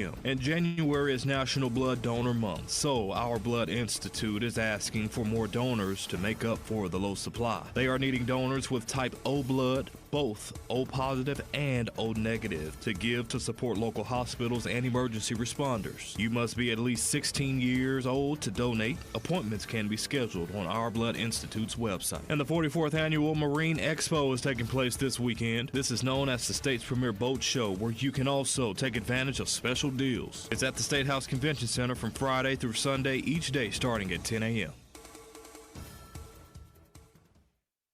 p.m. And January is National Blood Donor Month, so our Blood Institute is asking for more donors to make up for the low supply. They are needing donors with type O blood, both O positive and O negative, to give to support local hospitals and emergency responders. You must be at least 16 years old to donate. Appointments can be scheduled on our Blood Institute's website. And the 44th Annual Marine Expo is taking place this weekend. This is known as the state's premier boat show, where you can also take advantage of special deals. It's at the State House Convention Center from Friday through Sunday, each day starting at 10 a.m.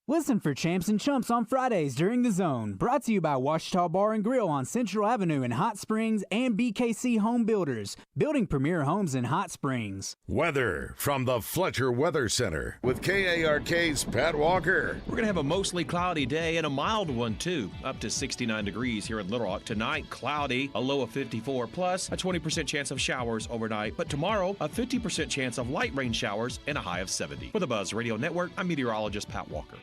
Listen for Champs and Chumps on Fridays during The Zone. Brought to you by Washita Bar and Grill on Central Avenue in Hot Springs and BKC Home Builders, building premier homes in Hot Springs. Weather from the Fletcher Weather Center with KARK's Pat Walker. We're going to have a mostly cloudy day and a mild one, too. Up to 69 degrees here in Little Rock. Tonight, cloudy, a low of 54, plus a 20% chance of showers overnight. But tomorrow, a 50% chance of light rain showers and a high of 70. For the Buzz Radio Network, I'm meteorologist Pat Walker.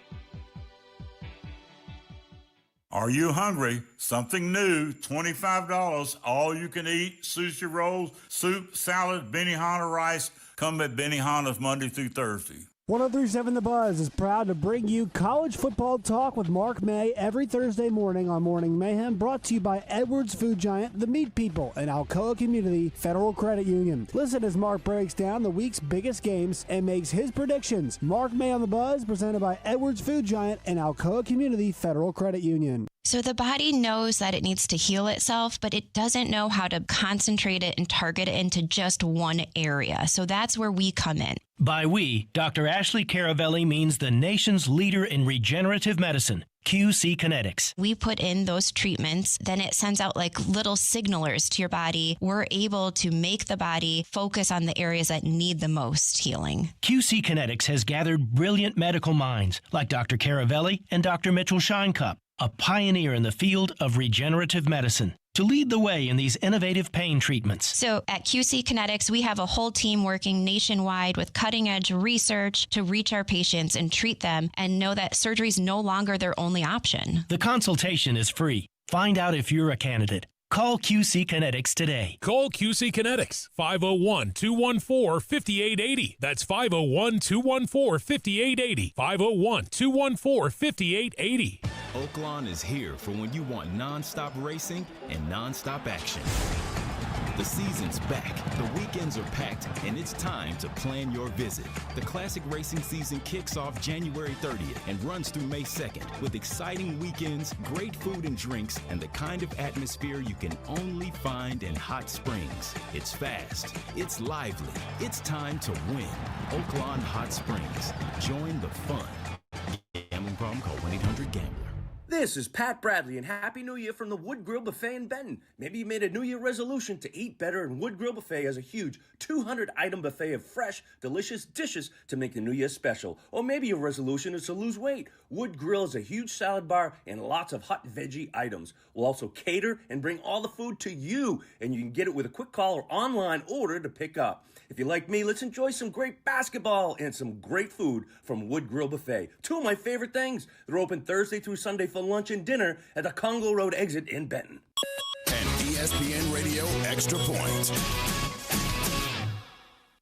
Are you hungry? Something new, $25, all you can eat, sushi rolls, soup, salad, Benihana rice. Come at Benihana's Monday through Thursday. 103.7 The Buzz is proud to bring you college football talk with Mark May every Thursday morning on Morning Mayhem, brought to you by Edwards Food Giant, the Meat People, and Alcoa Community Federal Credit Union. Listen as Mark breaks down the week's biggest games and makes his predictions. Mark May on The Buzz, presented by Edwards Food Giant and Alcoa Community Federal Credit Union. So the body knows that it needs to heal itself, but it doesn't know how to concentrate it and target it into just one area. So that's where we come in. By we, Dr. Ashley Caravelli means the nation's leader in regenerative medicine, QC Kinetics. We put in those treatments, then it sends out like little signalers to your body. We're able to make the body focus on the areas that need the most healing. QC Kinetics has gathered brilliant medical minds like Dr. Caravelli and Dr. Mitchell Shinecup, a pioneer in the field of regenerative medicine, to lead the way in these innovative pain treatments. So at QC Kinetics, we have a whole team working nationwide with cutting-edge research to reach our patients and treat them and know that surgery is no longer their only option. The consultation is free. Find out if you're a candidate. Call QC Kinetics today. Call QC Kinetics, 501-214-5880. That's 501-214-5880. 501-214-5880. Oaklawn is here for when you want non-stop racing and non-stop action. The season's back, the weekends are packed, and it's time to plan your visit. The classic racing season kicks off January 30th and runs through May 2nd with exciting weekends, great food and drinks, and the kind of atmosphere you can only find in Hot Springs. It's fast, it's lively, it's time to win. Oaklawn Hot Springs. Join the fun. Gambling problem? Call 1-800-GAMBLER. This is Pat Bradley, and Happy New Year from the Wood Grill Buffet in Benton. Maybe you made a New Year resolution to eat better, and Wood Grill Buffet has a huge 200-item buffet of fresh, delicious dishes to make the New Year special. Or maybe your resolution is to lose weight. Wood Grill is a huge salad bar and lots of hot veggie items. We'll also cater and bring all the food to you, and you can get it with a quick call or online order to pick up. If you're like me, let's enjoy some great basketball and some great food from Wood Grill Buffet. Two of my favorite things. They're open Thursday through Sunday for lunch and dinner at the Congo Road exit in Benton. And ESPN Radio Extra Point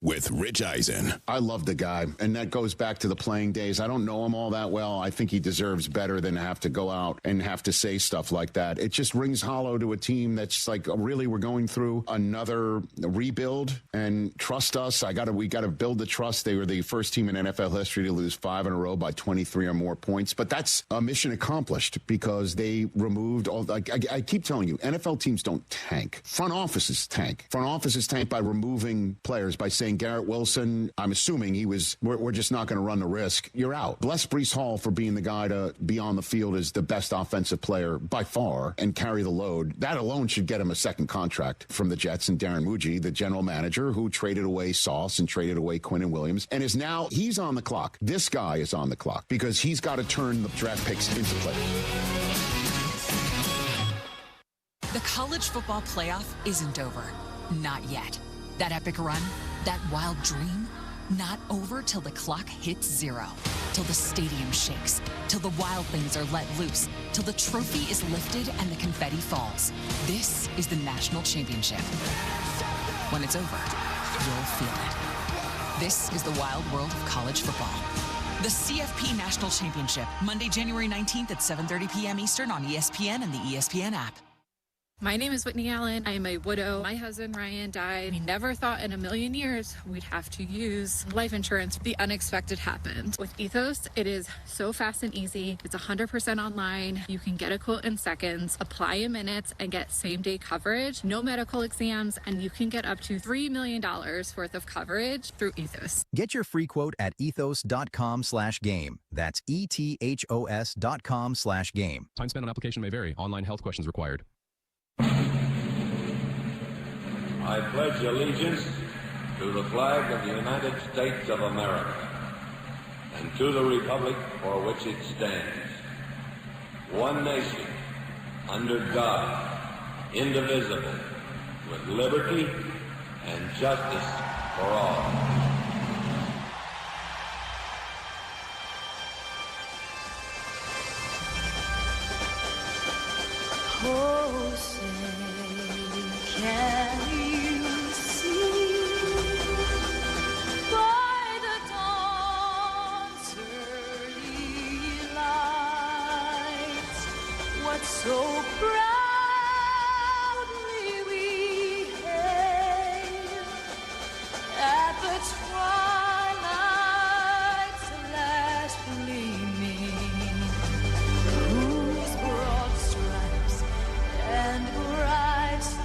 with Rich Eisen. I love the guy, and that goes back to the playing days. I don't know him all that well. I think he deserves better than to have to go out and have to say stuff like that. It just rings hollow to a team that's like, really, we're going through another rebuild, and trust us. We got to build the trust. They were the first team in NFL history to lose 5 in a row by 23 or more points, but that's a mission accomplished because they removed all. Like I keep telling you, NFL teams don't tank. Front offices tank. Front offices tank by removing players, by saying Garrett Wilson, I'm assuming we're just not going to run the risk. You're out. Bless Breece Hall for being the guy to be on the field as the best offensive player by far and carry the load. That alone should get him a second contract from the Jets, and Darren Muji, the general manager who traded away Sauce and traded away Quinnen Williams and he's on the clock. This guy is on the clock because he's got to turn the draft picks into play. The college football playoff isn't over. Not yet. That epic run, that wild dream, not over till the clock hits 0. till the stadium shakes, till the wildlings are let loose, till the trophy is lifted and the confetti falls. This is the national championship. When it's over, you'll feel it. This is the wild world of college football. The CFP National Championship, Monday, January 19th at 7:30 p.m. Eastern on ESPN and the ESPN app. My name is Whitney Allen. I am a widow. My husband, Ryan, died. We never thought in a million years we'd have to use life insurance. The unexpected happened. With Ethos, it is so fast and easy. It's 100% online. You can get a quote in seconds, apply in minutes, and get same-day coverage. No medical exams, and you can get up to $3 million worth of coverage through Ethos. Get your free quote at ethos.com/game. That's ethos.com/game. Time spent on application may vary. Online health questions required. I pledge allegiance to the flag of the United States of America and to the republic for which it stands, one nation, under God, indivisible, with liberty and justice for all. Oh, say, can you see by the dawn's early light what so proudly we hailed at the twilight's last gleaming, whose broad stripes and bright stars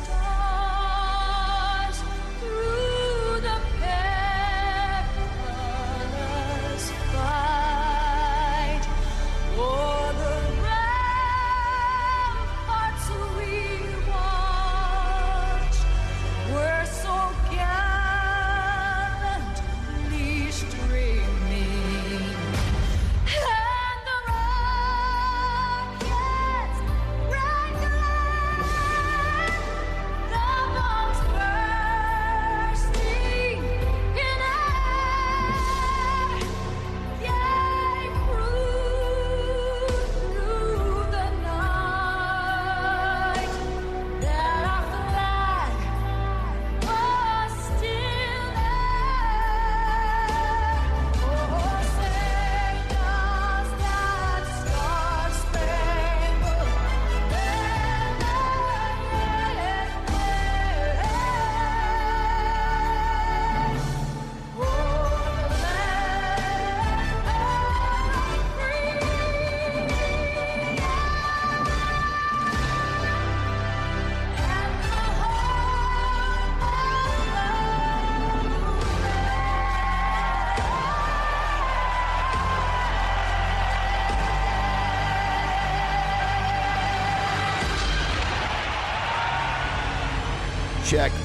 through the perilous fight o'er the ramparts we watched were so gallantly streaming, and the rockets rang the bombs bursting in air gave proof through the night that our flag was still there. Oh, say does that star-spangled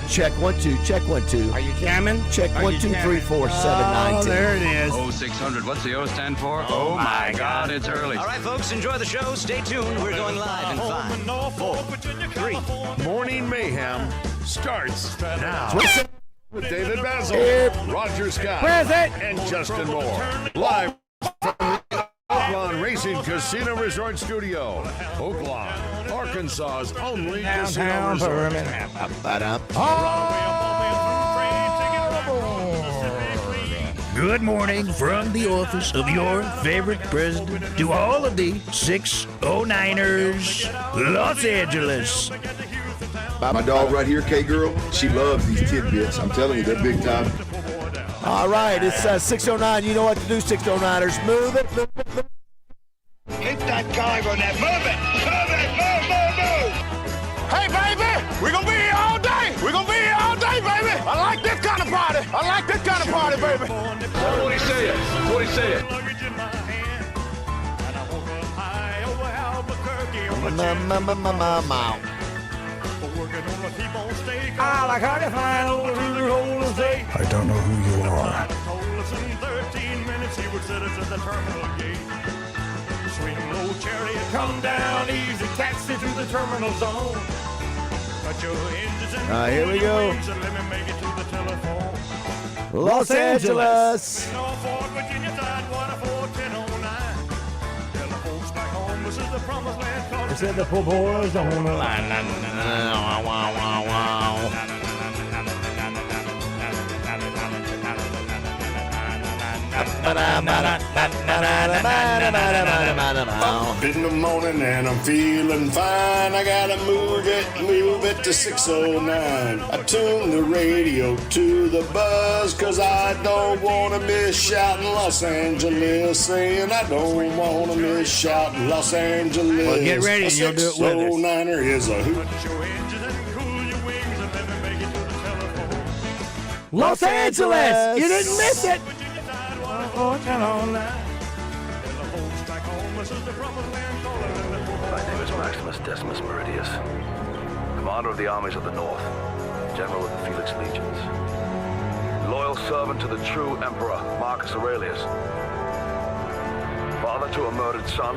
Check 1 2, check 1 2. Are you jamming? Check Are 1 you 2 3 jamming? 4 7 9 Oh, 10. there it is. 0600. What's the O stand for? Oh, my God. It's early. All right, folks, enjoy the show. Stay tuned. We're going live in 5, 4, 3. Morning Mayhem starts now. What's With David BAZZEL, Here. Roger Scott, Present. and Justin Moore. Live from the Oaklawn Racing Casino Resort Studio. Oaklawn, Arkansas's only casino Downtown resort. Permanent. Good morning from the office of your favorite president to all of the 609ers, Los Angeles. My dog right here, K-Girl, she loves these tidbits. I'm telling you, they're big time. All right, it's 609. You know what to do, 609ers. Move it, move it, move it. Keep that guy on that. Move it! Move it! Move! Hey, baby! We're gonna be here all day! We're gonna be here all day, baby! I like this kind of party! I like this kind of party, baby! What he said? What he said? I like how they find over the hole and say, I don't know who you are. 13 minutes he would sit us at the terminal gate. Swing low chariot, come down easy, taxi through the terminal zone. Got your engines in Here we go. wings and let me make it to the telephone. Los Angeles. Norfolk, Virginia side, 104-1009. Tell the folks back home this is the promised land. Cause They said the poor boys don't want to lie. Up in the morning and I'm feeling fine. I gotta move it to 609. I tune the radio to the buzz, cause I don't wanna miss shouting Los Angeles. Saying I don't wanna miss shouting Los Angeles. Well, get ready and you'll do it with us. 609er is a hoot. put your engines and cool your wings and let me make it to the telephone. Los Angeles! You didn't miss it! Virginia side, 104-1009. Tell the folks back home this is the promised land. My name is Maximus Decimus Meridius, commander of the armies of the North, general of the Felix Legions, loyal servant to the true emperor Marcus Aurelius, father to a murdered son,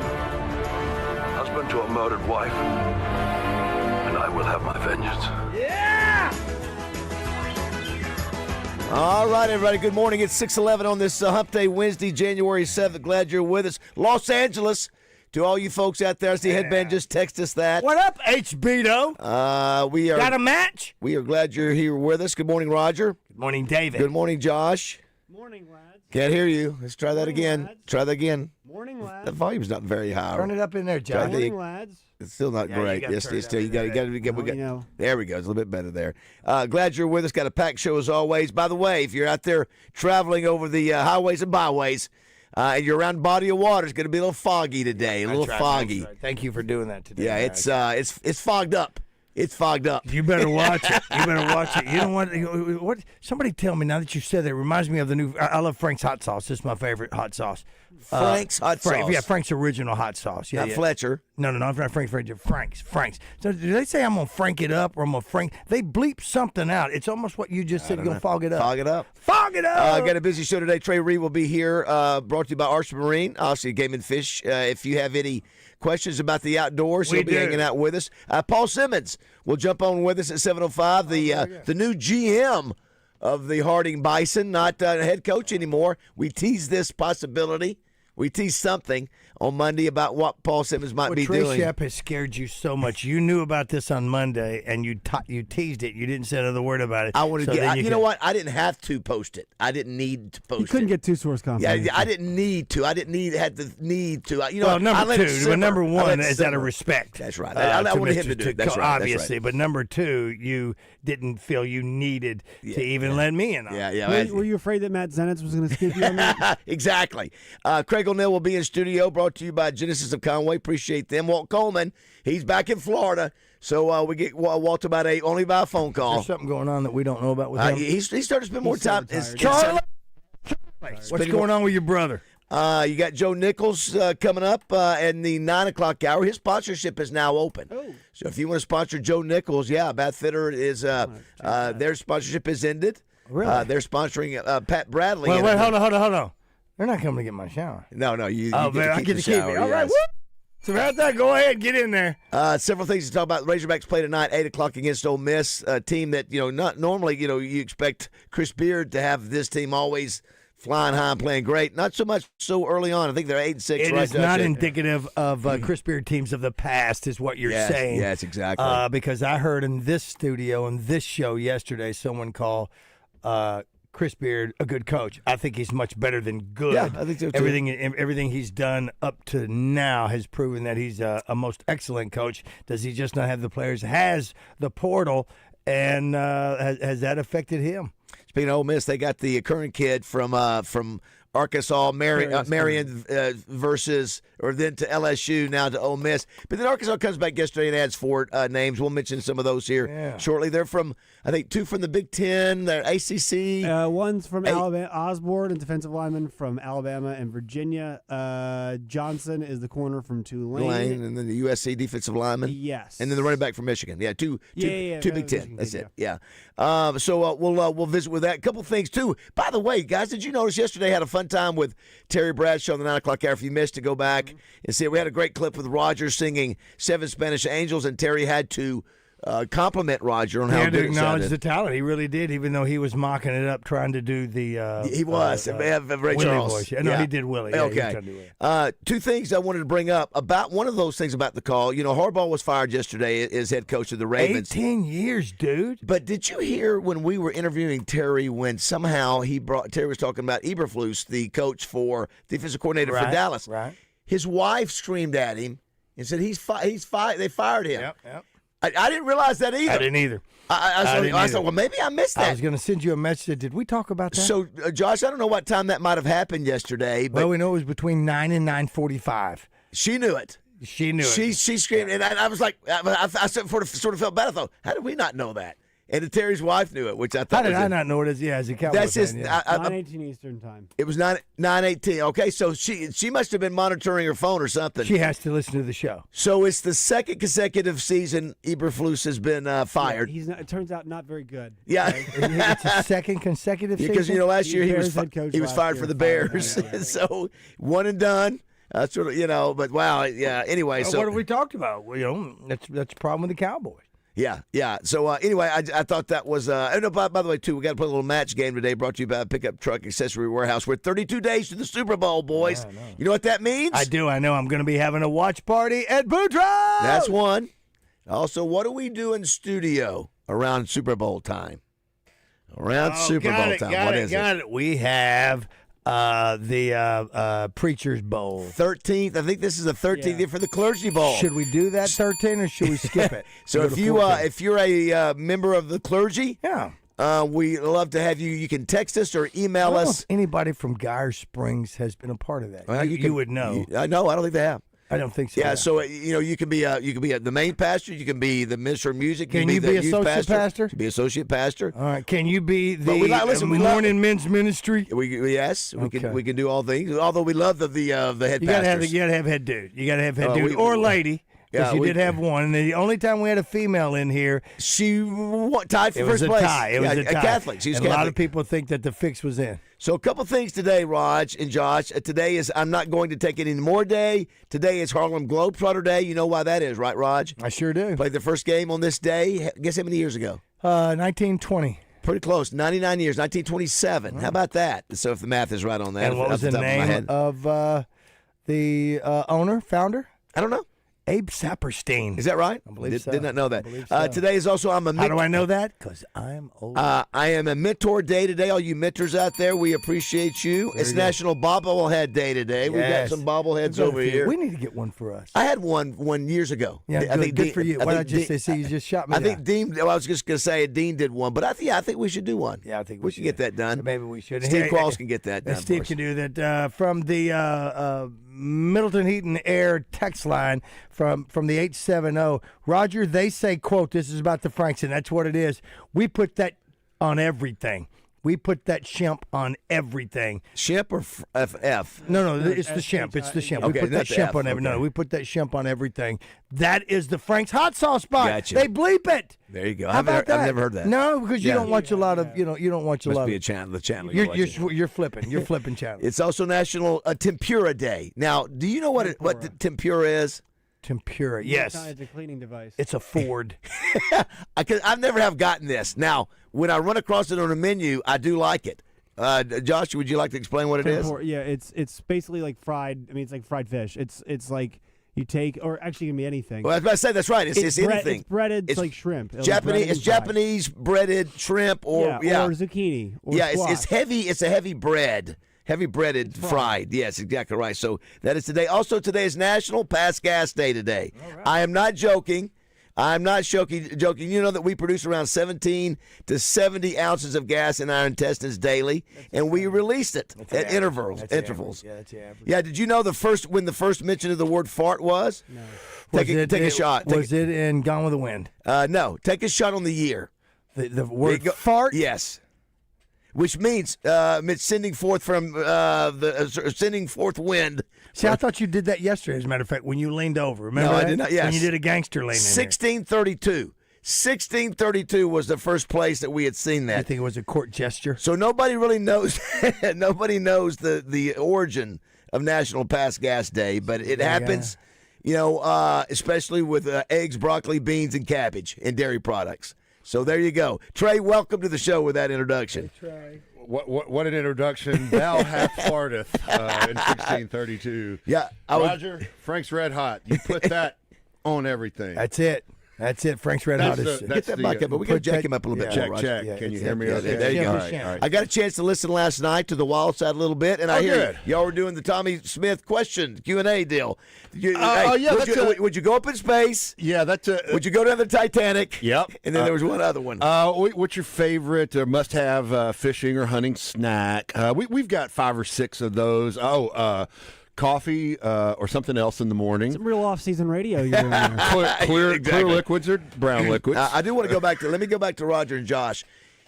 husband to a murdered wife, and I will have my vengeance. Yeah! All right, everybody. Good morning. It's 6:11 on this Hump Day, Wednesday, January 7th. Glad you're with us. Los Angeles. To all you folks out there, I see Headband just text us that. What up, HBdo? We are Got a match? We are glad you're here with us. Good morning, Roger. Good morning, David. Good morning, Josh. Morning, lads. Can't hear you. Let's try that again. lads. Try that again. Morning, lads. The volume's not very high. Turn it up in there, Try John. the- Morning, lads. It's still not Yeah, you great. gotta Yes, turn it's it still. up You got. Well, you know. There we go. It's a little bit better there. Glad you're with us. Got a packed show as always. By the way, if you're out there traveling over the highways and byways, and you're around body of water, it's going to be a little foggy today. A little foggy. That's right. Thank you for doing that today. Yeah, guys. it's fogged up. It's fogged up. You better watch it. You better watch it. You don't want what? Somebody tell me now that you said that. It reminds me of the new. I love Frank's hot sauce. This is my favorite hot sauce. Frank's hot sauce. Yeah, Frank's original hot sauce. Yeah, Not yeah. Fletcher. No, not Frank's. Frank's. So do they say I'm gonna Frank it up or I'm gonna Frank? They bleep something out. It's almost what you just said. You're gonna fog it up. Fog it up. Fog it up. Got a busy show today. Trey Reed will be here. Brought to you by Arch Marine, obviously Game and Fish. If you have any questions about the outdoors, he'll be hanging out with us. Paul Simmons will jump on with us at 7:05. The new GM of the Harding Bison, not head coach anymore. We teased this possibility. We teased something on Monday about what Paul Simmons might be Trey doing. Shep has scared you so much. You knew about this on Monday, and you teased it. You didn't say another word about it. I wanted So to then get. You could- know what? I didn't have to post it. I didn't need to post You couldn't it. get two source confirmation. Yeah, I didn't need to. I didn't had the need to. You know, Well, I number let it two, simmer. but number I one let it is out of simmer. respect. That's right. I wanted him to do it. That's right. Obviously, That's right. but number two, you didn't feel you needed to even let me in on. it. Were you afraid that Matt Zenitz was going to skip you on that? Exactly. Craig O'Neill will be in studio, brought to you by Genesis of Conway. Appreciate them. Walt Coleman, he's back in Florida, so we get Walt about 8 only by a phone call. There's something going on that we don't know about with him. He's starting to spend more time. Charlie, what's going on with your brother? You got Joe Nichols coming up in the 9 o'clock hour. His sponsorship is now open. Oh. So if you want to sponsor Joe Nichols, Bath Fitter is their sponsorship is ended. Really? They're sponsoring Pat Bradley. Wait, hold on. They're not coming to get my shower. No, you. Oh, you man, I get to keep shower, it. All right, yes. woo! So about that, go ahead, get in there. Several things to talk about. Razorbacks play tonight, 8 o'clock against Ole Miss, a team that not normally you expect Chris Beard to have this team always flying high and playing great. Not so much so early on. I think they're 8-6. It right is Josh? not indicative of Chris Beard teams of the past, is what you're saying. Yes, exactly. Because I heard in this studio, in this show yesterday, someone call Chris Beard a good coach. I think he's much better than good. Yeah, I think so too. Everything he's done up to now has proven that he's a most excellent coach. Does he just not have the players? Has the portal, and has that affected him? Speaking of Ole Miss, they got the current kid from Arkansas, Marion versus, or then to LSU, now to Ole Miss. But then Arkansas comes back yesterday and adds 4 names. We'll mention some of those here shortly. They're from, I think, 2 from the Big Ten. They're ACC. One's from Alabama, Osborne, and defensive lineman from Alabama and Virginia. Johnson is the corner from Tulane. And then the USC defensive lineman. Yes. And then the running back from Michigan. Yeah, two Big Ten. Michigan, That's it. Yeah. So we'll visit with that. A couple things, too. By the way, guys, did you notice yesterday had a fun time with Terry Bradshaw on the 9 o'clock hour? If you missed it, go back and see it. We had a great clip with Roger singing 7 Spanish Angels, and Terry had to compliment Roger on He how had to good it acknowledge sounded. the talent. He really did, even though he was mocking it up, trying to do the. He was. Ray Willie Charles. voice. Yeah, no, he did Willie. Yeah, he was Okay. trying to do Willie. Two things I wanted to bring up about one of those things about the call. You know, Harbaugh was fired yesterday as head coach of the Ravens. 18 years, dude. But did you hear when we were interviewing Terry when somehow Terry was talking about Eberflus, the coach for defensive coordinator for Dallas? Right. His wife screamed at him and said he's fired. They fired him. Yep. I didn't realize that either. I didn't either. I thought, well, maybe I missed that. I was going to send you a message. Did we talk about that? So, Josh, I don't know what time that might have happened yesterday, but well, we know it was between 9 and 9:45. She knew it. She knew it. She screamed, and I was like, I sort of felt bad. I thought, how did we not know that? And Terry's wife knew it, which I thought. How did I not know it as a Cowboy That's fan? just Yeah. 9:18 Eastern time. It was 9:18. Okay, so she must have been monitoring her phone or something. She has to listen to the show. So it's the second consecutive season Eberflus has been fired. Yeah, he's not, it turns out not very good. Yeah, It's a second consecutive season. because last year he was Bears head coach last fired year, for the fired. Bears. Yeah. So one and done. Sort of, but wow, yeah. Anyway, Well, so what have we talked about? Well, that's a problem with the Cowboys. Yeah. So anyway, I thought that was. No, by the way, too, we got to play a little match game today. Brought to you by Pickup Truck Accessory Warehouse. We're 32 days to the Super Bowl, boys. Yeah, I know. You know what that means? I do. I know. I'm going to be having a watch party at Boudreaux. That's one. Also, what do we do in studio around Super Bowl time? Around Super Bowl time, what is it? We have the Preacher's Bowl. 13th. I think this is the 13th year for the Clergy Bowl. Should we do that 13 or should we skip it? So Go to if you're a member of the clergy, yeah. we love to have you. You can text us or email I don't know us. if anybody from Geyer Springs has been a part of that. Well, you would know. I know. I don't think they have. I don't think so. Yeah, so you can be the main pastor, you can be the minister of music, Can you you can be the youth associate pastor? You can be associate pastor. All right. Can you be But the we like- listen, we morning men's ministry? Yes, we Okay. can do all things. Although we love the head You gotta pastors. have head dude. You gotta have head dude we- or lady. Because Yeah, you we- did have one, and the only time we had a female in here, She tied for it was first a place. tie. It was a tie. Catholic. She's and a lot Catholic. of people think that the fix was in. So a couple things today, Raj and Josh. Today is I'm not going to take it anymore day. Today is Harlem Globetrotter Day. You know why that is, right, Raj? I sure do. Played the first game on this day. Guess how many years ago? 1920. Pretty close. 99 years. 1927. How about that? So if the math is right on that. And what was off the top of my name head. of the founder? I don't know. Abe Saperstein. Is that right? I believe so. Did not know that. I believe so. Today is also I'm a How do I know that? Because I'm old. I am a mentor day today. All you mentors out there, we appreciate you. It's National Bobblehead Day today. We've got Yes. some bobbleheads We've got a over few. here. We need to get one for us. I had one years ago. Yeah, I think good Dean- for you. I Why think not just Dean- say, you just shot me I down. think Dean. Well, I was just going to say Dean did one, but I think we should do one. Yeah, I think we should get that done. Maybe we should. Steve Hey, Qualls can get that done. Steve for us. can do that from the Middleton Heat and Air text line from the 870. Roger, they say, quote, this is about the Franks, and that's what it is. We put that on everything. We put that shimp on everything. Shimp or F? No, it's the shimp. It's the shimp. Okay, We put not that the shimp F, on everything. okay. No, we put that shimp on everything. That is the Frank's hot sauce spot. Gotcha. They bleep it. There you go. How about that? I've never heard that. No, because you Yeah. don't watch a lot of, you don't watch a Must lot be of. a channel. The channel. You're flipping. You're flipping channels. It's also National Tempura Day. Now, do you know what the tempura is? Tempura, yes. It's a cleaning device. It's a Ford. I've never have gotten this. Now, when I run across it on a menu, I do like it. Josh, would you like to explain what it is? Yeah, it's basically like fried. I mean, it's like fried fish. It's like you take, or actually, it can be anything. Well, I was about to say that's right. It's anything. It's breaded. It's like shrimp. It's Japanese. breaded It's and fried. Japanese breaded shrimp, or or zucchini. Or squash. it's heavy. It's a heavy bread. Heavy breaded, fried. Yes, exactly right. So that is today. Also, today is National Pass Gas Day today. Right. I am not joking. I'm not joking. You know that we produce around 17 to 70 ounces of gas in our intestines daily, and we release it at intervals. Yeah, that's the average. Yeah, did you know when the first mention of the word fart was? No. Take a shot. Was it in Gone with the Wind? No. Take a shot on the year. The word fart? Yes. Which means it's sending forth from sending forth wind. See, I thought you did that yesterday, as a matter of fact, when you leaned over. Remember No, that? I did not. Yes. When you did a gangster lean in 1632. 1632 was the first place that we had seen that. You think it was a court gesture? So nobody really knows. Nobody knows the origin of National Pass Gas Day, but it happens. especially with eggs, broccoli, beans, and cabbage and dairy products. So there you go. Trey, welcome to the show with that introduction. Hey, Trey. What an introduction. Thou hath farteth in 1632. Yeah. Roger, Frank's Red Hot. You put that on everything. That's it. Frank's Red Hot. Get that mic up, but we got to jack him up a little bit. Check, more, check. yeah, Can you hear me? Okay. There you go. All right. I got a chance to listen last night to the Wild Side a little bit, and I hear y'all were doing the Tommy Smith question Q&A deal. Would you go up in space? Yeah, that's a. Would you go down the Titanic? Yep. And then there was one other one. What's your favorite must-have fishing or hunting snack? We've got 5 or 6 of those. Coffee or something else in the morning. Some real off-season radio you're doing there. Clear liquids or brown liquids. I do want to go back to. Let me go back to Roger and Josh.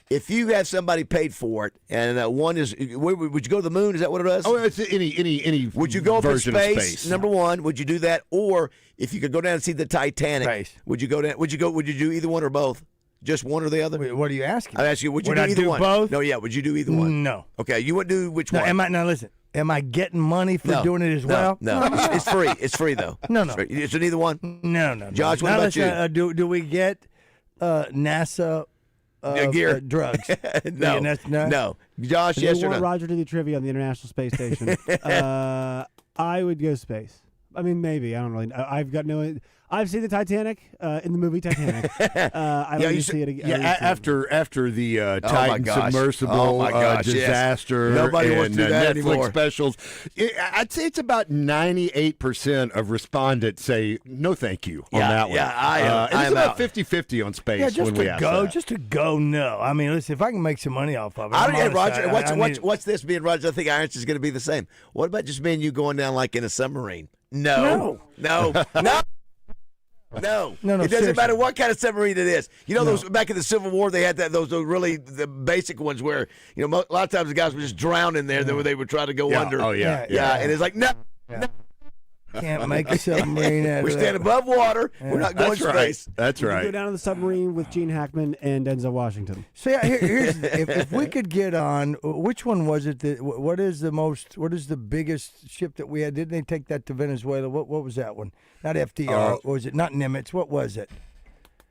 If you have somebody paid for it, and one is, would you go to the moon? Is that what it is? Oh, it's any. Would you go up in space? space? Number one, would you do that? Or if you could go down and see the Titanic, would you go down? Would you do either one or both? Just one or the other? Wait, what are you asking? I ask you, would you I either one? Both? No, yeah. Would you do either one? No. Okay, you would do which one? Now listen. Am I getting money for doing it as well? No. It's free. It's free though. No. It's neither one. No. Josh, what about you? Do we get NASA gear drugs? No. Josh, yes or no? Roger to do trivia on the International Space Station. I would go space. I mean, maybe. I don't really know. I've seen the Titanic in the movie Titanic. I don't need to see it again. Yeah, after the Titan submersible disaster, nobody wants to do that Netflix anymore. Specials. I'd say it's about 98% of respondents say no, thank you on that one. Yeah, I am. It's about 50-50 on space. Yeah, just when we to ask go. that. Just to go. No, I mean, listen. If I can make some money off of it, Roger. What's this being Roger? I think our answer is going to be the same. What about just me and you going down like in a submarine? No. No, it doesn't seriously. matter what kind of submarine it is. You know, those back in the Civil War, they had those really the basic ones where a lot of times the guys would just drown in there. They would try to go under. Oh yeah. And it's like no. Can't make a submarine out of We stand that. above water. We're not going space. That's You right. go down to the submarine with Gene Hackman and Denzel Washington. So here's if we could get on, which one was it? What is the biggest ship that we had? Didn't they take that to Venezuela? What was that one? Not FDR. Or was it not Nimitz? What was it?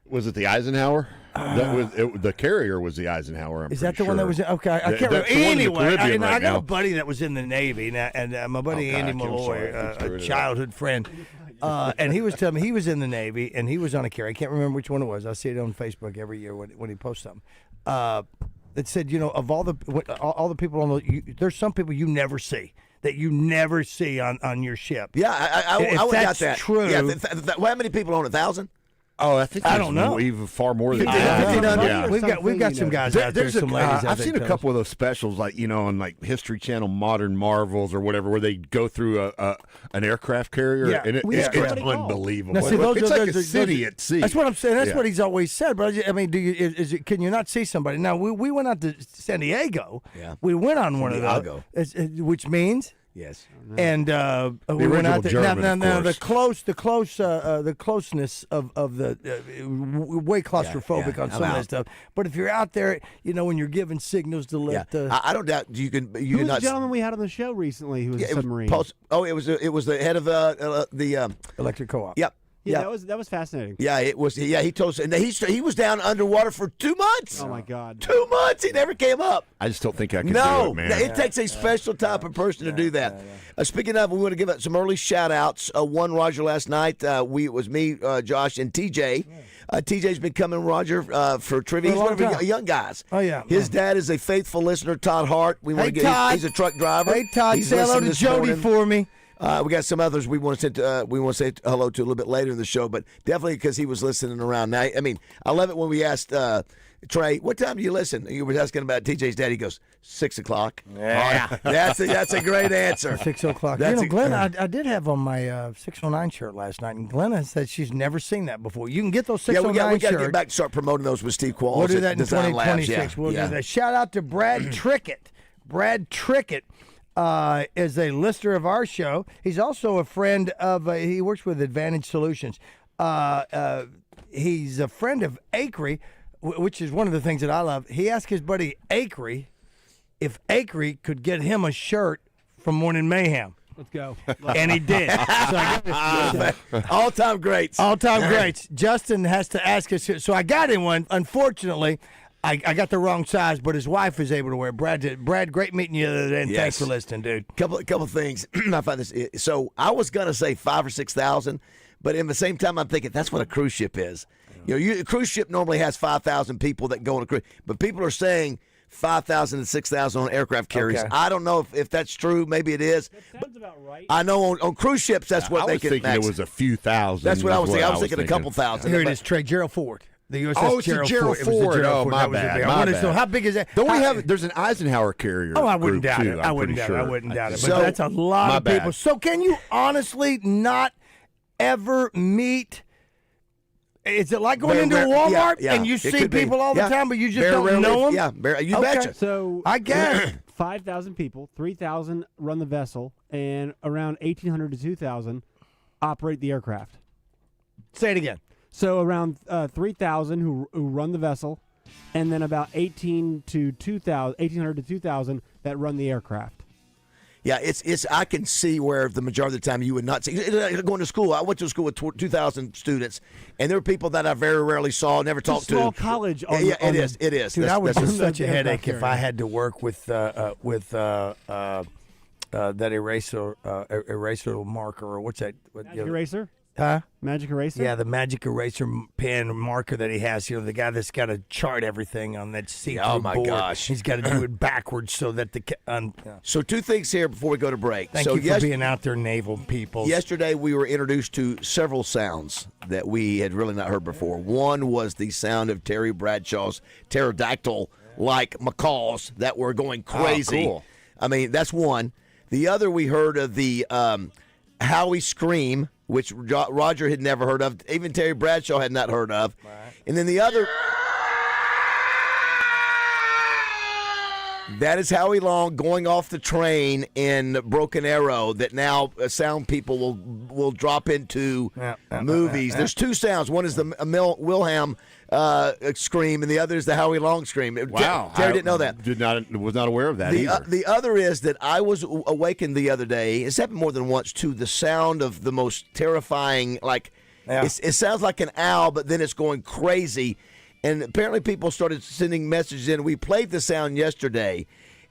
Was it the Eisenhower? The carrier was the Eisenhower. Is that the one that was in? Okay, I can't remember. Anyway, I got a buddy that was in the Navy, and my buddy Andy Malloy, a childhood friend, and he was telling me he was in the Navy and he was on a carrier. I can't remember which one it was. I see it on Facebook every year when he posts something. It said, of all the people on there's some people you never see. That you never see on your ship. Yeah, I would doubt that. True. Yeah, how many people own 1,000? Oh, I think I don't know. Even far more than 1,500. Yeah. We've got some guys out there. Some ladies. I've seen a couple of those specials, like on like History Channel, Modern Marvels or whatever, where they go through an aircraft carrier, and it's unbelievable. Now, see, it's like a city at sea. That's what I'm saying. That's what he's always said. But I mean, can you not see somebody? Now we went out to San Diego. Yeah. We went on one of those, which means. Yes, and we went out there. German, now the closeness of the way claustrophobic on some of that stuff. But if you're out there, when you're giving signals to let, I don't doubt you can. Who was the gentleman we had on the show recently who was a submarine? It was the head of the electric co-op. Yep. Yeah, that was fascinating. Yeah, it was. Yeah, he told us, and he was down underwater for 2 months. Oh my God, 2 months. He never came up. I just don't think I can do it, man. It takes a special type of person to do that. Speaking of, we want to give out some early shout-outs. One, Roger, last night, it was me, Josh, and TJ. TJ's been coming, Roger, for trivia. He's one of the young guys. Oh, yeah. His dad is a faithful listener, Todd Hart. Todd. He's a truck driver. Hey, Todd, say hello to Jody for me. We got some others we want to say hello to a little bit later in the show, but definitely because he was listening around. Now, I mean, I love it when we asked Trey, what time do you listen? He was asking about TJ's dad. He goes, 6 o'clock. Yeah. That's a great answer. 6 o'clock. Glenna, I did have on my 609 shirt last night, and Glenna said she's never seen that before. You can get those 609 we got to shirts. get back to start promoting those with Steve Qualls. We'll do that in Design 2026. Labs. We'll do that. Shout out to Brad Trickett. Brad Trickett is a listener of our show. He's also a friend of, he works with Advantage Solutions. He's a friend of Acree, which is one of the things that I love. He asked his buddy Acree if Acree could get him a shirt from Morning Mayhem. Let's go. And he did. All-time greats. All-time greats. Justin has to ask us. So I got him one. Unfortunately, I got the wrong size, but his wife was able to wear it. Brad did. Brad, great meeting you the other day, and thanks for listening, dude. Couple things. I find this. So I was gonna say 5,000 or 6,000, but in the same time, I'm thinking that's what a cruise ship is. A cruise ship normally has 5,000 people that go on a cruise, but people are saying 5,000 and 6,000 on aircraft carriers. Okay. I don't know if that's true. Maybe it is. That sounds about right. I know on cruise ships that's what I they was can thinking max. it was a few thousand. That's what I was thinking. I was thinking thinking a couple thousand. Here it is, Trey. Gerald Ford. The USS Oh, it's a Gerald It was the Ford. Gerald Oh, Ford. my That was the bad. big- I My wanted to bad. know how big is that? Don't we have? There's an Eisenhower carrier. Oh, I wouldn't group doubt too, it. I'm I wouldn't pretty doubt it. I sure. wouldn't doubt it. But So- that's a lot My of people. bad. So can you honestly not ever meet? Is it like going Very into a rare- Walmart yeah, and you it see could be. people all the Yeah. time, but you just Very don't rarely- know them? Yeah, you Okay. betcha. So I guess 5,000 people, 3,000 run the vessel, and around 1,800 to 2,000 operate the aircraft. Say it again. So around 3,000 who run the vessel, and then about 1,800 to 2,000 that run the aircraft. Yeah, it's. I can see where the majority of the time you would not see. Going to school, I went to school with 2,000 students, and there were people that I very rarely saw, never talked to. Small college. On Yeah, on it is. It is. Dude, I would That's have such a aircraft headache if carrier. I had to work with that eraser marker or what's that? Magic eraser? Huh? Magic eraser? Yeah, the magic eraser pen marker that he has. The guy that's got to chart everything on that see-through Oh, my board. gosh. He's got to do it backwards so that the. So two things here before we go to break. Thank so you for being out there, naval people. Yesterday we were introduced to several sounds that we had really not heard before. One was the sound of Terry Bradshaw's pterodactyl-like macaws that were going crazy. Oh, cool. I mean, that's one. The other we heard of the Howie scream, which Roger had never heard of. Even Terry Bradshaw had not heard of. Right. And then the other... That is Howie Long going off the train in Broken Arrow that now sound people will drop into movies. There's two sounds. One is the Wilhelm scream, and the other is the Howie Long scream. Wow. Terry didn't know that. Was not aware of that either. The other is that I was awakened the other day, it's happened more than once, to the sound of the most terrifying, it sounds like an owl, but then it's going crazy. And apparently people started sending messages in. We played the sound yesterday,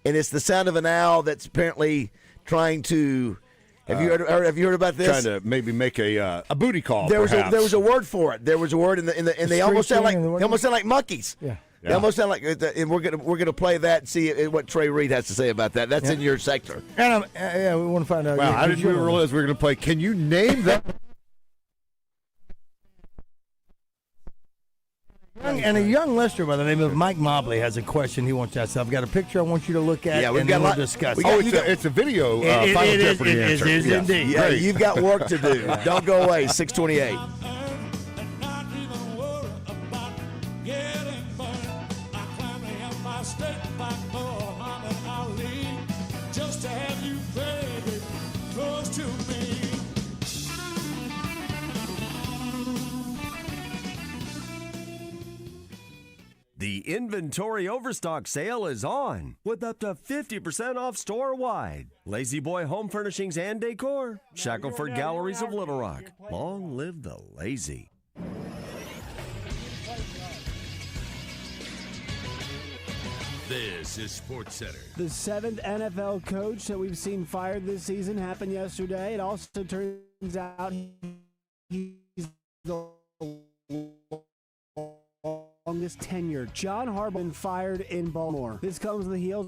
and it's the sound of an owl that's apparently trying to. Have you heard about this? Trying to maybe make a booty call. There was perhaps. a word for it. There was a word and they almost sound like monkeys. Yeah. They almost sound like, and we're gonna play that and see what Trey Reed has to say about that. That's in your sector. And we want to find out. Wow, I didn't even realize we were going to play. Can you name that? And a young listener by the name of Mike Mobley has a question he wants to ask. I've got a picture I want you to look at. Yeah, we've and got then a lot. we'll discuss. It's a video. Final Jeopardy answer. It is Yeah. indeed. Yeah, Great. you've got work to do. Don't go away. 628. Just to have you, baby, close to me. The inventory overstock sale is on with up to 50% off store-wide. Lazy Boy Home Furnishings and Decor. Shackelford Galleries of Little Rock. Long live the lazy. This is Sports Center. The seventh NFL coach that we've seen fired this season happened yesterday. It also turns out he's the longest tenure. John Harbaugh been fired in Baltimore. This comes on the heels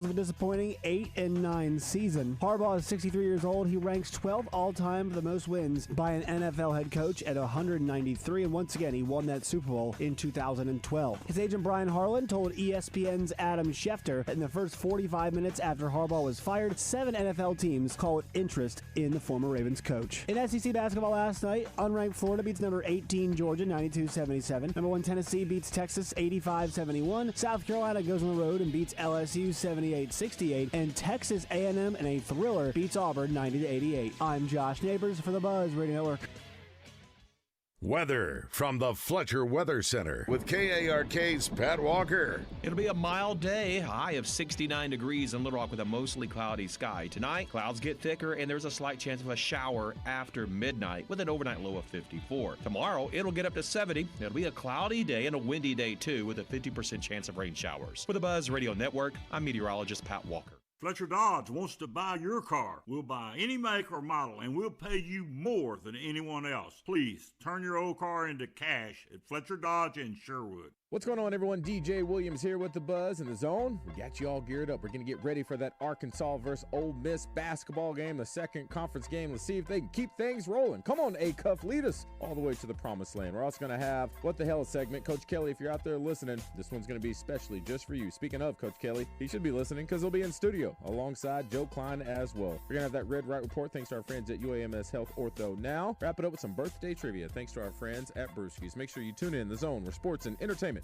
of a disappointing 8-9 season. Harbaugh is 63 years old. He ranks 12th all-time for the most wins by an NFL head coach at 193, and once again, he won that Super Bowl in 2012. His agent Brian Harlan told ESPN's Adam Schefter that in the first 45 minutes after Harbaugh was fired, 7 NFL teams called interest in the former Ravens coach. In SEC basketball last night, unranked Florida beats number 18 Georgia 92-77. Number 1 Tennessee beats Texas 85-71. South Carolina goes on the road and beats LSU 78-68, and Texas A&M in a thriller beats Auburn 90-88. I'm Josh Neighbors for the Buzz Radio Network. Weather from the Fletcher Weather Center with KARK's Pat Walker. It'll be a mild day, high of 69 degrees in Little Rock with a mostly cloudy sky. Tonight, clouds get thicker and there's a slight chance of a shower after midnight with an overnight low of 54. Tomorrow, it'll get up to 70. It'll be a cloudy day and a windy day too with a 50% chance of rain showers. For the Buzz Radio Network, I'm meteorologist Pat Walker. Fletcher Dodge wants to buy your car. We'll buy any make or model, and we'll pay you more than anyone else. Please, turn your old car into cash at Fletcher Dodge in Sherwood. What's going on, everyone? DJ Williams here with the Buzz in the Zone. We got you all geared up. We're going to get ready for that Arkansas versus Ole Miss basketball game, the second conference game. Let's see if they can keep things rolling. Come on, A-Cuff, lead us all the way to the promised land. We're also going to have What the Hell segment. Coach Kelly, if you're out there listening, this one's going to be specially just for you. Speaking of Coach Kelly, he should be listening because he'll be in studio alongside Joe Klein as well. We're going to have that Red Right Report thanks to our friends at UAMS Health Ortho Now. Wrap it up with some birthday trivia thanks to our friends at Brewski's. Make sure you tune in The Zone, where sports and entertainment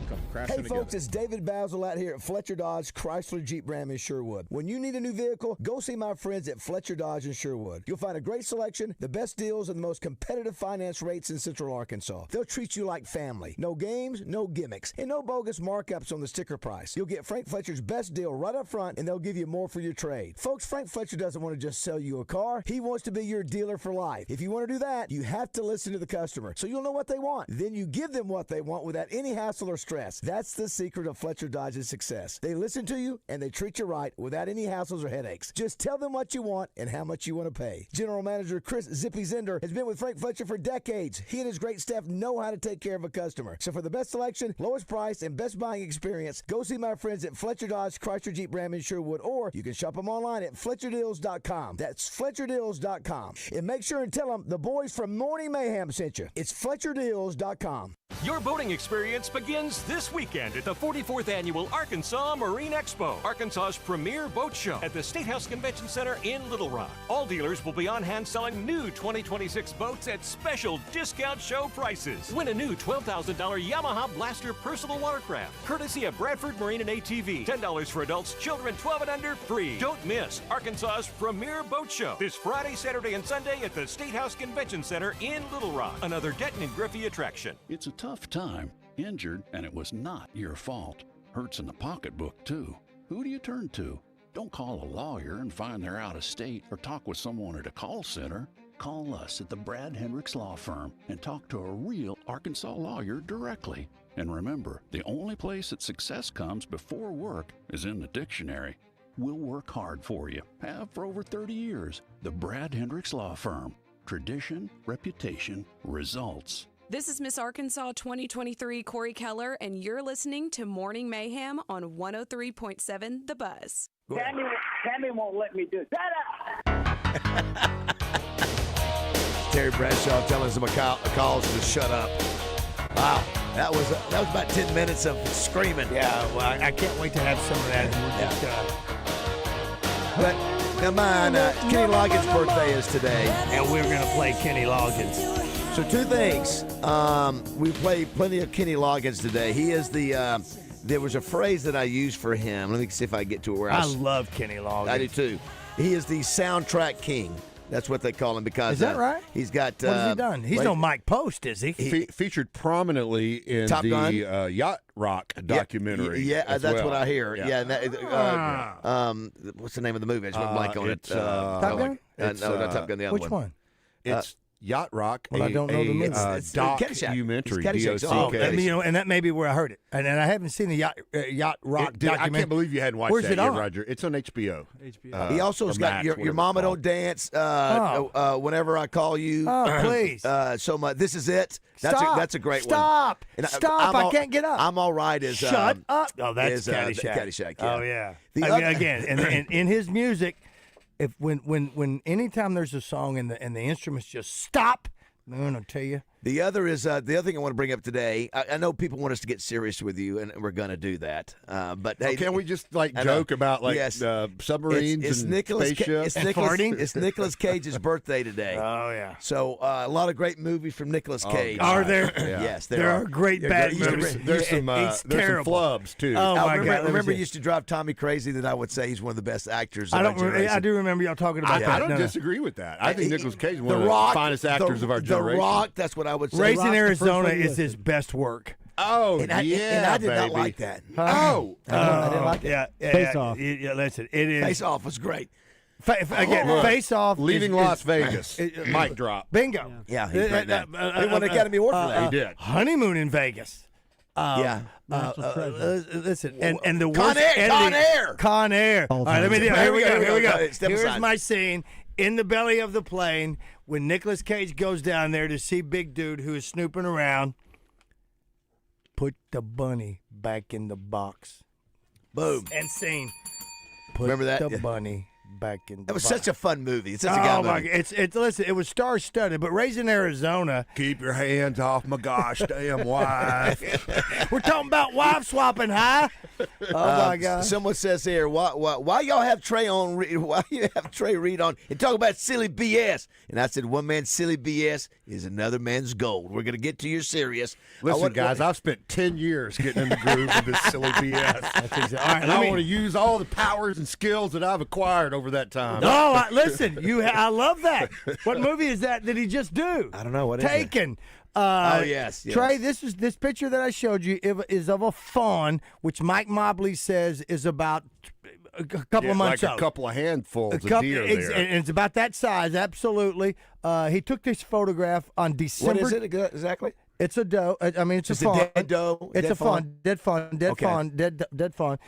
come crashing together. Hey folks, it's David Bazzell out here at Fletcher Dodge Chrysler Jeep Ram in Sherwood. When you need a new vehicle, go see my friends at Fletcher Dodge in Sherwood. You'll find a great selection, the best deals, and the most competitive finance rates in Central Arkansas. They'll treat you like family. No games, no gimmicks, and no bogus markups on the sticker price. You'll get Frank Fletcher's best deal right up front, and they'll give you more for your trade. Folks, Frank Fletcher doesn't want to just sell you a car. He wants to be your dealer for life. If you want to do that, you have to listen to the customer, so you'll know what they want. Then you give them what they want without any hassle or stress. That's the secret of Fletcher Dodge's success. They listen to you and they treat you right without any hassles or headaches. Just tell them what you want and how much you want to pay. General Manager Chris Zippy Zender has been with Frank Fletcher for decades. He and his great staff know how to take care of a customer. So for the best selection, lowest price, and best buying experience, go see my friends at Fletcher Dodge Chrysler Jeep Ram in Sherwood, or you can shop them online at FletcherDeals.com. That's FletcherDeals.com. And make sure and tell them the boys from Morning Mayhem sent you. It's FletcherDeals.com. Your boating experience begins this weekend at the 44th Annual Arkansas Marine Expo, Arkansas's premier boat show at the State House Convention Center in Little Rock. All dealers will be on hand selling new 2026 boats at special discount show prices. Win a new $12,000 Yamaha Blaster personal watercraft, courtesy of Bradford Marine and ATV. $10 for adults, children 12 and under, free. Don't miss Arkansas's premier boat show this Friday, Saturday, and Sunday at the State House Convention Center in Little Rock, another Denton and Griffey attraction. It's a tough time. Injured, and it was not your fault. Hurts in the pocketbook, too. Who do you turn to? Don't call a lawyer and find they're out of state, or talk with someone at a call center. Call us at the Brad Hendricks Law Firm and talk to a real Arkansas lawyer directly. And remember, the only place that success comes before work is in the dictionary. We'll work hard for you. Have for over 30 years. The Brad Hendricks Law Firm. Tradition, reputation, results. This is Miss Arkansas 2023 Corey Keller, and you're listening to Morning Mayhem on 103.7 The Buzz. Tammy won't let me do it. Terry Bradshaw telling some calls to shut up. Wow, that was about 10 minutes of screaming. Yeah, well, I can't wait to have some of that. And we're just, but now mine, Kenny Loggins' birthday is today, and we're going to play Kenny Loggins. So two things. We played plenty of Kenny Loggins today. He is the. There was a phrase that I used for him. Let me see if I get to it. I love Kenny Loggins. I do too. He is the soundtrack king. That's what they call him because. Is that right? He's got. What has he done? He's no Mike Post, is he? Featured prominently in Top Gun? Yacht Rock documentary. Yeah, that's what I hear. Yeah. Yeah, and what's the name of the movie? I just went blank on it. Top Gun? No, not Top Gun. The other Which one? It's Yacht Rock. Well, I don't know the movie. Documentary. And that may be where I heard it. And I haven't seen the Yacht Rock documentary. I can't believe you hadn't watched Where's that it yet, on? Roger. It's on HBO. He also has got Your Mama Don't Dance, Whenever I Call You. Oh, please. So much. This Is It. That's a great one. Stop. I can't get up. I'm All Right is. Shut up. Oh, that's Caddyshack. Caddyshack, yeah. Oh, yeah. Again, and in his music, when anytime there's a song and the instruments just stop, I'm going to tell you. The other thing I want to bring up today. I know people want us to get serious with you, and we're going to do that. But hey, can't we just joke about submarines and spaceships? It's Nicolas Cage's birthday today. Oh yeah. So a lot of great movies from Nicolas Cage. Are there? Yeah. Yes, there are great bad movies. There's some flubs too. Oh my God! Remember, he used to drive Tommy crazy. That I would say he's one of the best actors. I do remember y'all talking about that. I don't disagree with that. I think Nicolas Cage is one of the finest actors of our generation. The Rock. That's what I would say. Raising Arizona is his best work. Oh, And I did not like that. Oh. I didn't like it. Face Off. Yeah, listen, it is. Face Off was great. Face Off. Leaving Las Vegas. Mic drop. Bingo. Yeah, he's great now. He won an Academy Award for that. He did. Honeymoon in Vegas. Listen, and the worst Con Air. All right, here we go. Here's my scene in the belly of the plane when Nicolas Cage goes down there to see Big Dude who is snooping around. Put the bunny back in the box. Boom. And scene. Put Remember that? the bunny back in the That was box. such a fun movie. It's such a good movie. It's listen, it was star-studded, but Raising Arizona. Keep your hands off my gosh damn wife. We're talking about wife swapping, huh? Oh my God! Someone says here, why y'all have Trey on? Why you have Trey Reed on and talk about silly BS? And I said, one man's silly BS is another man's gold. We're gonna get to your serious. Listen, guys, I've spent 10 years getting in the groove of this silly BS. That's exactly. All right, And I want to use all the powers and skills that I've acquired over that time. No, listen, I love that. What movie is that? Did he just do? I don't know what is Taken. Yes. Trey, this picture that I showed you is of a fawn, which Mike Mobley says is about a couple of months like old. a couple of handfuls of deer there. And it's about that size, absolutely. He took this photograph on December. What is it exactly? It's a doe. I mean, it's a fawn. Dead doe. It's dead a fawn. Dead fawn. Dead Okay. fawn. Dead fawn.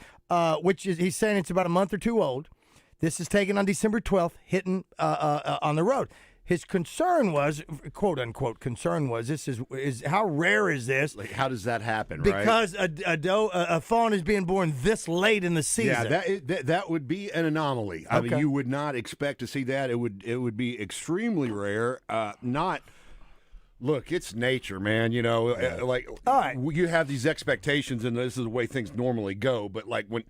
Which is he's saying it's about a month or two old. This is taken on December 12th, hitting on the road. His concern was, quote unquote, this is how rare is this? Like, how does that happen? Because a fawn is being born this late in the season. Yeah, that would be an anomaly. I mean, you would not expect to see that. It would be extremely rare. Look, it's nature, man. You know, like all right. You have these expectations, and this is the way things normally go. But like when.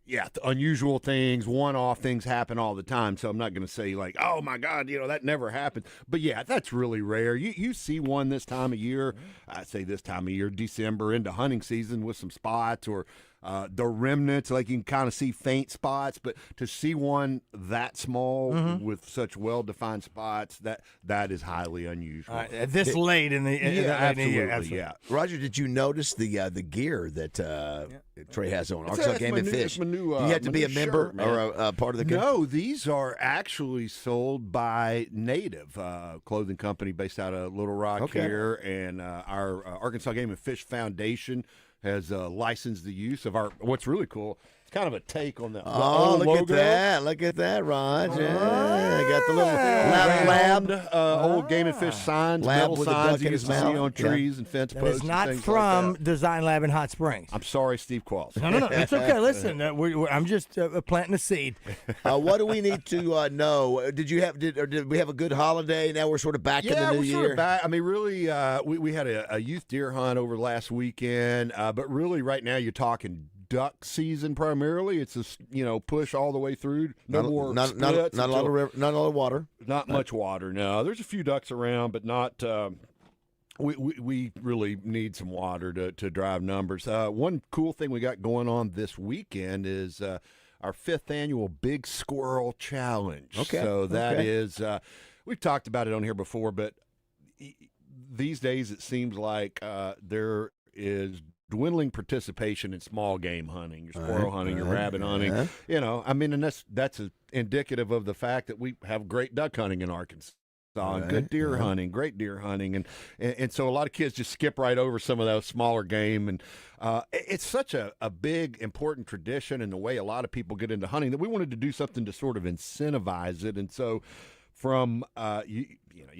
Yeah, unusual things, one-off things happen all the time. So I'm not going to say like, oh my God, that never happened. But yeah, that's really rare. You see one this time of year. I say this time of year, December into hunting season with some spots or the remnants. Like you can kind of see faint spots, but to see one that small with such well-defined spots, that is highly unusual. This late in the year, absolutely. Yeah. Roger, did you notice the gear that Trey has on? Arkansas Game and Fish. Do you have to be a member shirt, or a part of the game? No, these are actually sold by Native clothing company based out of Little Rock here, and our Arkansas Game and Fish Foundation has licensed the use of our. What's really cool. It's kind of a take on the old look logo. at that. Look at that, Rod. Yeah, got the little lab. Old Game and Fish signs, Lab metal with a signs duck you in his used to see mouth. on trees and fence That posts. is not and things from like Design Lab in Hot Springs. I'm sorry, Steve Qualls. No, it's okay. Listen, I'm just planting a seed. What do we need to know? Did we have a good holiday? Now we're sort of back in the new we're year. sort of back. I mean, really, we had a youth deer hunt over last weekend, but really, right now, you're talking duck season primarily. It's a push all the way through. Not a lot of water. Not much water. No, there's a few ducks around, but not. We really need some water to drive numbers. One cool thing we got going on this weekend is our 5th annual Big Squirrel Challenge. Okay. So that is we've talked about it on here before, but these days it seems like there is dwindling participation in small game hunting, your squirrel hunting, your rabbit hunting. I mean, and that's indicative of the fact that we have great duck hunting in Arkansas. And good deer hunting, great deer hunting, and so a lot of kids just skip right over some of those smaller game, and it's such a big, important tradition in the way a lot of people get into hunting that we wanted to do something to sort of incentivize it, and so from you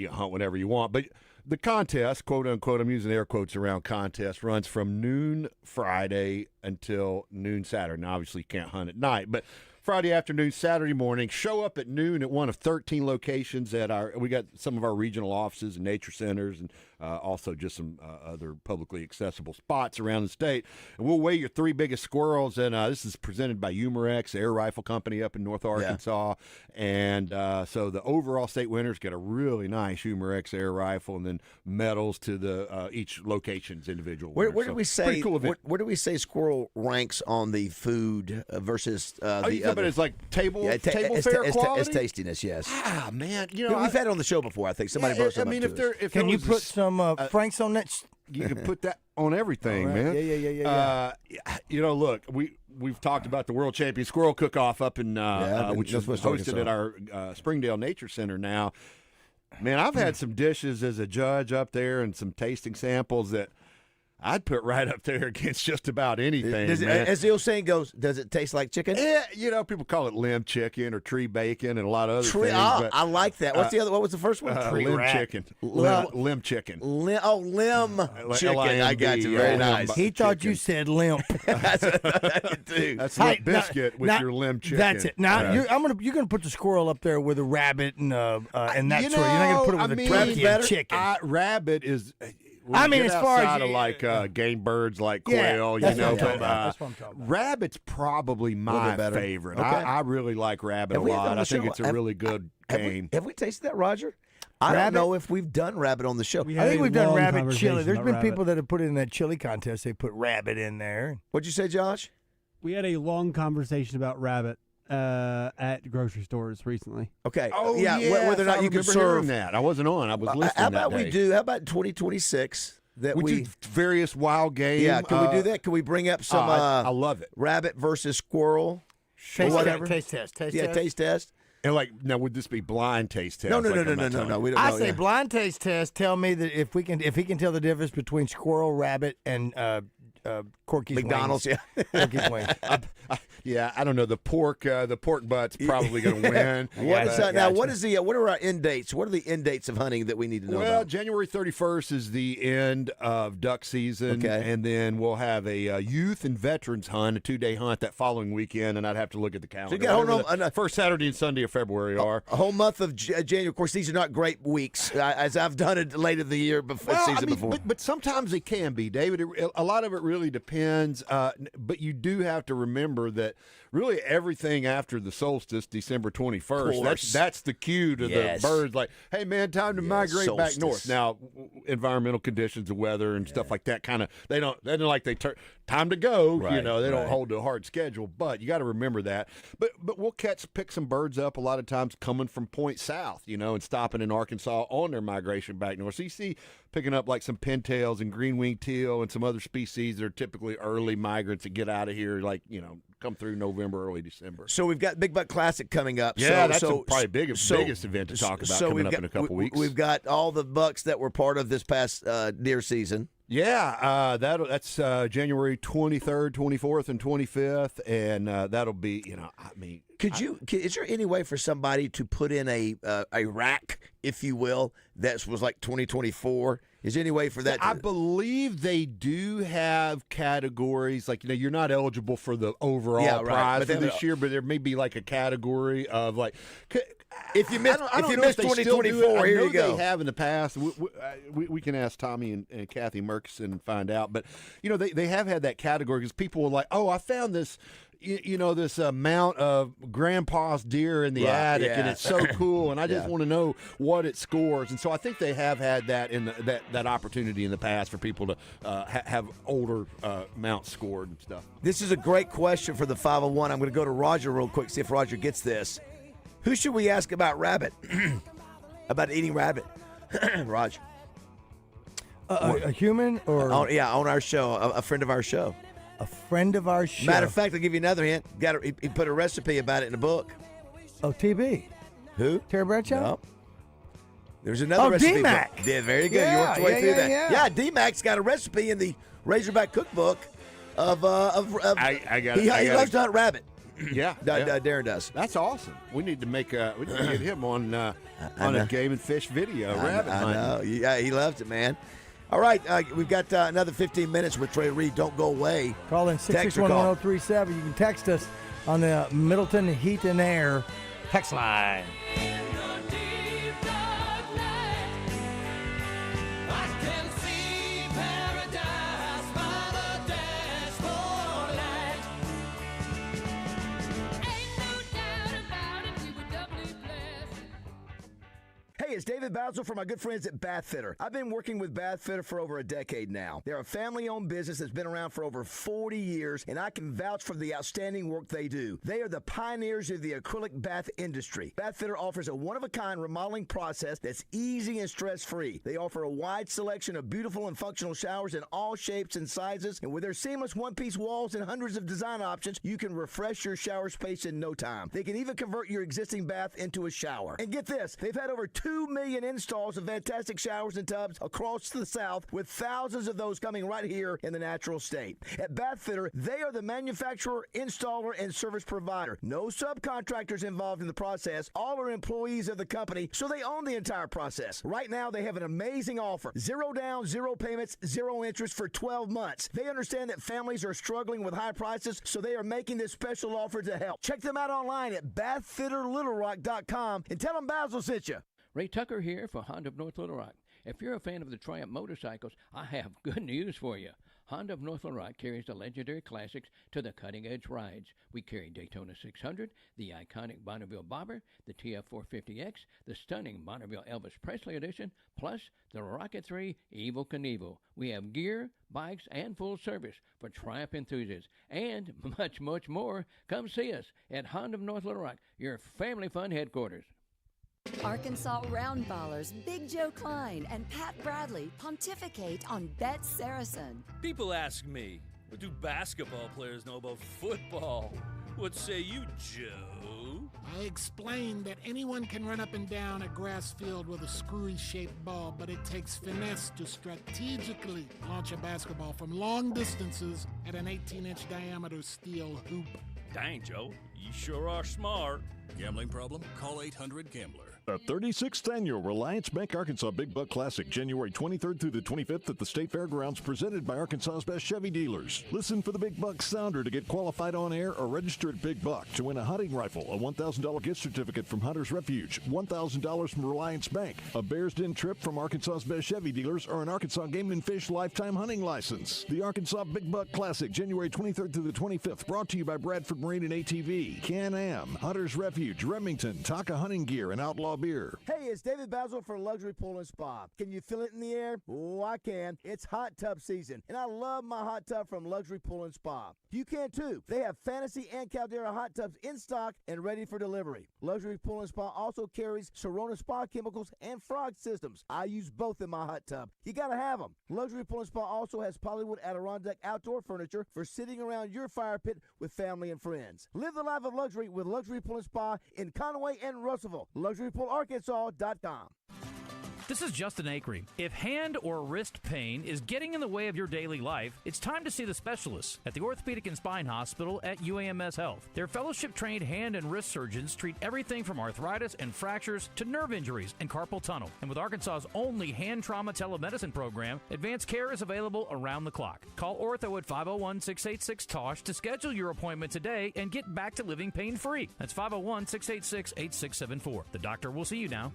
hunt whenever you want, but the contest, quote unquote, I'm using air quotes around contest, runs from noon Friday until noon Saturday. Now, obviously, you can't hunt at night, but Friday afternoon, Saturday morning, show up at noon at one of 13 locations we got some of our regional offices and nature centers and also just some other publicly accessible spots around the state. And we'll weigh your 3 biggest squirrels, and this is presented by Humorex, Air Rifle Company up in North Arkansas. And so the overall state winners get a really nice Humorex Air Rifle and then medals to the each location's individual Where winner. do we say? Pretty cool event. Where do we say squirrel ranks on the food versus the brother. but it's like table fare it's quality. It's tastiness, yes. Ah, man, you know, we've had it on the show before. I think somebody brought some. I mean, up to us. if Can there you was put some Franks on that? You can put that on everything, All right. man. Yeah. You know, look, we've talked about the World Champion Squirrel Cook-Off up in which is hosted at our Springdale Nature Center now. Man, I've had some dishes as a judge up there and some tasting samples that I'd put right up there against just about anything. Man. As the old saying goes, does it taste like chicken? You know, people call it limb chicken or tree bacon and a lot of other things. But, I like that. What's the other? What was the first one? Limb chicken. Limb chicken. Limb chicken. I got you. Very nice. He thought you said limp. That's what I do. That's Limp Biscuit with your limb chicken. That's it. Now you're gonna put the squirrel up there with a rabbit and that sort. You're not gonna put it with a turkey and chicken. Rabbit is. I mean, as far as of like game birds, like Yeah, quail, that's you know, what I'm talking about. That's what I'm talking about. Rabbit's probably my favorite. Okay. I really like rabbit a Have we had lot. on the I think show? it's a really good game. Have we tasted that, Roger? I don't know if we've done rabbit on the show. I think we've done rabbit chili. There's been people that have put it in that chili contest. They put rabbit in there. What'd you say, Josh? We had a long conversation about rabbit at grocery stores recently. Okay. Oh, whether or not you can serve that. I wasn't on. I was listening. How about that we day. do? How about 2026? That we do various wild game. Yeah, can we do that? Can we bring up some? I love it. Rabbit versus squirrel. Taste test. test. Taste test. And like, now would this be blind taste test? No. like on that No. time? We don't I know, say blind taste test. Tell me that if he can tell the difference between squirrel, rabbit, and Corky's McDonald's. wings. Yeah. Corky's wings. Yeah, I don't know. The pork butt's probably going to win. What are our end dates? What are the end dates of hunting that we need to know Well, about? January 31st is the end of duck season, and then we'll have a youth and veterans hunt, a 2-day hunt that following weekend, and I'd have to look at the calendar. So you got Whatever the first Saturday and Sunday of February are. A whole month of January. Of course, these are not great weeks, as I've done it late in the year before. But sometimes they can be, David. A lot of it really depends, but you do have to remember that really everything after the solstice, December 21st, that's the cue to the birds. Like, hey man, time to migrate back north. Now, environmental conditions, the weather, and stuff like that, kind of they don't time to go. Right, they don't hold to a hard schedule. But you got to remember that. But we'll pick some birds up a lot of times coming from point south, and stopping in Arkansas on their migration back north. So you see picking up like some pintails and green-winged teal and some other species that are typically early migrants that get out of here, like come through November, early December. So we've got Big Buck Classic coming up. Yeah, that's probably biggest event to talk about coming up in a couple weeks. We've got all the bucks that were part of this past deer season. Yeah, that's January 23rd, 24th, and 25th, and that'll be, Is there any way for somebody to put in a rack, if you will, that was like 2024? Is there any way for that? I believe they do have categories. Like, you're not eligible for the overall prize for this year, but there may be like a category of like. If you missed 2024, here you go. They have in the past. We can ask Tommy and Kathy Murkison and find out. But they have had that category because people were like, "Oh, I found this." This amount of grandpa's deer in the attic, and it's so cool, and I just want to know what it scores. And so I think they have had that in that opportunity in the past for people to have older mounts scored and stuff. This is a great question for the 501. I'm going to go to Roger real quick, see if Roger gets this. Who should we ask about rabbit? About eating rabbit? Roger. A human or? On our show, a friend of our show. A friend of our show. Matter of fact, I'll give you another hint. He put a recipe about it in the book. Oh, TB. Who? Terry Bradshaw? No. There's another recipe. D-Mac. Yeah, very good. You worked your way through that. Yeah, D-Mac's got a recipe in the Razorback cookbook of he loves to hunt rabbit. Yeah, Darren does. That's awesome. We need to get him on a game and fish video. Rabbit I know. Yeah, he loves it, man. All right, we've got another 15 minutes with Trey Reed. Don't go away. Call in 661-1037. You can text us on the Middleton Heat and Air text line. Hey, it's David BAZZEL from my good friends at Bath Fitter. I've been working with Bath Fitter for over a decade now. They're a family-owned business that's been around for over 40 years, and I can vouch for the outstanding work they do. They are the pioneers of the acrylic bath industry. Bath Fitter offers a one-of-a-kind remodeling process that's easy and stress-free. They offer a wide selection of beautiful and functional showers in all shapes and sizes, and with their seamless one-piece walls and hundreds of design options, you can refresh your shower space in no time. They can even convert your existing bath into a shower. And get this, they've had over 2 million installs of fantastic showers and tubs across the South, with thousands of those coming right here in the natural state. At Bath Fitter, they are the manufacturer, installer, and service provider. No subcontractors involved in the process. All are employees of the company, so they own the entire process. Right now, they have an amazing offer. 0 down, 0 payments, 0 interest for 12 months. They understand that families are struggling with high prices, so they are making this special offer to help. Check them out online at bathfitterlittlerock.com and tell them BAZZEL sent you. Ray Tucker here for Honda of North Little Rock. If you're a fan of the Triumph motorcycles, I have good news for you. Honda of North Little Rock carries the legendary classics to the cutting-edge rides. We carry Daytona 600, the iconic Bonneville Bobber, the TF450X, the stunning Bonneville Elvis Presley Edition, plus the Rocket 3 Evel Knievel. We have gear, bikes, and full service for Triumph enthusiasts, and much, much more. Come see us at Honda of North Little Rock, your family fun headquarters. Arkansas Roundballers Big Joe Klein and Pat Bradley pontificate on Bet Saracen. People ask me, what do basketball players know about football? What say you, Joe? I explained that anyone can run up and down a grass field with a screwy-shaped ball, but it takes finesse to strategically launch a basketball from long distances at an 18-inch diameter steel hoop. Dang, Joe, you sure are smart. Gambling problem? Call 800-GAMBLER. The 36th Annual Reliance Bank Arkansas Big Buck Classic, January 23rd through the 25th at the State Fairgrounds, presented by Arkansas's best Chevy dealers. Listen for the Big Buck Sounder to get qualified on air or register at Big Buck to win a hunting rifle, a $1,000 gift certificate from Hunter's Refuge, $1,000 from Reliance Bank, a Bears Den trip from Arkansas's best Chevy dealers, or an Arkansas Game and Fish lifetime hunting license. The Arkansas Big Buck Classic, January 23rd through the 25th, brought to you by Bradford Marine and ATV, Can-Am, Hunter's Refuge, Remington, Taka Hunting Gear, and Outlaw Beer. Hey, it's David BAZZEL for Luxury Pool and Spa. Can you feel it in the air? Oh, I can. It's hot tub season, and I love my hot tub from Luxury Pool and Spa. You can too. They have Fantasy and Caldera hot tubs in stock and ready for delivery. Luxury Pool and Spa also carries Serona Spa chemicals and frog systems. I use both in my hot tub. You gotta have them. Luxury Pool and Spa also has Pollywood Adirondack outdoor furniture for sitting around your fire pit with family and friends. Live the life of luxury with Luxury Pool and Spa in Conway and Russellville. LuxuryPoolArkansas.com. This is Justin Akery. If hand or wrist pain is getting in the way of your daily life, it's time to see the specialists at the Orthopedic and Spine Hospital at UAMS Health. Their fellowship-trained hand and wrist surgeons treat everything from arthritis and fractures to nerve injuries and carpal tunnel. And with Arkansas's only hand trauma telemedicine program, advanced care is available around the clock. Call Ortho at 501-686-TOSH to schedule your appointment today and get back to living pain-free. That's 501-686-8674. The doctor will see you now.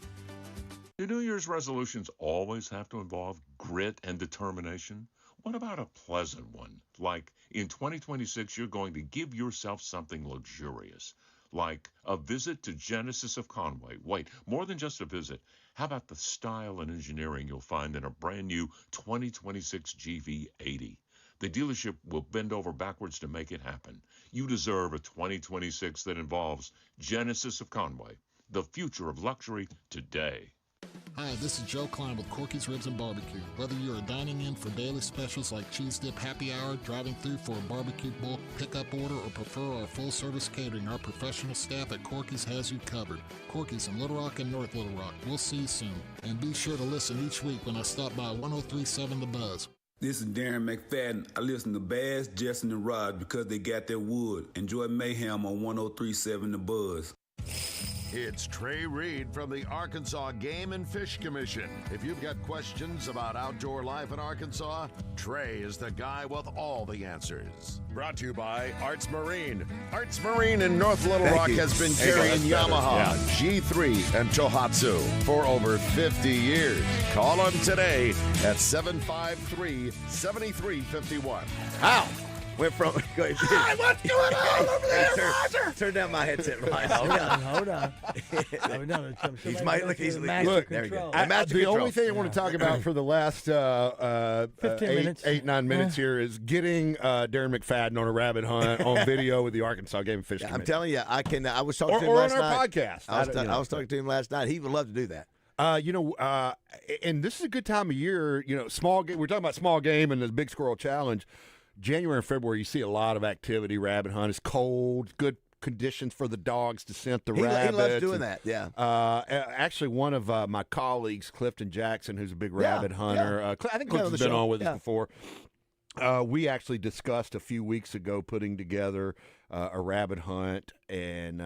Do New Year's resolutions always have to involve grit and determination? What about a pleasant one? Like, in 2026, you're going to give yourself something luxurious, like a visit to Genesis of Conway. Wait, more than just a visit. How about the style and engineering you'll find in a brand new 2026 GV80? The dealership will bend over backwards to make it happen. You deserve a 2026 that involves Genesis of Conway, the future of luxury today. Hi, this is Joe Klein with Corky's Ribs and Barbecue. Whether you are dining in for daily specials like Cheese Dip Happy Hour, driving through for a barbecue bowl pickup order, or prefer our full-service catering, our professional staff at Corky's has you covered. Corky's in Little Rock and North Little Rock. We'll see you soon. And be sure to listen each week when I stop by 103.7 The Buzz. This is Darren McFadden. I listen to Baz, Justin, and Rod because they got their wood. Enjoy Mayhem on 103.7 The Buzz. It's Trey Reed from the Arkansas Game and Fish Commission. If you've got questions about outdoor life in Arkansas, Trey is the guy with all the answers. Brought to you by Arts Marine. Arts Marine in North Little Rock has been carrying Yamaha, G3, and Tohatsu for over 50 years. Call them today at 753-7351. How? Went from. Go ahead. Hi, what's going on over there, Roger? Turn down my headset. Right. Hold on. He's my look. He's look. There we go. The only thing I want to talk about for the last 15 minutes. 8-9 minutes here is getting Darren McFadden on a rabbit hunt on video with the Arkansas Game and Fish Committee. I'm telling you, I can. I was talking to him or last on our night. podcast. I was talking to him last night. He would love to do that. And this is a good time of year. Small game. We're talking about small game and the Big Squirrel Challenge. January and February, you see a lot of activity. Rabbit hunt. It's cold. Good conditions for the dogs to scent the rabbits. He loves doing that. Yeah. Actually, one of my colleagues, Clifton Jackson, who's a big rabbit hunter. I think Clifton's been on with us before. We actually discussed a few weeks ago putting together a rabbit hunt, and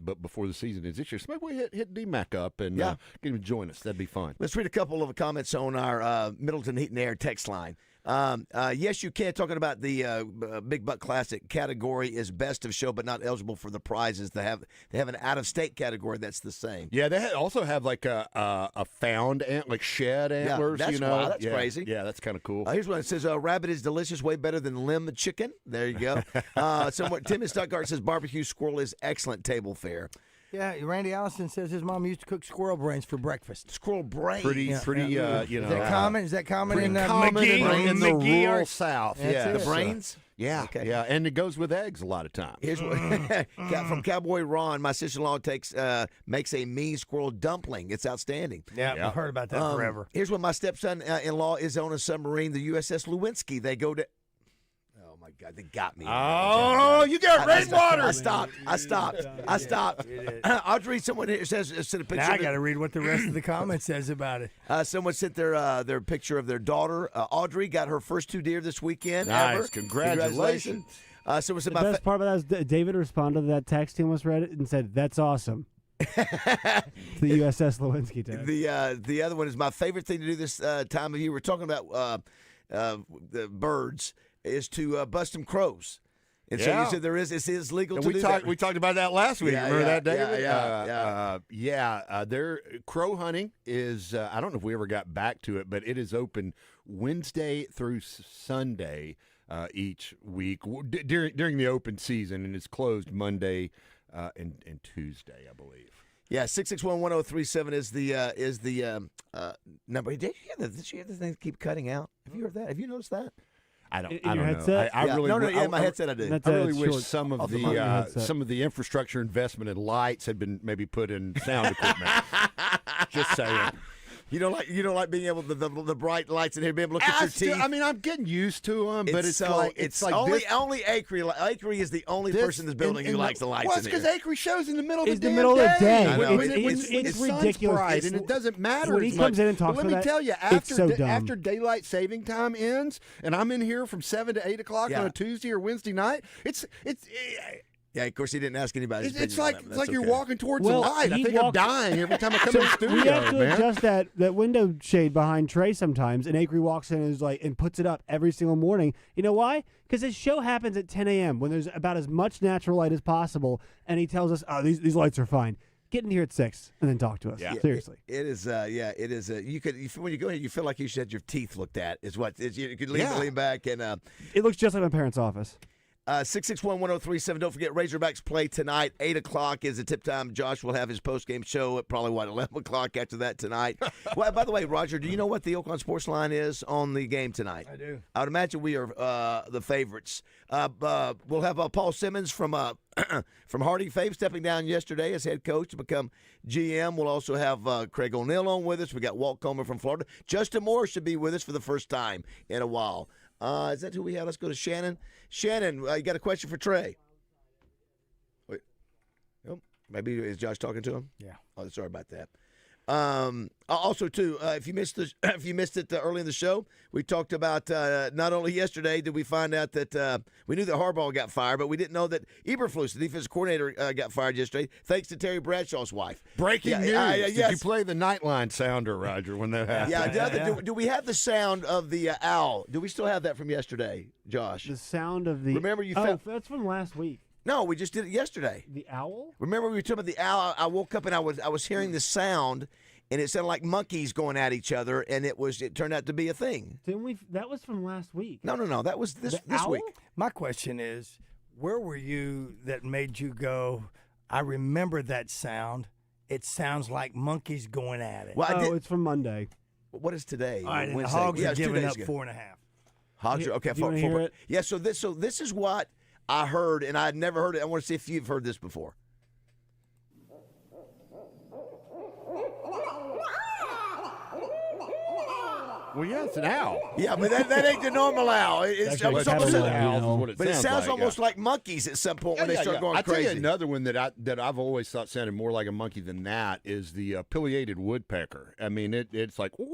but before the season is this year. So maybe we hit D-Mac up and get him to join us. That'd be fun. Let's read a couple of comments on our Middleton Heat and Air text line. Yes, you can. Talking about the Big Buck Classic category is best of show, but not eligible for the prizes. They have an out-of-state category that's the same. Yeah, they also have like a found like shed antlers. That's wild. That's crazy. Yeah, that's kind of cool. Here's one. It says rabbit is delicious, way better than limb chicken. There you go. Tim in Stuttgart says barbecue squirrel is excellent table fare. Yeah, Randy Allison says his mom used to cook squirrel brains for breakfast. Squirrel brains, pretty. Is that common? Is that common in McGee? In the McGee rural South? Yeah, the brains. Yeah, okay. Yeah, and it goes with eggs a lot of times. Here's what from Cowboy Ron. My sister-in-law makes a mean squirrel dumpling. It's outstanding. Yeah, I've heard about that forever. Here's what my stepson-in-law is on a submarine, the USS Lewinsky. They go to. Oh my God, they got me. Oh, you got rainwater. I stopped. Audrey, someone here sent a picture. Now I got to read what the rest of the comment says about it. Someone sent their picture of their daughter. Audrey got her first 2 deer this weekend. Nice, ever. congratulations. So the best part about that is David responded to that text. He almost read it and said, "That's awesome." To the USS Lewinsky text. The other one is my favorite thing to do this time of year. We're talking about the birds. Is to bust some crows. And so you said it is legal to do that. We talked about that last week. Remember that, David? Yeah. Their crow hunting is, I don't know if we ever got back to it, but it is open Wednesday through Sunday each week during the open season, and it's closed Monday and Tuesday, I believe. Yeah, 661-1037 is the number. Did you hear the thing keep cutting out? Have you heard that? Have you noticed that? I don't your know. headset? I really, my headset I do. I really wish some of the infrastructure investment in lights had been maybe put in sound equipment. Just saying. You don't like being able to the bright lights in here, being able to look at your teeth. I mean, I'm getting used to them, but it's like only Acre. Acre is the only person in this building who likes the lights. Well, it's because Acre shows in the middle of the day. I know. It's ridiculous. Bright, and it doesn't matter. When he comes in and talks about that, let me tell you, after daylight saving time ends, and I'm in here from 7 to 8 o'clock on a Tuesday or Wednesday night, it's. Yeah, of course, he didn't ask anybody. It's like you're walking towards the light. I think I'm dying every time I come in the studio. We have to adjust that window shade behind Trey sometimes, and Acre walks in and puts it up every single morning. You know why? Because his show happens at 10 a.m. when there's about as much natural light as possible, and he tells us, "Oh, these lights are fine. Get in here at 6 and then talk to us." Yeah. Seriously. It is. It is. You could when you go in, you feel like you should have your teeth looked at. Is what you could lean back and. It looks just like my parents' office. 661-1037. Don't forget, Razorbacks play tonight. 8 o'clock is the tip time. Josh will have his post-game show at probably, 11 o'clock after that tonight. Well, by the way, Roger, do you know what the Oaklawn Sports line is on the game tonight? I do. I would imagine we are the favorites. We'll have Paul Simmons from Harding Fame stepping down yesterday as head coach to become GM. We'll also have Craig O'Neill on with us. We got Walt Coleman from Florida. Justin Moore should be with us for the first time in a while. Is that who we have? Let's go to Shannon. Shannon, you got a question for Trey? Wait. Oh, maybe is Josh talking to him? Yeah. Oh, sorry about that. Also, too, if you missed it early in the show, we talked about not only yesterday did we find out that we knew that Harbaugh got fired, but we didn't know that Eberflus, the defensive coordinator, got fired yesterday, thanks to Terry Bradshaw's wife. Breaking news. Yes. Did you play the Nightline sounder, Roger, when that happened? Do we have the sound of the owl? Do we still have that from yesterday, Josh? The sound of the. Remember you? That's from last week. No, we just did it yesterday. The owl? Remember we were talking about the owl? I woke up and I was hearing the sound, and it sounded like monkeys going at each other, and it turned out to be a thing. Didn't we? That was from last week. No, that was this owl? week. My question is, where were you that made you go, I remember that sound. It sounds like monkeys going at it. Well, it's from Monday. What is today? All right, and the Wednesday. Hogs Yeah, are it's 2 giving days up ago. 4.5. Hogs are okay. Do you wanna hear it? Yeah. So this is what I heard, and I had never heard it. I want to see if you've heard this before. Well, yeah, it's an owl. Yeah, but that ain't the normal owl. It's That's like almost Catalan, owls is what it but it sounds sounds like, almost yeah. like monkeys at some point when they start going I tell crazy. you another one that I've always thought sounded more like a monkey than that is the pileated woodpecker. I mean, it's like wah!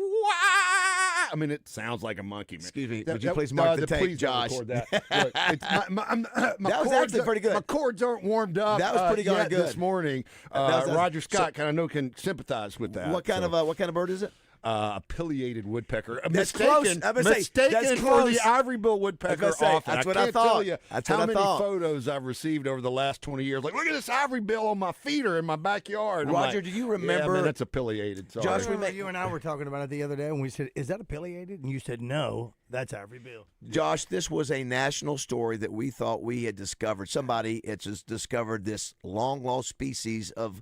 I mean, it sounds like a monkey. Man. Excuse me, would you please mark the tape, please Josh? Don't record that. Look, That was cords actually pretty good. My cords aren't warmed up. That was pretty yet good this morning. That was- Roger Scott kind of can sympathize with that. What kind of bird is it? A pileated woodpecker. That's close. I'm gonna say, Mistaken that's for close. the ivory-bill woodpecker. Say, Often. that's what I I can't thought. tell you That's how what I many thought. photos I've received over the last 20 years. Like, look at this ivory bill on my feet or in my backyard. I'm Roger, like, do you Yeah, remember? man, that's a pileated. Sorry. Josh, You and I were talking about it the other day, and we said, is that a pileated? And you said, no, that's ivory bill. Josh, this was a national story that we thought we had discovered. Somebody had just discovered this long-lost species of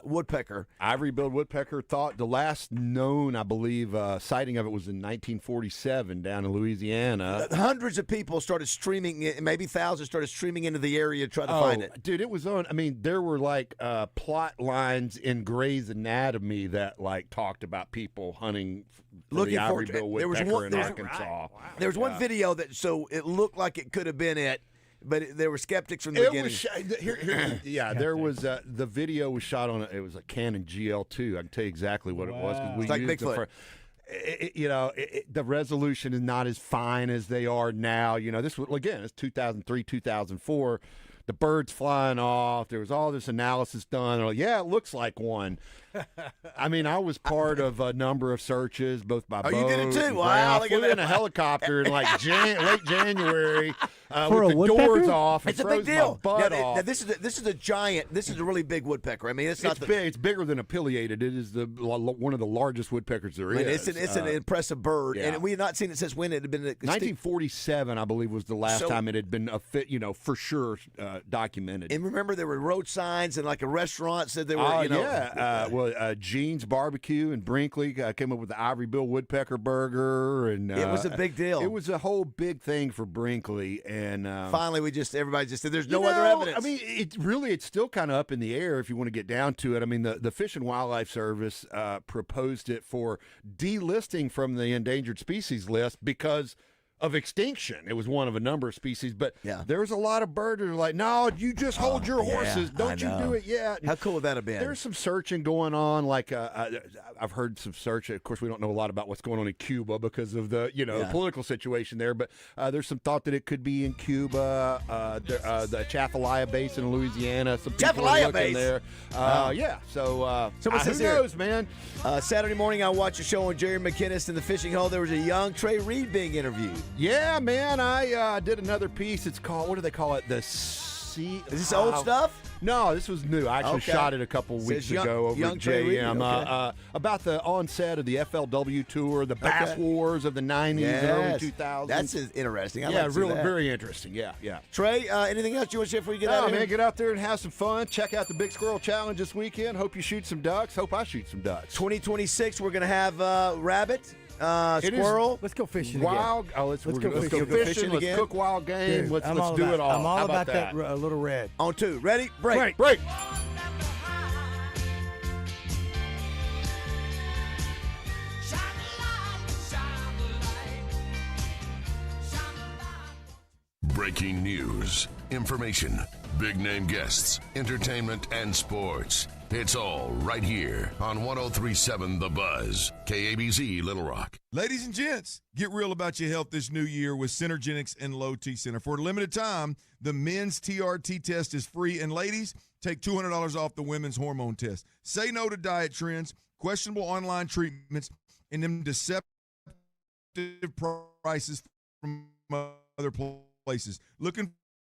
woodpecker. Ivory-billed woodpecker thought the last known, I believe, sighting of it was in 1947 down in Louisiana. Hundreds of people started streaming, maybe thousands started streaming into the area to try to find it. Dude, it was on. I mean, there were like plot lines in Grey's Anatomy that like talked about people hunting for Looking the for ivory-billed there was woodpecker one- in there was- Arkansas. There was one video that it looked like it could have been it, but there were skeptics from the It beginning. was there was the video was shot on it was a Canon GL2. I can tell you exactly what it was because we It's like used Bigfoot. it for. The resolution is not as fine as they are now. You know, this was again, it's 2003, 2004. The birds flying off. There was all this analysis done. They're like, yeah, it looks like one. I mean, I was part of a number of searches, both by boat. you did it too? and Wow, ground. I look at flew that. in a helicopter in like late January For with a the woodpecker? doors off. And It's a froze big deal. My butt Now, off. this is a giant. This is a really big woodpecker. I mean, it's not It's big. It's bigger than a pileated. It is one of the largest woodpeckers there is. It's an impressive bird, yeah. and we had not seen it since when it had been. 1947, I believe, was the last So- time it had been for sure documented. And remember, there were road signs and like a restaurant said there were. Gene's Barbecue in Brinkley came up with the Ivory Bill Woodpecker Burger, and It was a big deal. It was a whole big thing for Brinkley, and Finally, everybody just said, "There's no other evidence." I mean, it's still kind of up in the air if you want to get down to it. I mean, the Fish and Wildlife Service proposed it for delisting from the endangered species list because of extinction. It was one of a number of species, but there's a lot of birds that are like, no, you just hold your horses. Don't you do it yet. How cool would that have been? There's some searching going on. Like I've heard some search. Of course, we don't know a lot about what's going on in Cuba because of the political situation there. But there's some thought that it could be in Cuba, the Atchafalaya Basin in Louisiana. Some people are looking there. Yeah. So Someone who says here, knows, man? Saturday morning, I watched a show on Jerry McInnes in the fishing hole. There was a young Trey Reed being interviewed. Yeah, man. I did another piece. It's called, what do they call it? The Sea. Is this old stuff? No, this was new. I actually Okay. shot it a couple Says weeks young- ago over young at Trey Reed, JM okay. about the onset of the FLW tour, the Bass Okay. Wars of the 90s and early 2000s. That's interesting. I yeah, like to see that. very interesting. Yeah. Trey, anything else you want to share before you get out Oh, of here? man, get out there and have some fun. Check out the Big Squirrel Challenge this weekend. Hope you shoot some ducks. Hope I shoot some ducks. 2026, we're going to have rabbit, It is squirrel. Let's go fishing Wild. again. Oh, let's go fishing. fishing. Let's again. cook wild game. Dude, Let's I'm all do about- it all. I'm all How about that. little red. On two. Ready? Break. Break. Breaking news, information, big name guests, entertainment, and sports. It's all right here on 1037 The Buzz, KABZ Little Rock. Ladies and gents, get real about your health this new year with Synergenics and Low T Center. For a limited time, the men's TRT test is free, and ladies, take $200 off the women's hormone test. Say no to diet trends, questionable online treatments, and them deceptive prices from other places. Looking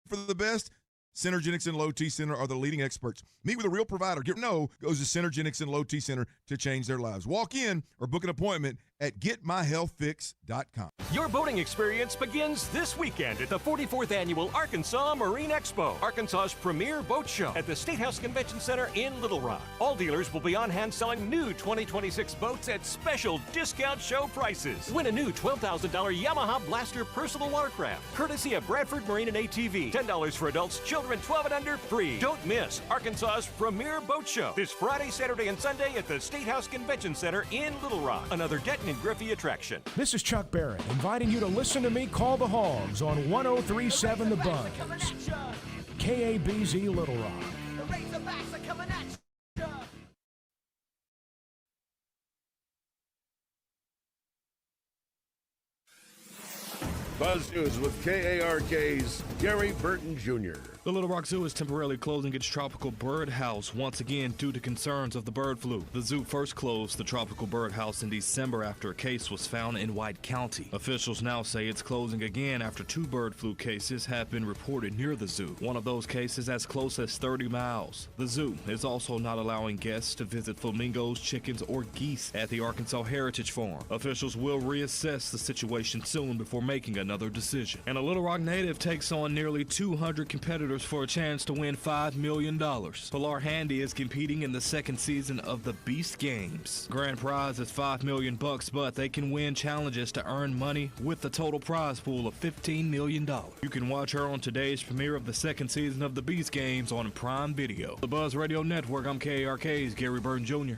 for the best? Synergenics and Low T Center are the leading experts. Meet with a real provider. Get no goes to Synergenics and Low T Center to change their lives. Walk in or book an appointment at getmyhealthfix.com. Your boating experience begins this weekend at the 44th Annual Arkansas Marine Expo, Arkansas's premier boat show at the State House Convention Center in Little Rock. All dealers will be on hand selling new 2026 boats at special discount show prices. Win a new $12,000 Yamaha Blaster personal watercraft, courtesy of Bradford Marine and ATV. $10 for adults, children 12 and under, free. Don't miss Arkansas's premier boat show this Friday, Saturday, and Sunday at the State House Convention Center in Little Rock. Another Denton and Griffey attraction. This is Chuck Barrett inviting you to listen to me call the Hogs on 103.7 The Buzz. KABZ Little Rock. Buzz News with KARK's Gary Burton Jr. The Little Rock Zoo is temporarily closing its tropical bird house once again due to concerns of the bird flu. The zoo first closed the tropical bird house in December after a case was found in White County. Officials now say it's closing again after 2 bird flu cases have been reported near the zoo. One of those cases as close as 30 miles. The zoo is also not allowing guests to visit flamingos, chickens, or geese at the Arkansas Heritage Farm. Officials will reassess the situation soon before making another decision. And a Little Rock native takes on nearly 200 competitors for a chance to win $5 million. Pilar Handy is competing in the second season of the Beast Games. Grand prize is $5 million, but they can win challenges to earn money with the total prize pool of $15 million. You can watch her on today's premiere of the second season of the Beast Games on Prime Video. The Buzz Radio Network, I'm KARK's Gary Burton Jr.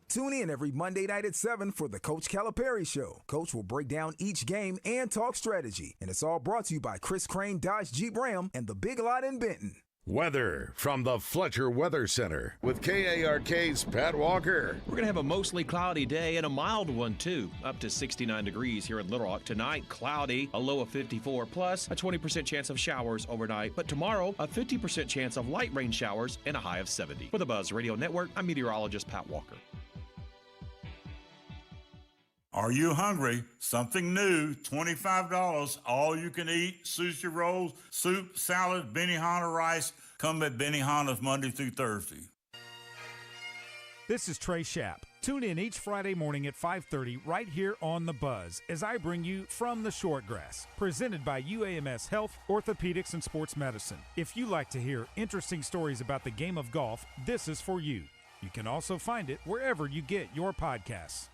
Tune in every Monday night at 7 for the Coach Calipari Show. Coach will break down each game and talk strategy. And it's all brought to you by Chris Crane Dodge Jeep Ram and the Big Lot in Benton. Weather from the Fletcher Weather Center with KARK's Pat Walker. We're going to have a mostly cloudy day and a mild one, too. Up to 69 degrees here in Little Rock. Tonight, cloudy, a low of 54, plus a 20% chance of showers overnight. But tomorrow, a 50% chance of light rain showers and a high of 70. For the Buzz Radio Network, I'm meteorologist Pat Walker. Are you hungry? Something new, $25, all you can eat, sushi rolls, soup, salad, Benihana rice. Come at Benihana's Monday through Thursday. This is Trey Schapp. Tune in each Friday morning at 5:30 right here on The Buzz as I bring you From the Shortgrass, presented by UAMS Health, Orthopedics, and Sports Medicine. If you like to hear interesting stories about the game of golf, this is for you. You can also find it wherever you get your podcasts.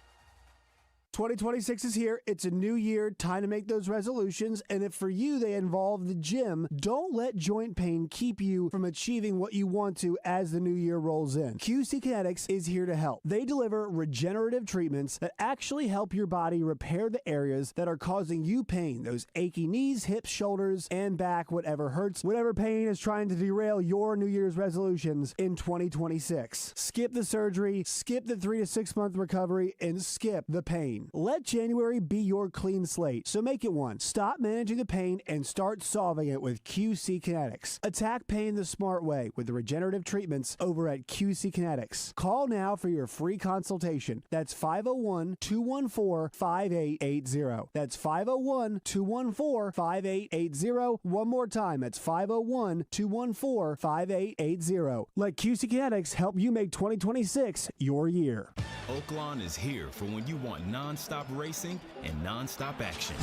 2026 is here. It's a new year, time to make those resolutions. And if for you they involve the gym, don't let joint pain keep you from achieving what you want to as the new year rolls in. QC Kinetics is here to help. They deliver regenerative treatments that actually help your body repair the areas that are causing you pain. Those achy knees, hips, shoulders, and back, whatever hurts, whatever pain is trying to derail your New Year's resolutions in 2026. Skip the surgery, skip the 3 to 6 month recovery, and skip the pain. Let January be your clean slate, so make it one. Stop managing the pain and start solving it with QC Kinetics. Attack pain the smart way with the regenerative treatments over at QC Kinetics. Call now for your free consultation. That's 501-214-5880. That's 501-214-5880. One more time, that's 501-214-5880. Let QC Kinetics help you make 2026 your year. Oaklawn is here for when you want non-stop racing and non-stop action.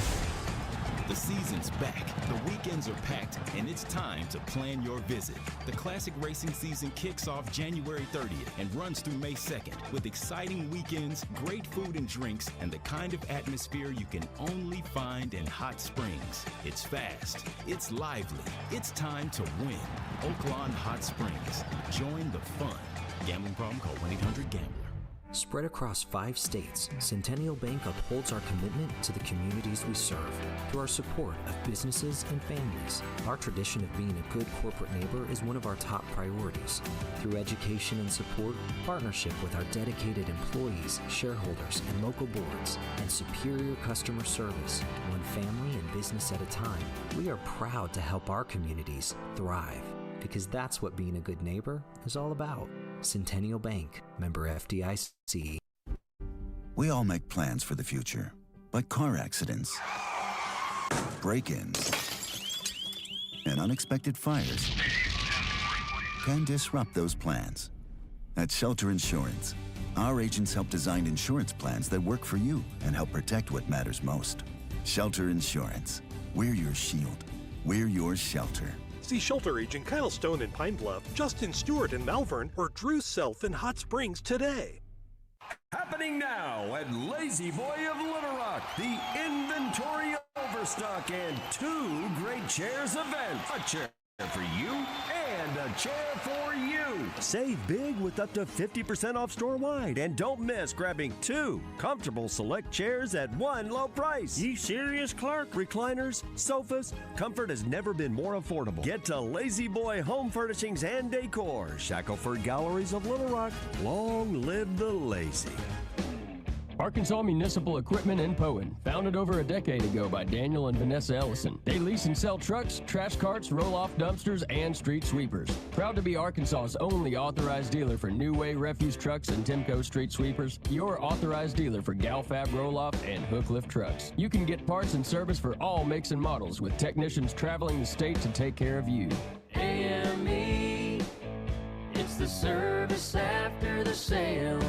The season's back, the weekends are packed, and it's time to plan your visit. The classic racing season kicks off January 30th and runs through May 2nd with exciting weekends, great food and drinks, and the kind of atmosphere you can only find in Hot Springs. It's fast, it's lively, it's time to win. Oaklawn Hot Springs. Join the fun. Gambling problem? Call 1-800-GAMBLER. Spread across 5 states, Centennial Bank upholds our commitment to the communities we serve through our support of businesses and families. Our tradition of being a good corporate neighbor is one of our top priorities. Through education and support, partnership with our dedicated employees, shareholders, and local boards, and superior customer service, one family and business at a time, we are proud to help our communities thrive, because that's what being a good neighbor is all about. Centennial Bank, member FDIC. We all make plans for the future, but car accidents, break-ins, and unexpected fires can disrupt those plans. At Shelter Insurance, our agents help design insurance plans that work for you and help protect what matters most. Shelter Insurance. We're your shield. We're your shelter. See Shelter Agent Kyle Stone in Pine Bluff, Justin Stewart in Malvern, or Drew Self in Hot Springs today. Happening now at Lazy Boy of Little Rock, the inventory overstock and 2 great chairs event. A chair for you and a chair for you. Save big with up to 50% off store-wide, and don't miss grabbing 2 comfortable select chairs at one low price. You serious, Clark? Recliners, sofas, comfort has never been more affordable. Get to Lazy Boy Home Furnishings and Decor, Shackelford Galleries of Little Rock. Long live the lazy. Arkansas Municipal Equipment in Poen, founded over a decade ago by Daniel and Vanessa Ellison. They lease and sell trucks, trash carts, roll-off dumpsters, and street sweepers. Proud to be Arkansas's only authorized dealer for New Way refuse trucks and Timco street sweepers, your authorized dealer for Galfab roll-off and hook lift trucks. You can get parts and service for all makes and models with technicians traveling the state to take care of you. AME, it's the service after the sale.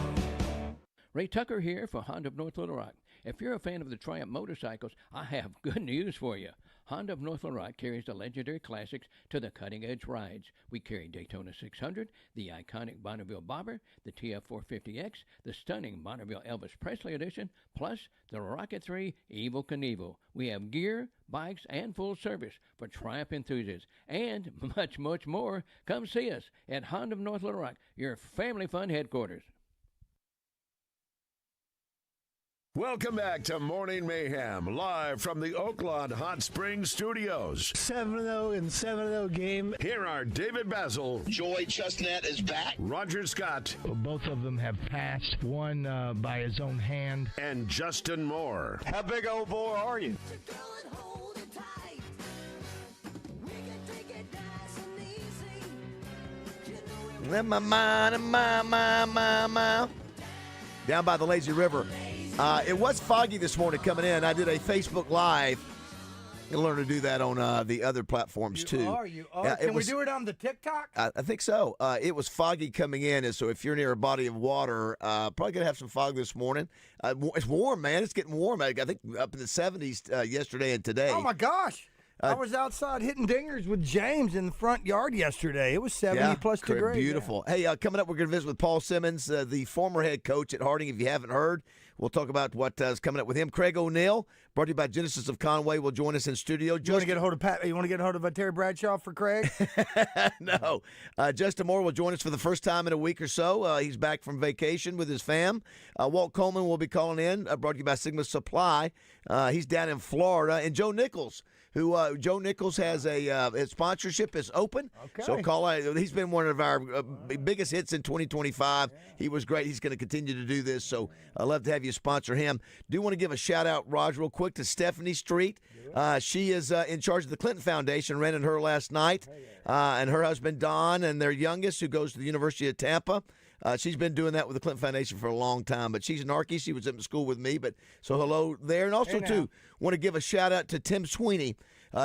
Ray Tucker here for Honda of North Little Rock. If you're a fan of the Triumph motorcycles, I have good news for you. Honda of North Little Rock carries the legendary classics to the cutting-edge rides. We carry Daytona 600, the iconic Bonneville Bobber, the TF450X, the stunning Bonneville Elvis Presley Edition, plus the Rocket 3 Evel Knievel. We have gear, bikes, and full service for Triumph enthusiasts, and much, much more. Come see us at Honda of North Little Rock, your family fun headquarters. Welcome back to Morning Mayhem, live from the Oaklawn Hot Springs Studios. 7-0 and 7-0 game. Here are David BAZZEL. Joy Chestnut is back. Roger Scott. Well, both of them have passed, one by his own hand. And Justin Moore. How big old boy are you? Down by the Lazy River. It was foggy this morning coming in. I did a Facebook Live. You'll learn to do that on the other platforms, too. You are. Can we do it on the TikTok? I think so. It was foggy coming in, and so if you're near a body of water, probably going to have some fog this morning. It's warm, man. It's getting warm. I think up in the 70s yesterday and today. Oh, my gosh. I was outside hitting dingers with James in the front yard yesterday. It was 70-plus degrees. Beautiful. Yeah. Hey, coming up, we're going to visit with Paul Simmons, the former head coach at Harding. If you haven't heard, we'll talk about what's coming up with him. Craig O'Neill, brought to you by Genesis of Conway, will join us in studio. You want to get a hold of Pat? You want to get a hold of Terry Bradshaw for Craig? No. Justin Moore will join us for the first time in a week or so. He's back from vacation with his fam. Walt Coleman will be calling in, brought to you by Sigma Supply. He's down in Florida. And Joe Nichols, who Joe Nichols has his sponsorship is open. Okay. So call out. He's been one of our biggest hits in 2025. Yeah. He was great. He's going to continue to do this. So I'd love to have you sponsor him. Do want to give a shout out, Raj, real quick to Stephanie Street. She is in charge of the Clinton Foundation. Ran in her last night, and her husband Don and their youngest, who goes to the University of Tampa. She's been doing that with the Clinton Foundation for a long time, but she's an Arkie. She was in school with me, but so hello there. And also, too, want to give a shout-out to Tim Sweeney.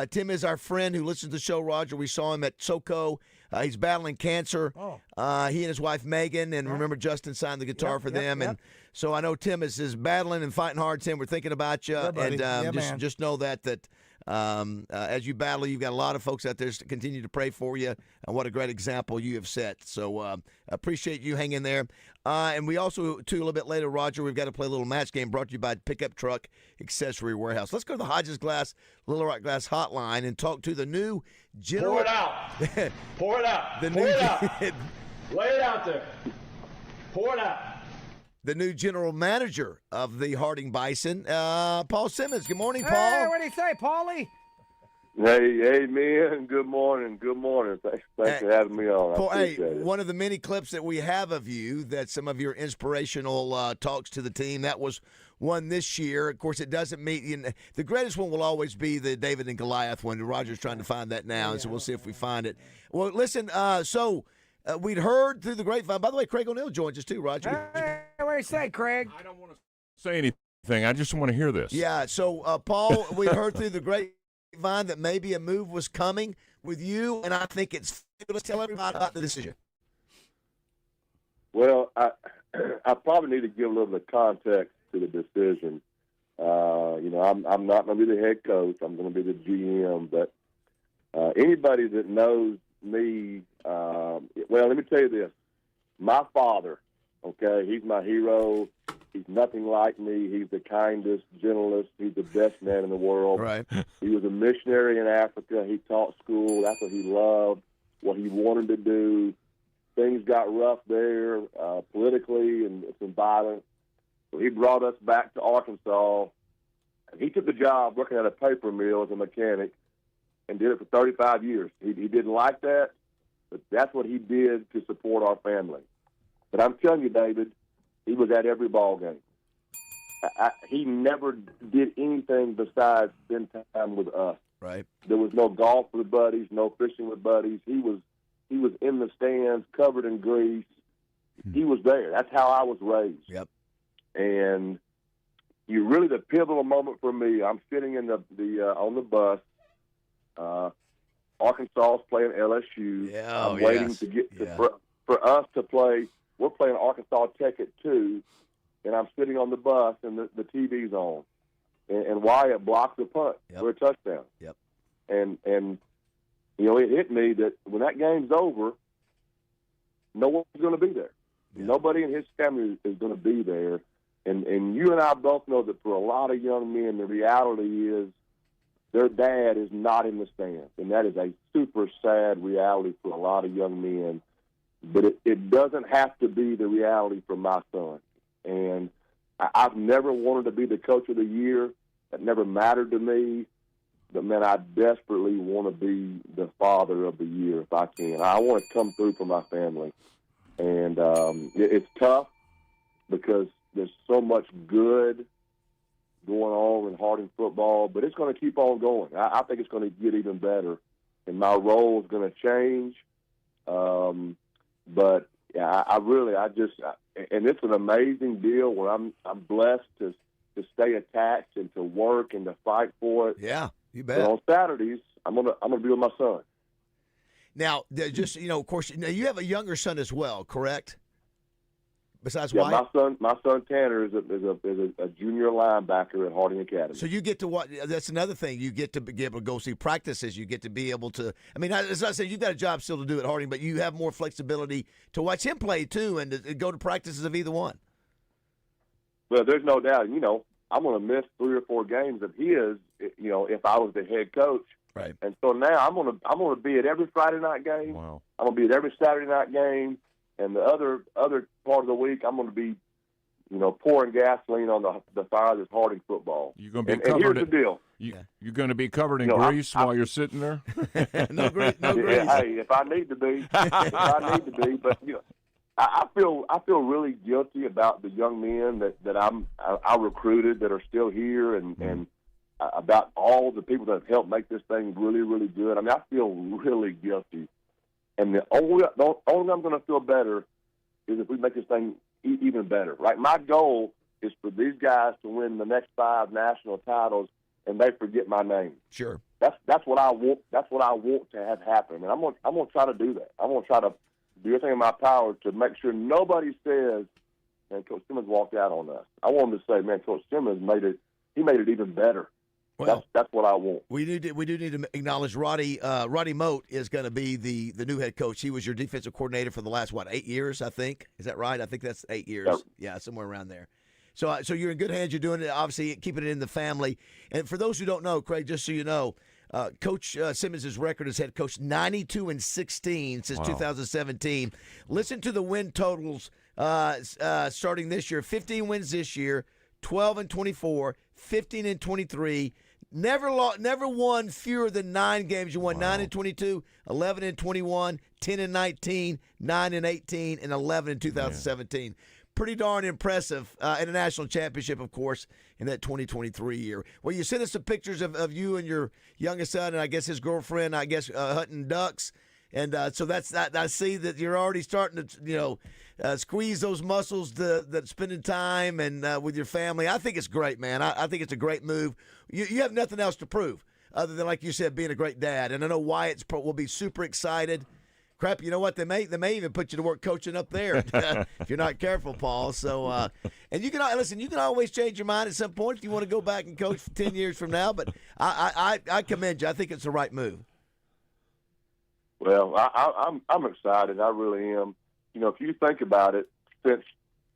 Tim is our friend who listens to the show, Roger. We saw him at SoCo. He's battling cancer. He and his wife, Megan, and remember Justin signed the guitar for them. And so I know Tim is battling and fighting hard. Tim, we're thinking about you. And just know that as you battle, you've got a lot of folks out there to continue to pray for you, and what a great example you have set. So appreciate you hanging there. And we also, too, a little bit later, Roger, we've got to play a little match game brought to you by Pickup Truck Accessory Warehouse. Let's go to the Hodges Glass, Little Rock Glass Hotline and talk to the new general. Pour it out. Pour it out. Pour it out. Lay it out there. Pour it out. The new general manager of the Harding Bison, Paul Simmons. Good morning, Paul. Hey, what do you say, Paulie? Hey, man. Good morning. Good morning. Thanks for having me on. Paul, one of the many clips that we have of you, that some of your inspirational talks to the team, that was one this year. Of course, it doesn't meet. The greatest one will always be the David and Goliath one. Roger's trying to find that now, and so we'll see if we find it. Well, listen, we'd heard through the grapevine. By the way, Craig O'Neill joins us too, Roger. Hey, what do you say, Craig? I don't want to say anything. I just want to hear this. Yeah, so, Paul, we heard through the grapevine that maybe a move was coming with you, and I think it's let's tell everybody about the decision. Well, I probably need to give a little bit of context to the decision. I'm not going to be the head coach. I'm going to be the GM. But anybody that knows me, let me tell you this. My father, okay, he's my hero. He's nothing like me. He's the kindest, gentlest. He's the best man in the world. Right. He was a missionary in Africa. He taught school. That's what he loved, what he wanted to do. Things got rough there politically and some violence. So he brought us back to Arkansas. He took the job working at a paper mill as a mechanic and did it for 35 years. He didn't like that, but that's what he did to support our family. But I'm telling you, David, he was at every ball game. He never did anything besides spend time with us. Right. There was no golf with buddies, no fishing with buddies. He was in the stands, covered in grease. He was there. That's how I was raised. Yep. And the pivotal moment for me. I'm sitting in on the bus. Arkansas is playing LSU. Yeah, I'm waiting to get for us to play. We're playing Arkansas Tech at 2, and I'm sitting on the bus, and the TV's on, and Wyatt blocks a punt for a touchdown. Yep. And it hit me that when that game's over, no one's going to be there. Yeah. Nobody in his family is going to be there. And you and I both know that for a lot of young men, the reality is their dad is not in the stands. And that is a super sad reality for a lot of young men. But it doesn't have to be the reality for my son. And I've never wanted to be the coach of the year. That never mattered to me. But, man, I desperately want to be the father of the year if I can. I want to come through for my family. And it's tough because there's so much good going on in Harding football, but it's going to keep on going. I think it's going to get even better, and my role is going to change. But yeah, and it's an amazing deal where I'm blessed to stay attached and to work and to fight for it. Yeah, you bet. But on Saturdays, I'm gonna be with my son. Now, just of course, you have a younger son as well, correct? Besides yeah, Wyatt? my son Tanner is a junior linebacker at Harding Academy. So you get to watch. That's another thing. You get to be able to go see practices. You get to be able to. I mean, as I said, you've got a job still to do at Harding, but you have more flexibility to watch him play too, and to go to practices of either one. Well, there's no doubt. I'm going to miss 3 or 4 games of his. If I was the head coach. Right. And so now I'm going to be at every Friday night game. Wow. I'm going to be at every Saturday night game. And the other part of the week, I'm going to be, pouring gasoline on the fire that's Harding football. You're going to be and covered. Here's the deal. You're going to be covered in grease while you're sitting there. No grease. Hey, if I need to be, But I feel really guilty about the young men that I recruited that are still here, and about all the people that have helped make this thing really, really good. I mean, I feel really guilty. And the only I'm going to feel better is if we make this thing even better, right? My goal is for these guys to win the next 5 national titles, and they forget my name. Sure. That's what I want. That's what I want to have happen, and I'm going to try to do that. I'm going to try to do everything in my power to make sure nobody says, "Man, Coach Simmons walked out on us." I want them to say, "Man, Coach Simmons made it. He made it even better." Well, that's what I want. We do need to acknowledge Roddy Moat is going to be the new head coach. He was your defensive coordinator for the last 8 years, I think. Is that right? I think that's 8 years. Yep. Yeah, somewhere around there. So you're in good hands. You're doing it, obviously, keeping it in the family. And for those who don't know, Craig, just so you know, Coach Simmons' record as head coach 92-16 since 2017. Listen to the win totals starting this year: 15 wins this year, 12-24, 15-23. Never won fewer than 9 games. You won 9-22, 11-21, 10-19, 9-18, and 11 in 2017. Yeah. Pretty darn impressive. And a national championship, of course, in that 2023 year. Well, you sent us some pictures of you and your youngest son, and I guess his girlfriend, hunting ducks. And so that's that. I see that you're already starting to, squeeze those muscles that spending time and with your family. I think it's great, man. I think it's a great move. You have nothing else to prove. other than, like you said, being a great dad. And I know Wyatt will be super excited. Crap, you know what? They may even put you to work coaching up there if you're not careful, Paul. So, and you can listen. You can always change your mind at some point if you want to go back and coach for 10 years from now. But I commend you. I think it's the right move. Well, I'm excited. I really am. You know, if you think about it, since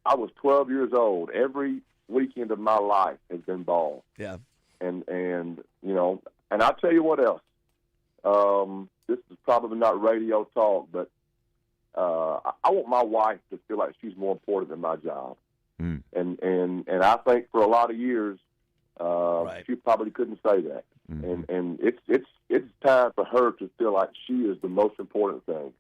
I was 12 years old, every weekend of my life has been ball. Yeah. And you know, and I'll tell you what else. This is probably not radio talk, but I want my wife to feel like she's more important than my job. Mm. And I think for a lot of years, she probably couldn't say that. Mm-hmm. And it's time for her to feel like she is the most important thing.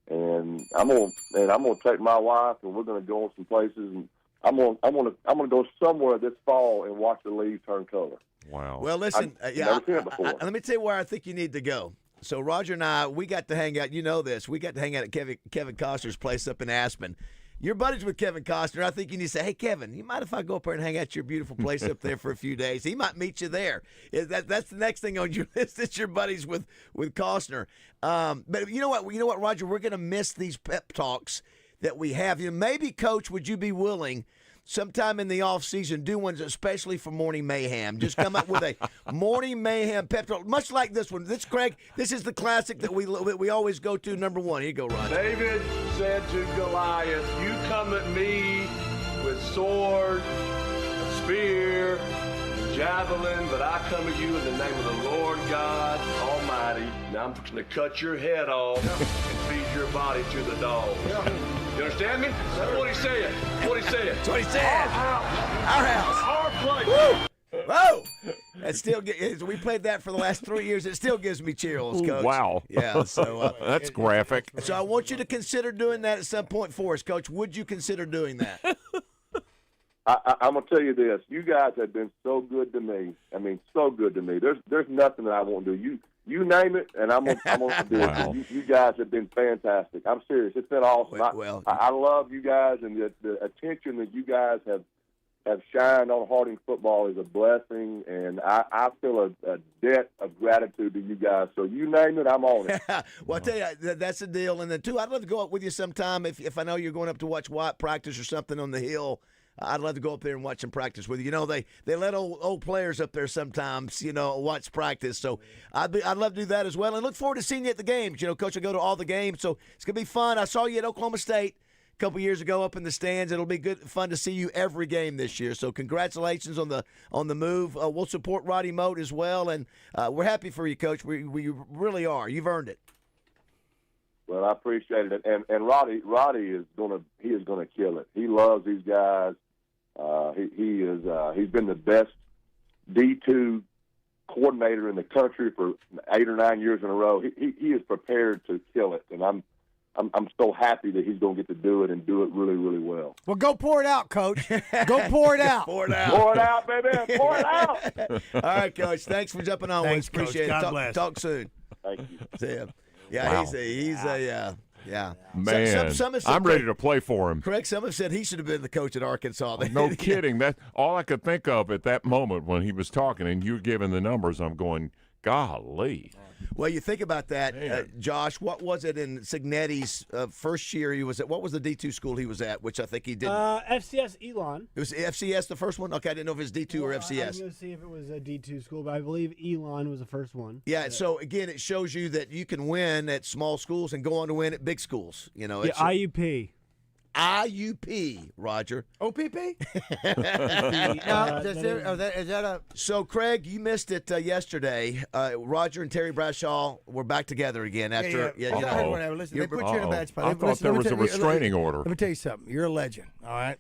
And I'm gonna take my wife, and we're gonna go on some places, and I'm gonna go somewhere this fall and watch the leaves turn color. Wow. Well, listen, never seen it before. let me tell you where I think you need to go. So Roger and I, we got to hang out. You know this. We got to hang out at Kevin Costner's place up in Aspen. You're buddies with Kevin Costner. I think you need to say, hey, Kevin, you mind if I go up there and hang out at your beautiful place up there for a few days? He might meet you there. That's the next thing on your list. It's your buddies with Costner. But you know what, Roger? We're going to miss these pep talks that we have. You know, maybe, Coach, would you be willing sometime in the off season, do ones especially for Morning Mayhem? Just come up with a Morning Mayhem pep talk, much like this one. Craig, this is the classic that we always go to. Number one. Here you go, Roger. David said to Goliath, "You come at me with sword, spear, javelin, but I come at you in the name of the Lord God Almighty. Now I'm going to cut your head off and feed your body to the dogs." You understand me? That's what he said. That's what he said. That's what he said. Our house. Our place. Woo! Whoa! That still we played that for the last 3 years. It still gives me chills, Coach. Wow. Yeah. So that's graphic. So I want you to consider doing that at some point for us, Coach. Would you consider doing that? I'm gonna tell you this. You guys have been so good to me. I mean, so good to me. There's nothing that I won't do. You name it, and I'm gonna do Wow. it. You guys have been fantastic. I'm serious. It's been awesome. I love you guys, and the attention that you guys have shined on Harding football is a blessing, and I feel a debt of gratitude to you guys. So you name it, I'm on it. Well, I tell you, that's the deal. And then, too, I'd love to go up with you sometime if I know you're going up to watch White practice or something on the hill. I'd love to go up there and watch them practice with you. You know, they let old players up there sometimes, you know, watch practice. So I'd love to do that as well. And look forward to seeing you at the games. You know, Coach, I go to all the games, so it's going to be fun. I saw you at Oklahoma State a couple years ago up in the stands. It'll be fun to see you every game this year. So congratulations on the move. We'll support Roddy Moat as well, and we're happy for you, Coach. We really are. You've earned it. Well, I appreciate it. And Roddy is gonna kill it. He loves these guys. He's been the best D2 coordinator in the country for 8 or 9 years in a row. He is prepared to kill it, and I'm so happy that he's going to get to do it and do it really, really well. Well, go pour it out, Coach. Go pour it out. Pour it out. Pour it out, baby. Pour it out. All right, Coach. Thanks for jumping on. Thanks, We appreciate Coach. it. God bless. Talk soon. Thank you. See ya. Yeah, Wow. he's a yeah. Man, Some have said, I'm ready to play for him. Correct. Some have said he should have been the coach at Arkansas. No kidding. That all I could think of at that moment when he was talking and you were giving the numbers, I'm going, golly. Well, you think about that, Josh. What was it in Signetti's first year he was at? What was the D2 school he was at, which I think he did? FCS Elon. It was FCS the first one? Okay, I didn't know if it was D2 or FCS. I was going to see if it was a D2 school, but I believe Elon was the first one. Yeah, so, again, it shows you that you can win at small schools and go on to win at big schools. You know, it's IUP. IUP, Roger. OPP? Is that a? So, Craig, you missed it yesterday. Roger and Terry Bradshaw were back together again after. Listen, they put you in a bad spot. I thought there was a restraining order. Let me tell you something. You're a legend, all right?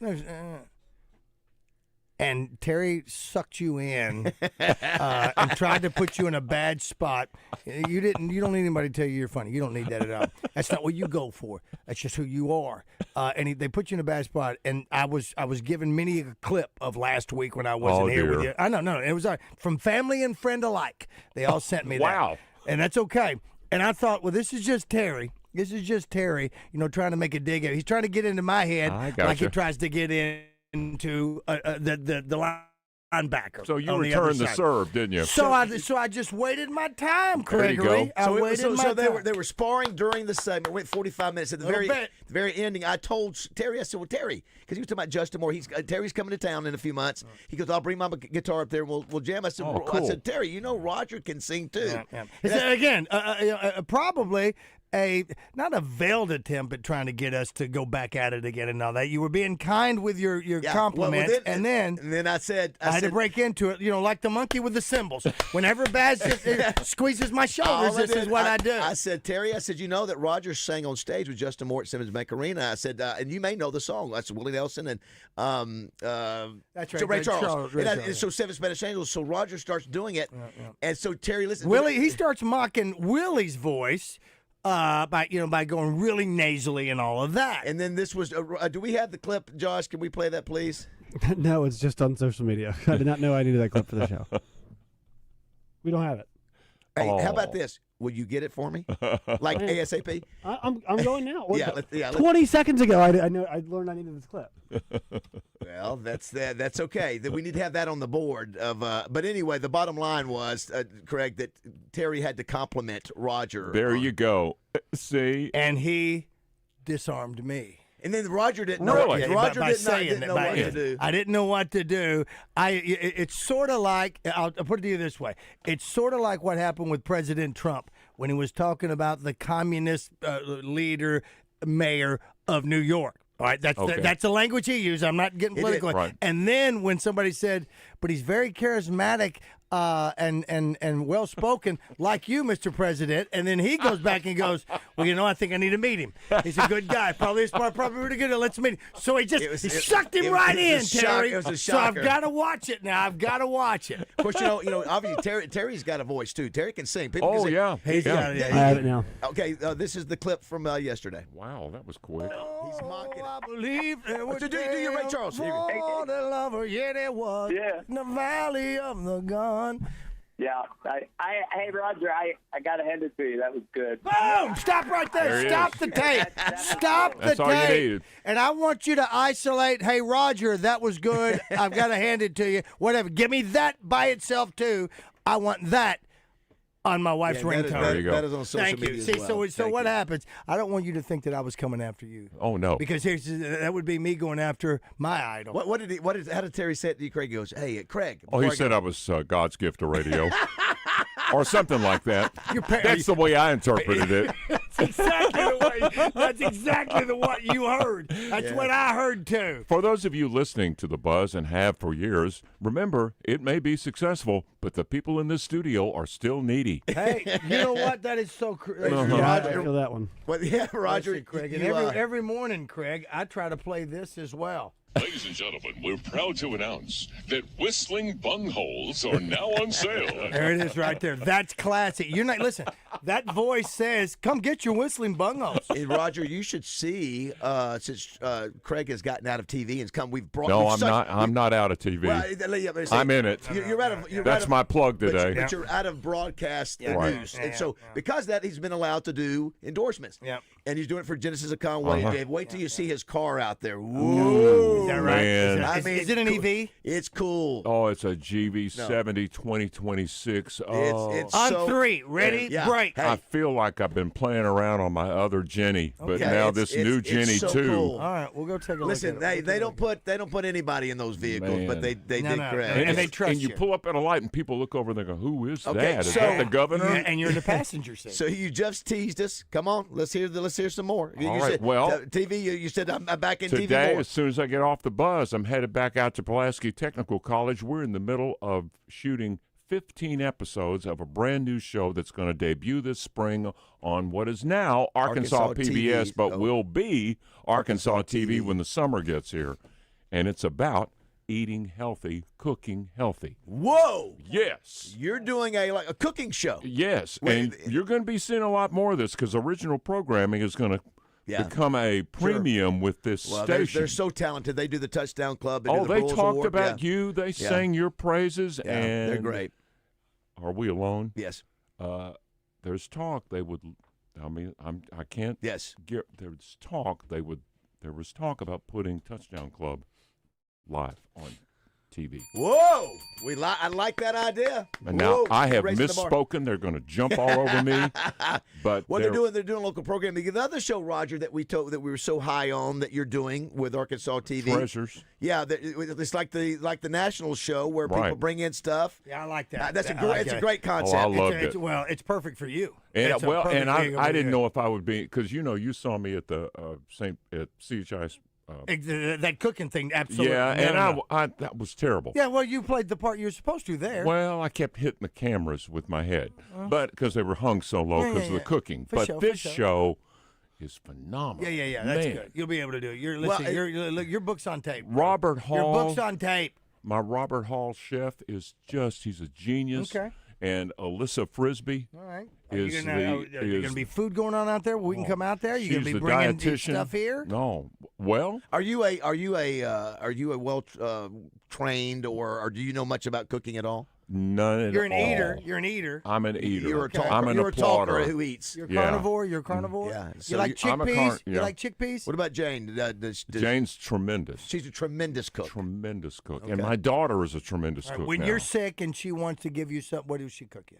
And Terry sucked you in and tried to put you in a bad spot. You didn't. You don't need anybody to tell you you're funny. You don't need that at all. That's not what you go for. That's just who you are. And they put you in a bad spot. And I was given many a clip of last week when I wasn't here with you. I know, no, it was from family and friend alike. They all sent me that. Wow. And that's okay. And I thought, well, this is just Terry. This is just Terry, trying to make a dig at. He's trying to get into my head like he tries to get into the line linebacker. So you on returned the the other side. serve, didn't you? So I just waited my time, There you Gregory. go. I waited my they time. were sparring during the segment. Went 45 minutes. At the very ending, I told Terry, I said, "Well, Terry," because he was talking about Justin Moore. Terry's coming to town in a few months. He goes, "I'll bring my guitar up there and we'll jam." I said, cool. "I said, Terry, you know Roger can sing too." Again, probably not a veiled attempt at trying to get us to go back at it again and all that. You were being kind with your compliments, and then I said, I had to break into it, like the monkey with the cymbals. Whenever Baz squeezes my shoulders, this is what I do. I said, Terry, you know that Roger sang on stage with Justin Moore at Simmons Bank Arena. I said, and you may know the song. That's Willie Nelson and that's right, so Ray Charles. Ray And Charles. so Seven Spanish Angels. So Roger starts doing it, and so Terry listens. Willie, he starts mocking Willie's voice. By going really nasally and all of that. And then this was. Do we have the clip, Josh? Can we play that, please? No, it's just on social media. I did not know I needed that clip for the show. We don't have it. Hey, how about this? Will you get it for me, like ASAP? I'm going now. Yeah, 20 seconds ago, I learned I needed this clip. Well, that's okay. That we need to have that on the board. But anyway, the bottom line was, Craig, that Terry had to compliment Roger. There you go. See, and he disarmed me. And then Roger didn't know. Really? Roger by didn't know what to do. I didn't know what to do. It's sort of like, I'll put it to you this way. It's sort of like what happened with President Trump when he was talking about the communist leader, mayor of New York. All right, that's the language he used. I'm not getting political. Right. And then when somebody said, but he's very charismatic and well spoken, like you, Mr. President. And then he goes back and goes, well, I think I need to meet him. He's a good guy. Probably pretty good. Let's meet him. So he sucked him right in, Terry. It was a so I've shocker. got to watch it now. I've got to watch it. Of course, obviously Terry's got a voice too. Terry can sing. People can sing. Yeah. He's got it. I have it now. Okay, this is the clip from yesterday. Wow, that was quick. He's mocking. I believe there was do your Ray Charles. more than lover. Yeah, there was. Yeah. In the valley of the gun. Yeah. Hey, Roger, I got to hand it to you. That was good. Boom! Stop right there. There he Stop is. the tape. Stop That's the all you tape. needed. And I want you to isolate, hey, Roger, that was good. I've got to hand it to you. Whatever. Give me that by itself, too. I want that on my wife's ringtone. There you go. That is on social Thank you. media See, as well. so what happens? I don't want you to think that I was coming after you. Oh no, Because that would be me going after my idol. How did Terry say it to you? Craig goes, "Hey, Craig." Oh, he said I was God's gift to radio. Or something like that. That's the way I interpreted it. That's exactly the what you heard. That's what I heard too. For those of you listening to The Buzz and have for years, remember, it may be successful, but the people in this studio are still needy. Hey, you know what? That is so crazy. I feel that one. Well, yeah, Roger. Listen, Craig, and you, every morning, Craig, I try to play this as well. Ladies and gentlemen, we're proud to announce that whistling bungholes are now on sale. There it is right there. That's classic. You're not, listen, that voice says, come get your whistling bungholes. Hey, Roger, you should see, since Craig has gotten out of TV and come, we've brought. No, I'm not out of TV. Well, I'm in it. You're out of. That's my plug today. But you're out of broadcast Right. news, and so because of that, he's been allowed to do endorsements. Yeah. And he's doing it for Genesis of Conway. Uh-huh. Wait till you see his car out there. Whoa. Is that right? Man. Is it an EV? It's cool. Oh, it's a GV70 2026. Oh. It's On so, 3, ready, break. I feel like I've been playing around on my other Jenny, but now this new Jenny so too. Cool. All right, we'll go take a Listen, look at it. they don't put anybody in those vehicles, Man. but they did No. Craig. And they trust and you pull up at a light and people look over and they go, "Who is Okay, that? Is so- that the governor?" And you're in the passenger seat. So you just teased us. Come on, let's hear some more. All you right, said, well, TV. You said I'm back in Today, TV more. as soon as I get off the bus, I'm headed back out to Pulaski Technical College. We're in the middle of shooting 15 episodes of a brand new show that's going to debut this spring on what is now Arkansas PBS, TV. but will be Arkansas TV when the summer gets here. And it's about eating healthy, cooking healthy. Whoa! Yes. You're doing a cooking show. Yes, Wait, and you're going to be seeing a lot more of this because original programming is going to become a premium with this Well, station. they're so talented. They do the Touchdown Club. They do the They Bulls talked Award. about you. They sang your praises, Yeah, and they're great. Are we alone? Yes. There's talk they would. I mean, I can't. Yes. There's talk they would. There was talk about putting Touchdown Club live on TV. Whoa! I like that idea. And now I have Raising the bar. misspoken. They're going to jump all over me. But Well, they're doing local programming. The other show, Roger, that we were so high on that you're doing with Arkansas TV. Treasures. Yeah, it's like the national show where people bring in stuff. Yeah, I like that. That's a great concept. Oh, I loved it. Well, it's perfect for you. And It's a perfect thing I over didn't here. know if I would be, because you saw me at the at CHI's. That cooking thing, absolutely. Yeah, No. I that was terrible. Yeah, well, you played the part you were supposed to there. Well, I kept hitting the cameras with my head, but because they were hung so low Yeah, because yeah, of the cooking. For But sure, this for sure. show is phenomenal. Yeah. That's Man. good. You'll be able to do it. Well, Your book's on tape. Robert Hall. Your book's on tape. My Robert Hall chef is he's a genius. Okay. And Alyssa Frisbee All right. is Are you going to be food going on out there where we can come out there? You going she's to be the bringing dietitian. stuff here? No. Well, Are you a well trained or do you know much about cooking at all? none at You're an all. eater. You're an eater. I'm an eater. You're a talker. I'm an You're a talker applauder. who eats. You're a Yeah. carnivore. You're a carnivore. Yeah. You So like I'm a chickpeas? yeah. You like chickpeas? What about Jane? Jane's tremendous. She's a tremendous cook. Tremendous cook. Okay. And my daughter is a tremendous All right, cook when now. you're sick and she wants to give you something, what does she cook you?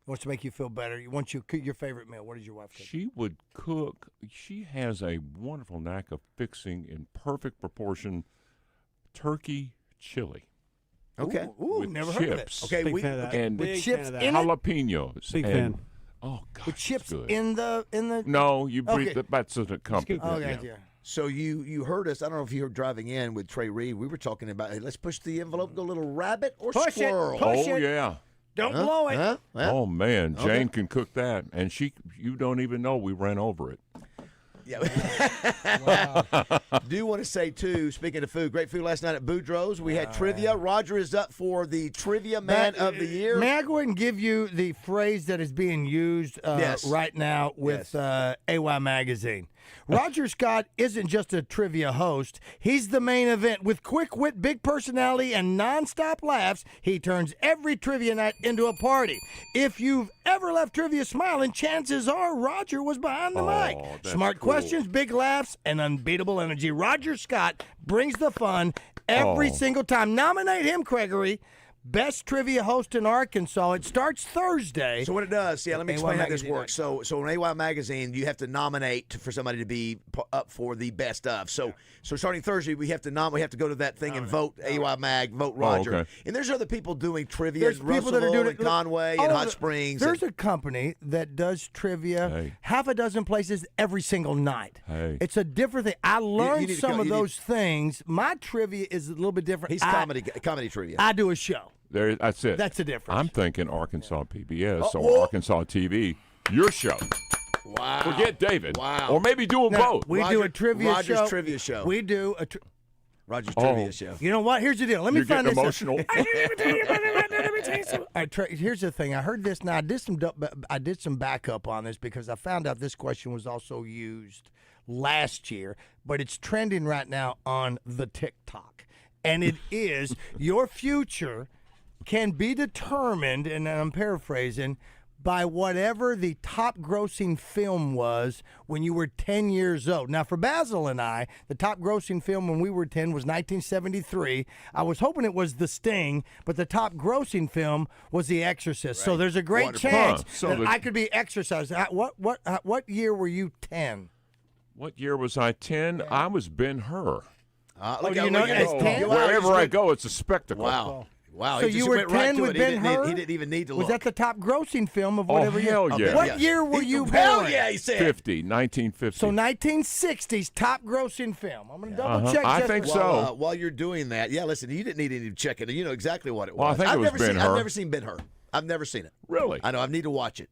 Wants to make you feel better. Wants you cook your favorite meal. What does your wife cook? She would cook. She has a wonderful knack of fixing in perfect proportion turkey chili. Okay. Ooh, with never chips. heard of it. Okay, Big we fan of that. And With Big chips fan of that. in it? jalapenos. Big and, fan. Oh God, With it's chips good. in the. No, you breathe Okay. that's an accompaniment. Oh, yeah. gotcha. So you heard us. I don't know if you were driving in with Trey Reed. We were talking about, hey, let's push the envelope, go a little rabbit or Push it. squirrel. Push Oh it. yeah. Don't blow it. Huh? Oh man, Okay. Jane can cook that, and you don't even know we ran over it. Yeah. Do want to say too, speaking of food, great food last night at Boudreaux's. We had trivia. Roger is up for the Trivia Man of the Year. May I go ahead and give you the phrase that is being used Yes. right now with AY Magazine? Roger Scott isn't just a trivia host. He's the main event. With quick wit, big personality, and nonstop laughs, he turns every trivia night into a party. If you've ever left trivia smiling, chances are Roger was behind the mic. that's Smart cool. questions, big laughs, and unbeatable energy. Roger Scott brings the fun every single time. Nominate him, Gregory. Best trivia host in Arkansas. It starts Thursday. So what it does, let me AY explain how this Magazine. works. So in AY Magazine, you have to nominate for somebody to be up for the best of. So starting Thursday, we have to go to that thing and vote AY Mag, vote Roger. okay. And there's other people doing trivia. There's in people that are doing Russellville it. and Conway all and of Hot the- Springs. There's a company that does trivia Hey. half a dozen places every single night. Hey. It's a different thing. I learned need to some go- of you need- those things. My trivia is a little bit different. He's comedy trivia. I do a show. That's it. That's the difference. I'm thinking Arkansas PBS or Arkansas TV. Your show. Wow. Forget David. Wow. Or maybe do them Now, both. we do a trivia Roger's show. trivia show. We do a. Roger's Oh. trivia show. You know what? Here's the deal. Let me You're find getting this. emotional. Let me tell you something. All right, Trey, here's the thing. I heard this. Now I did some backup on this because I found out this question was also used last year, but it's trending right now on the TikTok, and it is your future can be determined, and I'm paraphrasing, by whatever the top grossing film was when you were 10 years old. Now, for Basil and I, the top grossing film when we were 10 was 1973. I was hoping it was The Sting, but the top grossing film was The Exorcist. So there's a great Wonderful. chance So that the- I could be exorcised. What year were you 10? What year was I 10? I was Ben-Hur. Look you at- know look at- as 10? Wow, Wherever he's I good. go, it's a spectacle. Wow. Wow. So he you just were went right 10 to with it. He Ben didn't need- Hur? He didn't even need to Was look. that the top grossing film of Oh, whatever year? hell yeah. What year were you born? Hell yeah, he said. 1950. So 1960s top grossing film. I'm going to double check. I just think for- so. While you're doing that, listen, you didn't need any checking. You know exactly what it was. Well, I think it was Ben-Hur. I've never seen Ben-Hur. I've never seen it. Really? I know. I need to watch it.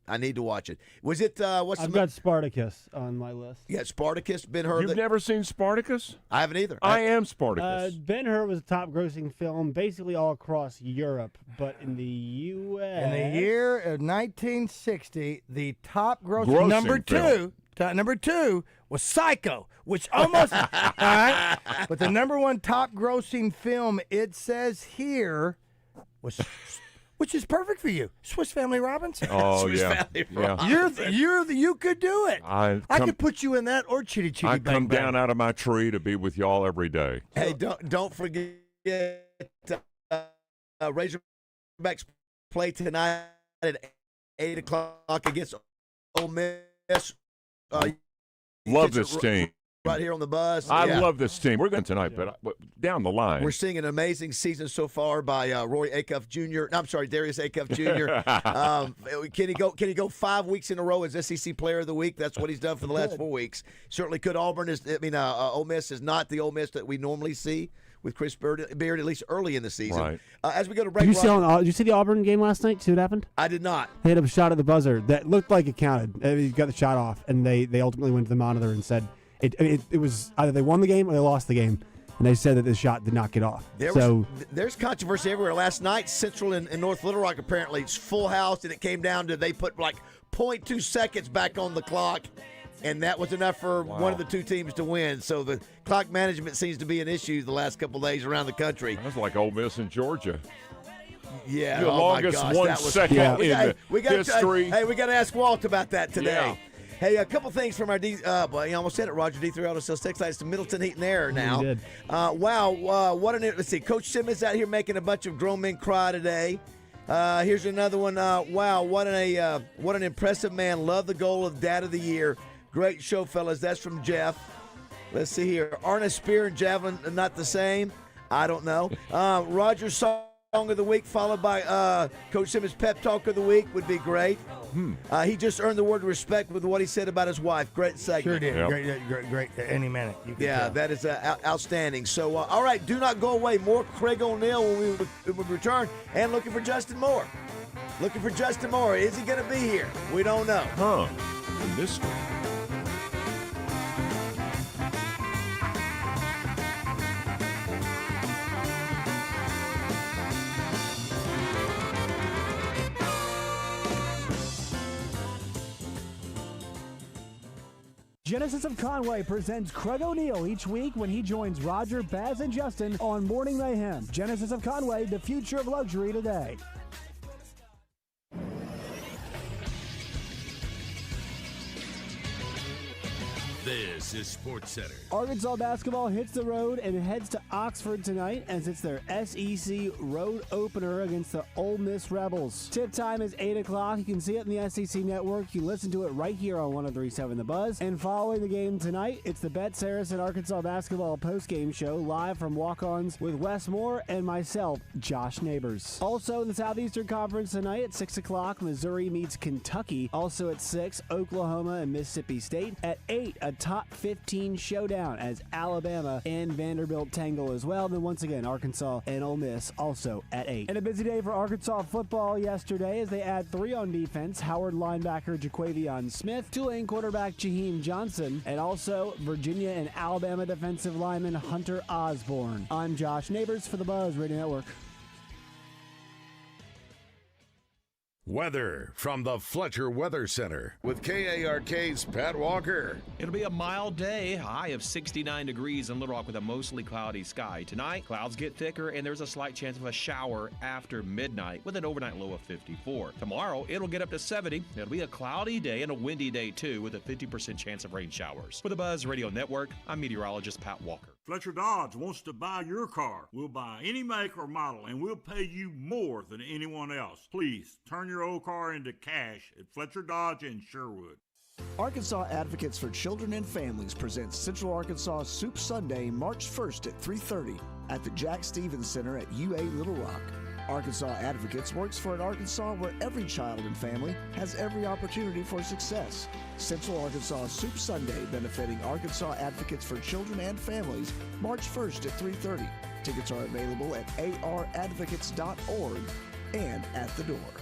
Was it, what's I've the... got Spartacus on my list. Yeah, Spartacus, Ben-Hur. You've never seen Spartacus? I haven't either. I am Spartacus. Ben-Hur was a top-grossing film, basically all across Europe, but in the U.S. In the year of 1960, the top grossing Grossing number two was Psycho, which almost all right. But the number one top grossing film, it says here, was, which is perfect for you, Swiss Family Robinson. Oh, Swiss yeah. Family Yeah. Robinson. You could do it. I could put you in that or Chitty Chitty I Bang come Bang. down out of my tree to be with y'all every day. Hey, don't forget Razorbacks play tonight at 8 o'clock against Ole Miss. Love this team. Right here on the bus. I love this team. We're going tonight, but down the line. We're seeing an amazing season so far by Roy Acuff Jr. No, I'm sorry, Darius Acuff Jr. Can he go 5 weeks in a row as SEC Player of the Week? That's what he's done for the last 4 weeks. Certainly could. Ole Miss is not the Ole Miss that we normally see with Chris Beard, at least early in the season. Right. As we go to break, Did you see the Auburn game last night? See what happened? I did not. They hit a shot at the buzzer that looked like it counted. He got the shot off, and they ultimately went to the monitor and said it was either they won the game or they lost the game. And they said that the shot did not get off. There's controversy everywhere. Last night, Central and North Little Rock apparently it's full house, and it came down to they put like 0.2 seconds back on the clock, and that was enough for one of the two teams to win. So the clock management seems to be an issue the last couple of days around the country. That's like Ole Miss and Georgia. Yeah, the longest my gosh, 1 second in history. We got to ask Walt about that today. Yeah. Hey, a couple things from our you almost said it, Roger. D3 Auto Sales Textiles. It's the Middleton Heat and Air now. You did. Let's see. Coach Simmons out here making a bunch of grown men cry today. Here's another one. What an impressive man. Love the goal of Dad of the Year. Great show, fellas. That's from Jeff. Let's see here. Aren't a spear and javelin not the same? I don't know. Roger's song of the week followed by Coach Simmons' pep talk of the week would be great. He just earned the word respect with what he said about his wife. Great segment. Sure did. Yep. Great. Any minute. Yeah, that is outstanding. So, all right, do not go away. More Craig O'Neill when we return. And looking for Justin Moore. Is he going to be here? We don't know. A mystery. Genesis of Conway presents Craig O'Neill each week when he joins Roger, Baz, and Justin on Morning Mayhem. Genesis of Conway, the future of luxury today. This is Sports Center. Arkansas basketball hits the road and heads to Oxford tonight as it's their SEC road opener against the Ole Miss Rebels. Tip time is 8 o'clock. You can see it in the SEC network. You can listen to it right here on 103.7 The Buzz. And following the game tonight, it's the Bet Saracen Arkansas basketball postgame show live from Walk-Ons with Wes Moore and myself, Josh Neighbors. Also in the Southeastern Conference tonight at 6 o'clock, Missouri meets Kentucky. Also at 6, Oklahoma and Mississippi State. At 8, a top 15 showdown as Alabama and Vanderbilt tangle as well. Then once again, Arkansas and Ole Miss also at 8. And a busy day for Arkansas football yesterday as they add 3 on defense. Howard linebacker Jaquavion Smith, Tulane quarterback Jaheim Johnson, and also Virginia and Alabama defensive lineman Hunter Osborne. I'm Josh Neighbors for the Buzz Radio Network. Weather from the Fletcher Weather Center with KARK's Pat Walker. It'll be a mild day, high of 69 degrees in Little Rock with a mostly cloudy sky. Tonight, clouds get thicker and there's a slight chance of a shower after midnight with an overnight low of 54. Tomorrow, it'll get up to 70. It'll be a cloudy day and a windy day too with a 50% chance of rain showers. For the Buzz Radio Network, I'm meteorologist Pat Walker. Fletcher Dodge wants to buy your car. We'll buy any make or model, and we'll pay you more than anyone else. Please turn your old car into cash at Fletcher Dodge in Sherwood. Arkansas Advocates for Children and Families presents Central Arkansas Soup Sunday, March 1st at 3:30 at the Jack Stevens Center at UA Little Rock. Arkansas Advocates works for an Arkansas where every child and family has every opportunity for success. Central Arkansas Soup Sunday benefiting Arkansas Advocates for Children and Families, March 1st at 3:30. Tickets are available at aradvocates.org and at the door.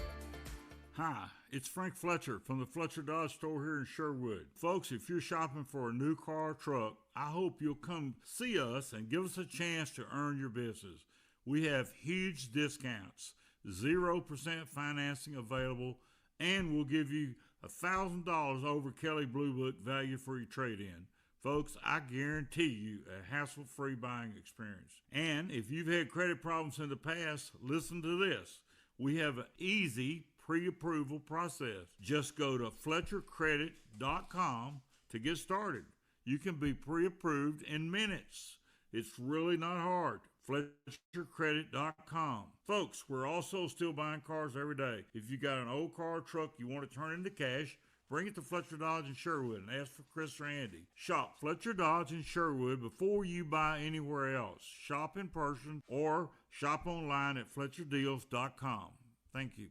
Hi, it's Frank Fletcher from the Fletcher Dodge store here in Sherwood. Folks, if you're shopping for a new car or truck, I hope you'll come see us and give us a chance to earn your business. We have huge discounts, 0% financing available, and we'll give you $1,000 over Kelly Blue Book value for your trade-in. Folks, I guarantee you a hassle-free buying experience. And if you've had credit problems in the past, listen to this. We have an easy pre-approval process. Just go to FletcherCredit.com to get started. You can be pre-approved in minutes. It's really not hard. FletcherCredit.com. Folks, we're also still buying cars every day. If you got an old car or truck you want to turn into cash, bring it to Fletcher Dodge in Sherwood and ask for Chris or Andy. Shop Fletcher Dodge in Sherwood before you buy anywhere else. Shop in person or shop online at FletcherDeals.com. Thank you.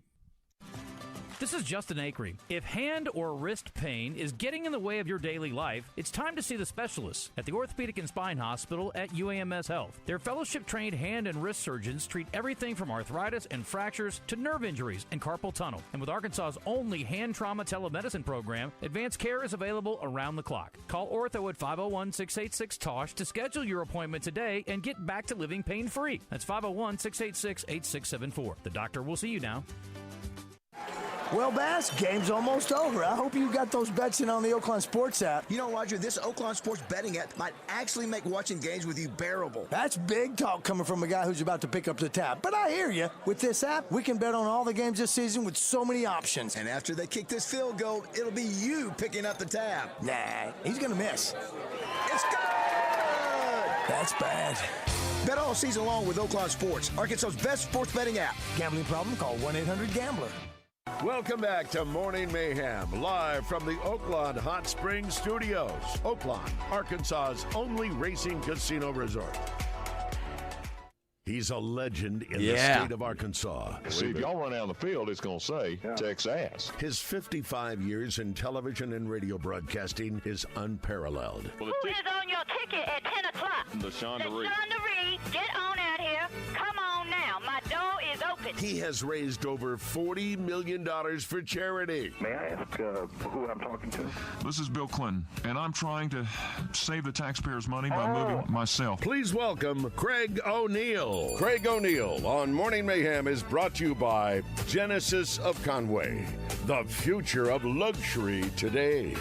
This is Justin Acree. If hand or wrist pain is getting in the way of your daily life, it's time to see the specialists at the Orthopedic and Spine Hospital at UAMS Health. Their fellowship-trained hand and wrist surgeons treat everything from arthritis and fractures to nerve injuries and carpal tunnel. And with Arkansas's only hand trauma telemedicine program, advanced care is available around the clock. Call Ortho at 501-686-TOSH to schedule your appointment today and get back to living pain-free. That's 501-686-8674. The doctor will see you now. Well, Bass, game's almost over. I hope you got those bets in on the Oaklawn Sports app. You know, Roger, this Oaklawn Sports betting app might actually make watching games with you bearable. That's big talk coming from a guy who's about to pick up the tab. But I hear you. With this app, we can bet on all the games this season with so many options. And after they kick this field goal, it'll be you picking up the tab. Nah, he's going to miss. It's good! That's bad. Bet all season long with Oaklawn Sports, Arkansas's best sports betting app. Gambling problem? Call 1-800-GAMBLER. Welcome back to Morning Mayhem, live from the Oaklawn Hot Springs Studios. Oaklawn, Arkansas's only racing casino resort. He's a legend in the state of Arkansas. See, if y'all run out on the field, it's going to say Texas. His 55 years in television and radio broadcasting is unparalleled. Who is on your ticket at 10 o'clock? The Shonda Reed. Get on out here. Come on now. My door is open. He has raised over $40 million for charity. May I ask who I'm talking to? This is Bill Clinton, and I'm trying to save the taxpayers' money by moving myself. Please welcome Craig O'Neill. Craig O'Neill on Morning Mayhem is brought to you by Genesis of Conway, the future of luxury today.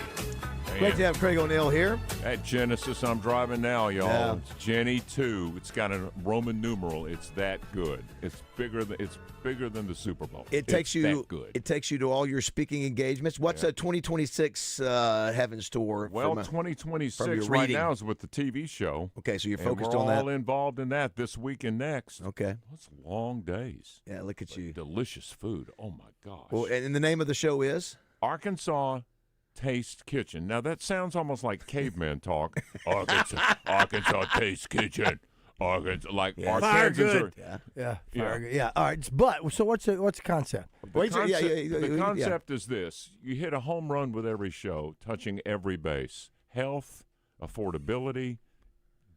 Great to have Craig O'Neill here. At Genesis, I'm driving now, y'all. Yeah. It's Jenny 2. It's got a Roman numeral. It's that good. It's bigger than the Super Bowl. It takes you that good. It takes you to all your speaking engagements. What's 2026 have in store? Well, 2026 right now is with the TV show. Okay, so you're focused we're on that. all involved in that this week and next. Okay. That's long days. Yeah, look at you. Delicious food. Oh my gosh. Well, and the name of the show is Arkansas Taste Kitchen. Now that sounds almost like caveman talk. Arkansas Taste Kitchen. Arkansas, like Arkansas. Yeah. All right, but so what's the concept? The concept is this: you hit a home run with every show, touching every base. Health, affordability,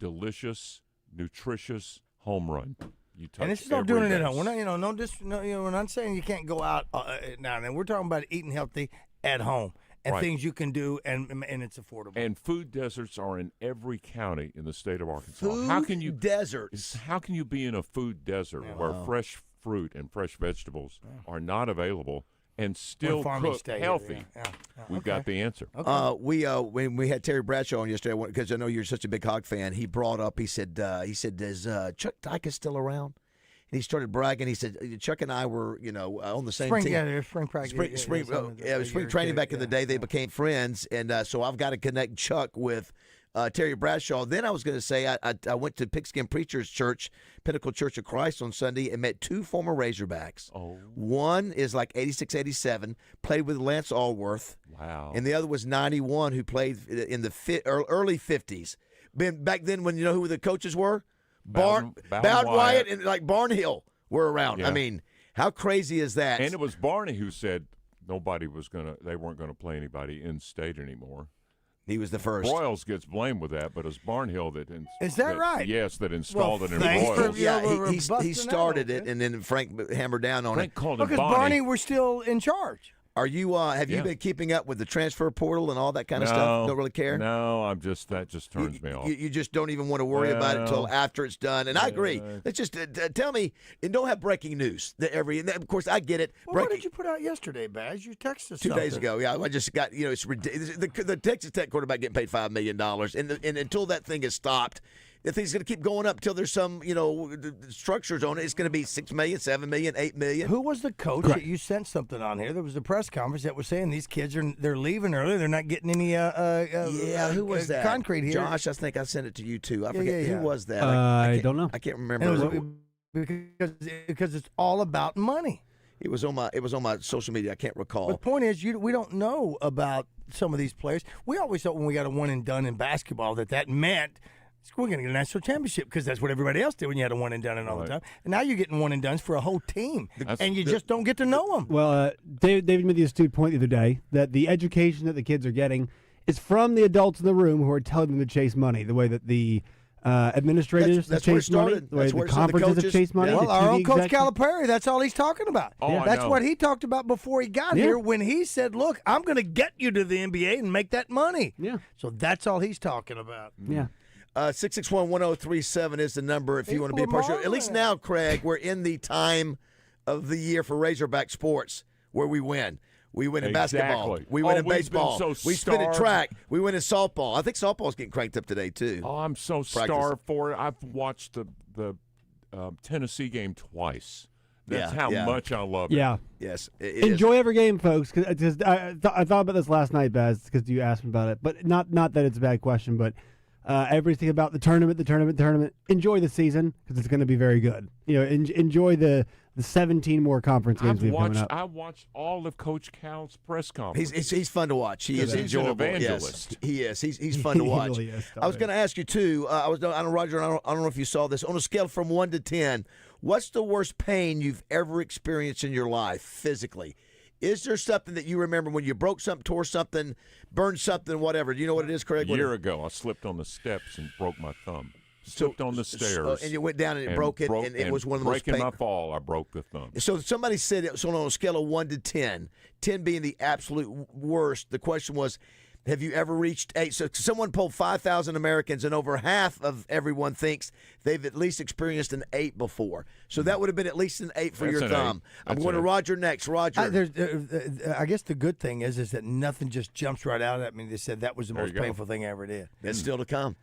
delicious, nutritious home run. You touch And this is not doing it base. at home. We're not, we're not saying you can't go out now and then. We're talking about eating healthy at home. And things you can do, and it's affordable. And food deserts are in every county in the state of Arkansas. Food deserts. How can you be in a food desert where fresh fruit and fresh vegetables are not available and still cook healthy? We've got the answer. When we had Terry Bradshaw on yesterday, because I know you're such a big Hog fan, he brought up. He said, "Is Chuck Dykes still around?" And he started bragging. He said, Chuck and I were, on the same team. Spring practice. Spring training back in the day. They became friends. And so I've got to connect Chuck with Terry Bradshaw. Then I was going to say I went to Pigskin Preacher's Church, Pinnacle Church of Christ on Sunday, and met two former Razorbacks. Oh. One is like 86, 87, played with Lance Allworth. Wow. And the other was 91, who played in the early 50s. Back then, when you know who the coaches were? Bowden Wyatt and like Barnhill were around. Yeah. I mean, how crazy is that? And it was Barney who said they weren't going to play anybody in state anymore. He was the first. Broyles gets blamed with that, but it's Barnhill that is that right? Yes, that installed it in Broyles. He started it, and then Frank hammered down on Frank it. called him because Barney were still in charge. Are you? Have you been keeping up with the transfer portal and all that kind of stuff? Don't really care. No, that just turns me off. You just don't even want to worry about it until after it's done. And I agree. Let's just tell me, and don't have breaking news. Of course, I get it. Well, what did you put out yesterday, Baz? You texted us 2 days ago. Yeah, I just got. It's ridiculous. The Texas Tech quarterback getting paid $5 million, and until that thing is stopped. If things going to keep going up till there's some, structures on it, it's going to be $6 million, $7 million, $8 million. Who was the coach that you sent something on here? There was a press conference that was saying these kids they're leaving early. They're not getting any who was that? Concrete here. Josh, I think I sent it to you too. I forget who was that. I don't know. I can't remember. Because it's all about money. It was on my social media. I can't recall. But the point is, we don't know about some of these players. We always thought when we got a one and done in basketball that meant we're going to get a national championship because that's what everybody else did when you had a one and done all the time. And now you're getting one and dones for a whole team, and you just don't get to know them. Well, David made the astute point the other day that the education that the kids are getting is from the adults in the room who are telling them to chase money, the way that the administrators that's chase money, the way the conferences have chased money. Well, our own Coach Calipari, that's all he's talking about. That's what he talked about before he got here when he said, look, I'm going to get you to the NBA and make that money. Yeah. So that's all he's talking about. Yeah. 661-1037 is the number if you want to be a part of it. At least now, Craig, we're in the time of the year for Razorback sports where we win. We win in basketball. We win in baseball. We spin in track. We win in softball. I think softball's getting cranked up today, too. Oh, I'm so starved for it. I've watched the Tennessee game twice. That's how much I love it. Yeah. Yes. Enjoy every game, folks. Because I thought about this last night, Baz, because you asked me about it. But not that it's a bad question, but everything about the tournament. Enjoy the season because it's going to be very good. Enjoy the 17 more conference games we have coming up. I watched all of Coach Cal's press conferences. He's fun to watch. He is enjoyable. An evangelist. Yes, he is. He's fun to watch. Really is, I was going to ask you too. I don't know, Roger. I don't know if you saw this on a scale from 1 to 10. What's the worst pain you've ever experienced in your life physically? Is there something that you remember when you broke something, tore something, burned something, whatever? Do you know what it is, Craig? A year ago, I slipped on the steps and broke my thumb. Slipped on the stairs. And you went down and it broke it, and it was one of the most breaking my fall, I broke the thumb. So somebody said it was on a scale of 1 to 10, 10 being the absolute worst. The question was, have you ever reached 8? So someone polled 5,000 Americans, and over half of everyone thinks they've at least experienced an 8 before. So that would have been at least an 8 for your thumb. I'm going to Roger next. Roger. I guess the good thing is that nothing just jumps right out at me. They said that was the most painful thing I ever did. It's still to come.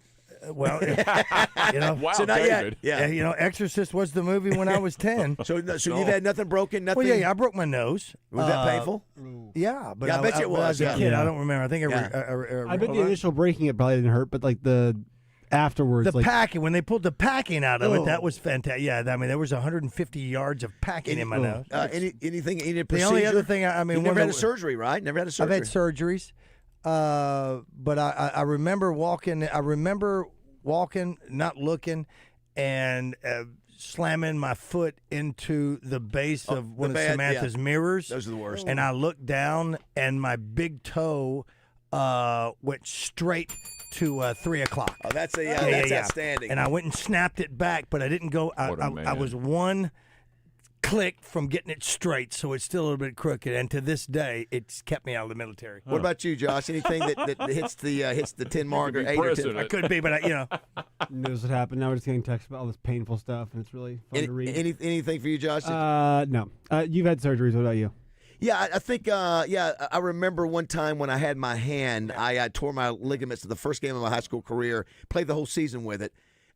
Well, wow, so not David. yet. Yeah, Exorcist was the movie when I was 10. So you've had nothing broken, nothing? Well, yeah, I broke my nose. Was that painful? Yeah, but I bet you it was. As a kid, I don't remember. I think I bet the initial breaking it probably didn't hurt, but like the afterwards, the packing, when they pulled the packing out of it, that was fantastic. Yeah, I mean, there was 150 yards of packing in my nose. Anything? Any procedure? The only other thing, you never had a surgery, right? Never had a surgery. I've had surgeries. But I remember walking. Not looking, and slamming my foot into the base of one of Samantha's mirrors. Those are the worst. And I looked down, and my big toe went straight to 3 o'clock. Oh, that's outstanding. And I went and snapped it back, but I didn't go. I was one click from getting it straight, so it's still a little bit crooked. And to this day, it's kept me out of the military. What about you, Josh? Anything that hits the 10 mark or 8 or 10? I could be, but knows what happened. Now we're just getting texts about all this painful stuff, and it's really fun to read. Anything for you, Josh? No. You've had surgeries. What about you? Yeah, I think, I remember one time when I had my hand, I tore my ligaments in the first game of my high school career, played the whole season with it.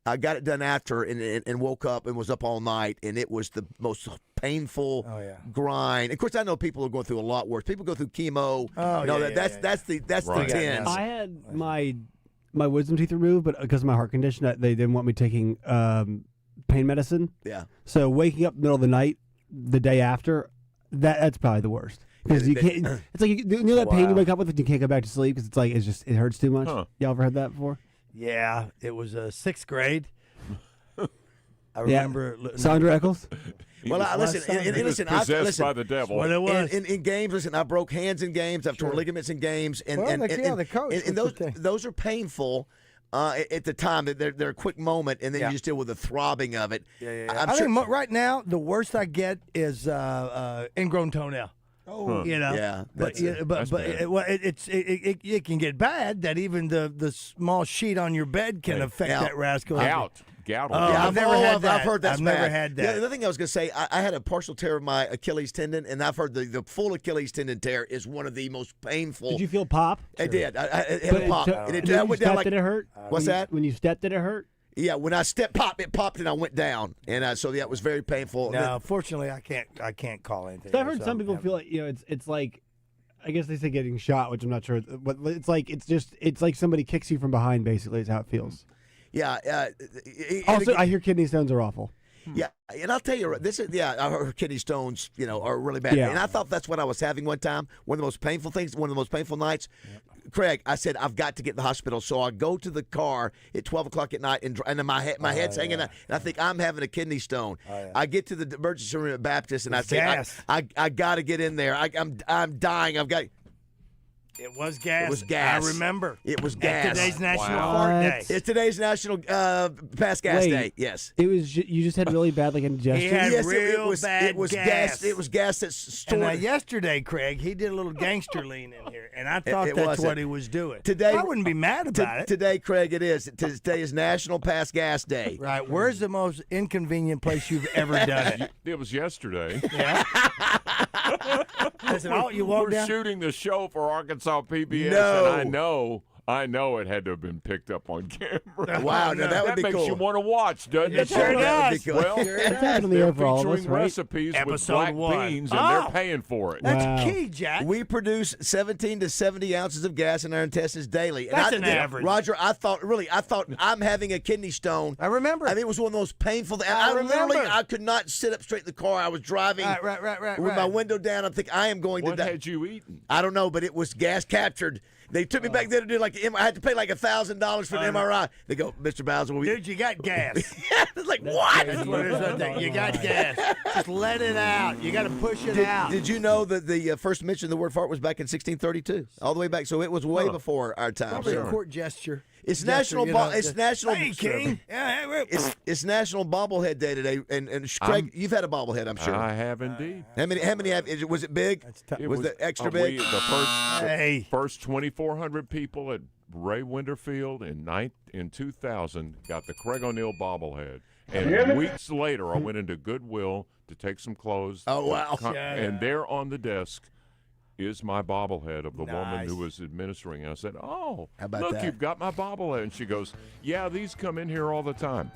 I got it done after and woke up and was up all night, and it was the most painful grind. Of course, I know people are going through a lot worse. People go through chemo. That's the 10. I had my wisdom teeth removed, but because of my heart condition, they didn't want me taking pain medicine. Yeah. So waking up in the middle of the night the day after, that's probably the worst. Because you can't. It's like you know that pain you wake up with and you can't go back to sleep because it's like it hurts too much. Huh. Y'all ever heard that before? Yeah, it was 6th grade. I remember. Sandra Eccles? Well, listen. Possessed by the devil. What it was. In games, listen, I broke hands in games. I've torn ligaments in games. The coach. And those are painful at the time. They're a quick moment, and then you just deal with the throbbing of it. I think right now, the worst I get is ingrown toenail. Oh, but it can get bad that even the small sheet on your bed can affect that rascal. Gout. I've never had that. I've heard that's I've bad. never had that. The other thing I was going to say, I had a partial tear of my Achilles tendon, and I've heard the full Achilles tendon tear is one of the most painful. Did you feel pop? I did. I had a pop. Did it hurt? What's that? When you stepped, did it hurt? Yeah, when I pop, it popped and I went down, and so that was very painful. No, fortunately, I can't call anything. So I've heard some people feel like it's like, I guess they say getting shot, which I'm not sure, but it's like somebody kicks you from behind. Basically, is how it feels. Yeah. Also, I hear kidney stones are awful. Yeah, and I'll tell you, I heard kidney stones, are really bad. Yeah. And I thought that's what I was having one time. One of the most painful things, one of the most painful nights. Craig, I said, I've got to get to the hospital. So I go to the car at 12 o'clock at night, and my head's hanging out, and I think I'm having a kidney stone. I get to the emergency room at Baptist, and I say, I got to get in there. I'm dying. I've got... It was gas. It was gas. I remember. It was gas. It's today's National Fart Day. It's today's National Pass Gas Day. Yes. It was. You just had really bad indigestion. He had yes, real bad it was gas. It was gas that's stored. And yesterday, Craig, he did a little gangster lean in here, and I thought that's what he was doing. Today, I wouldn't be mad about it. Today, Craig, it is. Today is National Pass Gas Day. Right. Where's the most inconvenient place you've ever done it? It was yesterday. Yeah. Listen, you walk We're down. shooting the show for Arkansas PBS, No. and I know it had to have been picked up on camera. Wow, now that would be makes cool. you want to watch, doesn't it? It sure does. Well, It's happened on the they're air for all of us, featuring right? recipes with Episode black 1. beans, and they're paying for it. That's key, Jack. We produce 17 to 70 ounces of gas in our intestines daily. That's an average. Roger, I thought I'm having a kidney stone. I remember. I mean, it was one of the most painful. I remember. I could not sit up straight in the car. I was driving Right. with my window down. I'm thinking, I am going to What die. had you eaten? I don't know, but it was gas captured. They took me back there to do I had to pay like $1,000 for the MRI. They go, Mr. Basil, Dude, you got gas. It's like, what? That's what it is right there. You got gas. Just let it out. You got to push it out. Did you know that the first mention of the word fart was back in 1632? All the way back. So it was way before our time. Probably a court gesture. It's National. It's National. Hey, King. It's National Bobblehead Day today, and Craig, you've had a bobblehead, I'm sure. I have indeed. How many have? Was it big? Was it extra big? The first 2,400 people at Ray Winterfield in 2000 got the Craig O'Neill bobblehead, and weeks later I went into Goodwill to take some clothes. Oh wow! And there on the desk is my bobblehead of the woman who was administering. And I said, "Oh, how about look, that? You've got my bobblehead." And she goes, "Yeah, these come in here all the time."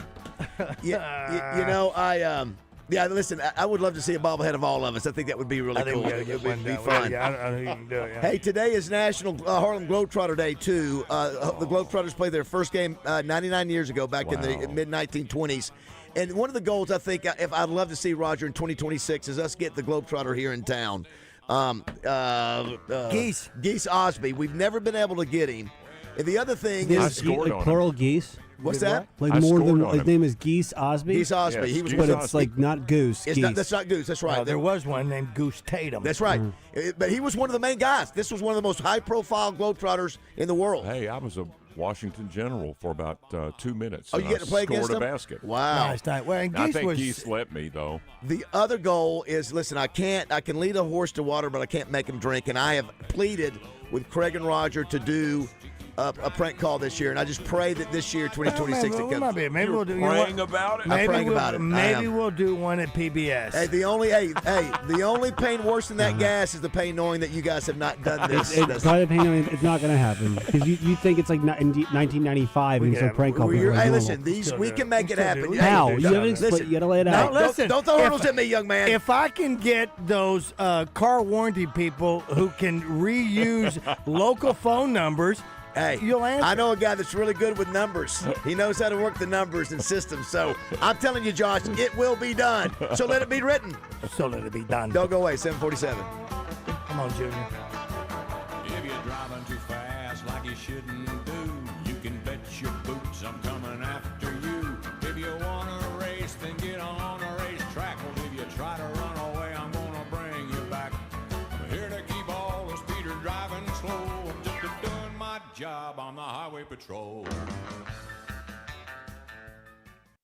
Listen, I would love to see a bobblehead of all of us. I think that would be really cool. It would be fun. I don't know who you can do it. Yeah. Hey, today is National Harlem Globetrotter Day, too. The Globetrotters played their first game 99 years ago, back in the mid-1920s. And one of the goals, I think, if I'd love to see, Roger, in 2026 is us get the Globetrotter here in town. Geese Osby. We've never been able to get him. And the other thing is plural geese. What's that? Like more than his name is Geese Osby. Geese Osby. Yes, He was, but it's like not Goose. It's not, that's not Goose. That's right. There was one named Goose Tatum. That's right. But he was one of the main guys. This was one of the most high-profile Globetrotters in the world. Hey, I was a Washington General for about 2 minutes. Oh, you get to play against him? them? Scored a basket. Wow. Nice night. Well, and I Geese think was, Geese let me, though. The other goal is, listen, I can lead a horse to water, but I can't make him drink. And I have pleaded with Craig and Roger to do a prank call this year, and I just pray that this year, 2026, it comes. Maybe we'll do. Praying about it. I'm praying about it. Maybe we'll do one at PBS. Hey, the only pain worse than that gas is the pain knowing that you guys have not done this. It's not going to happen because you think it's like 1995 and so prank call. Hey, listen, we can make it happen. How? You haven't explained. You got to lay it out. Listen, don't throw hurdles at me, young man. If I can get those car warranty people who can reuse local phone numbers. Hey, you'll answer. I know a guy that's really good with numbers. He knows how to work the numbers and systems. So I'm telling you, Josh, it will be done. So let it be written. So let it be done. Don't go away. 747. Come on, Junior. If you're driving too fast like you shouldn't do, you can bet your boots I'm coming after you. If you want to race, then get on a racetrack. Well, if you try to run away, I'm going to bring you back. I'm here to keep all the speeders driving slow. I'm just doing my job on the highway patrol.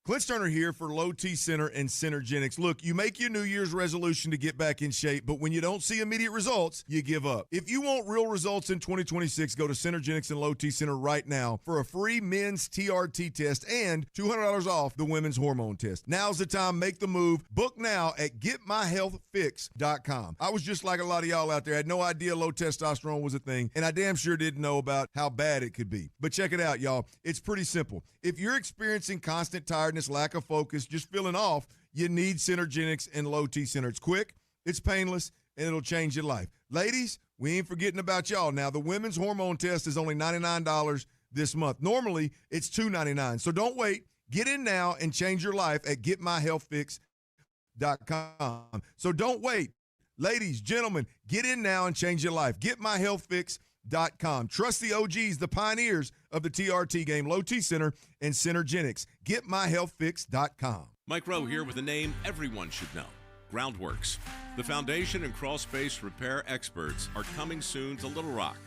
Clint Sterner here for Low T Center and Synergenics. Look, you make your New Year's resolution to get back in shape, but when you don't see immediate results, you give up. If you want real results in 2026, go to Synergenics and Low T Center right now for a free men's TRT test and $200 off the women's hormone test. Now's the time. Make the move. Book now at GetMyHealthFix.com. I was just like a lot of y'all out there. I had no idea low testosterone was a thing, and I damn sure didn't know about how bad it could be. But check it out, y'all. It's pretty simple. If you're experiencing constant tiredness, lack of focus, just feeling off, you need Synergenics and Low T Center. It's quick, it's painless, and it'll change your life. Ladies, we ain't forgetting about y'all. Now, the women's hormone test is only $99 this month. Normally, it's $299. So don't wait. Get in now and change your life at GetMyHealthFix.com. So don't wait. Ladies, gentlemen, get in now and change your life. GetMyHealthFix.com. Trust the OGs, the pioneers of the TRT game, Low T Center and Synergenics. GetMyHealthFix.com. Mike Rowe here with a name everyone should know, Groundworks. The foundation and crawl space repair experts are coming soon to Little Rock.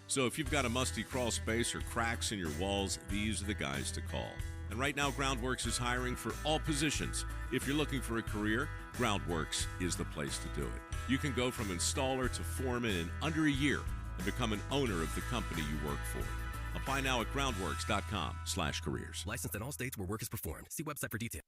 So if you've got a musty crawl space or cracks in your walls, these are the guys to call. And right now, Groundworks is hiring for all positions. If you're looking for a career, Groundworks is the place to do it. You can go from installer to foreman in under a year and become an owner of the company you work for. Apply now at groundworks.com/careers. Licensed in all states where work is performed. See website for details.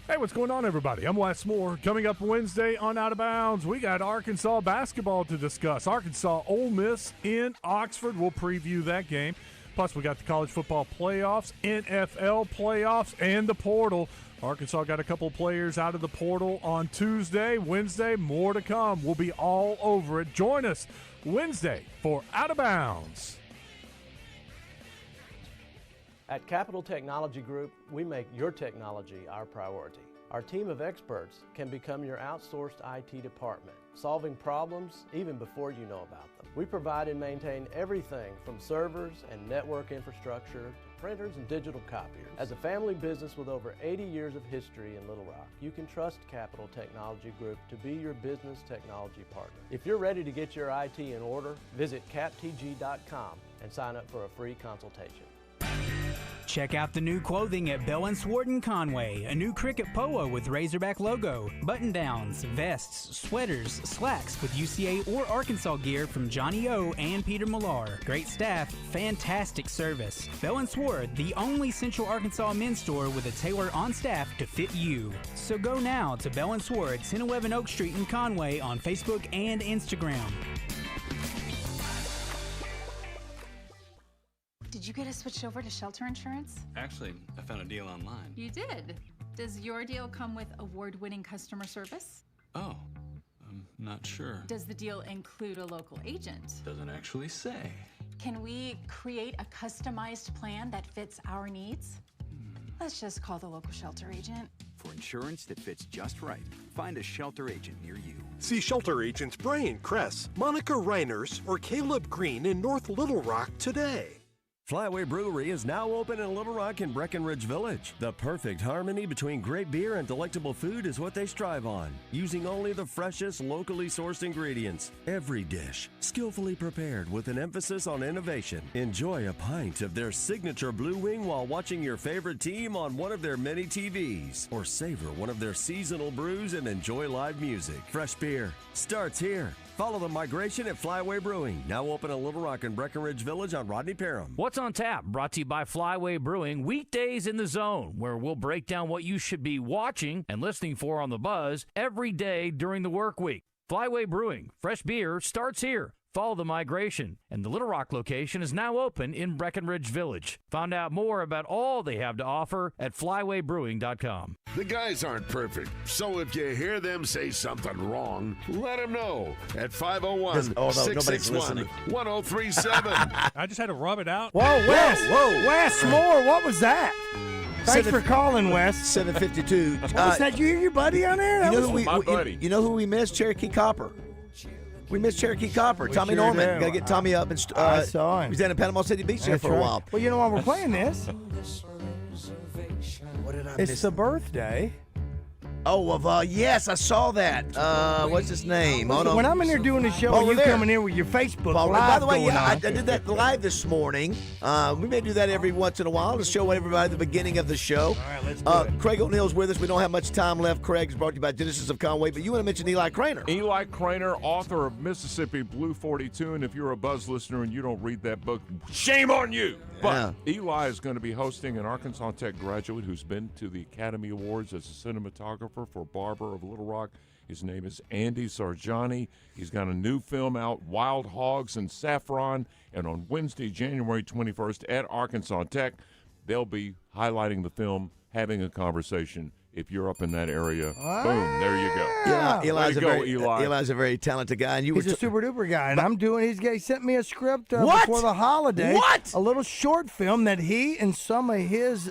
Hey, what's going on, everybody? I'm Wes Moore. Coming up Wednesday on Out of Bounds, we got Arkansas basketball to discuss. Arkansas Ole Miss in Oxford. We'll preview that game. Plus, we got the college football playoffs, NFL playoffs, and the portal. Arkansas got a couple of players out of the portal on Tuesday. Wednesday, more to come. We'll be all over it. Join us Wednesday for Out of Bounds. At Capital Technology Group, we make your technology our priority. Our team of experts can become your outsourced IT department, solving problems even before you know about them. We provide and maintain everything from servers and network infrastructure to printers and digital copiers. As a family business with over 80 years of history in Little Rock, you can trust Capital Technology Group to be your business technology partner. If you're ready to get your IT in order, visit captg.com and sign up for a free consultation. Check out the new clothing at Bell & Swart in Conway. A new cricket polo with Razorback logo, button-downs, vests, sweaters, slacks with UCA or Arkansas gear from Johnny O and Peter Millar. Great staff, fantastic service. Bell & Swart, the only Central Arkansas men's store with a tailor on staff to fit you. So go now to Bell & Swart, 1011 Oak Street in Conway on Facebook and Instagram. Did you get us switched over to shelter insurance? Actually, I found a deal online. You did? Does your deal come with award-winning customer service? Oh, I'm not sure. Does the deal include a local agent? Doesn't actually say. Can we create a customized plan that fits our needs? Let's just call the local shelter agent. For insurance that fits just right, find a shelter agent near you. See shelter agents Brian Kress, Monica Reiners, or Caleb Green in North Little Rock today. Flyway Brewery is now open in Little Rock and Breckenridge Village. The perfect harmony between great beer and delectable food is what they strive on, using only the freshest, locally sourced ingredients. Every dish, skillfully prepared with an emphasis on innovation. Enjoy a pint of their signature Blue Wing while watching your favorite team on one of their many TVs. Or savor one of their seasonal brews and enjoy live music. Fresh beer starts here. Follow the migration at Flyway Brewing, now open in Little Rock and Breckenridge Village on Rodney Parham. What's on tap? Brought to you by Flyway Brewing, weekdays in the zone, where we'll break down what you should be watching and listening for on the Buzz every day during the work week. Flyway Brewing, fresh beer starts here. Follow the migration, and the Little Rock location is now open in Breckenridge Village. Find out more about all they have to offer at flywaybrewing.com. The guys aren't perfect, so if you hear them say something wrong, let them know at 501-661-1037. I just had to rub it out. Whoa, Wes! Wes Moore, what was that? Thanks for calling, Wes. 752. Was that you, your buddy on there? You know who we missed? Cherokee Copper. We missed Cherokee Copper. Tommy sure Norman. did. Got to get Tommy up. And I saw him. He was down in Panama City Beach there That's for a right. while. Well, you know why we're playing this? What did I It's miss? the birthday Yes, I saw that. What's his name? When I'm in here doing the show, you coming in with your Facebook Live by the way, going I on. did that live this morning. We may do that every once in a while to show everybody the beginning of the show. All right, let's do it. Craig O'Neill's with us. We don't have much time left. Craig's brought to you by Genesis of Conway, but you want to mention Eli Craner. Eli Craner, author of Mississippi Blue 42, and if you're a Buzz listener and you don't read that book, shame on you. But Eli is going to be hosting an Arkansas Tech graduate who's been to the Academy Awards as a cinematographer for Barber of Little Rock. His name is Andy Sarjani. He's got a new film out, Wild Hogs and Saffron, and on Wednesday, January 21st at Arkansas Tech, they'll be highlighting the film, having a conversation. If you're up in that area, boom, there you go. Eli's a very talented guy. And He's a super duper guy, and I'm doing. He sent me a script What? before the holiday. What? A little short film that he and some of his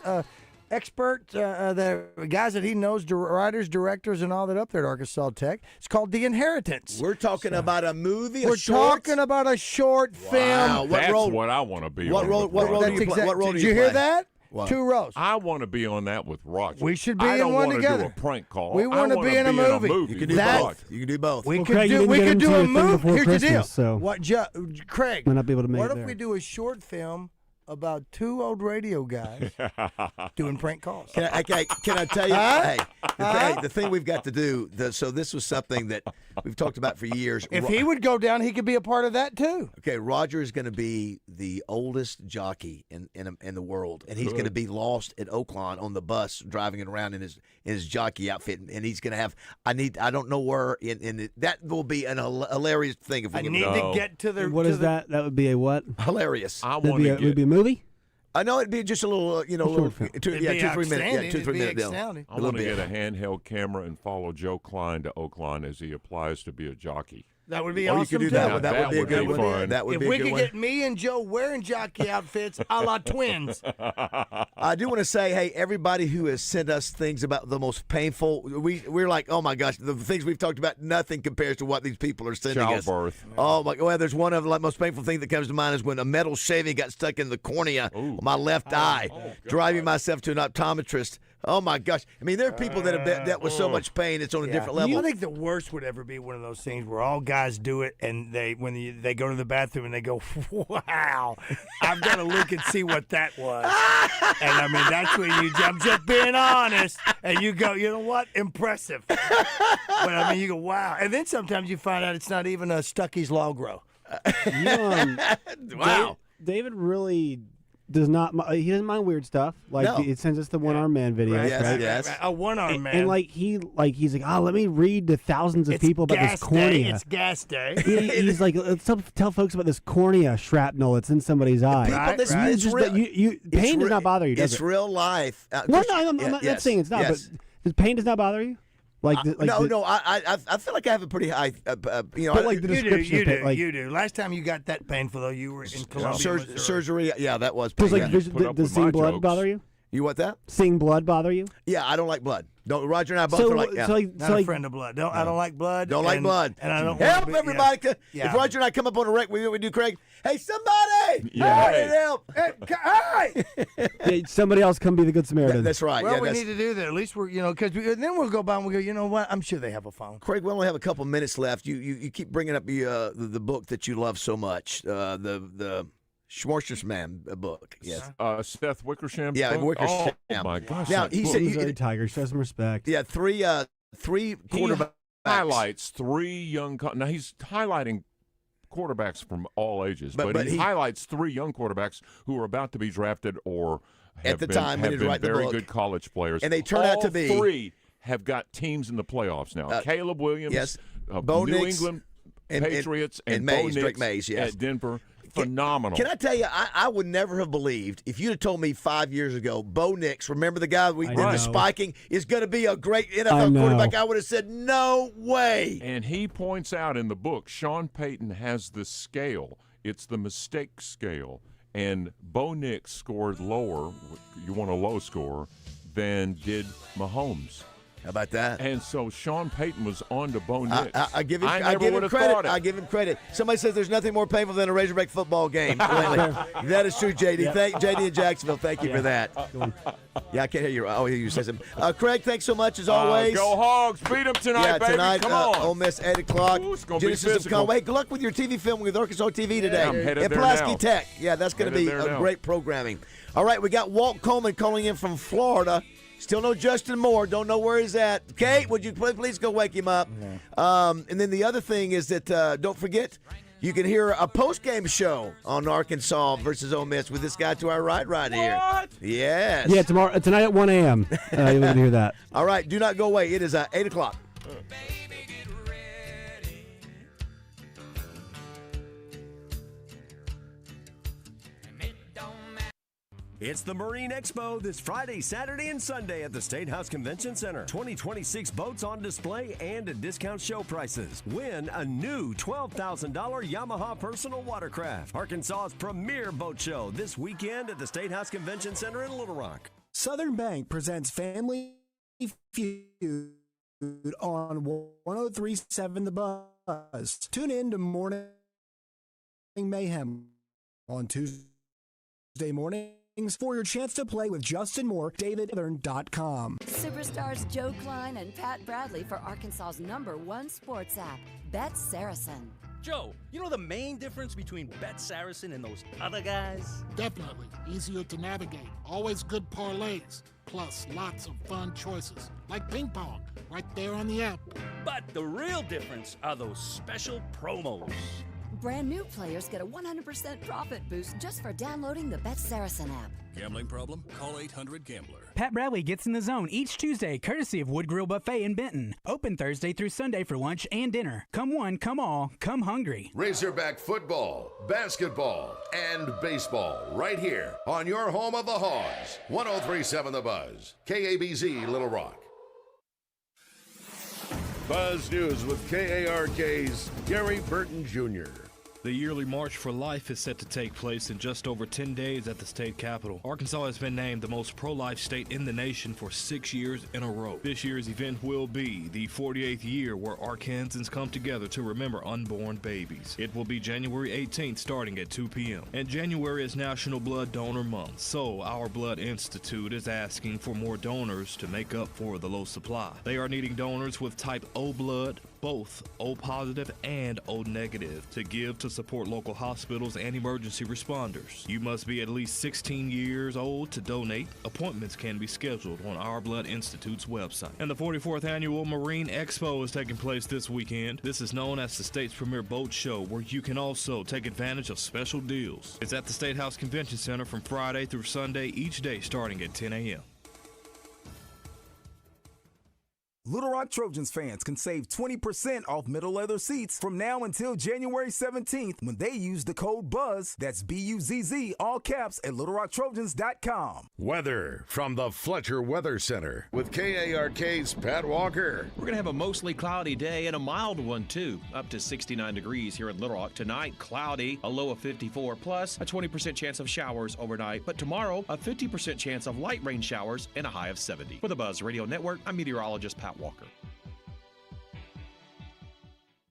expert, the guys that he knows, writers, directors, and all that up there at Arkansas Tech. It's called The Inheritance. We're talking about a movie. We're talking about a short film. That's what I want to be. What role? What role do you play? What role do Did you you hear play? that? What? 2 rows. I want to be on that with Roger. We should be I in don't one wanna together. do a prank call. We want to be in a movie. You can do That- both. You can do both. We Well, could Craig, you do. didn't We get could him do to a your thing movie. before Here's the deal. Christmas, so- What, Craig? Might not be able to make What it if we there. do a short film about 2 old radio guys doing prank calls? Can I tell you? Hey, the thing we've got to do. So this was something that we've talked about for years. If he would go down, he could be a part of that too. Okay, Roger is going to be the oldest jockey in the world, and he's going to be lost at Oaklawn on the bus, driving it around in his jockey outfit, and he's going to have. I don't know where that will be an hilarious thing if we I can. need to get to the. What to is the, that? That would be a what? Hilarious. I That'd want be to a, would be get. a movie? I know it'd be just a little, short film. 2, It'd be 3 minutes. Yeah, outstanding. 2, 3 It'd be minute deal. outstanding. I want to get a handheld camera and follow Joe Klein to Oaklawn as he applies to be a jockey. That would be Or awesome you could do too. that. That would be a good fun. one. That would If be a we good could one. get me and Joe wearing jockey outfits, a la twins. I do want to say, hey, everybody who has sent us things about the most painful, we're like, oh my gosh, the things we've talked about, nothing compares to what these people are sending us. Childbirth. Oh my! Well, there's one of the most painful thing that comes to mind is when a metal shaving got stuck in the cornea of my left eye, driving myself to an optometrist. Oh my gosh! I mean, there are people that have dealt with so much pain; it's on a different level. I think the worst would ever be one of those things where all guys do it, and they go to the bathroom and they go, "Wow, I've got to look and see what that was." And I mean, that's when I'm just being honest, and you go, you know what, impressive. But I mean, you go, wow, and then sometimes you find out it's not even a Stuckey's Law Grow. Wow. David really does not. He doesn't mind weird stuff. Like No. it sends us the one-armed man videos, right? Yes. A one-armed man. And he's like, oh, let me read to thousands of it's people about gas this cornea. Day. It's gas day. He's like, let's tell folks about this cornea shrapnel that's in somebody's eye. Pain does not bother you, does it's it? real life. No, I'm not saying it's not. Yes. But pain does not bother you. No. I feel like I have a pretty high. But like the description you of it, like, you do. Last time you got that painful though, you were in Columbia, Missouri. Surgery. Yeah, that was. Does pain, yeah. does seeing blood bother you? You want that? Seeing blood bother you? Yeah, I don't like blood. No, Roger and I both So- are like, yeah. so like- Not a friend of blood. I don't like blood. Don't like blood. And I don't help wanna be, everybody. Yeah. If Roger and I come up on a wreck, we do, Craig. Hey, somebody! Yeah. Hey, help! Hey! Yeah, somebody else come be the good Samaritan. That's right. Well, yeah, we that's- need to do that. At least we're, because then we'll go by and we go, you know what? I'm sure they have a phone. Craig, we only have a couple minutes left. You keep bringing up the book that you love so much, the Schwarzer's Man book. Yes. Seth Wickersham. Yeah, book? Wickersham. Oh my gosh. Now that he book. said, Missouri Tigers, show some respect. yeah, three quarterbacks. highlights 3 young. Now he's highlighting quarterbacks from all ages, but he highlights 3 young quarterbacks who are about to be drafted or have At the been, time when have he been write the very book. good college players, And they turn out to be- 3 have got teams in the playoffs now. Caleb Williams, yes. of Bo New Nix, England and Patriots, and and Mays, Bo Nix Drake Mays, yes. at Denver. Phenomenal. Can I tell you, I would never have believed if you'd have told me 5 years ago, Bo Nix, remember the guy we did the spiking, is going to be a great NFL quarterback, I would have said, no way. And he points out in the book, Sean Payton has the scale. It's the mistake scale. And Bo Nix scored lower, you want a low score, than did Mahomes. How about that? And so Sean Payton was on to Bo Nix. I give him, I give never him credit. thought it. I give him credit. Somebody says there's nothing more painful than a Razorback football game. That is true, JD. Yeah. JD in Jacksonville, thank you for that. Yeah, I can't hear you. Oh, I hear you say something. Craig, thanks so much as always. Go Hogs. Beat them tonight, baby. Tonight, Come on. Ole Miss, 8 o'clock. Ooh, it's gonna be Genesis of physical. Conway. Hey, good luck with your TV film with Arkansas TV today. I'm headed at there Pulaski now. Tech. Yeah, that's going to be Headed there a now. great programming. All right, we got Walt Coleman calling in from Florida. Still no Justin Moore. Don't know where he's at. Kate, would you please go wake him up? And then the other thing is that don't forget, you can hear a post-game show on Arkansas versus Ole Miss with this guy to our right here. What? Yes. Yeah, tonight at 1 a.m. You're going to hear that. All right, do not go away. It is 8 o'clock. It's the Marine Expo this Friday, Saturday, and Sunday at the State House Convention Center. 2026 boats on display and at discount show prices. Win a new $12,000 Yamaha personal watercraft. Arkansas's premier boat show this weekend at the State House Convention Center in Little Rock. Southern Bank presents Family Feud on 103.7 The Buzz. Tune in to Morning Mayhem on Tuesday mornings for your chance to play with Justin Moore, DavidEthern.com. Superstars Joe Klein and Pat Bradley for Arkansas's #1 sports app, Bet Saracen. Joe, you know the main difference between Bet Saracen and those other guys? Definitely. Easier to navigate. Always good parlays. Plus lots of fun choices. Like ping pong, right there on the app. But the real difference are those special promos. Brand new players get a 100% profit boost just for downloading the Bet Saracen app. Gambling problem? Call 800-GAMBLER. Pat Bradley gets in the zone each Tuesday, courtesy of Wood Grill Buffet in Benton. Open Thursday through Sunday for lunch and dinner. Come one, come all, come hungry. Razorback football, basketball, and baseball right here on your home of the Hogs. 103.7 The Buzz, KABZ Little Rock. Buzz News with KARK's Gary Burton Jr. The yearly March for Life is set to take place in just over 10 days at the state capitol. Arkansas has been named the most pro-life state in the nation for 6 years in a row. This year's event will be the 48th year where Arkansans come together to remember unborn babies. It will be January 18th starting at 2 p.m. And January is National Blood Donor Month, so our Blood Institute is asking for more donors to make up for the low supply. They are needing donors with type O blood, both O positive and O negative, to give to support local hospitals and emergency responders. You must be at least 16 years old to donate. Appointments can be scheduled on our Blood Institute's website. And the 44th Annual Marine Expo is taking place this weekend. This is known as the state's premier boat show, where you can also take advantage of special deals. It's at the State House Convention Center from Friday through Sunday, each day starting at 10 a.m. Little Rock Trojans fans can save 20% off middle leather seats from now until January 17th when they use the code BUZZ. That's BUZZ, all caps, at littlerocktrojans.com. Weather from the Fletcher Weather Center with KARK's Pat Walker. We're going to have a mostly cloudy day and a mild one, too. Up to 69 degrees here in Little Rock. Tonight, cloudy, a low of 54, plus a 20% chance of showers overnight. But tomorrow, a 50% chance of light rain showers and a high of 70. For the Buzz Radio Network, I'm meteorologist Pat Walker.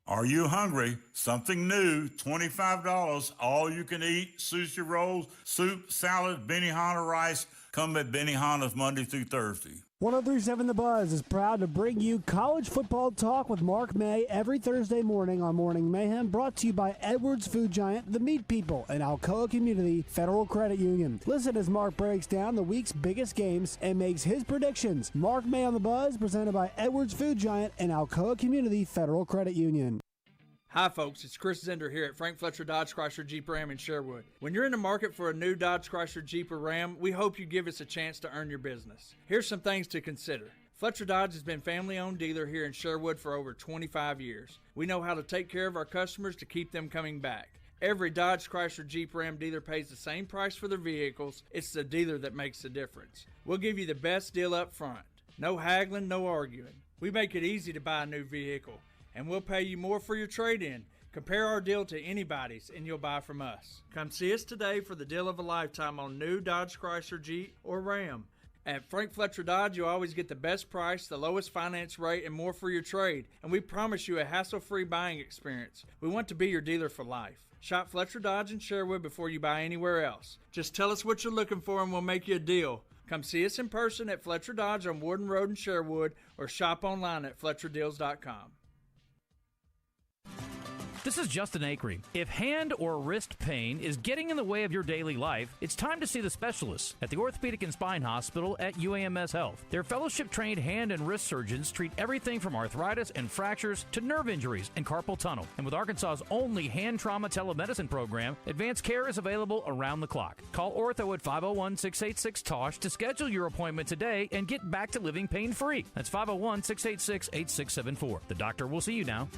Are you hungry? Something new, $25, all you can eat, sushi rolls, soup, salad, Benihana rice. Come at Benihana's Monday through Thursday. 103.7 The Buzz is proud to bring you college football talk with Mark May every Thursday morning on Morning Mayhem, brought to you by Edwards Food Giant, the Meat People, and Alcoa Community Federal Credit Union. Listen as Mark breaks down the week's biggest games and makes his predictions. Mark May on The Buzz, presented by Edwards Food Giant and Alcoa Community Federal Credit Union. Hi folks, it's Chris Zender here at Frank Fletcher Dodge Chrysler Jeep Ram in Sherwood. When you're in the market for a new Dodge Chrysler Jeep or Ram, we hope you give us a chance to earn your business. Here's some things to consider. Fletcher Dodge has been family-owned dealer here in Sherwood for over 25 years. We know how to take care of our customers to keep them coming back. Every Dodge Chrysler Jeep Ram dealer pays the same price for their vehicles. It's the dealer that makes the difference. We'll give you the best deal up front. No haggling, no arguing. We make it easy to buy a new vehicle, and we'll pay you more for your trade-in. Compare our deal to anybody's and you'll buy from us. Come see us today for the deal of a lifetime on new Dodge Chrysler Jeep or Ram. At Frank Fletcher Dodge, you always get the best price, the lowest finance rate, and more for your trade. And we promise you a hassle-free buying experience. We want to be your dealer for life. Shop Fletcher Dodge in Sherwood before you buy anywhere else. Just tell us what you're looking for and we'll make you a deal. Come see us in person at Fletcher Dodge on Warden Road in Sherwood or shop online at FletcherDeals.com. This is Justin Acree. If hand or wrist pain is getting in the way of your daily life, it's time to see the specialists at the Orthopedic and Spine Hospital at UAMS Health. Their fellowship-trained hand and wrist surgeons treat everything from arthritis and fractures to nerve injuries and carpal tunnel. And with Arkansas's only hand trauma telemedicine program, advanced care is available around the clock. Call Ortho at 501-686-TOSH to schedule your appointment today and get back to living pain-free. That's 501-686-8674. The doctor will see you now.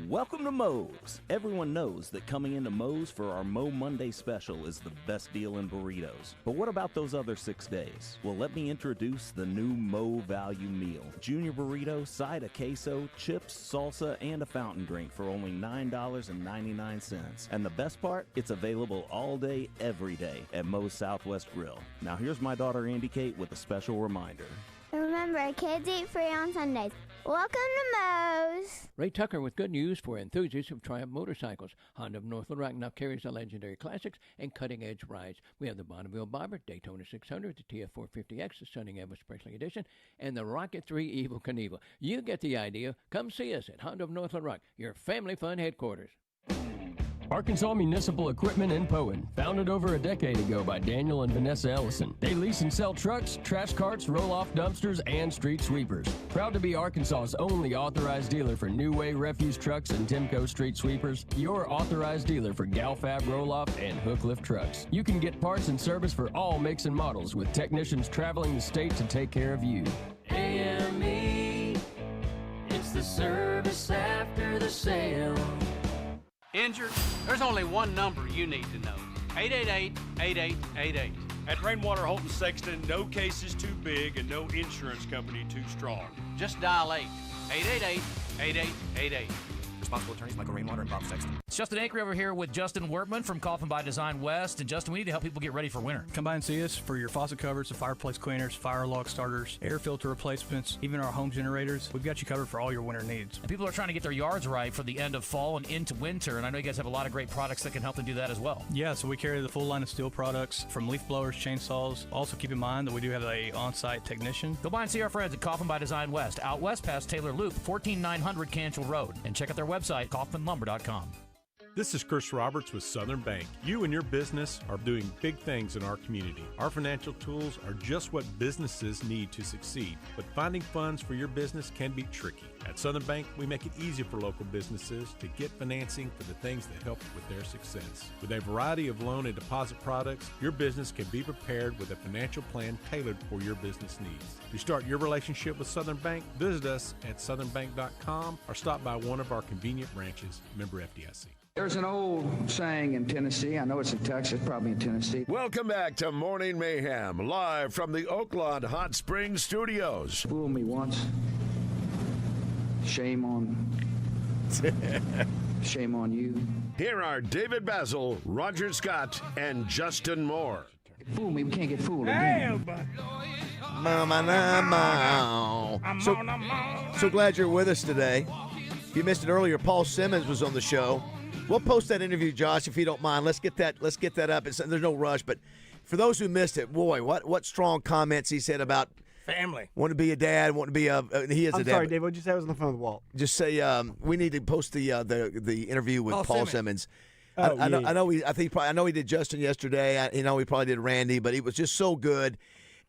Welcome to Moe's. Everyone knows that coming into Moe's for our Mo Monday special is the best deal in burritos. But what about those other 6 days? Well, let me introduce the new Mo Value Meal. Junior burrito, side of queso, chips, salsa, and a fountain drink for only $9.99. And the best part? It's available all day, every day at Moe's Southwest Grill. Now here's my daughter Andy Kate with a special reminder. Remember, kids eat free on Sundays. Welcome to Moe's. Ray Tucker with good news for enthusiasts of Triumph motorcycles. Honda of North Little Rock now carries the legendary classics and cutting-edge rides. We have the Bonneville Bobber, Daytona 600, the TF450X, the Stunning Elvis Presley Edition, and the Rocket 3 Evel Knievel. You get the idea. Come see us at Honda of North Little Rock, your family fun headquarters. Arkansas Municipal Equipment in Poen, founded over a decade ago by Daniel and Vanessa Ellison. They lease and sell trucks, trash carts, roll-off dumpsters, and street sweepers. Proud to be Arkansas's only authorized dealer for New Way refuse trucks and Timco street sweepers. Your authorized dealer for Galfab roll-off and hook lift trucks. You can get parts and service for all makes and models with technicians traveling the state to take care of you. AME, it's the service after the sale. Injured? There's only one number you need to know. 888-8888. At Rainwater Holton Sexton, no case is too big and no insurance company too strong. Just dial 888-8888. Responsible attorneys Michael Rainwater and Bob Sexton. It's Justin Acree over here with Justin Wertman from Coffin by Design West. And Justin, we need to help people get ready for winter. Come by and see us for your faucet covers, the fireplace cleaners, fire log starters, air filter replacements, even our home generators. We've got you covered for all your winter needs. And people are trying to get their yards right for the end of fall and into winter. And I know you guys have a lot of great products that can help them do that as well. Yeah, so we carry the full line of steel products from leaf blowers, chainsaws. Also keep in mind that we do have a on-site technician. Go by and see our friends at Coffin by Design West, out west past Taylor Loop, 14900 Cantrell Road. And check out their website, coffinlumber.com. This is Chris Roberts with Southern Bank. You and your business are doing big things in our community. Our financial tools are just what businesses need to succeed, but finding funds for your business can be tricky. At Southern Bank, we make it easy for local businesses to get financing for the things that help with their success. With a variety of loan and deposit products, your business can be prepared with a financial plan tailored for your business needs. To start your relationship with Southern Bank, visit us at southernbank.com or stop by one of our convenient branches. Member FDIC. There's an old saying in Tennessee. I know it's in Texas, probably in Tennessee. Welcome back to Morning Mayhem, live from the Oaklawn Hot Springs Studios. Fool me once. Shame on you. Here are David BAZZEL, Roger Scott, and Justin Moore. Fool me, we can't get fooled again. So glad you're with us today. If you missed it earlier, Paul Simmons was on the show. We'll post that interview, Josh, if you don't mind. Let's get that up. There's no rush, but for those who missed it, boy, what strong comments he said about family. Want to be a dad, want to be a he is I'm a dad. sorry, Dave. What'd you say? I was on the phone with Walt. Just say we need to post the interview with Paul Simmons. Oh, I know he did Justin yesterday. He probably did Randy, but it was just so good.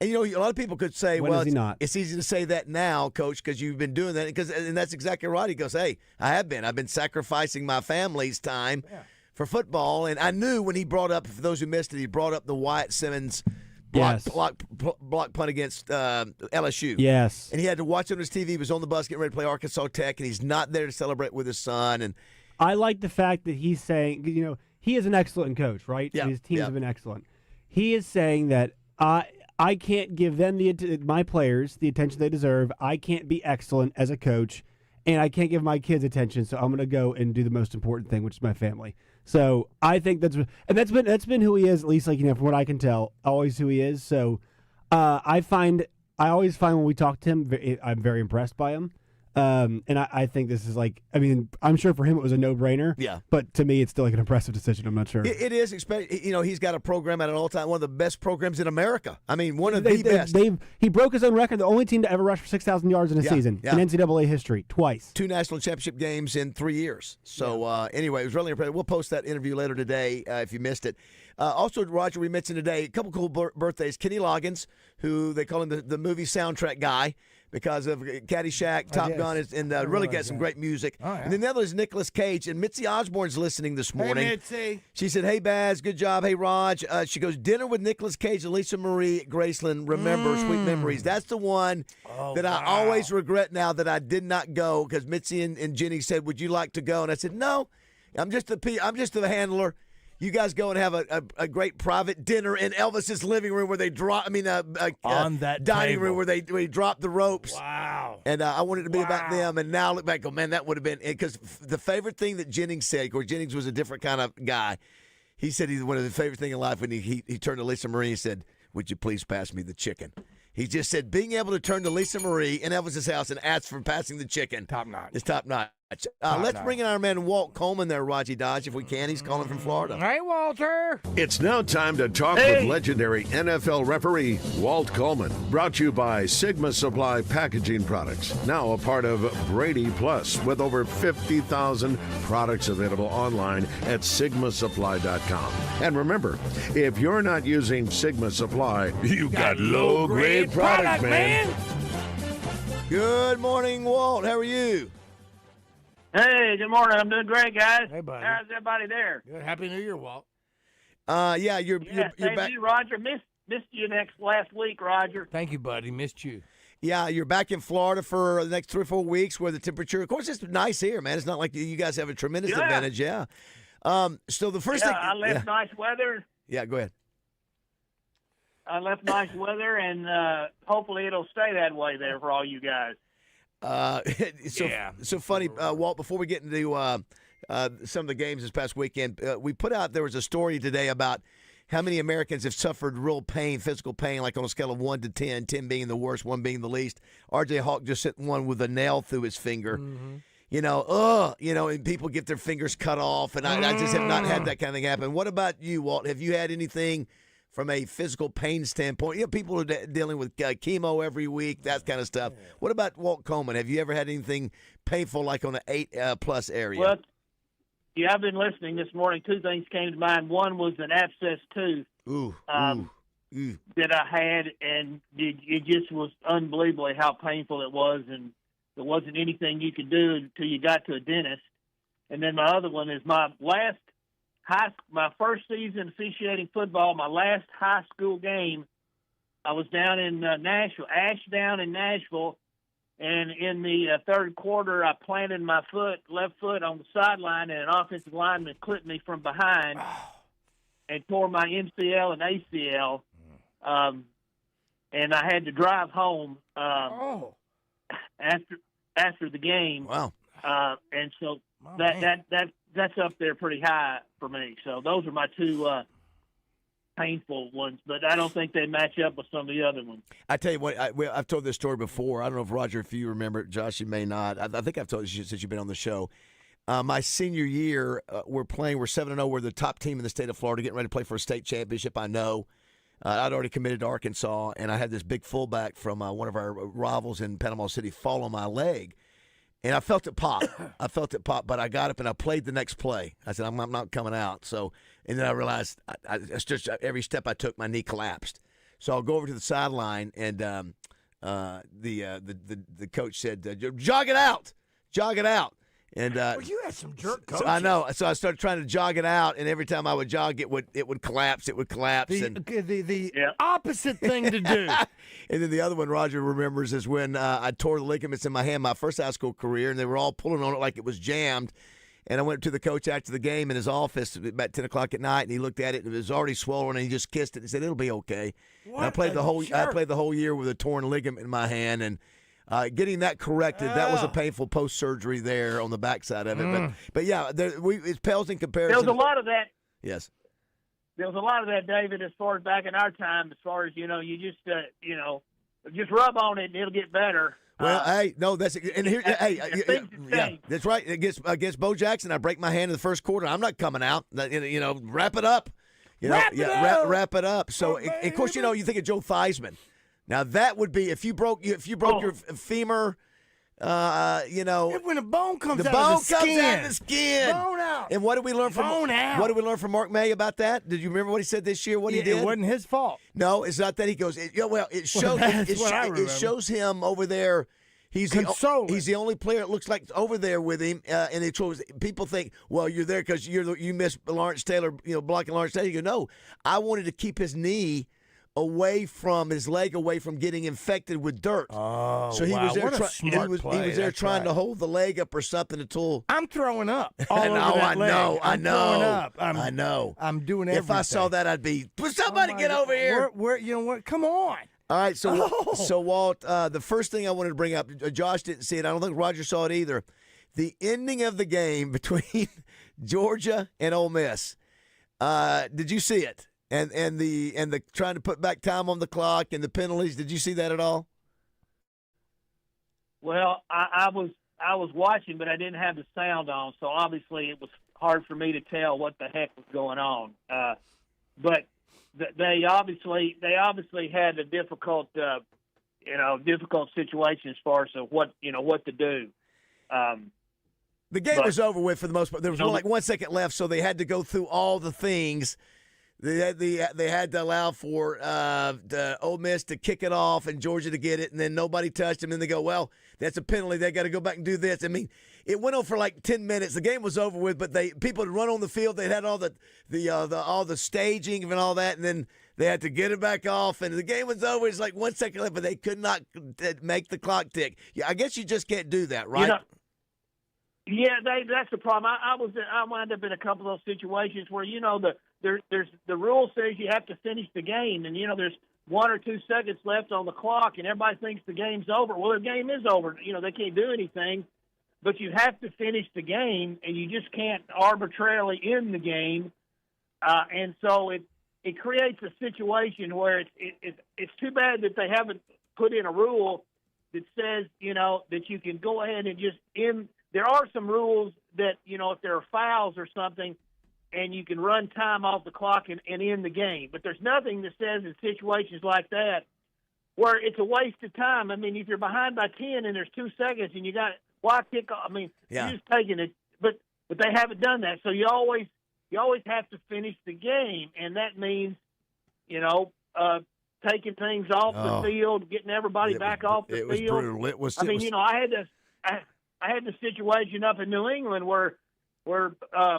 And a lot of people could say, When is he not? It's easy to say that now, Coach, because you've been doing that. And that's exactly right. He goes, hey, I've been sacrificing my family's time for football. And I knew when he brought up, for those who missed it, he brought up the Wyatt Simmons block punt against LSU. Yes. And he had to watch it on his TV. He was on the bus getting ready to play Arkansas Tech, and he's not there to celebrate with his son. And I like the fact that he's saying, he is an excellent coach, right? Yeah. His teams have been excellent. He is saying that I can't give them my players the attention they deserve. I can't be excellent as a coach, and I can't give my kids attention. So I'm going to go and do the most important thing, which is my family. So I think that's been who he is, at least from what I can tell, always who he is. So I always find when we talk to him, I'm very impressed by him. And I think this is I'm sure for him it was a no-brainer. Yeah. But to me, it's still like an impressive decision. I'm not sure. It is. He's got a program at an all-time, one of the best programs in America. I mean, one of the best. He broke his own record, the only team to ever rush for 6,000 yards in a season in NCAA history, twice. 2 national championship games in 3 years. So, anyway, it was really impressive. We'll post that interview later today if you missed it. Also, Roger, we mentioned today a couple cool birthdays. Kenny Loggins, who they call him the movie soundtrack guy, because of Caddyshack, Top Gun, and really got some great music. Oh, yeah. And then the other is Nicolas Cage. And Mitzi Osborne's listening this morning. Hey, Mitzi. She said, hey, Baz, good job. Hey, Raj. She goes, dinner with Nicolas Cage and Lisa Marie Graceland. Remember, Sweet Memories. That's the one that I always regret now that I did not go, because Mitzi and Jenny said, would you like to go? And I said, no, I'm just the handler. You guys go and have a great private dinner in Elvis's living room where they drop. On that dining table. room where they drop the ropes. Wow. And I wanted it to be about them. And now I look back, go, man, that would have been because the favorite thing that Jennings said. Of course, Jennings was a different kind of guy. He said one of the favorite thing in life when he turned to Lisa Marie and said, "Would you please pass me the chicken?" He just said being able to turn to Lisa Marie in Elvis's house and ask for passing the chicken. Top notch. It's top notch. Let's bring in our man Walt Coleman there, Raji Dodge, if we can. He's calling from Florida. Hey, Walter. It's now time to talk with legendary NFL referee Walt Coleman. Brought to you by Sigma Supply Packaging Products. Now a part of Brady Plus with over 50,000 products available online at SigmaSupply.com. And remember, if you're not using Sigma Supply, you got low-grade product, man. Good morning, Walt. How are you? Hey, good morning. I'm doing great, guys. Hey, buddy. How's everybody there? Good. Happy New Year, Walt. You're same back. to you, Roger. Missed you last week, Roger. Thank you, buddy. Missed you. Yeah, you're back in Florida for the next 3 or 4 weeks where the temperature, of course, it's nice here, man. It's not like you guys have a tremendous advantage. Yeah. So the first thing. I left nice weather. Yeah, go ahead. I left nice weather, and hopefully it'll stay that way there for all you guys. So funny, Walt, before we get into some of the games this past weekend, we put out, there was a story today about how many Americans have suffered real pain, physical pain, like on a scale of 1 to 10, 10 being the worst, 1 being the least. R.J. Hawk just sent one with a nail through his finger. Mm-hmm. And people get their fingers cut off, and I just have not had that kind of thing happen. What about you, Walt? Have you had anything from a physical pain standpoint? People are dealing with chemo every week, that kind of stuff. What about Walt Coleman? Have you ever had anything painful like on an 8+ area? Well, yeah, I've been listening this morning. 2 things came to mind. One was an abscess tooth that I had, and it just was unbelievably how painful it was, and there wasn't anything you could do until you got to a dentist. And then my other one is my first season officiating football, my last high school game, I was down in Nashville, Ashdown in Nashville, and in the third quarter, I planted my left foot on the sideline, and an offensive lineman clipped me from behind and tore my MCL and ACL, and I had to drive home after the game. Wow! And so that's up there pretty high for me. So those are my 2 painful ones, but I don't think they match up with some of the other ones. I tell you what, I've told this story before. I don't know if Roger, if you remember it, Josh, you may not. I think I've told you since you've been on the show. My senior year, we're 7-0. We're the top team in the state of Florida, getting ready to play for a state championship. I know. I'd already committed to Arkansas, and I had this big fullback from one of our rivals in Panama City fall on my leg. And I felt it pop. But I got up and I played the next play. I said, I'm not coming out. So, and then I realized every step I took, my knee collapsed. So I'll go over to the sideline, and the coach said, jog it out. And you had some jerk coaches. So I know. So I started trying to jog it out, and every time I would jog, it would collapse. It would collapse. The opposite thing to do. And then the other one Roger remembers is when I tore the ligaments in my hand my first high school career, and they were all pulling on it like it was jammed. And I went to the coach after the game in his office about 10 o'clock at night, and he looked at it, and it was already swollen, and he just kissed it and said, it'll be okay. And I played the whole year with a torn ligament in my hand, and getting that corrected, that was a painful post-surgery there on the backside of it. But yeah, it pales in comparison. There was a lot of that. Yes. there was a lot of that, David, as far as back in our time, as far as, you just rub on it and it'll get better. Well, hey, no, that's and here. Yeah, that's right. Against Bo Jackson, I break my hand in the first quarter. I'm not coming out. Wrap it up. Wrap it up. So, of course, you think of Joe Theismann. Now that would be if you broke your femur. When a bone comes out out of the skin. Bone out. And what did we learn from What did we learn from Mark May about that? Did you remember what he said this year? What he did? It wasn't his fault. No, it's not that. He goes. It shows him over there. He's the only player it looks like over there with him, and it shows people think, well, you're there because you missed Lawrence Taylor, blocking Lawrence Taylor. You go, no, I wanted to keep his knee away from his leg, away from getting infected with dirt. Oh, so he was there. He was there trying to hold the leg up or something until I'm throwing up. I know. I know. I'm doing everything. If I saw that, I'd be. Somebody get over here. Where? You know what? Come on. All right, so Walt, the first thing I wanted to bring up, Josh didn't see it. I don't think Roger saw it either. The ending of the game between Georgia and Ole Miss. Did you see it? And the trying to put back time on the clock and the penalties. Did you see that at all? Well, I was watching, but I didn't have the sound on, so obviously it was hard for me to tell what the heck was going on. But they obviously had a difficult situation as far as what to do. The game was over with for the most part. There was like 1 second left, so they had to go through all the things. They had to allow for the Ole Miss to kick it off and Georgia to get it, and then nobody touched them. And they go, well, that's a penalty. They got to go back and do this. I mean, it went on for like 10 minutes. The game was over with, but people had run on the field. They had all the staging and all that, and then they had to get it back off. And the game was over. It's like 1 second left, but they could not make the clock tick. Yeah, I guess you just can't do that, right? That's the problem. I wound up in a couple of those situations where there's the rule says you have to finish the game, and there's 1 or 2 seconds left on the clock, and everybody thinks the game's over. Well, the game is over. They can't do anything, but you have to finish the game, and you just can't arbitrarily end the game. And so it creates a situation where it's too bad that they haven't put in a rule that says that you can go ahead and just end. There are some rules that if there are fouls or something, and you can run time off the clock and end the game. But there's nothing that says in situations like that where it's a waste of time. I mean, if you're behind by 10 and there's 2 seconds and you got why kick off? I mean, you're just taking it. But they haven't done that. So you always have to finish the game, and that means taking things off the field, getting everybody back off the field. It was brutal. It was. I had the situation up in New England where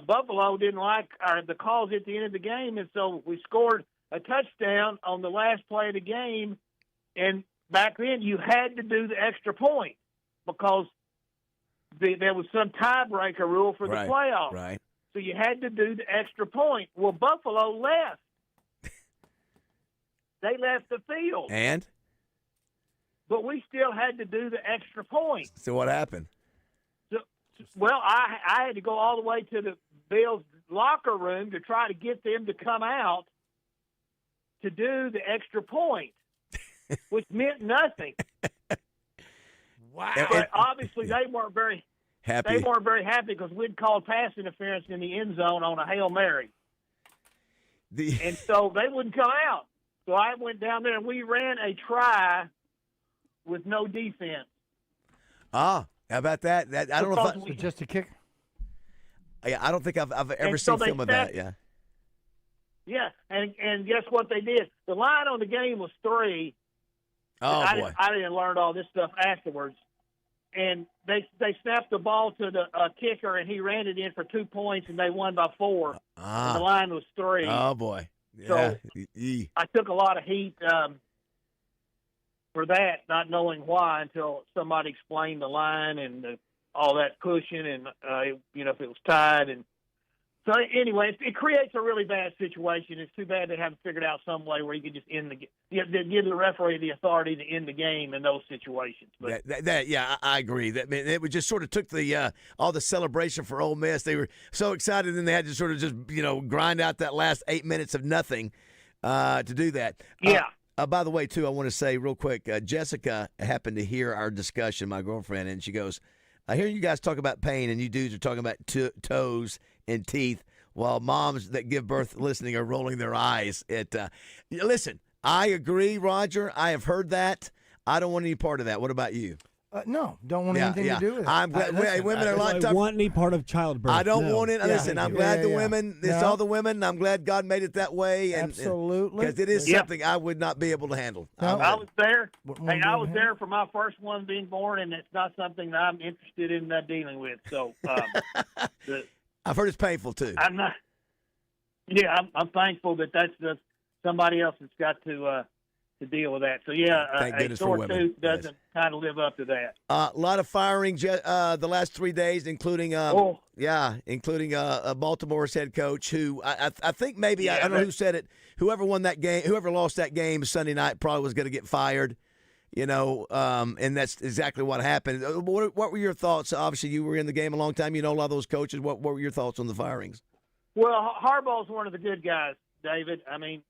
Buffalo didn't like the calls at the end of the game, and so we scored a touchdown on the last play of the game. And back then, you had to do the extra point because there was some tiebreaker rule for the playoffs. Right. So you had to do the extra point. Well, Buffalo left. They left the field. And? But we still had to do the extra point. So what happened? Well, I had to go all the way to the Bills' locker room to try to get them to come out to do the extra point, which meant nothing. Wow! But obviously, they weren't very happy. They weren't very happy because we'd called pass interference in the end zone on a Hail Mary, and so they wouldn't come out. So I went down there and we ran a try with no defense. Ah. How about that? I don't know if just a kick. Yeah, I don't think I've ever seen film of that. Yeah. Yeah, and guess what they did? The line on the game was 3. Oh boy! I didn't learn all this stuff afterwards, and they snapped the ball to the kicker, and he ran it in for 2 points, and they won by 4. And the line was 3. Oh boy! Yeah. So I took a lot of heat. For that, not knowing why until somebody explained the line and all that pushing and if it was tied and So anyway, it creates a really bad situation. It's too bad they haven't figured out some way where you could just end the game, give the referee the authority to end the game in those situations. But I agree. That it would just sort of took the all the celebration for Ole Miss. They were so excited, and they had to sort of just grind out that last 8 minutes of nothing to do that. Yeah. By the way, too, I want to say real quick, Jessica happened to hear our discussion, my girlfriend, and she goes, I hear you guys talk about pain, and you dudes are talking about toes and teeth, while moms that give birth listening are rolling their eyes at. Listen, I agree, Roger. I have heard that. I don't want any part of that. What about you? No, don't want anything to do with it. I'm glad women are a lot I tougher. want any part of childbirth. I don't want it. Yeah. Listen, I'm glad the women. It's all the women. I'm glad God made it that way. Absolutely, because it is something I would not be able to handle. I was there. Hey, I was there for my first one being born, and it's not something that I'm interested in dealing with. So, I've heard it's painful too. I'm not. Yeah, I'm thankful that that's somebody else that's got to deal with that. So a sore tooth doesn't kind of live up to that. A lot of firing the last 3 days, including Baltimore's head coach, who I think maybe I don't know who said it. Whoever won that game, whoever lost that game Sunday night, probably was going to get fired. And that's exactly what happened. What were your thoughts? Obviously, you were in the game a long time. You know a lot of those coaches. What were your thoughts on the firings? Well, Harbaugh's one of the good guys, David. I mean,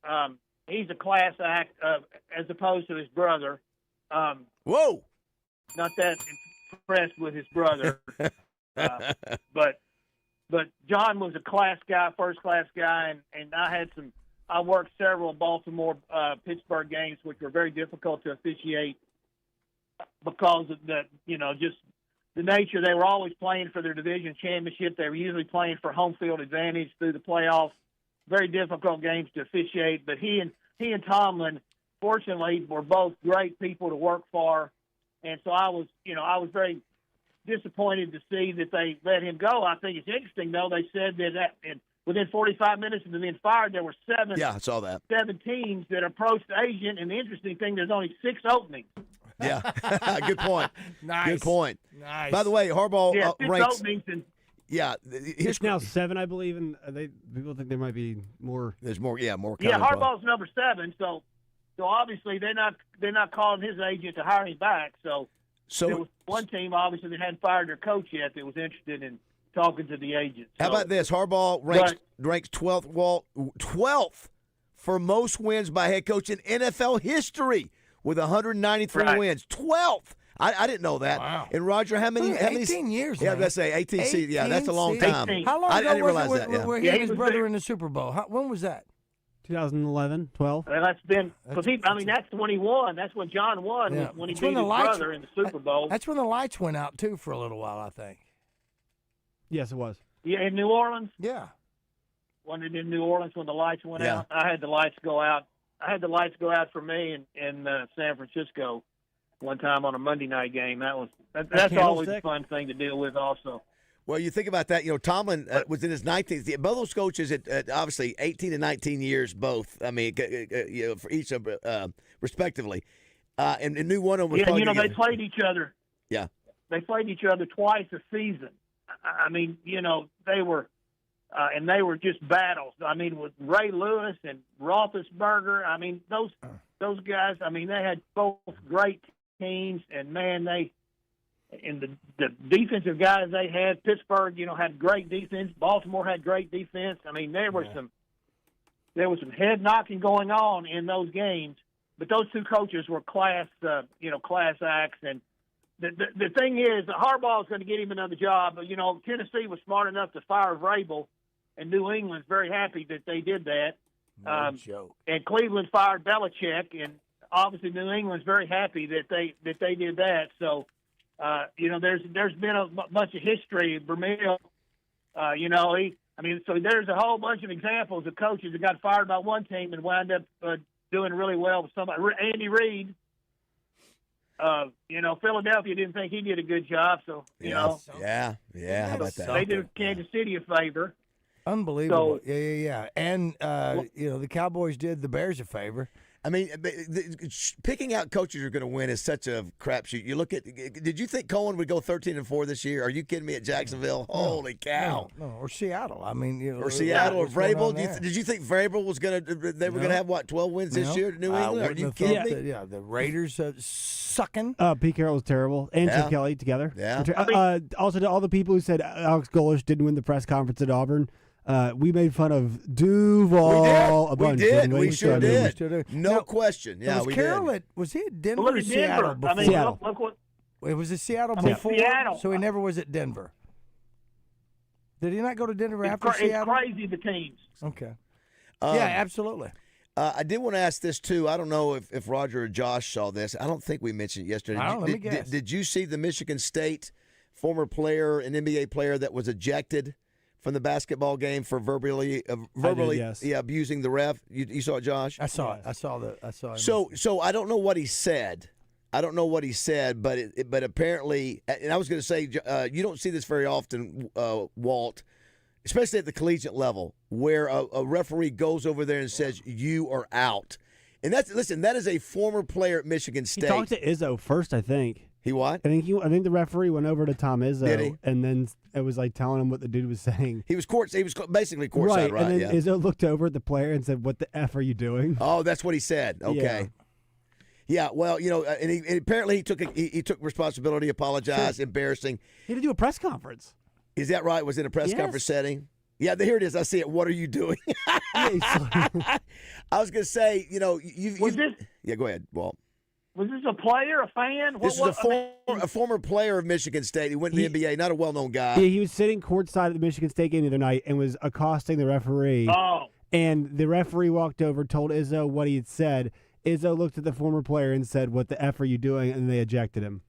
he's a class act as opposed to his brother. Whoa! Not that impressed with his brother, but John was a class guy, first class guy, and I worked several Baltimore Pittsburgh games, which were very difficult to officiate because of just the nature. They were always playing for their division championship. They were usually playing for home field advantage through the playoffs. Very difficult games to officiate, but he and Tomlin, fortunately, were both great people to work for, and so I was very disappointed to see that they let him go. I think it's interesting, though. They said that within 45 minutes of him being fired, there were 7. Yeah, I saw that. 7 teams that approached the agent, and the interesting thing, there's only 6 openings. Yeah, good point. Nice. Good point. Nice. By the way, Harbaugh 6 ranks. openings and. Yeah, it's now 7, I believe, and people think there might be more. There's more. Yeah, more. Yeah, Harbaugh's number 7, so obviously they're not calling his agent to hire him back. So there was one team obviously that hadn't fired their coach yet that was interested in talking to the agent. How about this? Harbaugh ranks 12th. Well, 12th for most wins by head coach in NFL history with 193 wins. 12th. I didn't know that. Wow. And Roger, how many? 18 years. Yeah, man. let's say 18 seasons. Yeah, that's a long time. 18. How long I ago didn't realize was that. it where he and his brother in the Super Bowl? When was that? 2011, 12. And that's been because that's when he won. That's when John won. Yeah. When he beat his brother in the Super Bowl. That's when the lights went out too for a little while, I think. Yes, it was. Yeah, in New Orleans. Yeah. Wasn't it in New Orleans when the lights went Yeah. out? I had the lights go out. For me in San Francisco one time on a Monday night game. That's always a fun thing to deal with also. Well, you think about that. Tomlin was in his 19th year. Both those coaches at obviously 18 and 19 years, both. I mean, for each of respectively. And knew one of them was they played each other. Yeah. They played each other twice a season. I mean, they were and they were just battles. I mean, with Ray Lewis and Roethlisberger, I mean, those guys, I mean, they had both great teams, and man, the defensive guys they had, Pittsburgh, had great defense. Baltimore had great defense. I mean, there was some head knocking going on in those games, but those two coaches were class acts. And the thing is, Harbaugh is going to get him another job. But Tennessee was smart enough to fire Vrabel, and New England's very happy that they did that. No joke. And Cleveland fired Belichick, and obviously New England's very happy that they did that. So, there's been a bunch of history. Vermeil, so there's a whole bunch of examples of coaches that got fired by one team and wound up doing really well with somebody. Andy Reid, Philadelphia didn't think he did a good job, so Yeah. How about that? They did Kansas City a favor. Unbelievable. Yeah. And, the Cowboys did the Bears a favor. I mean, picking out coaches who are going to win is such a crapshoot. You look at. Did you think Cohen would go 13-4 this year? Are you kidding me? At Jacksonville, holy cow! No, or Seattle. I mean, or Seattle or Vrabel. Did you think Vrabel was going to? They were going to have what 12 wins this year to New England? Are you kidding me? The Raiders sucking. Pete Carroll was terrible, and Chip Kelly together. Yeah. Also, to all the people who said Alex Golesh didn't win the press conference at Auburn. We made fun of Duval a bunch. We sure did. No question. Yeah, was Carroll was he at Denver Look or at Seattle Denver. before? I mean, Seattle. Look what. It was it Seattle I mean, before? Seattle. So he never was at Denver. Did he not go to Denver after It's Seattle? crazy, the teams. Okay. Yeah, absolutely. I did want to ask this, too. I don't know if Roger or Josh saw this. I don't think we mentioned it yesterday. Let me guess. Did you see the Michigan State former player, an NBA player that was ejected from the basketball game for verbally abusing the ref? You saw it, Josh? I saw it. I saw it. So I don't know what he said. But apparently, and I was going to say, you don't see this very often, Walt, especially at the collegiate level, where a referee goes over there and says, "You are out." And that is a former player at Michigan State. He talked to Izzo first, I think. He what? I think the referee went over to Tom Izzo. Did he? And then it was like telling him what the dude was saying. He was basically courtside, right? And then Izzo looked over at the player and said, "What the F are you doing?" Oh, that's what he said. Okay. Yeah, well, and apparently he took responsibility, apologized, embarrassing. He had to do a press conference. Is that right? Was it a press conference setting? Yeah, here it is. I see it. What are you doing? I was going to say, Yeah, go ahead, Walt. Was this a player, a fan? This is a former player of Michigan State. He went to the NBA, not a well-known guy. Yeah, he was sitting courtside at the Michigan State game the other night and was accosting the referee. Oh. And the referee walked over, told Izzo what he had said. Izzo looked at the former player and said, "What the F are you doing?" And they ejected him.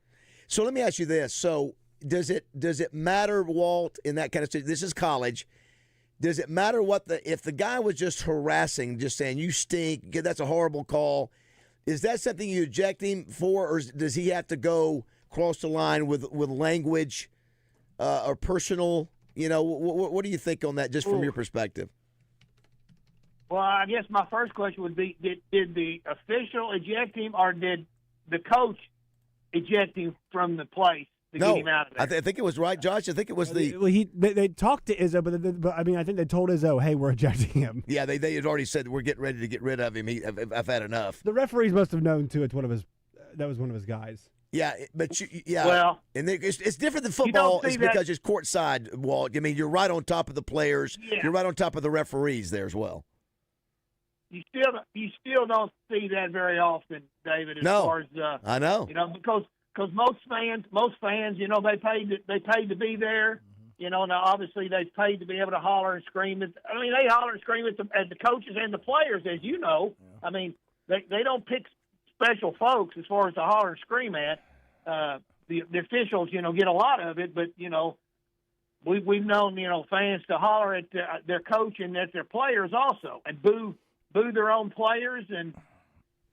So let me ask you this. So does it matter, Walt, in that kind of situation? This is college. Does it matter if the guy was just harassing, just saying, "You stink, that's a horrible call"? Is that something you eject him for, or does he have to go cross the line with language or personal? What do you think on that, just from your perspective? Well, I guess my first question would be, did the official eject him, or did the coach eject him from the place to get him out of there? I think it was right, Josh. I think it was the... Well, they talked to Izzo, but I mean, I think they told Izzo, "Hey, we're ejecting him." Yeah, they had already said, "We're getting ready to get rid of him. I've had enough." The referees must have known, too. That was one of his guys. Yeah, but well, and it's different than football. It's because it's courtside, Walt. I mean, you're right on top of the players. Yeah. You're right on top of the referees there as well. You still don't see that very often, David. As far as I know. Because most fans, they paid to be there. Now obviously they paid to be able to holler and scream. I mean, they holler and scream at the coaches and the players, as you know. I mean, they don't pick special folks as far as to holler and scream at. The officials, get a lot of it, but we've known fans to holler at their coach and at their players also, and boo their own players and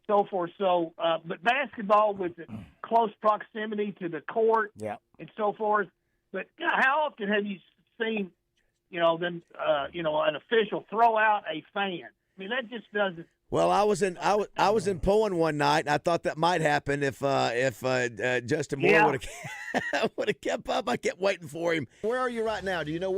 so forth. So, but basketball with the close proximity to the court and so forth. But how often have you seen, an official throw out a fan? I mean, that just doesn't. Well, I was in Poland one night, and I thought that might happen if Justin Moore would have kept up. I kept waiting for him. Where are you right now? Do you know?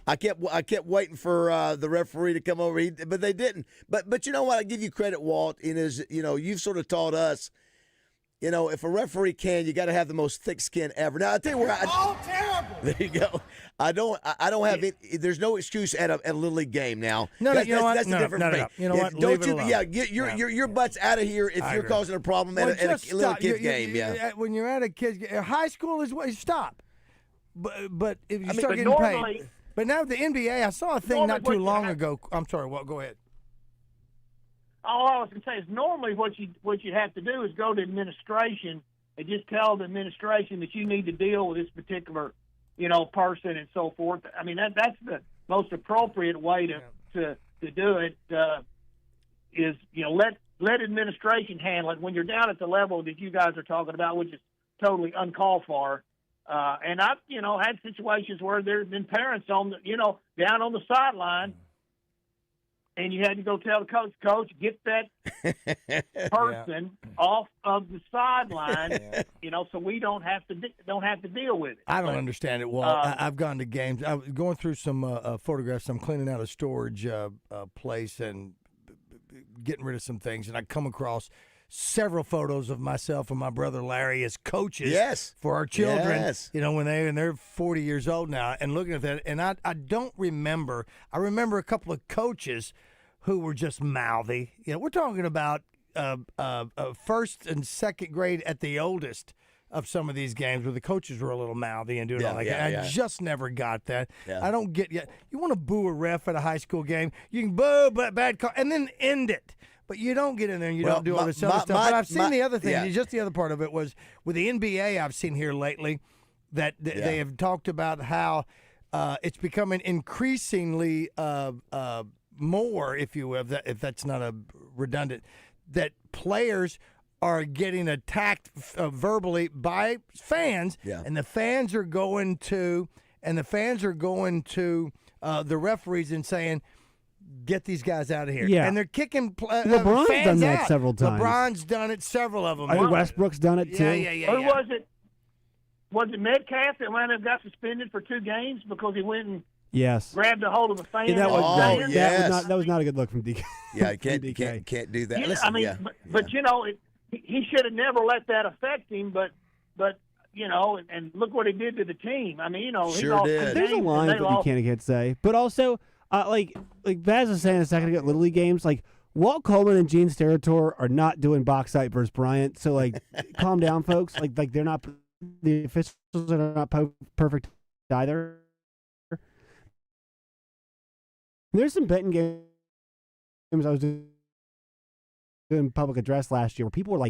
I kept waiting for the referee to come over, but they didn't. But you know what? I give you credit, Walt. You've sort of taught us. If a referee you got to have the most thick skin ever. Now I tell you where terrible. There you go. I don't have it. There's no excuse at a Little League game now. That's a different thing. You know what? Don't Leave it alone. Yeah, get your butts out of here if you're causing a problem at a little kid's game. When you're at a kid's game, high school is what you stop. But if you start getting normally, paid. But now the NBA, I saw a thing not too long ago. I'm sorry. Go ahead. All I was going to say is normally what you have to do is go to administration and just tell the administration that you need to deal with this particular, person and so forth. I mean, that's the most appropriate way to do it. Is let administration handle it when you're down at the level that you guys are talking about, which is totally uncalled for. And I've had situations where there's been parents down on the sideline. and you had to go tell the coach, get that person off of the sideline, so we don't have to deal with it. I don't understand it, Walt. I've gone to games. I was going through some photographs. I'm cleaning out a storage place and getting rid of some things, and I come across several photos of myself and my brother Larry as coaches for our children. Yes. When they're 40 years old now, and looking at that, and I don't remember. I remember a couple of coaches who were just mouthy. We're talking about first and second grade at the oldest of some of these games where the coaches were a little mouthy and doing all that. I just never got that. Yeah. I don't get yet. You want to boo a ref at a high school game? You can boo, but bad call, and then end it. But you don't get in there and you don't do all this other stuff. But I've seen the other thing. Just the other part of it was with the NBA I've seen here lately that they have talked about how it's becoming increasingly more, if you will, if that's not a redundant, that players are getting attacked verbally by fans, and the fans are going to the referees and saying, get these guys out of here. Yeah. And they're kicking LeBron's fans done that out. several times. LeBron's done it, several of them. I think Westbrook's done it, too. Yeah. Who was it? Was it Metcalf that wound up got suspended for 2 games because he went and grabbed a hold of a fan? Yeah, that was not a good look from DK. Yeah, can't do that. Yeah, Listen, but he should have never let that affect him. But and look what he did to the team. I mean, he lost did. There's a line that you can't say, but also. Like Baz was saying a second ago, Little League games, like Walt Coleman and Gene Steratore are not doing Bauxite versus Bryant. So calm down, folks. Like they're not, the officials are not perfect either. There's some betting games I was doing public address last year where people were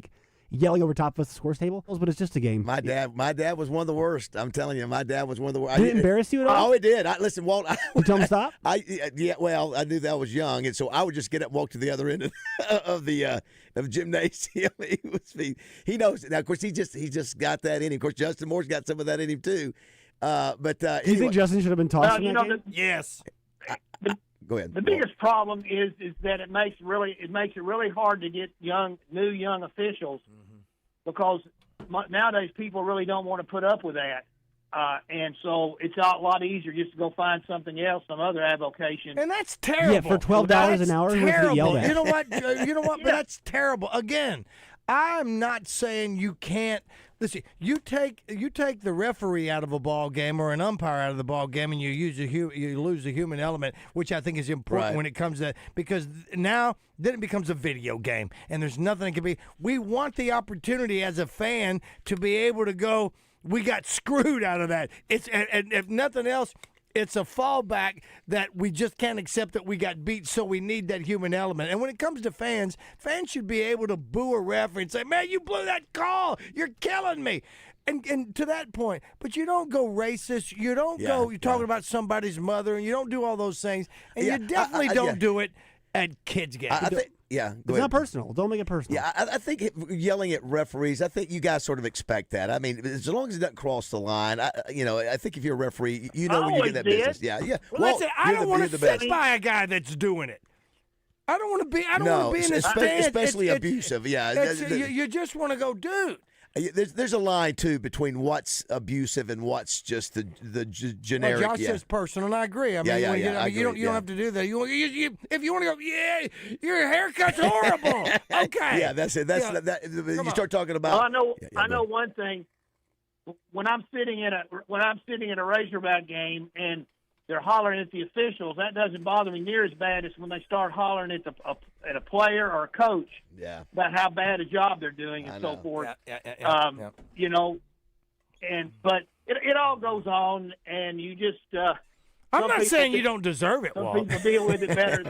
yelling over top of the scores table, but it's just a game. My dad was one of the worst. I'm telling you, my dad was one of the worst. Did it embarrass you at all? Oh, it did. Listen, Walt. You told him to stop? I knew that I was young, and so I would just get up and walk to the other end of the gymnasium. He knows it. Now, of course, he just got that in him. Of course, Justin Moore's got some of that in him too. Do you think Justin should have been tossed in that game? Yes. Go ahead. The biggest problem is that it makes it really hard to get new young officials because nowadays people really don't want to put up with that, and so it's a lot easier just to go find something else, some other avocation. And that's terrible. Yeah, for $12 an hour, terrible. Yelled at. You know what? But that's terrible. Again, I'm not saying you can't. Listen, you take the referee out of a ball game or an umpire out of the ball game, and you lose the human element, which I think is important when it comes to, because now then it becomes a video game, and there's nothing that can be. We want the opportunity as a fan to be able to go, we got screwed out of that. And if nothing else, it's a fallback that we just can't accept that we got beat, so we need that human element. And when it comes to fans should be able to boo a referee and say, man, you blew that call. You're killing me. And to that point, but you don't go racist. You don't go talking about somebody's mother, and you don't do all those things. And you definitely don't do it at kids' games. It's not personal. Don't make it personal. Yeah, I think yelling at referees, I think you guys sort of expect that. I mean, as long as it doesn't cross the line, I think if you're a referee, when you get that business. Yeah. Well, listen, I don't want to sit by a guy that's doing it. I don't want to be. I don't want to be in the stand. Especially abusive. You just want to go, dude. There's a line too between what's abusive and what's just the generic. Well, Josh says personal, and I agree. I mean, you don't have to do that. If you want to go, your haircut's horrible. Okay. Yeah, that's it. You start talking about. Well, I know one thing. When I'm sitting in a Razorback game and they're hollering at the officials, that doesn't bother me near as bad as when they start hollering at a player or a coach about how bad a job they're doing and so forth. But it all goes on, and you just. I'm not saying you don't deserve it, Walt. Some people deal with it better.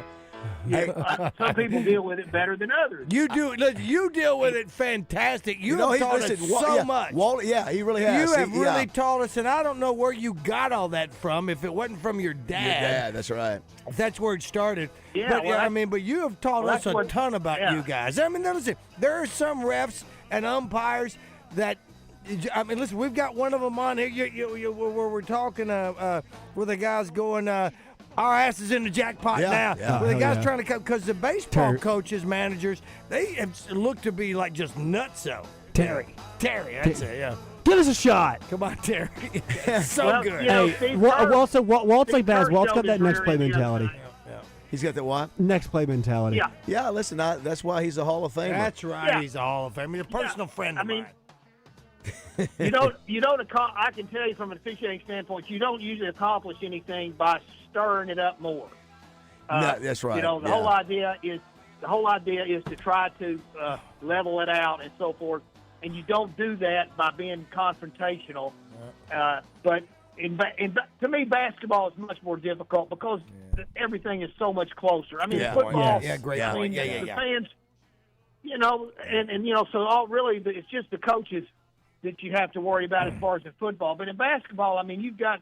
Some people deal with it better than others. You do. Look, you deal with it fantastic. You have taught us so much. Walt, he really has. You have really taught us, and I don't know where you got all that from. If it wasn't from your dad. Your dad, that's right. That's where it started. Yeah, but you have taught us a ton about you guys. I mean, listen, there are some refs and umpires that. I mean, listen, we've got one of them on here where we're talking where the guy's going, our ass is in the jackpot now. Yeah. Well, the guys yeah. trying to come because the baseball coaches, managers, they have looked to be like just nutso. Terry, that's it. Yeah. Give us a shot. Come on, Terry. So Well, good. you know, Hey, Steve Walt's Kerr- like Steve Baz. Kerr Walt's got showed that his next play rear end the other mentality. night. He's got that what? Next play mentality. Yeah. Yeah, listen, that's why he's a Hall of Famer. That's right. Yeah. He's a Hall of Famer. He's a personal friend of mine. You don't. I can tell you from an officiating standpoint, you don't usually accomplish anything by stirring it up more. No, that's right. You know, the whole idea is to try to level it out and so forth, and you don't do that by being confrontational. But to me, basketball is much more difficult because everything is so much closer. I mean, football. Great. I mean, the fans. You know, and you know, so it's just the coaches that you have to worry about as far as in football. But in basketball, I mean, you've got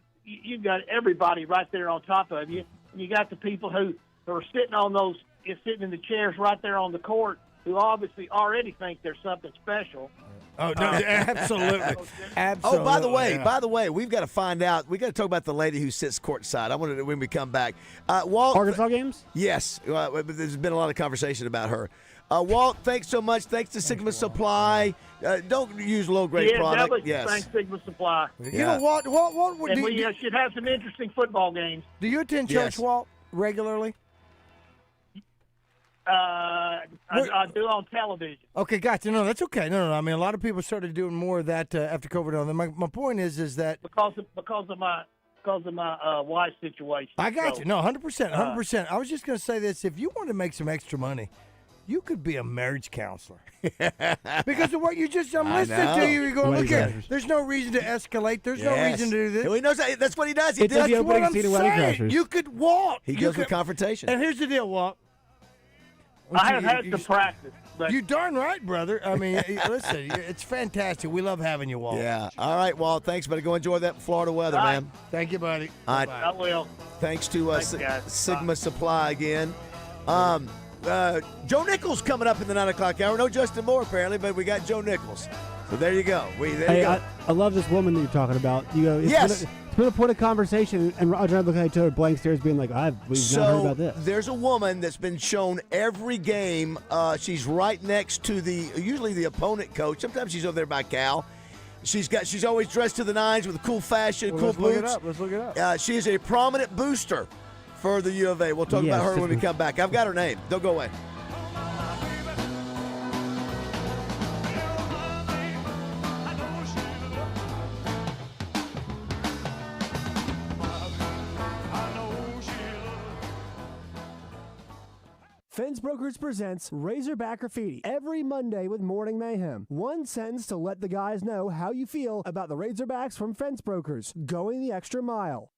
everybody right there on top of you, and you got the people who are sitting in the chairs right there on the court, who obviously already think there's something special. Oh no, absolutely. Oh, by the way, we've got to find out. We got to talk about the lady who sits courtside. I wanted to when we come back. Walt, Arkansas games? Yes, there's been a lot of conversation about her. Walt, thanks so much. Thanks to Sigma Supply. Don't use low-grade product. Yes. Thanks, Sigma Supply. You know, Walt, and we should have some interesting football games. Do you attend church, Walt, regularly? I do on television. Okay, gotcha. No, that's okay. No. I mean, a lot of people started doing more of that after COVID. My point is that because of my wife's situation. I got you. No, 100%. I was just going to say this: if you want to make some extra money, you could be a marriage counselor. Because of what I'm listening to you. You're going, look here. There's no reason to escalate. There's no reason to do this. Well, he knows that's what he does. He does. does. That's what I'm saying. You could walk. He goes with confrontation. And here's the deal, Walt. I have had some practice. But you darn right, brother. I mean, listen, it's fantastic. We love having you, Walt. Yeah. All right, Walt. Thanks, buddy. Go enjoy that Florida weather, man. Thank you, buddy. All right. I will. Thanks to Sigma Supply again. Joe Nichols coming up in the 9 o'clock hour. No Justin Moore, apparently, but we got Joe Nichols. So there you go. I love this woman that you're talking about. You go, it's been a point of conversation, and Roger and I look at each other blank stares, being like, we've not heard about this. There's a woman that's been shown every game. She's right next to usually the opponent coach. Sometimes she's over there by Cal. She's always dressed to the nines with a cool fashion, cool boots. Let's look it up. She is a prominent booster for the U of A. We'll talk about her when we come back. I've got her name. Don't go away. Fence Brokers presents Razorback Graffiti every Monday with Morning Mayhem. One sentence to let the guys know how you feel about the Razorbacks from Fence Brokers. Going the extra mile.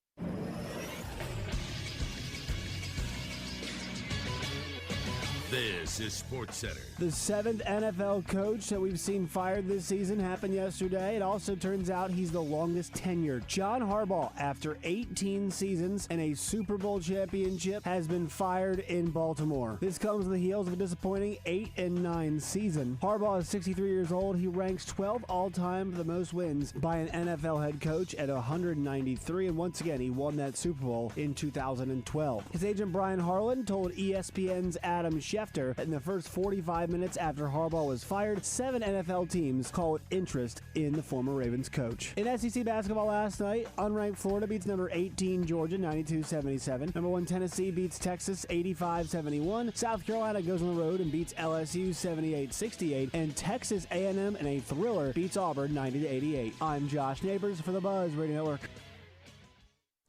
This is SportsCenter. The 7th NFL coach that we've seen fired this season happened yesterday. It also turns out he's the longest tenured. John Harbaugh, after 18 seasons and a Super Bowl championship, has been fired in Baltimore. This comes on the heels of a disappointing 8-9 season. Harbaugh is 63 years old. He ranks 12 all-time for the most wins by an NFL head coach at 193, and once again, he won that Super Bowl in 2012. His agent Brian Harlan told ESPN's Adam Schefter in the first 45 minutes after Harbaugh was fired, 7 NFL teams called interest in the former Ravens coach. In SEC basketball last night, unranked Florida beats number 18 Georgia 92-77. Number 1 Tennessee beats Texas 85-71. South Carolina goes on the road and beats LSU 78-68. And Texas A&M in a thriller beats Auburn 90-88. I'm Josh Neighbors for the Buzz Radio Network.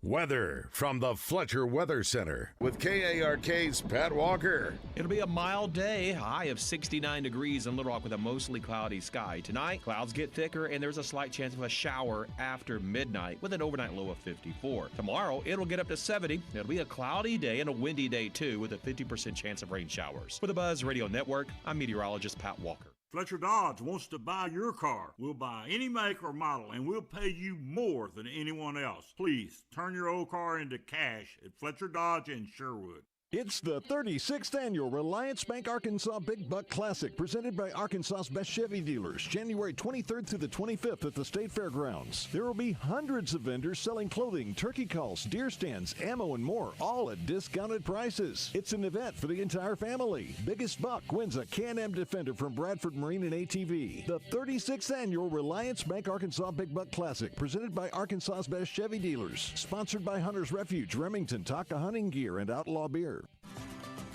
Weather from the Fletcher Weather Center with KARK's Pat Walker. It'll be a mild day, high of 69 degrees in Little Rock with a mostly cloudy sky. Tonight, clouds get thicker and there's a slight chance of a shower after midnight with an overnight low of 54. Tomorrow, it'll get up to 70. It'll be a cloudy day and a windy day too with a 50% chance of rain showers. For the Buzz Radio Network, I'm meteorologist Pat Walker. Fletcher Dodge wants to buy your car. We'll buy any make or model, and we'll pay you more than anyone else. Please, turn your old car into cash at Fletcher Dodge in Sherwood. It's the 36th annual Reliance Bank Arkansas Big Buck Classic, presented by Arkansas's best Chevy dealers, January 23rd through the 25th at the State Fairgrounds. There will be hundreds of vendors selling clothing, turkey calls, deer stands, ammo, and more, all at discounted prices. It's an event for the entire family. Biggest buck wins a Can-Am Defender from Bradford Marine and ATV. The 36th annual Reliance Bank Arkansas Big Buck Classic, presented by Arkansas's best Chevy dealers, sponsored by Hunter's Refuge, Remington, Taka Hunting Gear, and Outlaw Beer.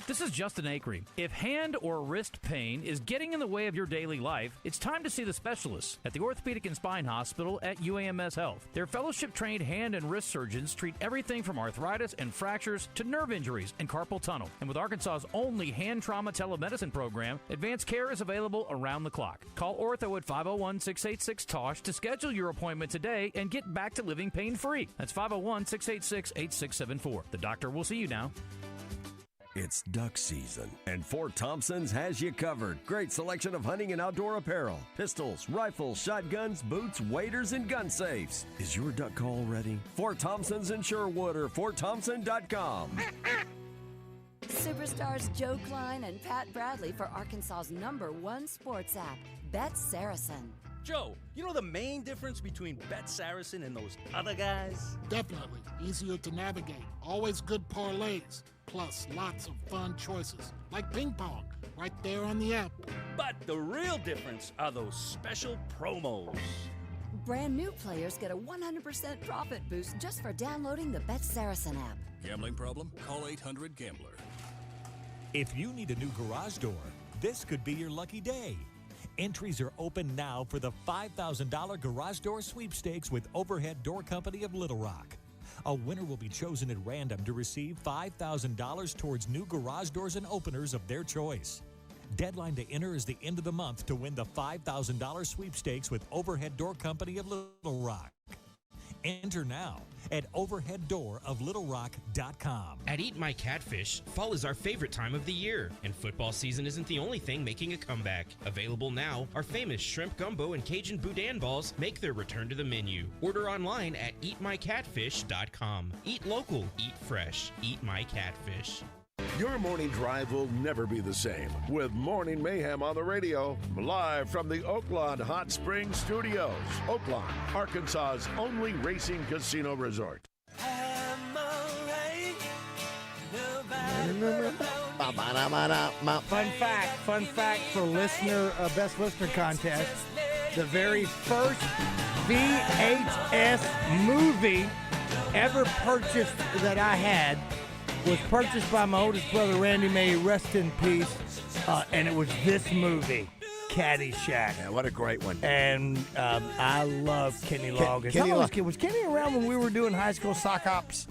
This is Justin Acree. If hand or wrist pain is getting in the way of your daily life, it's time to see the specialists at the Orthopedic and Spine Hospital at UAMS Health. Their fellowship-trained hand and wrist surgeons treat everything from arthritis and fractures to nerve injuries and carpal tunnel. And with Arkansas's only hand trauma telemedicine program, advanced care is available around the clock. Call Ortho at 501-686-TOSH to schedule your appointment today and get back to living pain-free. That's 501-686-8674. The doctor will see you now. It's duck season, and Fort Thompson's has you covered. Great selection of hunting and outdoor apparel, pistols, rifles, shotguns, boots, waders, and gun safes. Is your duck call ready? Fort Thompson's in Sherwood or FortThompson.com. Superstars Joe Klein and Pat Bradley for Arkansas's #1 sports app, Bet Saracen. Joe, you know the main difference between Bet Saracen and those other guys? Definitely. Easier to navigate. Always good parlays. Plus, lots of fun choices, like ping pong, right there on the app. But the real difference are those special promos. Brand new players get a 100% profit boost just for downloading the Bet Saracen app. Gambling problem? Call 800-GAMBLER. If you need a new garage door, this could be your lucky day. Entries are open now for the $5,000 garage door sweepstakes with Overhead Door Company of Little Rock. A winner will be chosen at random to receive $5,000 towards new garage doors and openers of their choice. Deadline to enter is the end of the month to win the $5,000 sweepstakes with Overhead Door Company of Little Rock. Enter now at overheaddooroflittlerock.com. At Eat My Catfish, fall is our favorite time of the year, and football season isn't the only thing making a comeback. Available now, our famous shrimp gumbo and Cajun boudin balls make their return to the menu. Order online at eatmycatfish.com. Eat local, eat fresh, Eat My Catfish. Your morning drive will never be the same with Morning Mayhem on the radio, live from the Oaklawn Hot Springs Studios. Oaklawn, Arkansas's only racing casino resort. Fun fact for listener best listener contest. The very first VHS movie ever purchased that I had was purchased by my oldest brother, Randy. May he rest in peace. And it was this movie, Caddyshack. Yeah, what a great one. And I love Kenny Loggins. Was Kenny around when we were doing high school sock ops?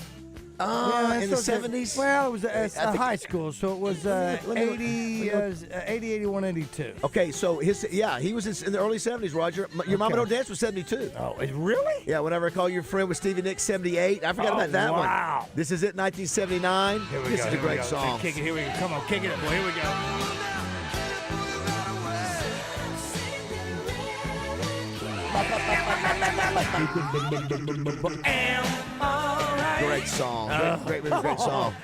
In the 70s? Well, it was a high school, so it was 80, 81, 82. Okay, so he was in the early 70s, Roger. Your Mama Don't Dance was 72. Oh, really? Yeah, Whenever I Call Your Friend with Stevie Nicks, 78. I forgot about that one. Wow. This is it, 1979. This is a great song. Kick it, here we go. Come on, kick it up, boy. Here we go. Great song. Great song.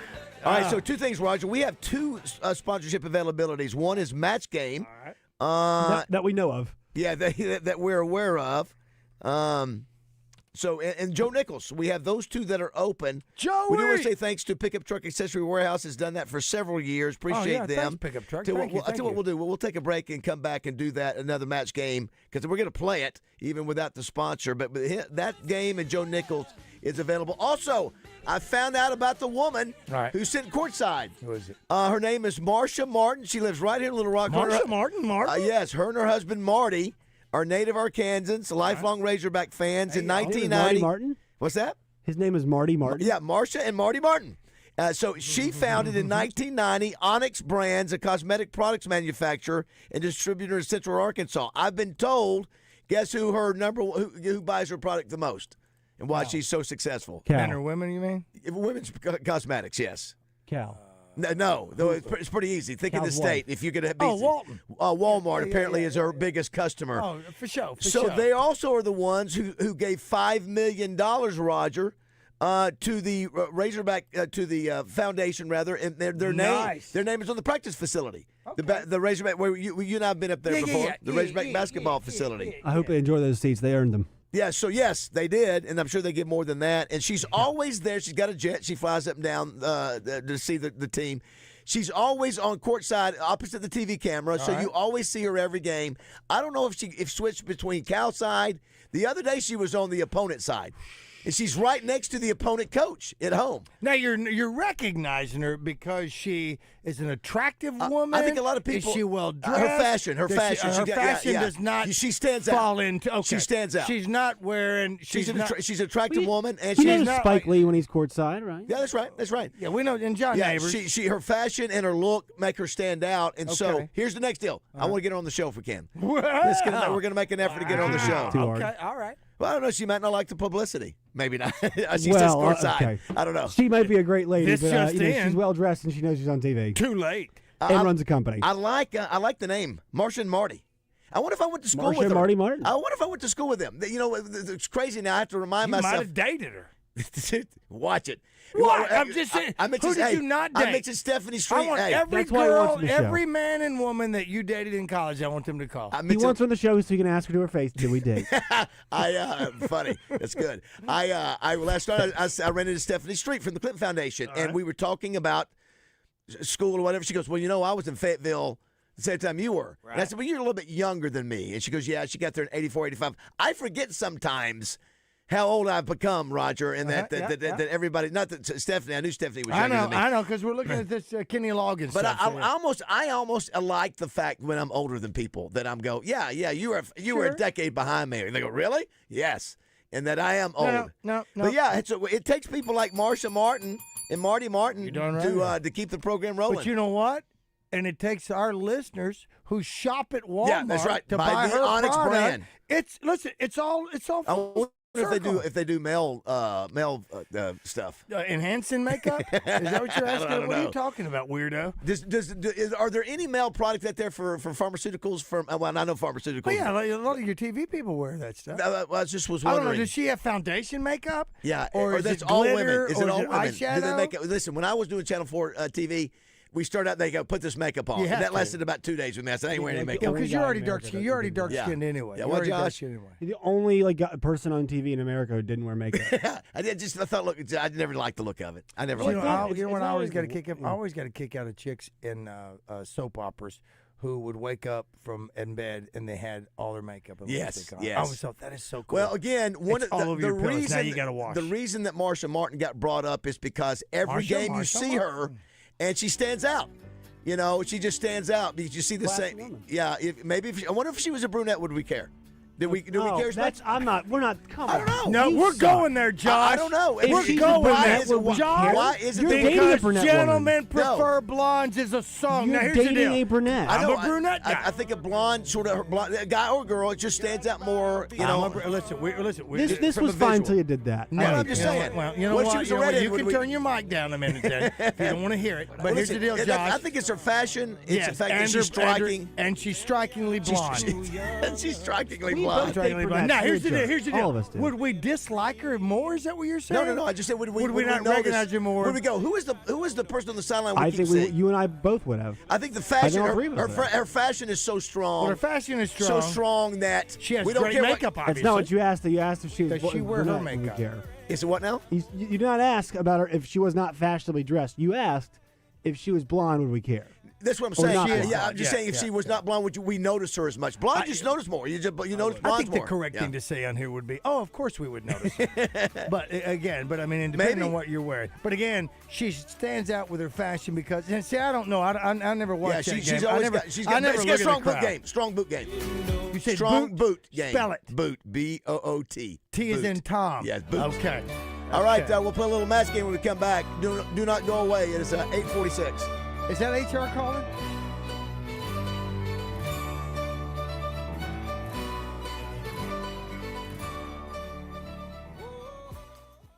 All right, so two things, Roger. We have two sponsorship availabilities. One is Match Game. That we know of. Yeah, that we're aware of. So, and Joe Nichols, we have those two that are open. Joey! We do want to say thanks to Pickup Truck Accessory Warehouse. Has done that for several years. Appreciate them. Thanks, Pickup Truck. I'll tell you what we'll do. We'll take a break and come back and do that, another match game, because we're going to play it even without the sponsor. But that game and Joe Nichols is available. Also, I found out about the woman who's sitting courtside. Who is it? Her name is Marcia Martin. She lives right here in Little Rock. Marcia Martin? Yes, her and her husband Marty are native Arkansans, lifelong Razorback fans. In 1990. Martin? What's that? His name is Marty Martin. Yeah, Marcia and Marty Martin. So she founded in 1990 Onyx Brands, a cosmetic products manufacturer and distributor in Central Arkansas. I've been told, guess who who buys her product the most and why she's so successful? Men or women, you mean? Women's cosmetics, yes. Cal. No, it's pretty easy. Think of the state. If you could have Walton. Walmart apparently is her biggest customer. Oh, for sure. So they also are the ones who gave $5 million, Roger, to the Razorback to the foundation rather, and their name is on the practice facility. Okay. The Razorback where you and I have been up there before. The Razorback basketball facility. I hope they enjoy those seats. They earned them. Yeah, so yes, they did, and I'm sure they get more than that. And she's always there. She's got a jet. She flies up and down to see the team. She's always on courtside opposite the TV camera, so you always see her every game. I don't know if she switched between Cal side. The other day she was on the opponent side. And she's right next to the opponent coach at home. Now you're recognizing her because she is an attractive woman. I think a lot of people. Is she well dressed? Her fashion does not. She stands fall out. Into. Okay. She stands out. She's not wearing. She's an attractive woman, and She she's knows not Spike Lee when he's courtside, right? Yeah, that's right. That's right. Yeah, we know. And John Neighbors. Her fashion and her look make her stand out. And so here's the next deal. I want to get her on the show if we can. We're going to make an effort to get her on the show. Okay, all right. Well, I don't know. She might not like the publicity. Maybe not. She says courtside. Okay. I don't know. She might be a great lady, This but just she's well dressed and she knows she's on TV. Too late. And runs a company. I like the name Marsha and Marty. I wonder if I went to school with Marsha her. Marty Martin. I wonder if I went to school with them. You know, it's crazy now. I have to remind You myself. might have dated her. Watch it. What? I'm just saying. Who did you not date? I mentioned Stephanie Street. I want every girl, every man and woman that you dated in college, I want them to call. He wants her on the show so he can ask her to her face. Did we date? Funny. That's good. Last night I ran into Stephanie Street from the Clinton Foundation, and we were talking about school or whatever. She goes, well, I was in Fayetteville the same time you were. Right. And I said, well, you're a little bit younger than me. And she goes, yeah, she got there in 84, 85. I forget sometimes how old I've become, Roger, and that everybody, not that Stephanie, I knew Stephanie was younger than me. I know, because we're looking at this Kenny Loggins But stuff. I almost like the fact when I'm older than people that I'm you were a decade behind me. And they go, really? Yes. And that I am old. No. But yeah, it takes people like Marsha Martin and Marty Martin to keep the program rolling. But you know what? And it takes our listeners who shop at Walmart to buy the her Onyx product. brand. It's all if they do male stuff. Enhancing makeup? Is that what you're asking? I don't What are you know. talking about, weirdo? Are there any male products out there for pharmaceuticals? I know pharmaceuticals. Well, yeah, like a lot of your TV people wear that stuff. I just was I wondering. don't know. Does she have foundation makeup? Yeah, or is that's it all glitter, women? Is it or all women? eyeshadow? Do they make it? Listen, when I was doing Channel 4 TV, we started out. They go put this makeup on. You And have that to. lasted about 2 days with me. I said, I ain't wearing any makeup. Because you're already dark skinned. You're already dark skinned anyway. Yeah. You're What, already dark Josh? skinned anyway. You're the only person on TV in America who didn't wear makeup. I thought. Look, I never liked the look of it. I never You liked know, it. you know what I always got a kick out? I always got a kick out of chicks in soap operas who would wake up in bed and they had all their makeup and lipstick on. I always thought that is so cool. Well, again, the reason now you got to wash. The reason that Marsha Martin got brought up is because every game you see her, and she stands out. She just stands out because you see the same. Woman. Yeah, I wonder if she was a brunette, would we care? Do we care as much? We're not. Come on. I don't know. No, we're going there, Josh. I don't know. If We're she's going a brunette, there. would we Josh, care? Why is it You're that- dating a because brunette gentlemen woman. prefer blondes is a song. You're Now, here's the dating deal. a brunette. I'm know, a brunette guy. I think a blonde, sort of a guy or girl, it just stands out more. Listen. This from was a fine visual. until you did that. No, I'm just saying. Well, you know When what? she was You a know what? redhead, You would can we- turn your mic down a minute then if you don't want to hear it. But Well, here's the listen, deal, Josh. I think it's her fashion. It's the fact that and she's striking. and she's strikingly blonde. She's strikingly We blonde. both Strikingly think blonde. Now, here's the deal. brunettes. Here's the deal. All of us did. Would we dislike her more? Is that what you're saying? No. I just said, would we not notice- recognize her more? Would we go? Who is the person on the sideline? I keep think seeing? you and I both would have. I think the fashion. I don't agree with that. Her fashion is so strong. Well, her fashion is So strong. strong that She has we don't great care makeup, what, obviously. That's not what you asked. You asked if she was Does she wear her brunette, would we makeup? care? Is it what now? You did not ask about her if she was not fashionably dressed. You asked if she was blonde, would we care? That's what I'm Or saying. not Yeah, blonde. I'm just saying if she was not blonde, we notice her as much. Blonde, just notice more. You notice blondes I think more. the correct Yeah. thing to say on here would be, "Oh, of course we would notice." But I mean, depending on what you're wearing. But again, she stands out with her fashion because. And see, I don't know. I never watched that game. She's always got. She's got a strong boot game. Strong boot game. You say strong boot game. Spell it. Boot. B-O-O-T. T is in Tom. Yes, boot. Okay. All right, we'll play a little match game when we come back. Do not go away. It is 8:46. Is that HR calling?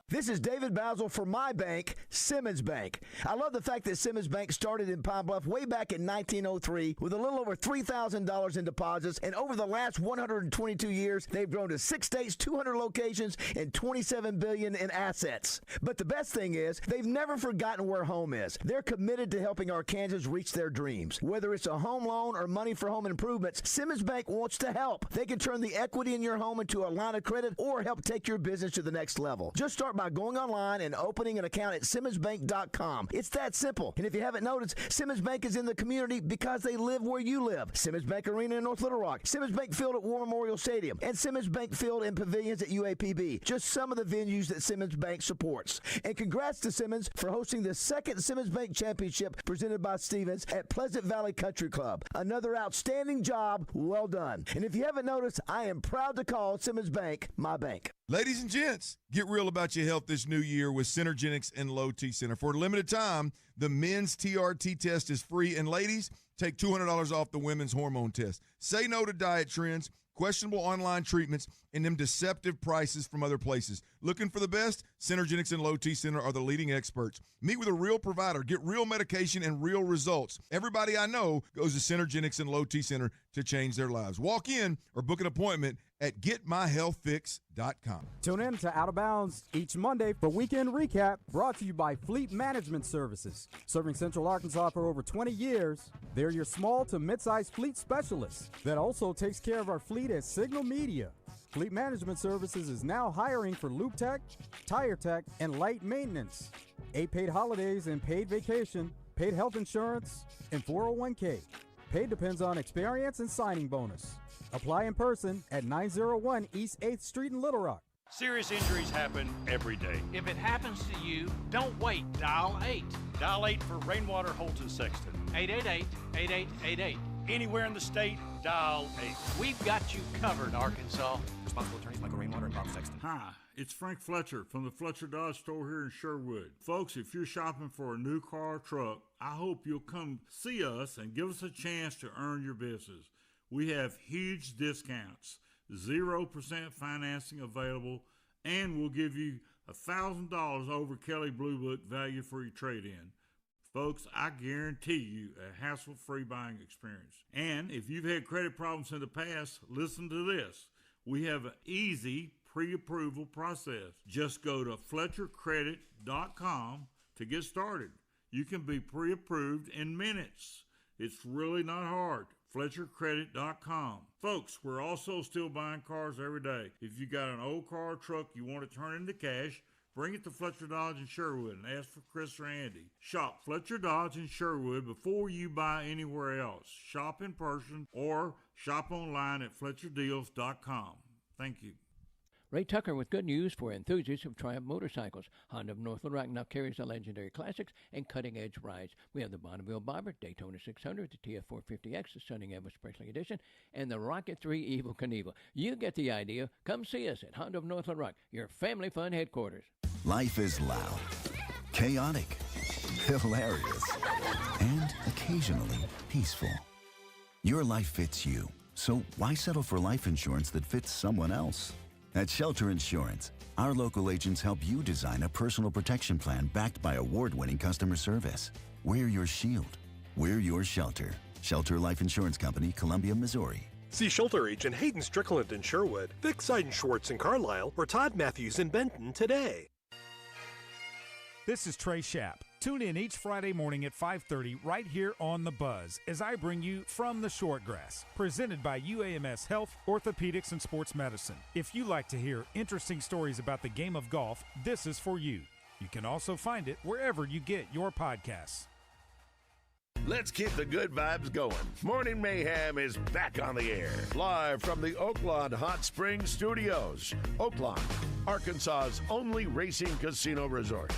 This This is David BAZZEL for my bank, Simmons Bank. I love the fact that Simmons Bank started in Pine Bluff way back in 1903 with a little over $3,000 in deposits, and over the last 122 years, they've grown to 6 states, 200 locations, and $27 billion in assets. But the best thing is, they've never forgotten where home is. They're committed to helping Arkansans reach their dreams. Whether it's a home loan or money for home improvements, Simmons Bank wants to help. They can turn the equity in your home into a line of credit or help take your business to the next level. Just start by going online and opening an account at SimmonsBank.com. It's that simple. And if you haven't noticed, Simmons Bank is in the community because they live where you live. Simmons Bank Arena in North Little Rock, Simmons Bank Field at War Memorial Stadium, and Simmons Bank Field and Pavilions at UAPB. Just some of the venues that Simmons Bank supports. And congrats to Simmons for hosting the second Simmons Bank Championship presented by Stevens at Pleasant Valley Country Club. Another outstanding job. Well done. And if you haven't noticed, I am proud to call Simmons Bank my bank. Ladies and gents, get real about your health this new year with Synergenics and Low T Center. For a limited time, the men's TRT test is free, and ladies, take $200 off the women's hormone test. Say no to diet trends, questionable online treatments, and them deceptive prices from other places. Looking for the best? Synergenics and Low T Center are the leading experts. Meet with a real provider, get real medication and real results. Everybody I know goes to Synergenics and Low T Center to change their lives. Walk in or book an appointment at getmyhealthfix.com. Tune in to Out of Bounds each Monday for Weekend Recap, brought to you by Fleet Management Services. Serving Central Arkansas for over 20 years, they're your small to mid-sized fleet specialist that also takes care of our fleet at Signal Media. Fleet Management Services is now hiring for Loop Tech, Tire Tech, and light maintenance. 8 paid holidays and paid vacation, paid health insurance, and 401k. Pay depends on experience and signing bonus. Apply in person at 901 East 8th Street in Little Rock. Serious injuries happen every day. If it happens to you, don't wait. Dial 8. Dial 8 for Rainwater Holton Sexton. 888-8888. Anywhere in the state, dial 8. We've got you covered, Arkansas. Responsible attorneys Michael Rainwater and Bob Sexton. Hi, it's Frank Fletcher from the Fletcher Dodge store here in Sherwood. Folks, if you're shopping for a new car or truck, I hope you'll come see us and give us a chance to earn your business. We have huge discounts, 0% financing available, and we'll give you $1,000 over Kelly Blue Book value for your trade-in. Folks, I guarantee you a hassle-free buying experience. And if you've had credit problems in the past, listen to this. We have an easy pre-approval process. Just go to FletcherCredit.com to get started. You can be pre-approved in minutes. It's really not hard. FletcherCredit.com. Folks, we're also still buying cars every day. If you got an old car or truck you want to turn into cash, bring it to Fletcher Dodge in Sherwood and ask for Chris or Andy. Shop Fletcher Dodge in Sherwood before you buy anywhere else. Shop in person or shop online at FletcherDeals.com. Thank you. Ray Tucker with good news for enthusiasts of Triumph motorcycles. Honda of North Little Rock now carries the legendary classics and cutting-edge rides. We have the Bonneville Bobber, Daytona 600, the TF450X, the Stunning Evo Special Edition, and the Rocket 3 Evel Knievel. You get the idea. Come see us at Honda of North Little Rock, your family fun headquarters. Life is loud, chaotic, hilarious, and occasionally peaceful. Your life fits you, so why settle for life insurance that fits someone else? At Shelter Insurance, our local agents help you design a personal protection plan backed by award-winning customer service. We're your shield. We're your shelter. Shelter Life Insurance Company, Columbia, Missouri. See Shelter Agent Hayden Strickland in Sherwood, Vic Seidenschwartz in Carlisle, or Todd Matthews in Benton today. This is Trey Schapp. Tune in each Friday morning at 5:30 right here on The Buzz as I bring you From the Shortgrass, presented by UAMS Health, Orthopedics, and Sports Medicine. If you like to hear interesting stories about the game of golf, this is for you. You can also find it wherever you get your podcasts. Let's keep the good vibes going. Morning Mayhem is back on the air. Live from the Oaklawn Hot Springs Studios. Oaklawn, Arkansas's only racing casino resort.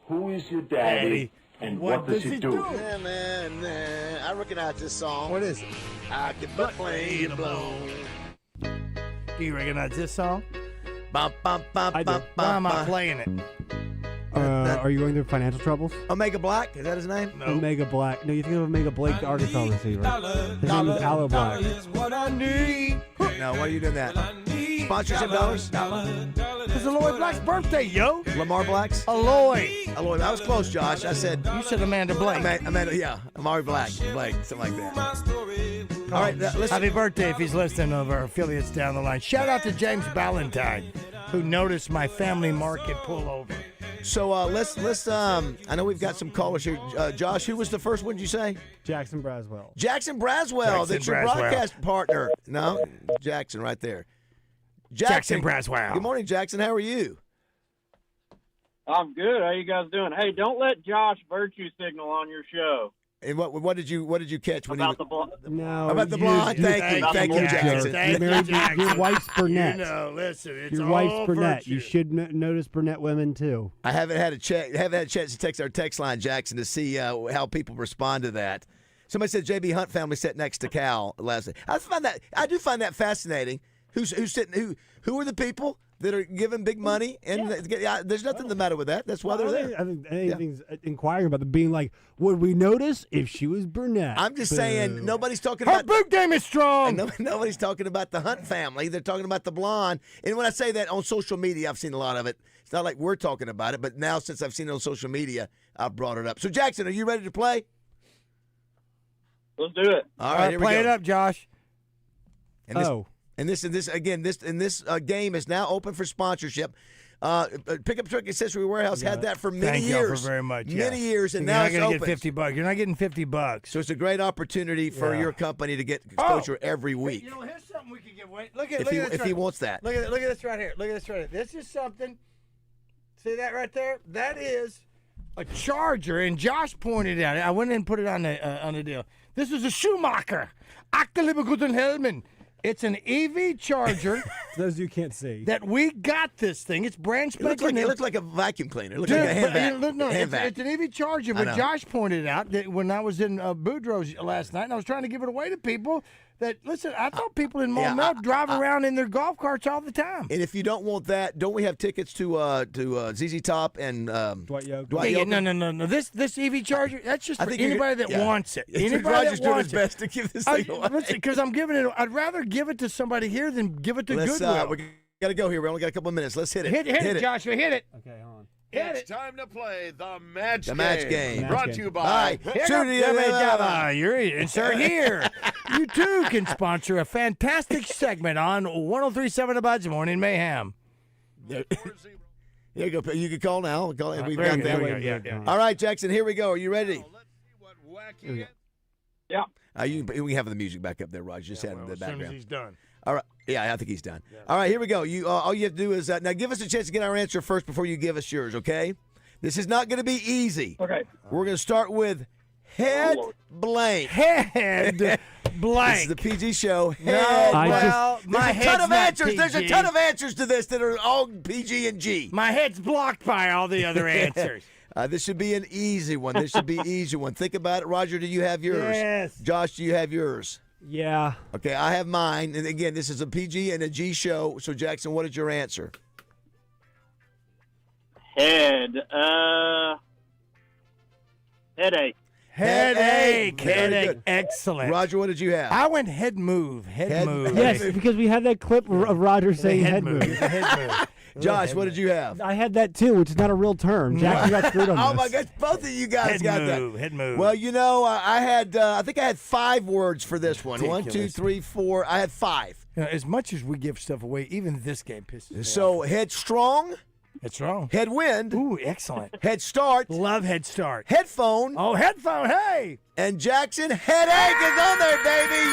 Who is your daddy, and what does he do? Yeah, man, I recognize this song. What is it? I can but play the blow. Do you recognize this song? Bum, bum, bum, I do. bum, Why am I bum. playing it? Are you going through financial troubles? Omega Black, is that his name? No. Omega Black. No, you think of Omega Blake, the Arkansas receiver. His name is Aloe Black. What I need. No, why are you doing that? Sponsorship dollars? It's Aloy Black's birthday, yo. Lamar Black's? Aloy. Aloy. That was close, Josh. I said. You said Amanda Blake. Amanda, yeah. Amari Blake, something like that. All right, listen. Happy birthday if he's listening of our affiliates down the line. Shout out to James Ballantyne, who noticed my family market pullover. So let's I know we've got some callers here. Josh, who was the first one you say? Jackson Braswell. Jackson Braswell. That's your broadcast partner. No, Jackson right there. Jackson Braswell. Good morning, Jackson. How are you? I'm good. How you guys doing? Hey, don't let Josh virtue signal on your show. And what did you catch when about he the blonde? No. about the blonde? Thank you, Jackson. Your wife's brunette. Listen, it's your all wife's brunette. virtue. You should notice brunette women too. I haven't had a chance to text our text line, Jackson, to see how people respond to that. Somebody said JB Hunt family sat next to Cal last night. I do find that fascinating. Who's sitting? Who are the people that are giving big money? And there's nothing the matter with that. That's why they're there. I think anything's inquiring about them being like, would we notice if she was brunette? I'm just saying nobody's talking Her about boot game is strong. nobody's talking about the Hunt family. They're talking about the blonde. And when I say that on social media, I've seen a lot of it. It's not like we're talking about it, but now since I've seen it on social media, I've brought it up. So Jackson, are you ready to play? Let's do it. All right, here we go. Play it up, Josh. And this game is now open for sponsorship. Pickup Truck Accessory Warehouse had that for many years. Thank you very much. Many years, and you're now not it's gonna open. get $50. You're not getting $50. So it's a great opportunity for your company to get exposure every week. You know, here's something we could give away. Look at if he wants that. Look at this right here. Look at this right here. This is something. See that right there? That is a charger, and Josh pointed out it. I went in and put it on the deal. This is a Schumacher. Achtelibeguten Helmen. It's an EV charger. For those of you who can't see. That we got this thing. It's brand spanking. It looks like a vacuum cleaner. It looks like a hand vac. It's an EV charger. But Josh pointed out that when I was in Boudreaux's last night, and I was trying to give it away to people. That listen, I thought people in Maumelle drive around in their golf carts all the time. And if you don't want that, don't we have tickets to ZZ Top and Dwight Yoakam? No. This EV charger, that's just for anybody that wants it. Anybody Roger's that doing wants his best to give this thing away. Listen, because I'm giving it. I'd rather give it to somebody here than give it to Goodwill. We got to go here. We only got a couple of minutes. Let's hit it. Hit it, Joshua. Hit it. Okay, hold on. It's time to play the match game. Brought to you by You're insert here. You too can sponsor a fantastic segment on 103.7 The Buzz Morning Mayhem. There you go. You can call now. We've got There that. we go. Yeah. All right, Jackson, here we go. Are you ready? Yeah. We can have the music back up there, Roger. Just had in the background. As soon as he's done. All right. Yeah, I think he's done. Yeah. All right, here we go. All you have to do is now give us a chance to get our answer first before you give us yours, okay? This is not going to be easy. Okay. We're going to start with head blank. Head blank. This is the PG show. No, my there's a ton of answers. PG. There's a ton of answers to this that are all PG and G. My head's blocked by all the other answers. This should be an easy one. Think about it. Roger, do you have yours? Yes. Josh, do you have yours? Yeah. Okay, I have mine. And again, this is a PG and a G show. So, Jackson, what is your answer? Headache. Headache. Excellent. Roger, what did you have? I went head move. Head move. Yes, because we had that clip of Roger saying head move. Head move. Josh, what did you have? I had that too, which is not a real term. Jack, you got screwed on this. Oh my gosh, both of you guys got that. Head move. Well, you know, I think I had 5 words for this one. Ridiculous. 1, 2, 3, 4. I had 5. You know, as much as we give stuff away, even this game pisses me off. So headstrong. Headstrong. Headwind. Ooh, excellent. Head start. Love head start. Headphone. Oh, headphone. Hey. And Jackson, headache is on there, baby.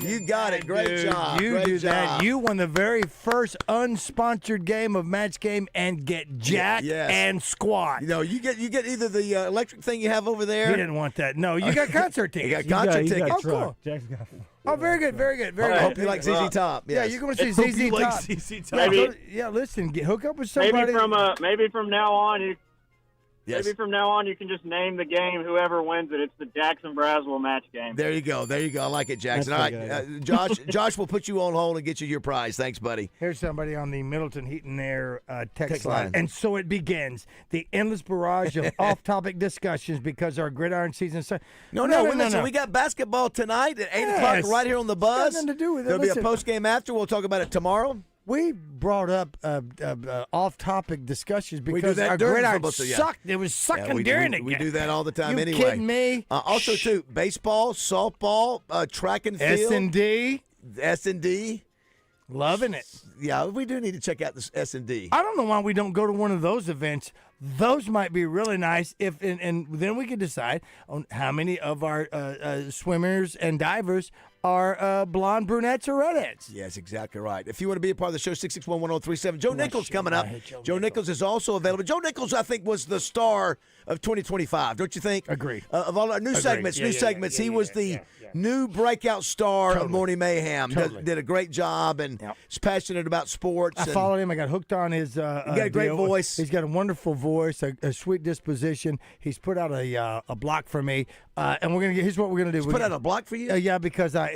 You got it. Great job. You Great do job. that. You won the very first unsponsored game of Match Game and get jacked and squat. You know, you get either the electric thing you have over there. You didn't want that. No, you got concert tickets. You got concert tickets. Oh, cool. Jack's got Oh, very good, very good, very I good. hope you like ZZ Top. Yeah, Yes. you're going to see ZZ Top. Yeah, listen, hook up with somebody. Maybe from now on, Yes. maybe from now on you can just name the game. Whoever wins it, it's the Jackson Braswell match game. There you go. I like it, Jackson. All That's right, Josh will put you on hold and get you your prize. Thanks, buddy. Here's somebody on the Middleton Heat and Air text line. And so it begins. The endless barrage of off-topic discussions because our gridiron season starts. No. We got basketball tonight at 8 o'clock right here on the Buzz. Nothing to do with it. There'll be a Listen. post-game after. We'll talk about it tomorrow. We brought up off-topic discussions We do because that our during gridiron football, so yeah. sucked. It was sucking we during the We game. do that all the time You anyway. kidding me? Also, too, baseball, softball, track and field. S&D. S&D. Loving it. Yeah, we do need to check out this S&D. I don't know why we don't go to one of those events. Those might be really nice, and then we can decide on how many of our swimmers and divers are blonde, brunettes, or redheads. Yes, exactly right. If you want to be a part of the show, 661-1037. Joe Nichols coming up. Joe Nichols is also available. Joe Nichols, I think, was the star of 2025, don't you think? Agreed. Of all our new segments, he was the new breakout star of Morning Mayhem. Did a great job and is passionate about sports. I followed him. I got hooked on his. He got a great voice. He's got a wonderful voice, a sweet disposition. He's put out a block for me, and we're gonna get. Here's what we're gonna do. He's put out a block for you? Yeah, because I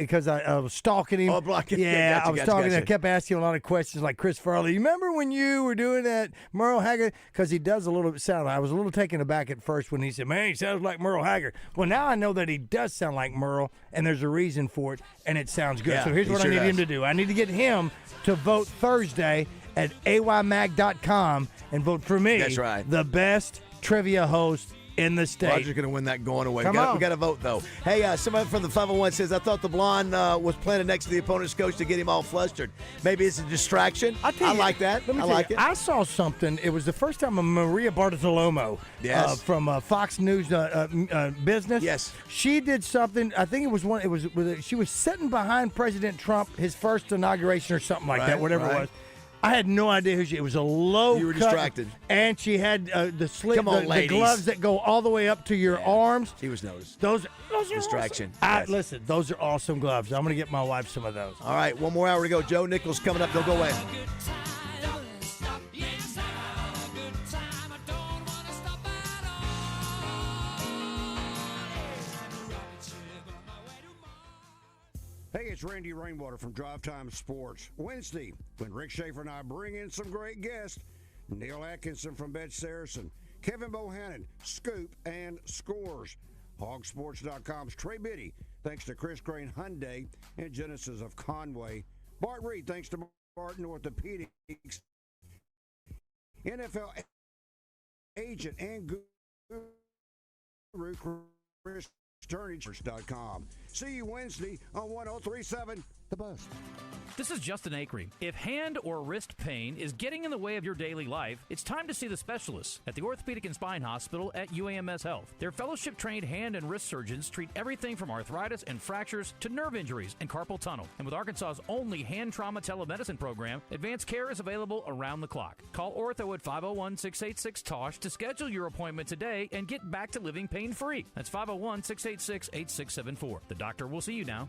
was stalking him. Oh, blocking. Yeah, I was stalking him. Gotcha. I kept asking him a lot of questions, like Chris Farley. You remember when you were doing that Merle Haggard? Because he does a little bit sound. I was a little taken aback at first when he said, "Man, he sounds like Merle Haggard." Well, now I know that he does sound like Merle, and there's a reason for it, and it sounds good. Yeah, so here's he what sure I need him does. to do. I need to get him to vote Thursday at aymag.com and vote for me. That's right. The best trivia host in the state. Roger's going to win that going away. Come We on. got to vote, though. Hey, somebody from the 501 says, I thought the blonde was planted next to the opponent's coach to get him all flustered. Maybe it's a distraction. I like that. Let me I tell like you, it. I saw something. It was the first time Maria Bartolomo Yes. from Fox News Business. Yes. She did something. I think it was one. It was she was sitting behind President Trump, his first inauguration or something like that, Right, whatever it right. was. I had no idea who she. It was a low. You were cut, distracted. and she had the sleeve, Come on, the ladies. gloves that go all the way up to your arms. She was noticed. Those are Distraction. awesome. Yes. Listen, those are awesome gloves. I'm going to get my wife some of those. All right, one more hour to go. Joe Nichols coming up. Don't go away. Hey, it's Randy Rainwater from Drive Time Sports. Wednesday, when Rick Schaefer and I bring in some great guests, Neil Atkinson from Bet Saracen, Kevin Bohannon, Scoop, and Scores. Hogsports.com's Trey Biddy, thanks to Chris Crane Hyundai and Genesis of Conway. Bart Reed, thanks to Barton Orthopedics. NFL agent and guru Chris Sternage.com. See you Wednesday on 1037 The Buzz. This is Justin Acree. If hand or wrist pain is getting in the way of your daily life, it's time to see the specialists at the Orthopedic and Spine Hospital at UAMS Health. Their fellowship-trained hand and wrist surgeons treat everything from arthritis and fractures to nerve injuries and carpal tunnel. And with Arkansas's only hand trauma telemedicine program, advanced care is available around the clock. Call Ortho at 501-686-TOSH to schedule your appointment today and get back to living pain-free. That's 501-686-8674. The doctor will see you now.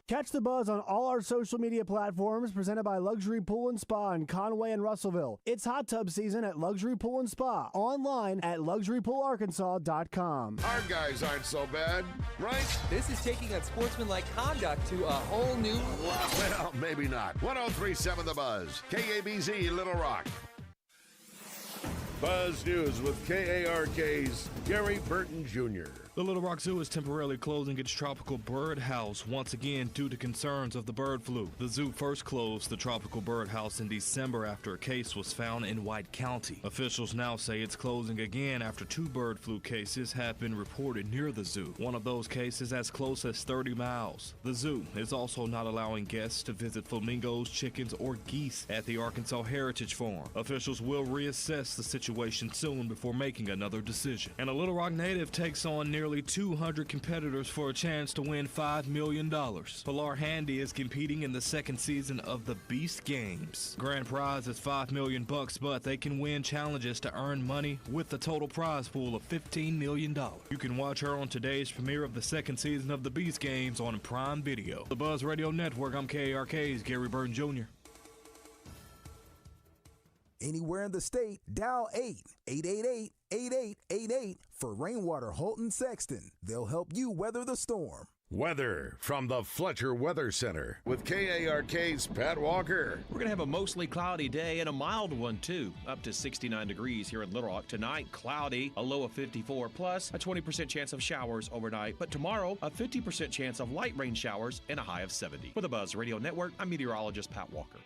Catch the buzz on all our social media platforms presented by Luxury Pool and Spa in Conway and Russellville. It's hot tub season at Luxury Pool and Spa. Online at LuxuryPoolArkansas.com. Our guys aren't so bad, right? This is taking unsportsmanlike conduct to a whole new level. Well, maybe not. 1037 The Buzz. KABZ Little Rock. Buzz News with KARK's Gary Burton Jr. The Little Rock Zoo is temporarily closing its tropical bird house once again due to concerns of the bird flu. The zoo first closed the tropical bird house in December after a case was found in White County. Officials now say it's closing again after 2 bird flu cases have been reported near the zoo. One of those cases as close as 30 miles. The zoo is also not allowing guests to visit flamingos, chickens, or geese at the Arkansas Heritage Farm. Officials will reassess the situation soon before making another decision. And a Little Rock native takes on nearly 200 competitors for a chance to win $5 million. Pilar Handy is competing in the second season of the Beast Games. Grand prize is $5 million, but they can win challenges to earn money with the total prize pool of $15 million. You can watch her on today's premiere of the second season of the Beast Games on Prime Video. The Buzz Radio Network, I'm KARK's Gary Burton Jr. Anywhere in the state, dial 888-8888 for Rainwater, Holton, Sexton. They'll help you weather the storm. Weather from the Fletcher Weather Center with KARK's Pat Walker. We're going to have a mostly cloudy day and a mild one, too. Up to 69 degrees here in Little Rock. Tonight, cloudy, a low of 54, plus a 20% chance of showers overnight. But tomorrow, a 50% chance of light rain showers and a high of 70. With the Buzz Radio Network, I'm meteorologist Pat Walker.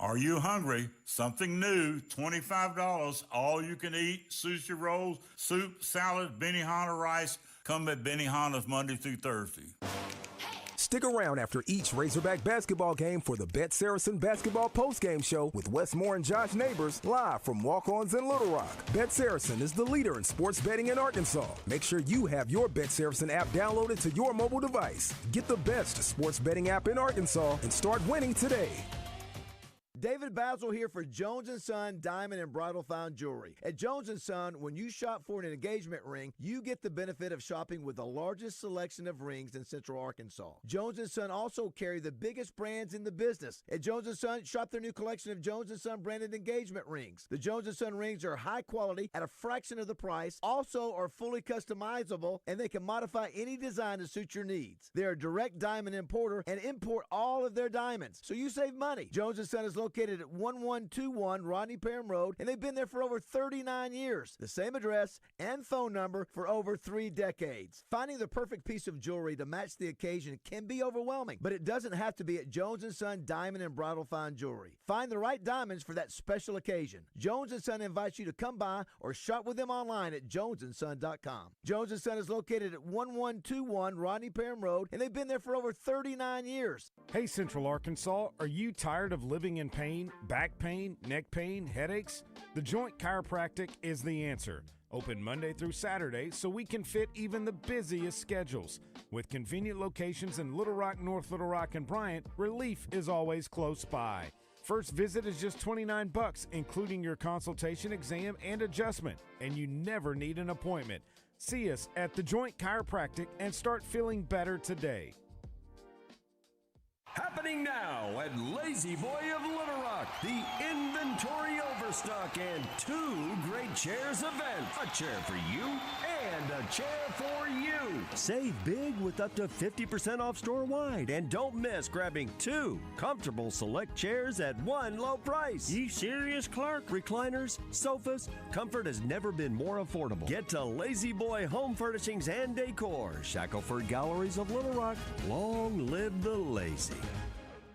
Are you hungry? Something new, $25, all you can eat, sushi rolls, soup, salad, Benihana rice. Come at Benihana's Monday through Thursday. Stick around after each Razorback basketball game for the Bet Saracen Basketball Postgame Show with Wes Moore and Josh Neighbors live from Walk-Ons in Little Rock. Bet Saracen is the leader in sports betting in Arkansas. Make sure you have your Bet Saracen app downloaded to your mobile device. Get the best sports betting app in Arkansas and start winning today. David BAZZEL here for Jones & Son Diamond and Bridal Fine Jewelry. At Jones & Son, when you shop for an engagement ring, you get the benefit of shopping with the largest selection of rings in Central Arkansas. Jones & Son also carry the biggest brands in the business. At Jones & Son, shop their new collection of Jones & Son branded engagement rings. The Jones & Son rings are high quality at a fraction of the price, also are fully customizable, and they can modify any design to suit your needs. They're a direct diamond importer and import all of their diamonds, so you save money. Jones & Son is located at 1121 Rodney Parham Road, and they've been there for over 39 years. The same address and phone number for over 3 decades. Finding the perfect piece of jewelry to match the occasion can be overwhelming, but it doesn't have to be at Jones & Son Diamond and Bridal Fine Jewelry. Find the right diamonds for that special occasion. Jones & Son invites you to come by or shop with them online at jonesandson.com. Jones & Son is located at 1121 Rodney Parham Road, and they've been there for over 39 years. Hey, Central Arkansas, are you tired of living in pain, back pain, neck pain, headaches? The Joint Chiropractic is the answer. Open Monday through Saturday so we can fit even the busiest schedules. With convenient locations in Little Rock, North Little Rock, and Bryant, relief is always close by. First visit is just $29, including your consultation, exam, and adjustment, and you never need an appointment. See us at The Joint Chiropractic and start feeling better today. Happening now at Lazy Boy of Little Rock, the inventory overstock and 2 great chairs event. A chair for you and a chair for you. Save big with up to 50% off store-wide, and don't miss grabbing 2 comfortable select chairs at one low price. You serious, Clark? Recliners, sofas, comfort has never been more affordable. Get to Lazy Boy Home Furnishings and Decor, Shackelford Galleries of Little Rock. Long live the lazy.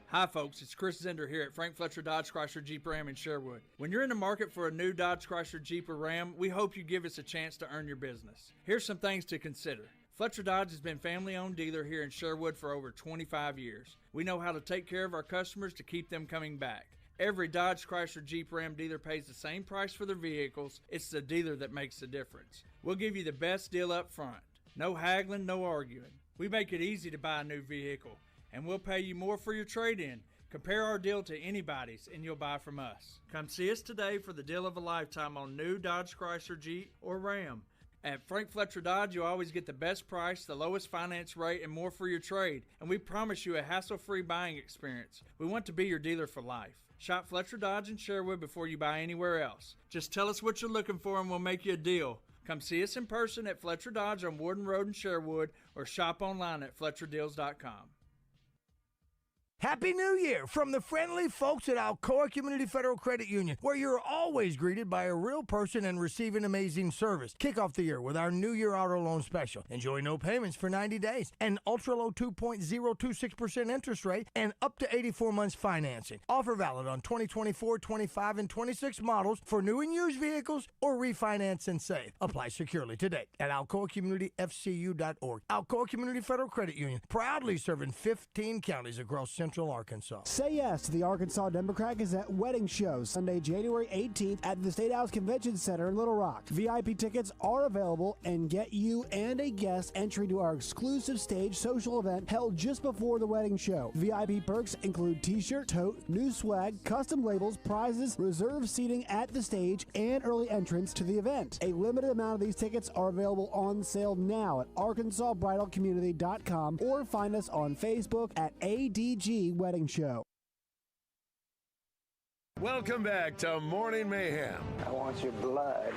Hi folks, it's Chris Zender here at Frank Fletcher Dodge Chrysler Jeep Ram in Sherwood. When you're in the market for a new Dodge Chrysler Jeep or Ram, we hope you give us a chance to earn your business. Here's some things to consider. Fletcher Dodge has been family-owned dealer here in Sherwood for over 25 years. We know how to take care of our customers to keep them coming back. Every Dodge Chrysler Jeep Ram dealer pays the same price for their vehicles. It's the dealer that makes the difference. We'll give you the best deal up front. No haggling, no arguing. We make it easy to buy a new vehicle, and we'll pay you more for your trade-in. Compare our deal to anybody's, and you'll buy from us. Come see us today for the deal of a lifetime on new Dodge Chrysler Jeep or Ram. At Frank Fletcher Dodge, you'll always get the best price, the lowest finance rate, and more for your trade. And we promise you a hassle-free buying experience. We want to be your dealer for life. Shop Fletcher Dodge in Sherwood before you buy anywhere else. Just tell us what you're looking for and we'll make you a deal. Come see us in person at Fletcher Dodge on Warden Road in Sherwood or shop online at FletcherDeals.com. Happy New Year from the friendly folks at Alcoa Community Federal Credit Union, where you're always greeted by a real person and receiving amazing service. Kick off the year with our New Year auto loan special. Enjoy no payments for 90 days, an ultra-low 2.026% interest rate, and up to 84 months financing. Offer valid on 2024, 25, and 26 models for new and used vehicles or refinance and save. Apply securely today at alcoacommunityfcu.org. Alcoa Community Federal Credit Union, proudly serving 15 counties across Central Arkansas. Say yes to the Arkansas Democrat Gazette wedding show Sunday, January 18th at the State House Convention Center in Little Rock. VIP tickets are available and get you and a guest entry to our exclusive stage social event held just before the wedding show. VIP perks include t-shirt, tote, new swag, custom labels, prizes, reserved seating at the stage, and early entrance to the event. A limited amount of these tickets are available on sale now at arkansasbridalcommunity.com or find us on Facebook at ADG Wedding Show. Welcome back to Morning Mayhem. I want your blood.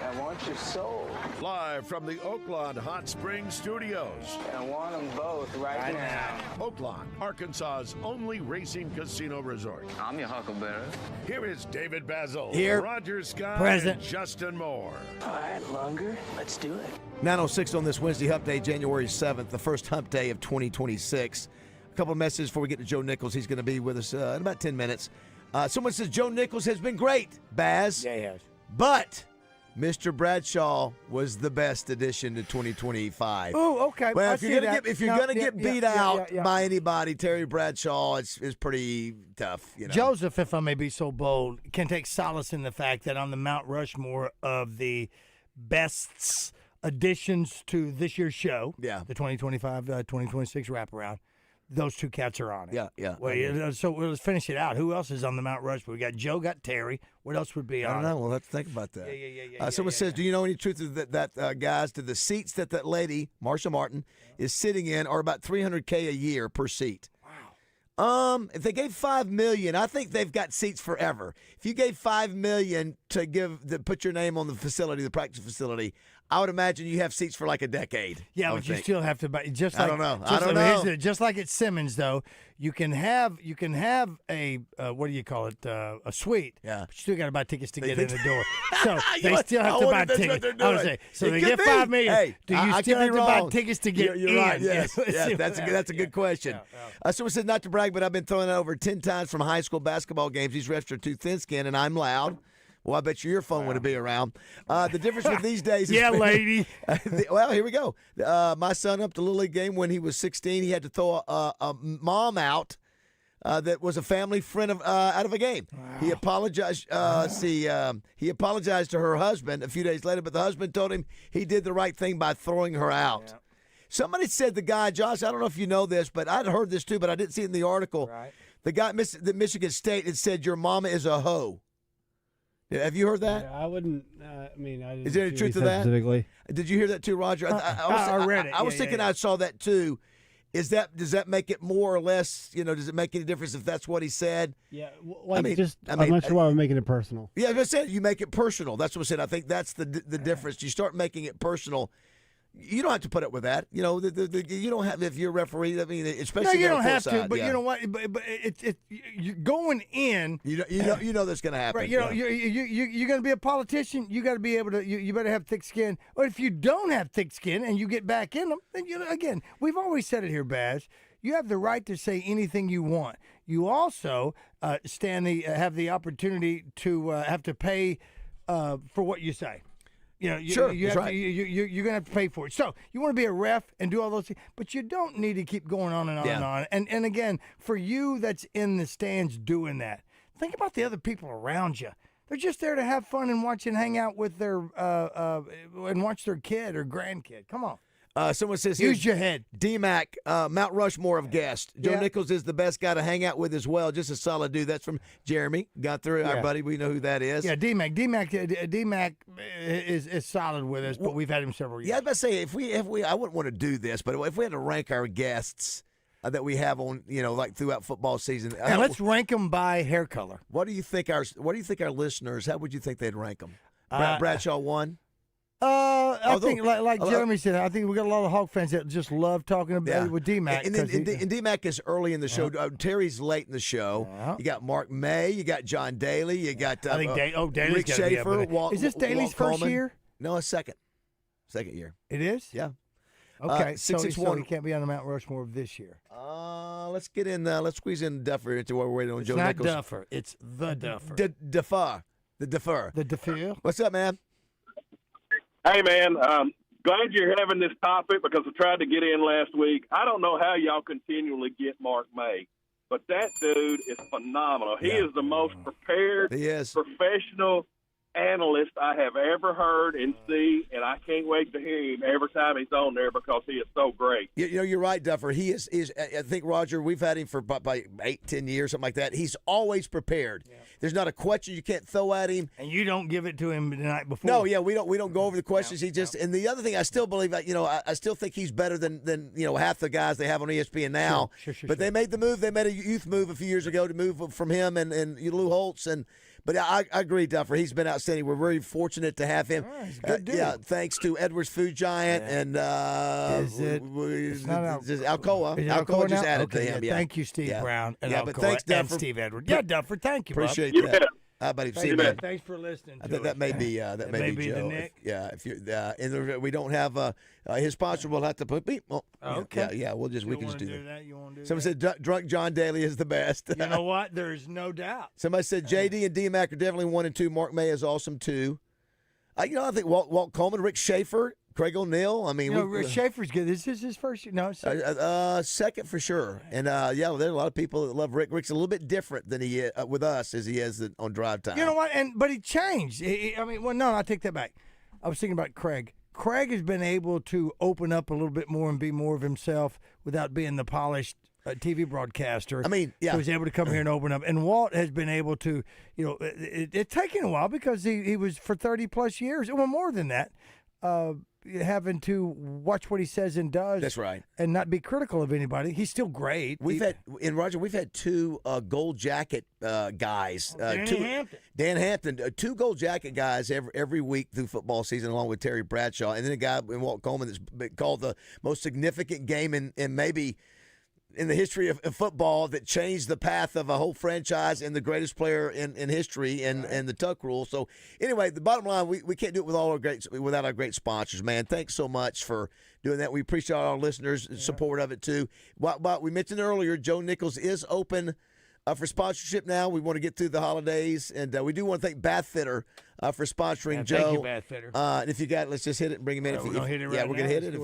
I want your soul. Live from the Oaklawn Hot Springs Studios. I want them both right now. Oaklawn, Arkansas's only racing casino resort. I'm your huckleberry. Here is David BAZZEL, Here. Roger Scott, Present. and Justin Moore. All right, Lunger, let's do it. 9:06 on this Wednesday hump day, January 7th, the first hump day of 2026. A couple of messages before we get to Joe Nichols. He's going to be with us in about 10 minutes. Someone says Joe Nichols has been great, Baz. Yeah, he has. But Mr. Bradshaw was the best addition to 2025. Oh, okay. Well, I if you're gonna get beat out yeah. by anybody, Terry Bradshaw is pretty tough. You know? Joseph, if I may be so bold, can take solace in the fact that on the Mount Rushmore of the best additions to this year's show, the 2025-2026 wraparound, those two cats are on it. Yeah. Well, so let's finish it out. Who else is on the Mount Rushmore? We got Joe, got Terry. What else would be on? I don't know. We'll have to think about that. Someone says, do you know any truth that guys, to the seats that lady, Marsha Martin, is sitting in are about $300K a year per seat? Wow. If they gave $5 million, I think they've got seats forever. If you gave $5 million to put your name on the facility, the practice facility, I would imagine you have seats for like a decade. Yeah, but you still have to buy. Just like, I don't know. Just like at Simmons, though, you can have a what do you call it? A suite. Yeah. But you still got to buy tickets to get in the door. So they still have I to wonder buy if that's what tickets. they're I would doing. say. So It they could get be. $5 million. Hey, do you I still could have be to buy wrong. tickets to get You're in? right. Yes. Yeah. That's a good question. Someone said, not to brag, but I've been throwing it over 10 times from high school basketball games. These refs are too thin-skinned, and I'm loud. Well, I bet your phone wouldn't be around. The difference with these days is... Yeah, lady. Well, here we go. My son up to Little League game when he was 16. He had to throw a mom out that was a family friend out of a game. Wow. He apologized. He apologized to her husband a few days later, but the husband told him he did the right thing by throwing her out. Yeah. Somebody said the guy, Josh, I don't know if you know this, but I'd heard this too, but I didn't see it in the article. Right. The guy at Michigan State had said, your mama is a hoe. Have you heard that? I wouldn't. I didn't. Is there any truth to that? Specifically, did you hear that too, Roger? I read it. I was thinking I saw that too. Does that make it more or less? Does it make any difference if that's what he said? Yeah. I'm not sure why we're making it personal. Yeah, as I said, you make it personal. That's what I said. I think that's the difference. You start making it personal. You don't have to put up with that. You don't have, if you're a referee. I mean, especially you don't have side, to. But you know what? But you're going in. You know that's going to happen. Right, you're going to be a politician. You got to be able to. You better have thick skin. Or if you don't have thick skin and you get back in them, then again, we've always said it here, Baz. You have the right to say anything you want. You also have the opportunity to have to pay for what you say. You're going to have to pay for it. So you want to be a ref and do all those things, but you don't need to keep going on and on and on. And again, for you that's in the stands doing that, think about the other people around you. They're just there to have fun and watch and hang out with their and watch their kid or grandkid. Come on. Someone says, use your head. D-Mac, Mount Rushmore of guests. Joe Nichols is the best guy to hang out with as well. Just a solid dude. That's from Jeremy. Got through. Our buddy. We know who that is. Yeah, D-Mac. D-Mac is solid with us, but we've had him several years. Yeah, I was about to say, if we, I wouldn't want to do this, but if we had to rank our guests that we have on, like throughout football season. And let's rank them by hair color. What do you think our listeners, how would you think they'd rank them? Bradshaw 1? I think, like Jeremy said, I think we got a lot of Hawk fans that just love talking about with D-Mac. And D-Mac is early in the show. Terry's late in the show. You got Mark May. You got John Daly. You got Daly's Rick Schaefer. Is this Daly's first year? No, it's second. Second year. It is? Yeah. Okay, so he can't be on the Mount Rushmore of this year. Let's get in. Let's squeeze in Duffer into what we're waiting on. Joe not Nichols. Duffer. It's the Duffer. Duffer. The Duffer. The Duffer. What's up, man? Hey, man, glad you're having this topic because I tried to get in last week. I don't know how y'all continually get Mark May, but that dude is phenomenal. He is the most prepared, professional analyst I have ever heard and see, and I can't wait to hear him every time he's on there because he is so great. You're right, Duffer. He is. I think, Roger, we've had him for about 8-10 years, something like that. He's always prepared. Yeah. There's not a question you can't throw at him. And you don't give it to him the night before. No, we don't go over the questions. He just and the other thing, I still believe that I still think he's better than half the guys they have on ESPN now. Sure. But they made the move. They made a youth move a few years ago to move from him and Lou Holtz But I agree, Duffer. He's been outstanding. We're very fortunate to have him. He's a good dude. Thanks to Edwards Food Giant and Alcoa. Alcoa just added to him. Thank you, Steve Brown. And but thanks, Duffer. and Steve Edwards. Yeah, Duffer, thank you. Appreciate that. How about Thanks, you, man. man? Thanks for listening. I think that may be the Joe. Nick. If you and we don't have his sponsor, we'll have to put beep. Oh, okay. Yeah. We can just do that. that. You want to do Someone that? said Drunk John Daly is the best. You know what? There's no doubt. Somebody said JD and D-Mac are definitely 1 and 2. Mark May is awesome too. I think Walt Coleman, Rick Schaefer, Craig O'Neill. I mean, Rick Schaefer's good. Is this his first year? No, second for sure. And there's a lot of people that love Rick. Rick's a little bit different than he is with us as he is on Drive Time. You know what? But he changed. I take that back. I was thinking about Craig. Craig has been able to open up a little bit more and be more of himself without being the polished TV broadcaster. I mean, yeah. So he's able to come here and open up. And Walt has been able to, it's taken a while because he was for 30-plus years, well, more than that, having to watch what he says and does. That's right. And not be critical of anybody. He's still great. We've had 2 gold jacket guys. Dan Hampton, 2 gold jacket guys every week through football season, along with Terry Bradshaw, and then a guy in Walt Coleman that's been called the most significant game in maybe in the history of football that changed the path of a whole franchise and the greatest player in history and the Tuck Rule. So anyway, the bottom line, we can't do it without our great sponsors, man. Thanks so much for doing that. We appreciate our listeners' support of it too. But we mentioned earlier, Joe Nichols is open for sponsorship now. We want to get through the holidays, and we do want to thank Bath Fitter for sponsoring Joe. Thank you, Bath Fitter. And if you got it, let's just hit it and bring him in. We're going to hit it right now. we're going to hit it.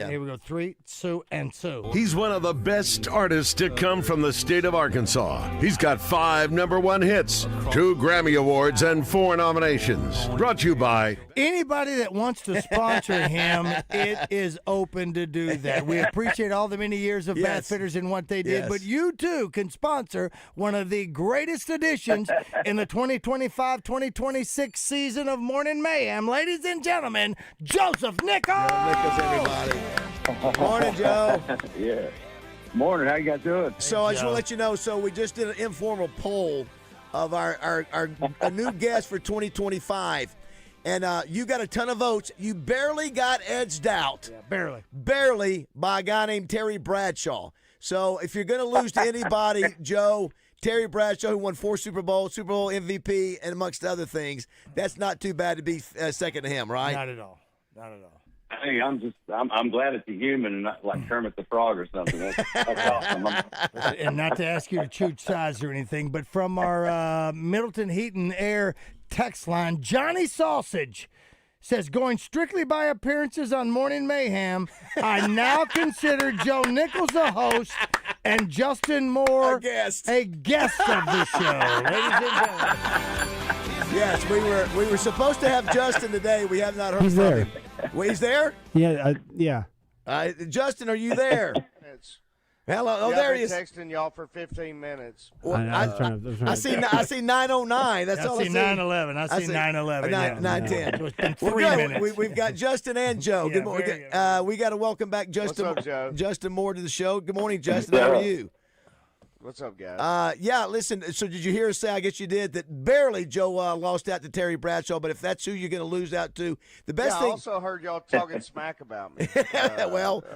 Here we go. 3, 2, and 2. He's one of the best artists to come from the state of Arkansas. He's got 5 #1 hits, 2 Grammy Awards, and 4 nominations. Brought to you by... Anybody that wants to sponsor him, it is open to do that. We appreciate all the many years of Bath Fitters and what they did, but you too can sponsor one of the greatest additions in the 2025-2026 season of Morning Mayhem. Ladies and gentlemen, Joseph Nichols! Nichols, everybody. Morning, Joe. Yeah. Morning. How you guys doing? So I just want to let you know, so we just did an informal poll of a new guest for 2025. And you got a ton of votes. You barely got edged out. Yeah, barely by a guy named Terry Bradshaw. So if you're going to lose to anybody, Joe, Terry Bradshaw, who won 4 Super Bowl MVP, and amongst other things, that's not too bad to be second to him, right? Not at all. Not at all. Hey, I'm glad it's a human and not like Kermit the Frog or something. That's awesome. And not to ask you to choose sides or anything, but from our Middleton Heat and Air text line, Johnny Sausage says, going strictly by appearances on Morning Mayhem, I now consider Joe Nichols a host and Justin Moore a guest of the show. Ladies and gentlemen. Yes, we were supposed to have Justin today. We have not heard He's from there. him. Well, he's there? Yeah, yeah. Justin, are you there? Hello. Oh, there he is. Texting y'all for 15 minutes. Well, I see 909. That's all I see. 911. I see 911. 910. It's been 3 minutes. We've got Justin and Joe. Good morning. We got to welcome back Justin. What's up, Joe? Justin Moore to the show. Good morning, Justin. How are you? What's up, guys? Listen, so did you hear us say, I guess you did, that barely Joe lost out to Terry Bradshaw, but if that's who you're going to lose out to, the best thing. I also heard y'all talking smack about me.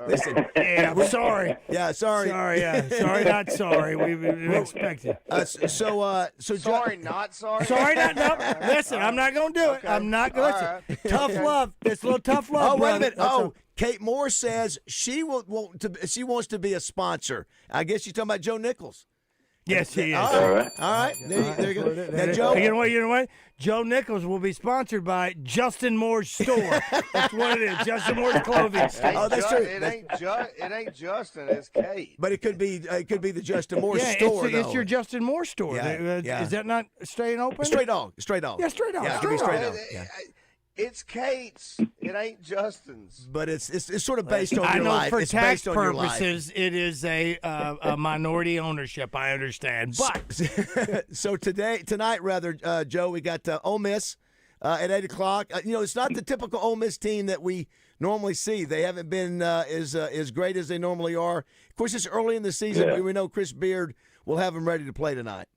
Listen. Yeah, I'm sorry. Yeah, sorry. Sorry, yeah. Sorry, not sorry. We didn't expect it. Sorry, not sorry? Sorry, not no. Listen, I'm not going to do it. I'm not going to. Tough love. It's a little tough love, wait a brother. minute. Kate Moore says she wants to be a sponsor. I guess you're talking about Joe Nichols. Yes, he is. All right. There you go. Now, Joe. You know what? Joe Nichols will be sponsored by Justin Moore's store. That's what it is. Justin Moore's clothing store. Oh, that's true. It ain't Justin. It's Kate. But it could be the Justin Moore store. It's your Justin Moore store. Yeah. Is that not staying open? Straight dog. Yeah, straight dog. Yeah, it could be straight dog. Yeah. It's Kate's. It ain't Justin's. But it's sort of based on your I life. know for it's tax based on your life. purposes, it is a minority ownership. I understand. But so tonight, Joe, we got Ole Miss at 8 o'clock. It's not the typical Ole Miss team that we normally see. They haven't been as great as they normally are. Of course, it's early in the season, but we know Chris Beard will have them ready to play tonight.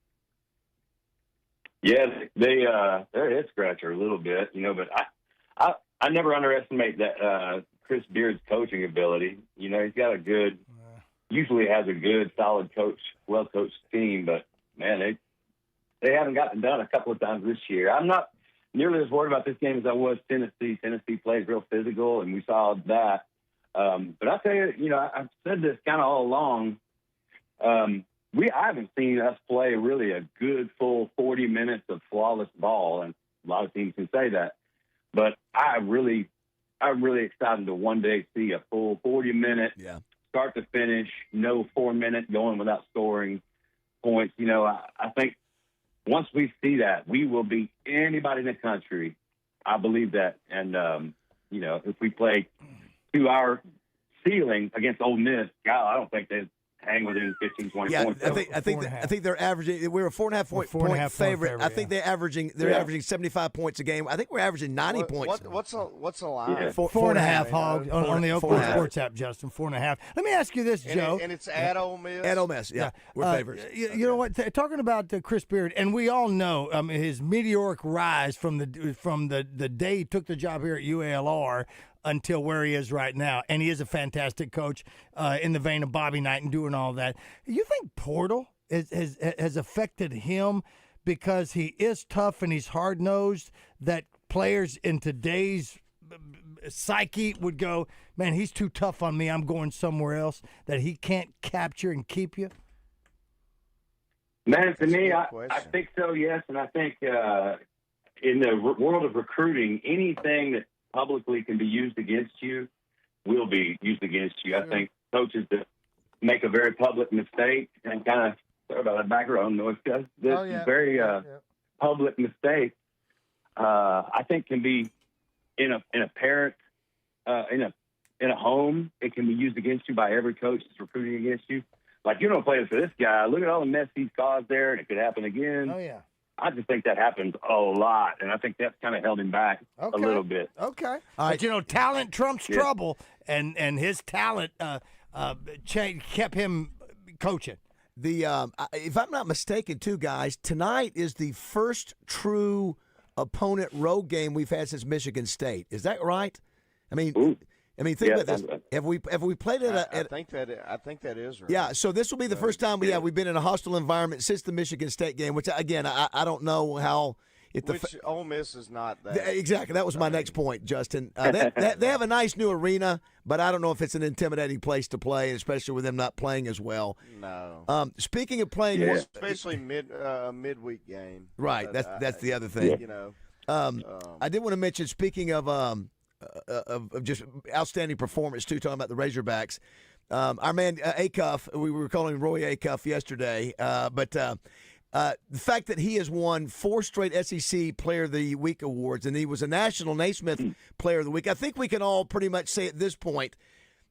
Yeah, they're a head scratcher a little bit, but I never underestimate that Chris Beard's coaching ability. He's got usually has a good, solid coach, well-coached team, but man, they haven't gotten done a couple of times this year. I'm not nearly as worried about this game as I was Tennessee. Tennessee plays real physical, and we saw that. But I tell you, I've said this kind of all along. I haven't seen us play really a good full 40 minutes of flawless ball, and a lot of teams can say that. But I'm really excited to one day see a full 40-minute, start to finish, no 4-minute going without scoring points. I think once we see that, we will beat anybody in the country. I believe that. And, if we play 2-hour ceiling against Ole Miss, God, I don't think they'd hang within 15, 20 points. I think they're averaging. We're a 4.5 point favorite. I think they're averaging 75 points a game. I think we're averaging 90 points. What's a line? Yeah. 4.5 Hog on the Oaklawn Sports app, Justin. 4.5. Let me ask you this, Joe. And it's at Ole Miss. At Ole Miss, we're favorites. You know what? Talking about Chris Beard, and we all know his meteoric rise from the day he took the job here at UALR until where he is right now. And he is a fantastic coach in the vein of Bobby Knight and doing all that. You think Portal has affected him because he is tough and he's hard-nosed, that players in today's psyche would go, man, he's too tough on me, I'm going somewhere else, that he can't capture and keep you? Man, to me, I think so, yes. And I think in the world of recruiting, anything that publicly can be used against you will be used against you. I think coaches that make a very public mistake and kind of, sorry about that background noise, guys, very public mistake, I think can be in a parent, in a home, it can be used against you by every coach that's recruiting against you. Like, you don't play for this guy. Look at all the mess he's caused there, and it could happen again. Oh, yeah. I just think that happens a lot, and I think that's kind of held him back a little bit. Okay. But, talent trumps trouble, and his talent kept him coaching. If I'm not mistaken, too, guys, tonight is the first true opponent road game we've had since Michigan State. Is that right? I mean, think about this. Have we played it? I think that is right. Yeah. So this will be the first time we've been in a hostile environment since the Michigan State game. Which again, I don't know how. Ole Miss is not that. Exactly. That was my next point, Justin. They have a nice new arena, but I don't know if it's an intimidating place to play, especially with them not playing as well. No. Speaking of playing, especially midweek game. Right. That's the other thing. I did want to mention, speaking of just outstanding performance, too, talking about the Razorbacks. Our man Acuff, we were calling Roy Acuff yesterday, but the fact that he has won 4 straight SEC Player of the Week awards, and he was a National Naismith Player of the Week, I think we can all pretty much say at this point,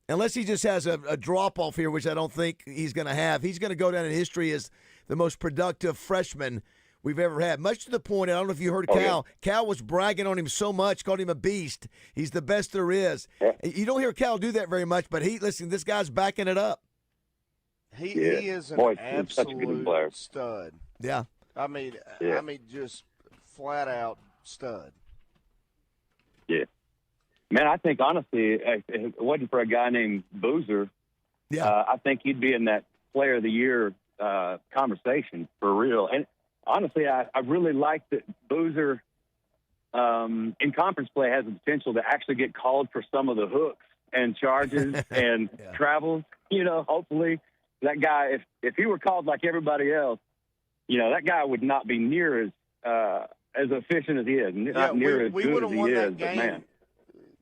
unless he just has a drop-off here, which I don't think he's going to have, he's going to go down in history as the most productive freshman we've ever had. Much to the point, I don't know if you heard Cal. Cal was bragging on him so much, called him a beast. He's the best there is. You don't hear Cal do that very much, but listen, this guy's backing it up. He is an absolute stud. Yeah. I mean, just flat out stud. Yeah. Man, I think honestly, if it wasn't for a guy named Boozer, I think he'd be in that Player of the Year conversation for real. And honestly, I really like that Boozer in conference play has the potential to actually get called for some of the hooks and charges and travels. Hopefully that guy, if he were called like everybody else, that guy would not be near as efficient as he is, not near as good as he is. But man,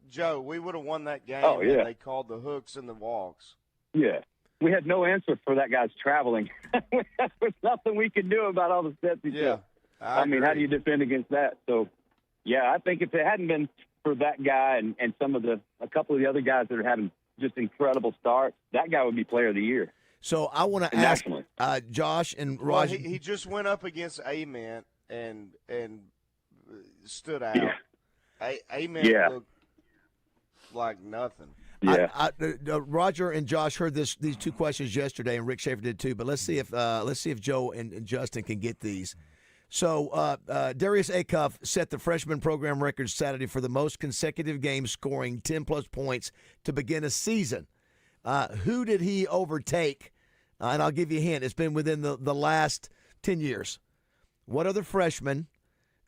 Joe, we would have won that game if they called the hooks and the walks. Yeah. We had no answer for that guy's traveling. There's nothing we could do about all the steps he took. I mean, how do you defend against that? So, I think if it hadn't been for that guy and a couple of the other guys that are having just incredible starts, that guy would be Player of the Year. So I want to ask Josh and Raj. Well, he just went up against Ament and stood out. Ament looked like nothing. Yeah. Roger and Josh heard these 2 questions yesterday, and Rick Schaefer did too. But let's see if Joe and Justin can get these. So Darius Acuff set the freshman program record Saturday for the most consecutive games scoring 10-plus points to begin a season. Who did he overtake? And I'll give you a hint. It's been within the last 10 years. What other freshman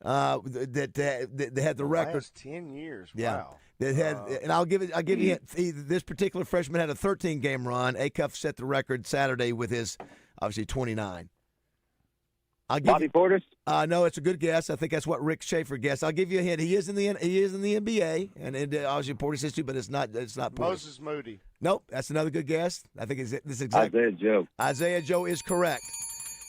that had the record? Last 10 years. Yeah. Wow. That had, and I'll give you this particular freshman had a 13-game run. Acuff set the record Saturday with his obviously 29. Bobby Portis? No, it's a good guess. I think that's what Rick Schaefer guessed. I'll give you a hint. He is in the NBA, and obviously Portis is too, but it's not Portis. Moses Moody. Nope, that's another good guess. I think this exact. Isaiah Joe. Isaiah Joe is correct.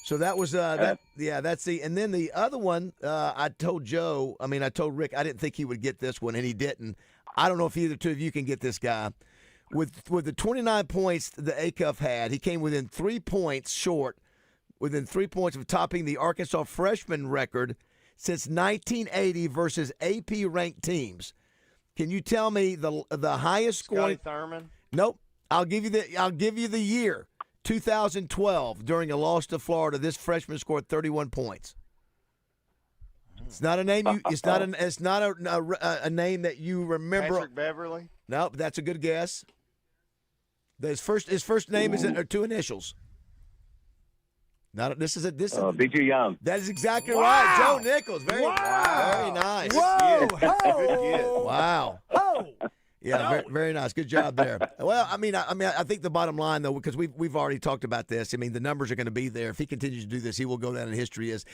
So that was that. Yeah, that's the. And then the other one, I told Rick, I didn't think he would get this one, and he didn't. I don't know if either two of you can get this guy. With the 29 points that Acuff had, he came within 3 points short, within 3 points of topping the Arkansas freshman record since 1980 versus AP-ranked teams. Can you tell me the highest scoring? Scotty Thurman? Nope. I'll give you the year. 2012, during a loss to Florida, this freshman scored 31 points. It's not a name It's not a name that you remember. Patrick Beverly. No, that's a good guess. His first name is two initials. This is B.J. Young. That is exactly right. Joe Nichols. Very nice. Whoa. Wow. Yeah, very, very nice. Good job there. Well, I think the bottom line, though, because we've already talked about this. I mean, the numbers are going to be there. If he continues to do this, he will go down in history as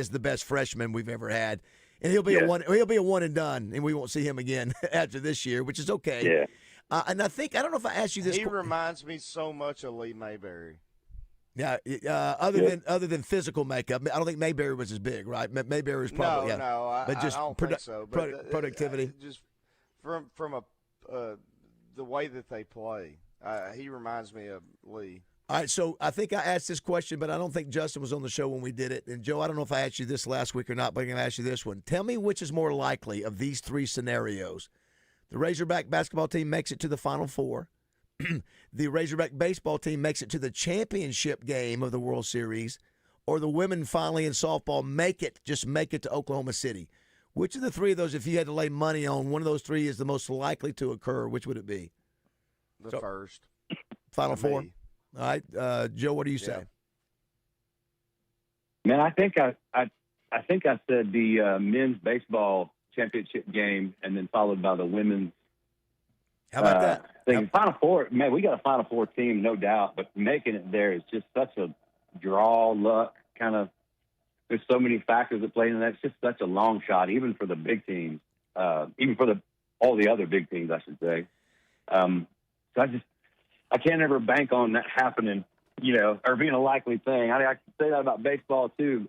the best freshman we've ever had, and he'll be a one and done, and we won't see him again after this year, which is okay. Yeah. And I don't know if I asked you this. He reminds me so much of Lee Mayberry. Yeah. Other than physical makeup, I don't think Mayberry was as big, right? Mayberry was probably but just I don't think so. But productivity. Just from the way that they play, he reminds me of Lee. All right, so I think I asked this question, but I don't think Justin was on the show when we did it. And, Joe, I don't know if I asked you this last week or not, but I'm going to ask you this one. Tell me which is more likely of these three scenarios. The Razorback basketball team makes it to the Final Four. The Razorback baseball team makes it to the championship game of the World Series, or the women finally in softball make it to Oklahoma City. Which of the three of those, if you had to lay money on, one of those three is the most likely to occur, which would it be? The first. Final Four? All right. Joe, what do you say? Man, I think I said the men's baseball championship game, and then followed by the women's. How about that? Final Four, man, we got a Final Four team, no doubt, but making it there is just such a draw, luck, kind of. There's so many factors that play into that. It's just such a long shot, even for the big teams, even for all the other big teams, I should say. So I can't ever bank on that happening, or being a likely thing. I can say that about baseball too.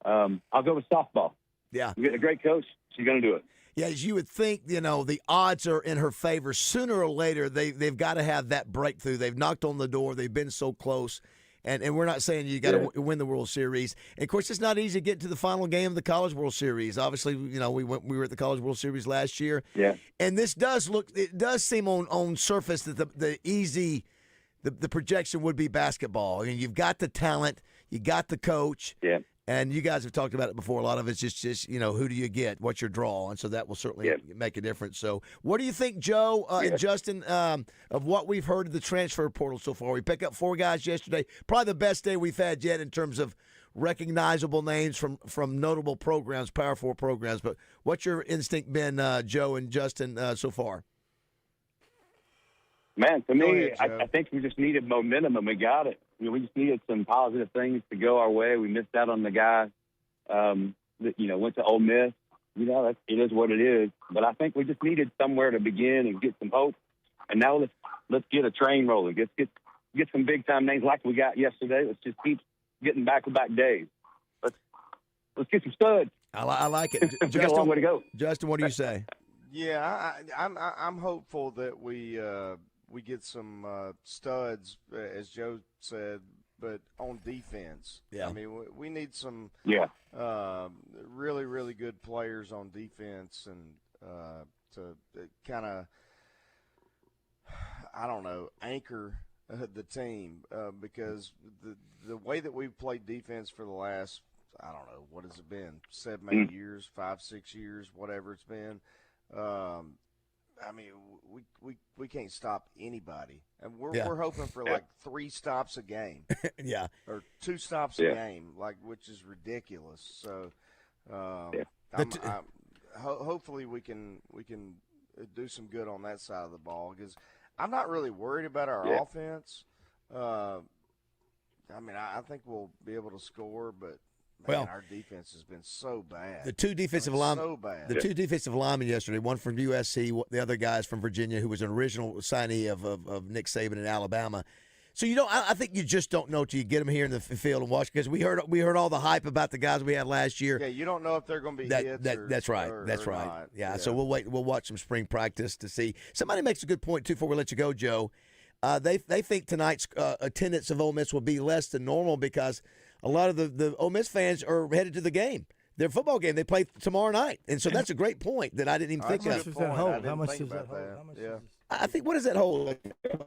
I'll go with softball. Yeah, you get a great coach, she's going to do it. Yeah, as you would think, the odds are in her favor. Sooner or later, they've got to have that breakthrough. They've knocked on the door. They've been so close. And we're not saying you got to win the World Series. And, of course, it's not easy to get to the final game of the College World Series. Obviously, we were at the College World Series last year. Yeah. And this does seem on surface that the projection would be basketball. I mean, you've got the talent, you got the coach. Yeah. And you guys have talked about it before. A lot of it's just who do you get? What's your draw? And so that will certainly make a difference. So what do you think, Joe and Justin, of what we've heard of the transfer portal so far? We picked up 4 guys yesterday. Probably the best day we've had yet in terms of recognizable names from notable programs, Power 4 programs. But what's your instinct been, Joe and Justin, so far? Man, to me, I think we just needed momentum, and we got it. We just needed some positive things to go our way. We missed out on the guy that went to Ole Miss. It is what it is. But I think we just needed somewhere to begin and get some hope. And now let's get a train rolling. Get some big time names like we got yesterday. Let's just keep getting back-to-back days. Let's get some studs. I like it. We got a long way to go. Justin, what do you say? Yeah, I'm hopeful that we get some studs, as Joe said, but on defense. Yeah. I mean, we need some really, really good players on defense, and to kind of, anchor the team, because the way that we've played defense for the last, what has it been, 7, 8 years, 5, 6 years, whatever it's been, I mean, we can't stop anybody, and we're hoping for like 3 stops a game. Yeah, or 2 stops a game, which is ridiculous. So, hopefully we can do some good on that side of the ball, because I'm not really worried about our offense. I mean, I think we'll be able to score, but our defense has been so bad. The two defensive linemen, two defensive linemen yesterday, one from USC, the other guy's from Virginia, who was an original signee of Nick Saban in Alabama. So I think you just don't know till you get them here in the field and watch, because we heard all the hype about the guys we had last year. Yeah, you don't know if they're going to be hits. That's right. That's right. Not. Yeah. So we'll wait. We'll watch some spring practice to see. Somebody makes a good point too before we let you go, Joe. They think tonight's attendance of Ole Miss will be less than normal because a lot of the Ole Miss fans are headed to the game. Their football game they play tomorrow night, and so that's a great point that I didn't even think of. How much does that hold? How much does that hold? I think, what does that hold? Like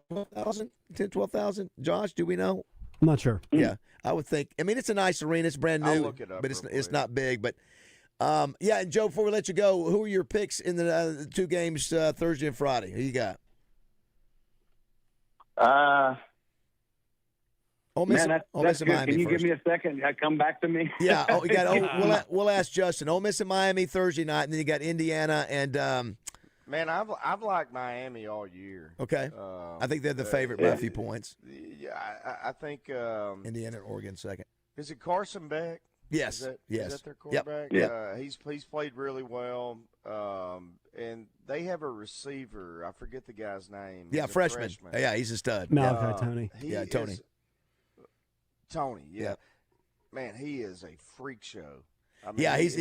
12,000? 10, 12,000? Josh, do we know? I'm not sure. Yeah, I would think. I mean, it's a nice arena. It's brand new, I'll look it up but it's not big. But yeah, and Joe, before we let you go, who are your picks in the 2 games Thursday and Friday? Who you got? Ole Miss, Man, that's good. Can you give me a second? Come back to me. Yeah. Oh, you got. We'll ask Justin. Ole Miss and Miami Thursday night, and then you got Indiana and. Man, I've liked Miami all year. Okay. I think they're the favorite by a few points. Yeah, I think Indiana and Oregon second. Is it Carson Beck? Yes. Is yes. that their quarterback? Yep. He's played really well. And they have a receiver. I forget the guy's name. Yeah, freshman. Yeah, he's a stud. Malachi Tony. Yeah, Tony. Tony. Yeah. Yep. Man, he is a freak show. I mean, yeah, he's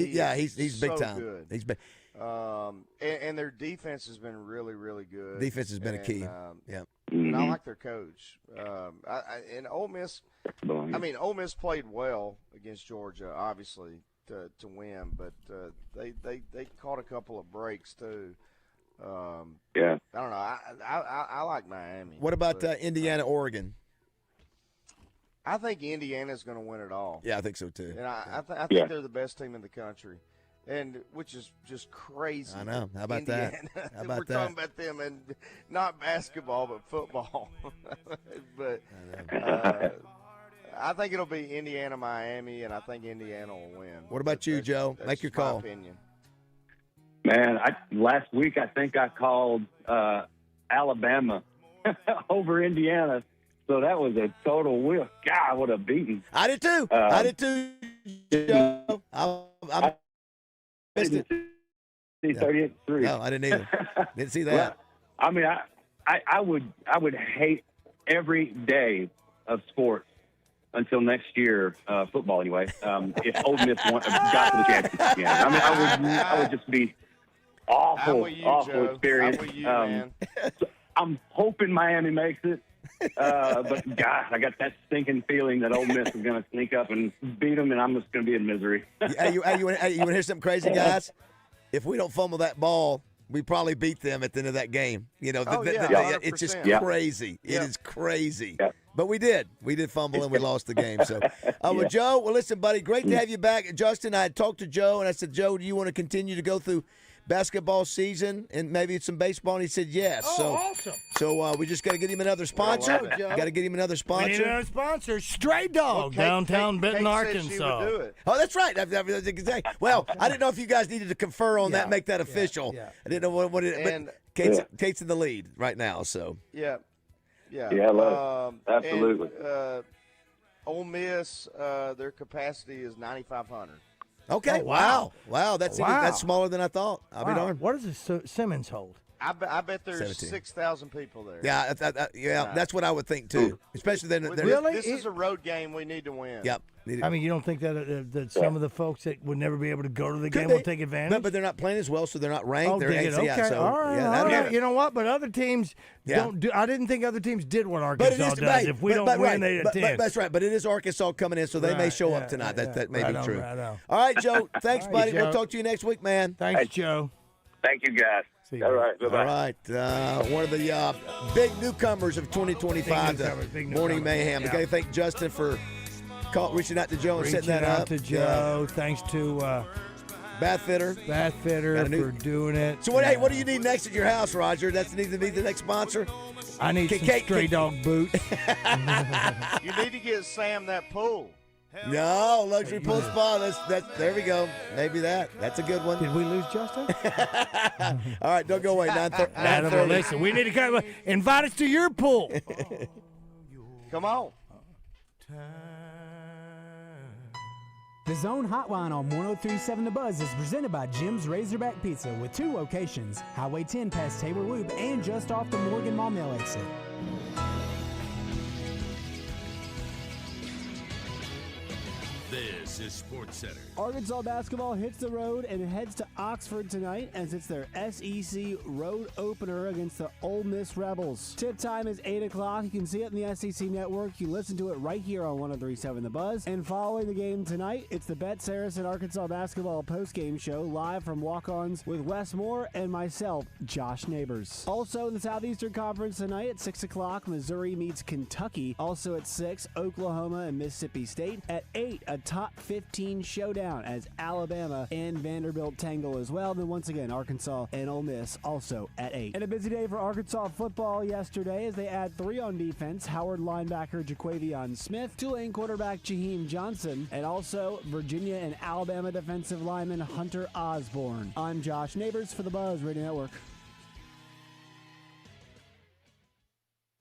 so big time. Good. He's big. And their defense has been really, really good. Defense has been a key. Yeah. And I like their coach. And Ole Miss, Ole Miss played well against Georgia, obviously, to win, but they caught a couple of breaks too. I don't know. I like Miami. What about Indiana, Oregon? I think Indiana's going to win it all. Yeah, I think so too. And I think they're the best team in the country. And which is just crazy. I know. How about Indiana. that? How about We're talking about them and not basketball, but football. But I think it'll be Indiana, Miami, and I think Indiana will win. What about you, Joe? Make your call. My opinion. Man, last week I think I called Alabama over Indiana. So that was a total whiff. God, what a beating. I did too. Joe. I missed it. 38-3. No, I didn't either. Didn't see that. Well, I mean, I would hate every day of sports until next year, football anyway. If Ole Miss got to the championship game, I mean, I would just be awful Joe. experience. I'm with you, man. So I'm hoping Miami makes it. But God, I got that stinking feeling that Ole Miss is going to sneak up and beat them, and I'm just going to be in misery. You want to hear something crazy, guys? If we don't fumble that ball, we probably beat them at the end of that game. You know, it's just crazy. It is crazy. But we did. We did fumble, and we lost the game. So, well, Joe, well, listen, buddy, great to have you back. Justin, I had talked to Joe, and I said, Joe, do you want to continue to go through basketball season and maybe some baseball? And he said yes. Awesome. So we just got to get him another sponsor. Got to get him another sponsor. We need another sponsor. Stray Dog, downtown Benton, Arkansas. Oh, that's right. Well, I didn't know if you guys needed to confer on that, make that official. I didn't know what it. But Kate's in the lead right now. So I love it. Absolutely. And, Ole Miss, their capacity is 9,500. Okay. Wow. That's smaller than I thought. I'll be darned. What does the Simmons hold? I bet there's 6,000 people there. Yeah, that's what I would think too. Especially then. Really, this is a road game we need to win. Yep. I mean, you don't think that some of the folks that would never be able to go to the game will take advantage? But they're not playing as well, so they're not ranked. Oh, they're okay. All right. You know what? But other teams don't do. I didn't think other teams did what Arkansas does. If we don't win, they attend. That's right. But it is Arkansas coming in, so they may show up tonight. That may be true. All right, Joe. Thanks, buddy. We'll talk to you next week, man. Thanks, Joe. Thank you, guys. All right. Bye-bye. All right. One of the big newcomers of 2025, the Morning Mayhem. We got to thank Justin for reaching out to Joe and setting that up. To Joe. Thanks to Bath fitter. Bath fitter for doing it. So what do you need next at your house, Roger? That's needs to be the next sponsor? I need some stray dog boots. You need to get Sam that pool. No, luxury pool spa. That's there we go. Maybe that's a good one. Did we lose Justin? All right, don't go away. 9:30. Listen, we need to come invite us to your pool. Come on. The Zone Hotline on 103.7 The Buzz is presented by Jim's Razorback Pizza with 2 locations, Highway 10 past Tabor Loop and just off the Morgan Maumelle exit. This is Sports Center. Arkansas basketball hits the road and heads to Oxford tonight as it's their SEC road opener against the Ole Miss Rebels. Tip time is 8 o'clock. You can see it in the SEC network. You listen to it right here on 103.7 The Buzz. And following the game tonight, it's the Bet Saracen Arkansas basketball postgame show live from Walk-Ons with Wes Moore and myself, Josh Neighbors. Also in the Southeastern Conference tonight at 6 o'clock, Missouri meets Kentucky. Also at 6, Oklahoma and Mississippi State. At 8, a top 15 showdown as Alabama and Vanderbilt tangle as well. Then once again, Arkansas and Ole Miss also at 8. And a busy day for Arkansas football yesterday as they add 3 on defense. Howard linebacker Jaquavion Smith, Tulane quarterback Jaheim Johnson, and also Virginia and Alabama defensive lineman Hunter Osborne. I'm Josh Neighbors for the Buzz Radio Network.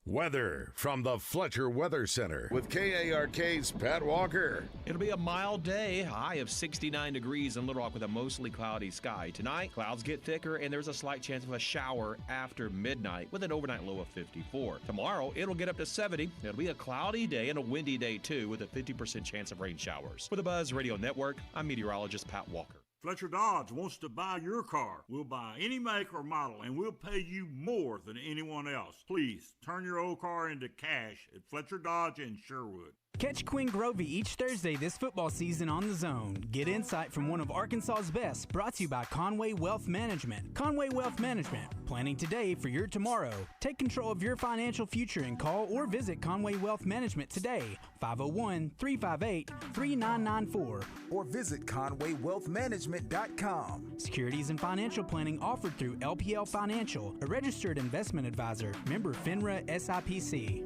Weather from the Fletcher Weather Center with KARK's Pat Walker. It'll be a mild day, high of 69 degrees in Little Rock with a mostly cloudy sky. Tonight, clouds get thicker and there's a slight chance of a shower after midnight with an overnight low of 54. Tomorrow, it'll get up to 70. It'll be a cloudy day and a windy day too with a 50% chance of rain showers. For the Buzz Radio Network, I'm meteorologist Pat Walker. Fletcher Dodge wants to buy your car. We'll buy any make or model, and we'll pay you more than anyone else. Please, turn your old car into cash at Fletcher Dodge in Sherwood. Catch Quinn Grovey each Thursday this football season on The Zone. Get insight from one of Arkansas's best, brought to you by Conway Wealth Management. Conway Wealth Management, planning today for your tomorrow. Take control of your financial future and call or visit Conway Wealth Management today, 501-358-3994. Or visit ConwayWealthManagement.com. Securities and financial planning offered through LPL Financial, a registered investment advisor, member FINRA SIPC.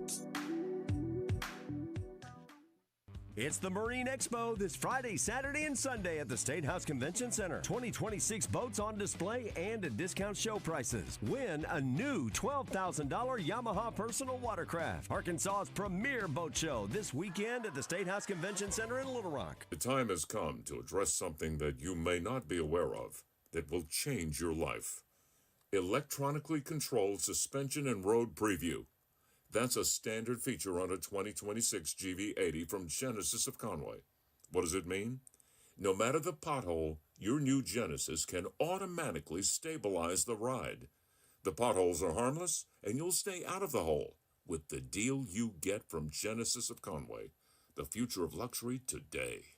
It's the Marine Expo this Friday, Saturday, and Sunday at the State House Convention Center. 2026 boats on display and at discount show prices. Win a new $12,000 Yamaha personal watercraft. Arkansas's premier boat show this weekend at the State House Convention Center in Little Rock. The time has come to address something that you may not be aware of that will change your life. Electronically controlled suspension and road preview. That's a standard feature on a 2026 GV80 from Genesis of Conway. What does it mean? No matter the pothole, your new Genesis can automatically stabilize the ride. The potholes are harmless, and you'll stay out of the hole with the deal you get from Genesis of Conway. The future of luxury today.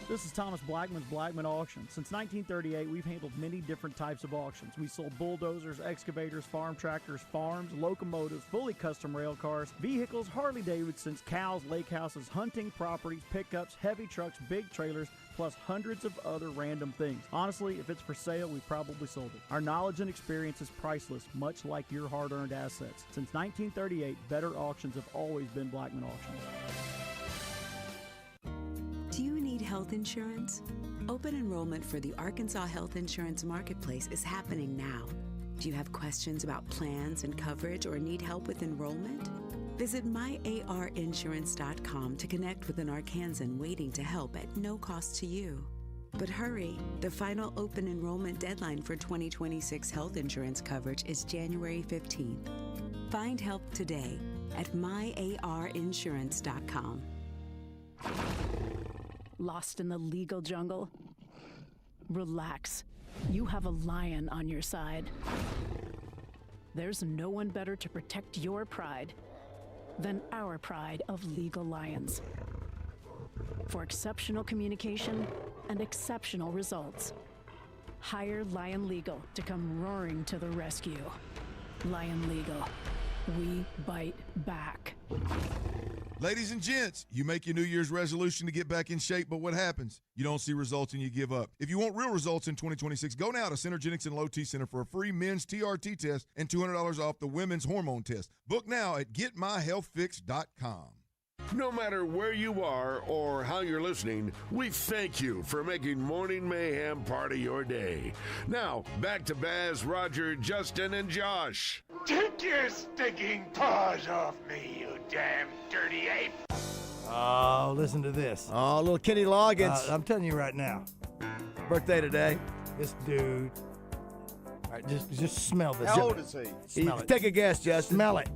This is Thomas Blackman's Blackman Auction. Since 1938, we've handled many different types of auctions. We sold bulldozers, excavators, farm tractors, farms, locomotives, fully custom rail cars, vehicles, Harley-Davidsons, cows, lake houses, hunting properties, pickups, heavy trucks, big trailers, plus hundreds of other random things. Honestly, if it's for sale, we probably sold it. Our knowledge and experience is priceless, much like your hard-earned assets. Since 1938, better auctions have always been Blackman Auctions. Do you need health insurance? Open enrollment for the Arkansas Health Insurance Marketplace is happening now. Do you have questions about plans and coverage or need help with enrollment? Visit myarinsurance.com to connect with an Arkansan waiting to help at no cost to you. But hurry, the final open enrollment deadline for 2026 health insurance coverage is January 15th. Find help today at myarinsurance.com. Lost in the legal jungle? Relax. You have a lion on your side. There's no one better to protect your pride than our pride of Legal Lions. For exceptional communication and exceptional results, hire Lion Legal to come roaring to the rescue. Lion Legal. We bite back. Ladies and gents, you make your New Year's resolution to get back in shape, but what happens? You don't see results and you give up. If you want real results in 2026, go now to Synergenics and Low T Center for a free men's TRT test and $200 off the women's hormone test. Book now at GetMyHealthFix.com. No matter where you are or how you're listening, we thank you for making Morning Mayhem part of your day. Now, back to Baz, Roger, Justin, and Josh. Take your stinking paws off me, you damn dirty ape! Oh, listen to this. Oh, little Kenny Loggins. I'm telling you right now. Birthday today. This dude. All right, just smell this. How old is he? Smell it. Take a guess, Justin. Smell it.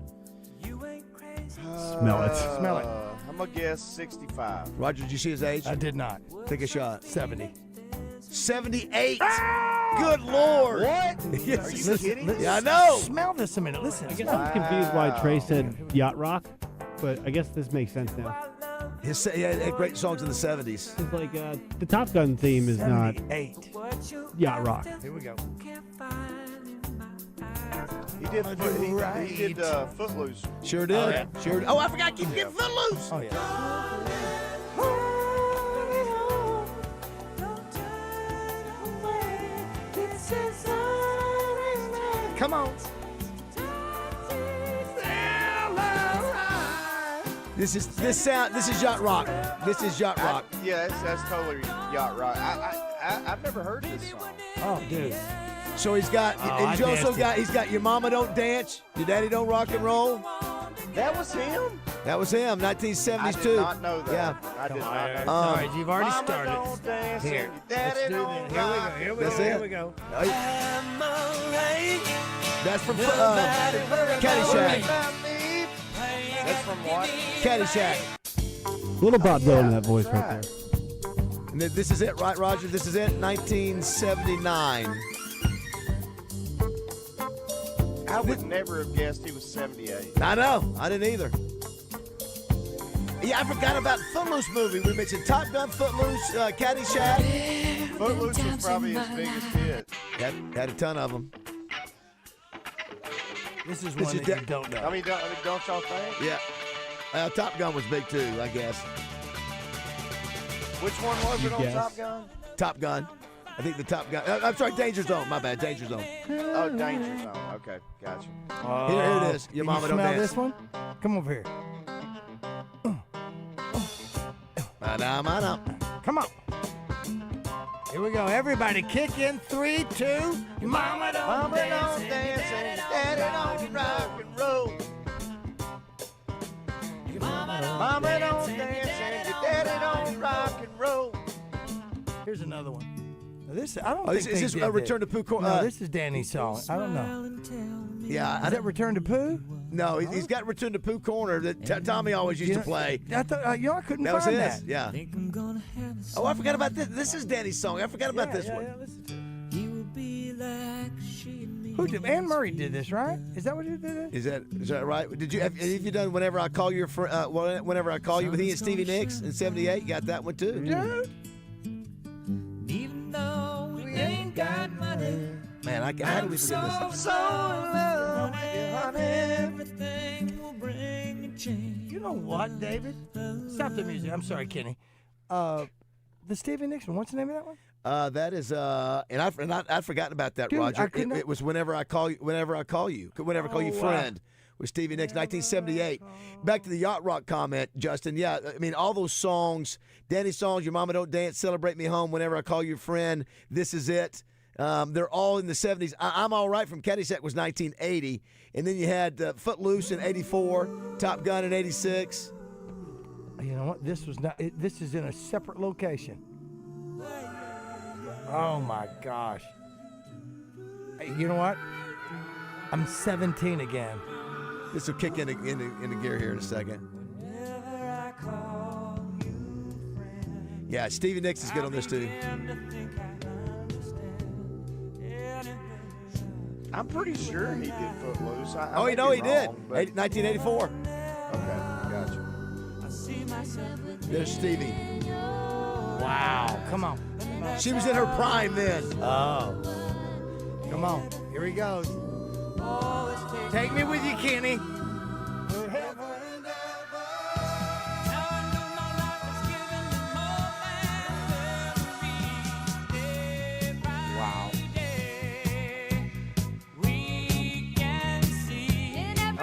Smell it. Smell it. I'm going to guess 65. Roger, did you see his age? I did not. Take a shot. 70. 78. Good Lord. What? Yes. Are you kidding? Yeah, I know. Smell this a minute. Listen. I guess I'm confused why Trey said yacht rock, but I guess this makes sense now. He had great songs in the 70s. It's like the Top Gun theme is not 78. yacht rock. Here we go. He did Footloose. Sure did. Oh, yeah. Sure. Oh, I forgot. Keep getting Footloose. Oh, yeah. Come on. This is yacht rock. This is yacht rock. Yeah, that's totally yacht rock. I've never heard this song. Oh, dude. So he's got, and he's also got, he's got Your Mama Don't Dance, Your Daddy Don't Rock and Roll. That was him? That was him, 1972. I did not know that. Yeah. I did not know that. All right, you've already Mama started. Don't dance Here, and your daddy let's do don't this. rock. Here we go. That's Here it. we go. That's from Caddyshack. That's from what? Caddyshack. Little Bob Dylan in that voice right there. And this is it, right, Roger? This is it, 1979. I would never have guessed he was 78. I know. I didn't either. Yeah, I forgot about Footloose movie. We mentioned Top Gun, Footloose, Caddyshack. Footloose was probably his biggest hit. Had a ton of them. This is one that you don't know. I mean, don't y'all think? Yeah. Top Gun was big too, I guess. Which one was it on Top Gun? Top Gun. I think the Top Gun. I'm sorry, Danger Zone. My bad, Danger Zone. Oh, Danger Zone. Okay, gotcha. Here it is. Your Mama Don't smell Dance. this one? Come over here. Come on. Here we go. Everybody kick in. 3, 2. Your mama don't dance and your daddy don't rock and roll. Your Mama don't dance and your daddy don't rock and roll. Here's another one. Now this I don't Oh, think is this they a did Return this. to Pooh Corner? No, this is Danny's song. I don't know. Yeah. Is that Return to Pooh? No, he's got Return to Pooh Corner that Tommy always used to play. I thought I couldn't That was find his. that. Yeah. Oh, I forgot about this. This is Danny's song. I forgot about this one. listen to it. Who did? Anne Murray did this, right? Is that what you did? Is that right? Did you have you done Whenever I Call You Whenever I Call You with he and Stevie Nicks in '78? You got that one too. Dude. Even though we ain't got money, Man, how do we forget this? so in love with you, honey. Everything will bring a change. You know what, David? Stop the music. I'm sorry, Kenny. The Stevie Nicks one. What's the name of that one? That is and I'd forgotten about that, Dude, Roger. I could not- It was Whenever I Call You, Whenever I Call You Friend with Stevie Nicks, 1978. Back to the yacht rock comment, Justin. Yeah, I mean all those songs, Danny's songs, Your Mama Don't Dance, Celebrate Me Home, Whenever I Call You Friend, This Is It. They're all in the 70s. I'm All Right from Caddyshack was 1980, and then you had Footloose in 84, Top Gun in 86. You know what? This was not. This is in a separate location. Oh my gosh! Hey, you know what? I'm 17 again. This will kick into gear here in a second. Yeah, Stevie Nicks is good on this too. I'm pretty sure he did Footloose. Oh, you know he did. 1984. Okay, gotcha. There's Stevie. Wow! Come on. She was in her prime then. Oh. Come on. Here he goes. Take me with you, Kenny.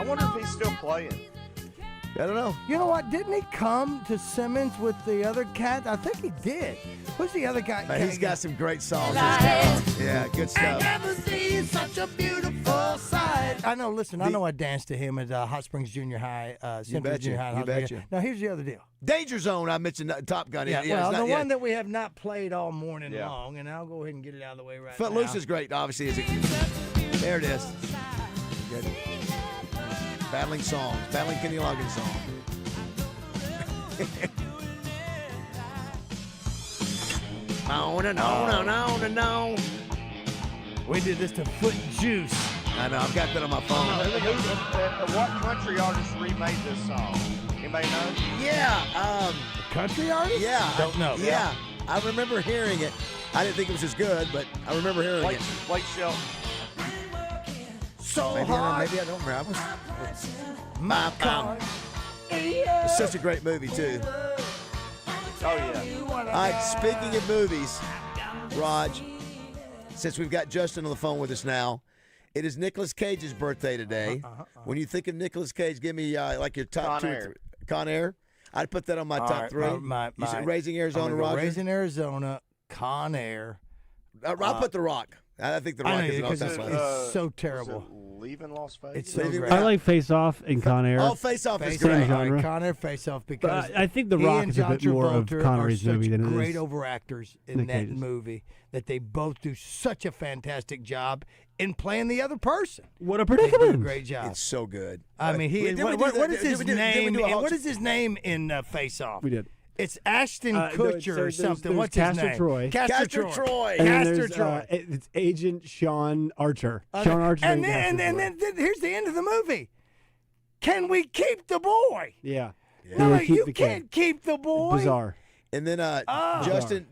wonder if he's still playing. I don't know. You know what? Didn't he come to Simmons with the other cat? I think he did. Who's the other guy? Man, he's got some great songs. Yeah, good stuff. Never seen such a beautiful sight. I know. Listen, I know. I danced to him at Hot Springs Junior High. betcha. Junior High. You betcha. Now here's the other deal. Danger Zone. I mentioned Top Gun. Yeah, Yeah, well, the yeah. one that we have not played all morning long, and I'll go ahead and get it out of the way right now. Footloose is great, obviously. There it is. Good. Battling songs. Battling Kenny Loggins songs. No. We did this to Foot Juice. I know. I've got that on my phone. What country artist remade this song? Anybody know? Yeah. Country artist? Yeah. Don't know. Yeah. I remember hearing it. I didn't think it was as good, but I remember hearing it. Blake Shelton. So maybe hard. I don't remember. My car. It's such a great movie, too. Oh, yeah. All right, speaking of movies, Raj, since we've got Justin on the phone with us now, it is Nicolas Cage's birthday today. When you think of Nicolas Cage, give me like your top Con two Air. or three. Con Air? I'd put that on my All top right, three. You said Raising Arizona, Roger? Raising Arizona, Con Air. I'll put The Rock. I think The Rock is an all-time slam. It's so terrible. Leaving Las Vegas? It's so great. I like Face Off and Con Air. Oh, Face Off is Face great. Off, all right, Con Air, Face Off, because I think The he Rock and is a John bit more of Travolta Connery's are movie such than it great is over actors in Nick that Cage's. movie that they both do such a fantastic job in playing the other person. What a They do a predicament! great job. It's so good. I mean, he. Did we do What that? is Did his we do- did we name? do a whole- What is his name in Face Off? We did. It's Ashton No, Kutcher or there's something. What's his Castor name? Troy. Castor Troy. And then Castor there's, Troy. it's Agent Sean Archer. Okay. Sean Archer. And Castor then Troy. here's the end of the movie. Can we keep the boy? Yeah. No, Yeah, keep you the can't kid. keep the boy. Bizarre. And then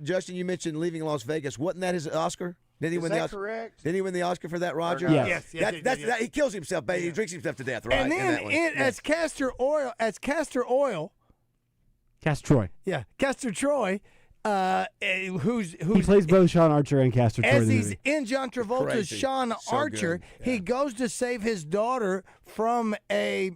Justin, you mentioned Leaving Las Vegas. Wasn't that his Oscar? Did he Is win that the Oscar? correct? Did he win the Oscar for that, Roger? Yeah. Yes, That, he kills himself, baby. He drinks himself to death, right? And in that then one. as Castor Troy, Castor Troy. yeah, Castor Troy, who's He plays both Sean Archer and Castor Troy in as the he's movie. in John Travolta's Crazy. Sean So Archer, good. he goes to save his daughter from a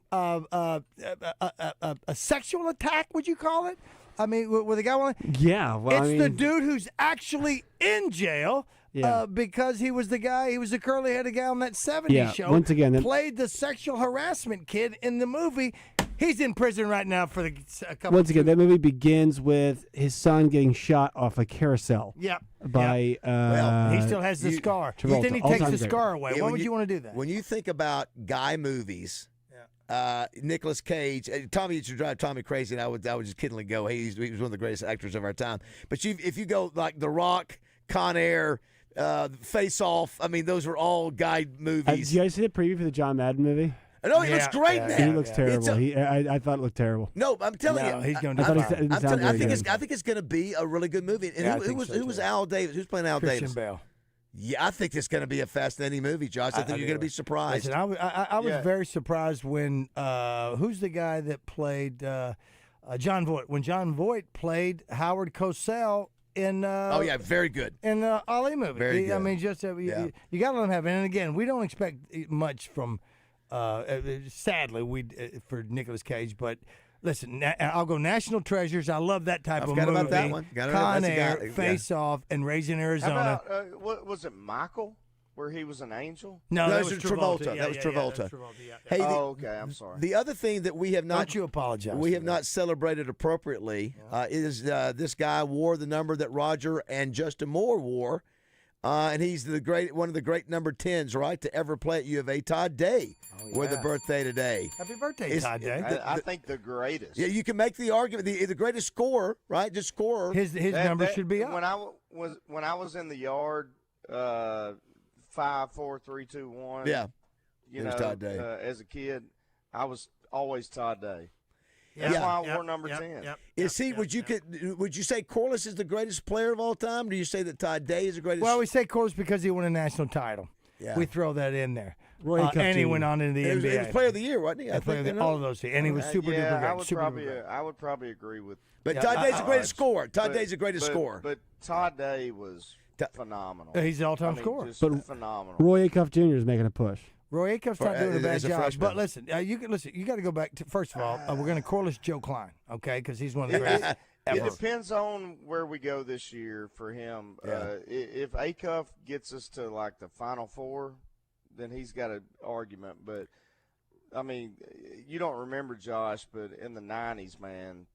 sexual attack. Would you call it? I mean, with the guy. Yeah. Well, It's I mean, the dude who's actually in jail. Yeah. Because he was the guy, he was the curly-headed guy on that 70s Yeah, show. once again, that- played the sexual harassment kid in the movie. He's in prison right now for a couple. Once again, that movie begins with his son getting shot off a carousel. Yep. By Well, he still has the scar. Travolta, Then he all-time takes the great. scar away. Yeah, Why when would you want to do that? When you think about guy movies, Nicolas Cage, Tommy used to drive Tommy crazy, and I would just kiddingly go, hey, he was one of the greatest actors of our time. But if you go like The Rock, Con Air, Face Off, I mean, those were all guy movies. Did you guys see the preview for the John Madden movie? No, he looks great, man. He looks terrible. I thought it looked terrible. No, I'm telling you, he's going to. I think it's going to be a really good movie. And Yeah, I who think was so, who was too. Al Davis? Who's playing Al Christian Davis? Bale. Yeah, I think it's going to be a fascinating movie, Josh. I think you're going to be surprised. Listen, I was very surprised when who's the guy that played John Voight? When John Voight played Howard Cosell in oh yeah, very good. in the Ali movie. Very good. I mean, just you got to let him have it. And again, we don't expect much from. Sadly, for Nicolas Cage, but listen, I'll go National Treasures. I love that type I of forgot movie. about that one. Con That's a Air, guy- yeah. Face Off, and Raising Arizona. How about, what was it, Michael, where he was an angel? No, that was Travolta. Travolta. That was Yeah, Travolta. that's Travolta, yeah. Hey, Okay, I'm sorry. The other thing that we have not Don't you apologize? we have not celebrated appropriately is this guy wore the number that Roger and Justin Moore wore, and he's one of the great number 10s, right, to ever play at U of A. Todd Day, with a birthday today. Happy birthday, Todd Day. I think the greatest. Yeah, you can make the argument the greatest scorer, right? Just scorer. His number should be up. When I was in the yard, 5, 4, 3, 2, 1. Yeah, you it know, was Todd Day. As a kid, I was always Todd Day. Yeah. That's why I wore number 10. Is he? Would you say Corliss is the greatest player of all time? Or do you say that Todd Day is the greatest? Well, we say Corliss because he won a national title. Yeah. We throw that in there. Roy Cup and he Jr. went on into the He NBA. was Player of the Year, wasn't he? I Player of think, the, all of those, and he was super yeah, duper great. I would super probably duper great. I would probably agree with. But Yeah, Todd Day's the I- greatest scorer. Todd but- Day's the greatest but- scorer. But Todd Day was phenomenal. He's the all-time I mean, scorer. just But phenomenal. Roy Acuff Jr. is making a push. Roy Acuff's not doing a bad as a job. freshman. But listen, you got to go back to, first of all, we're going to coreless Joe Klein, okay, because he's one of the greatest It ever. depends on where we go this year for him. Yeah. If Acuff gets us to like the Final Four, then he's got an argument. But I mean, you don't remember Josh, but in the '90s, man,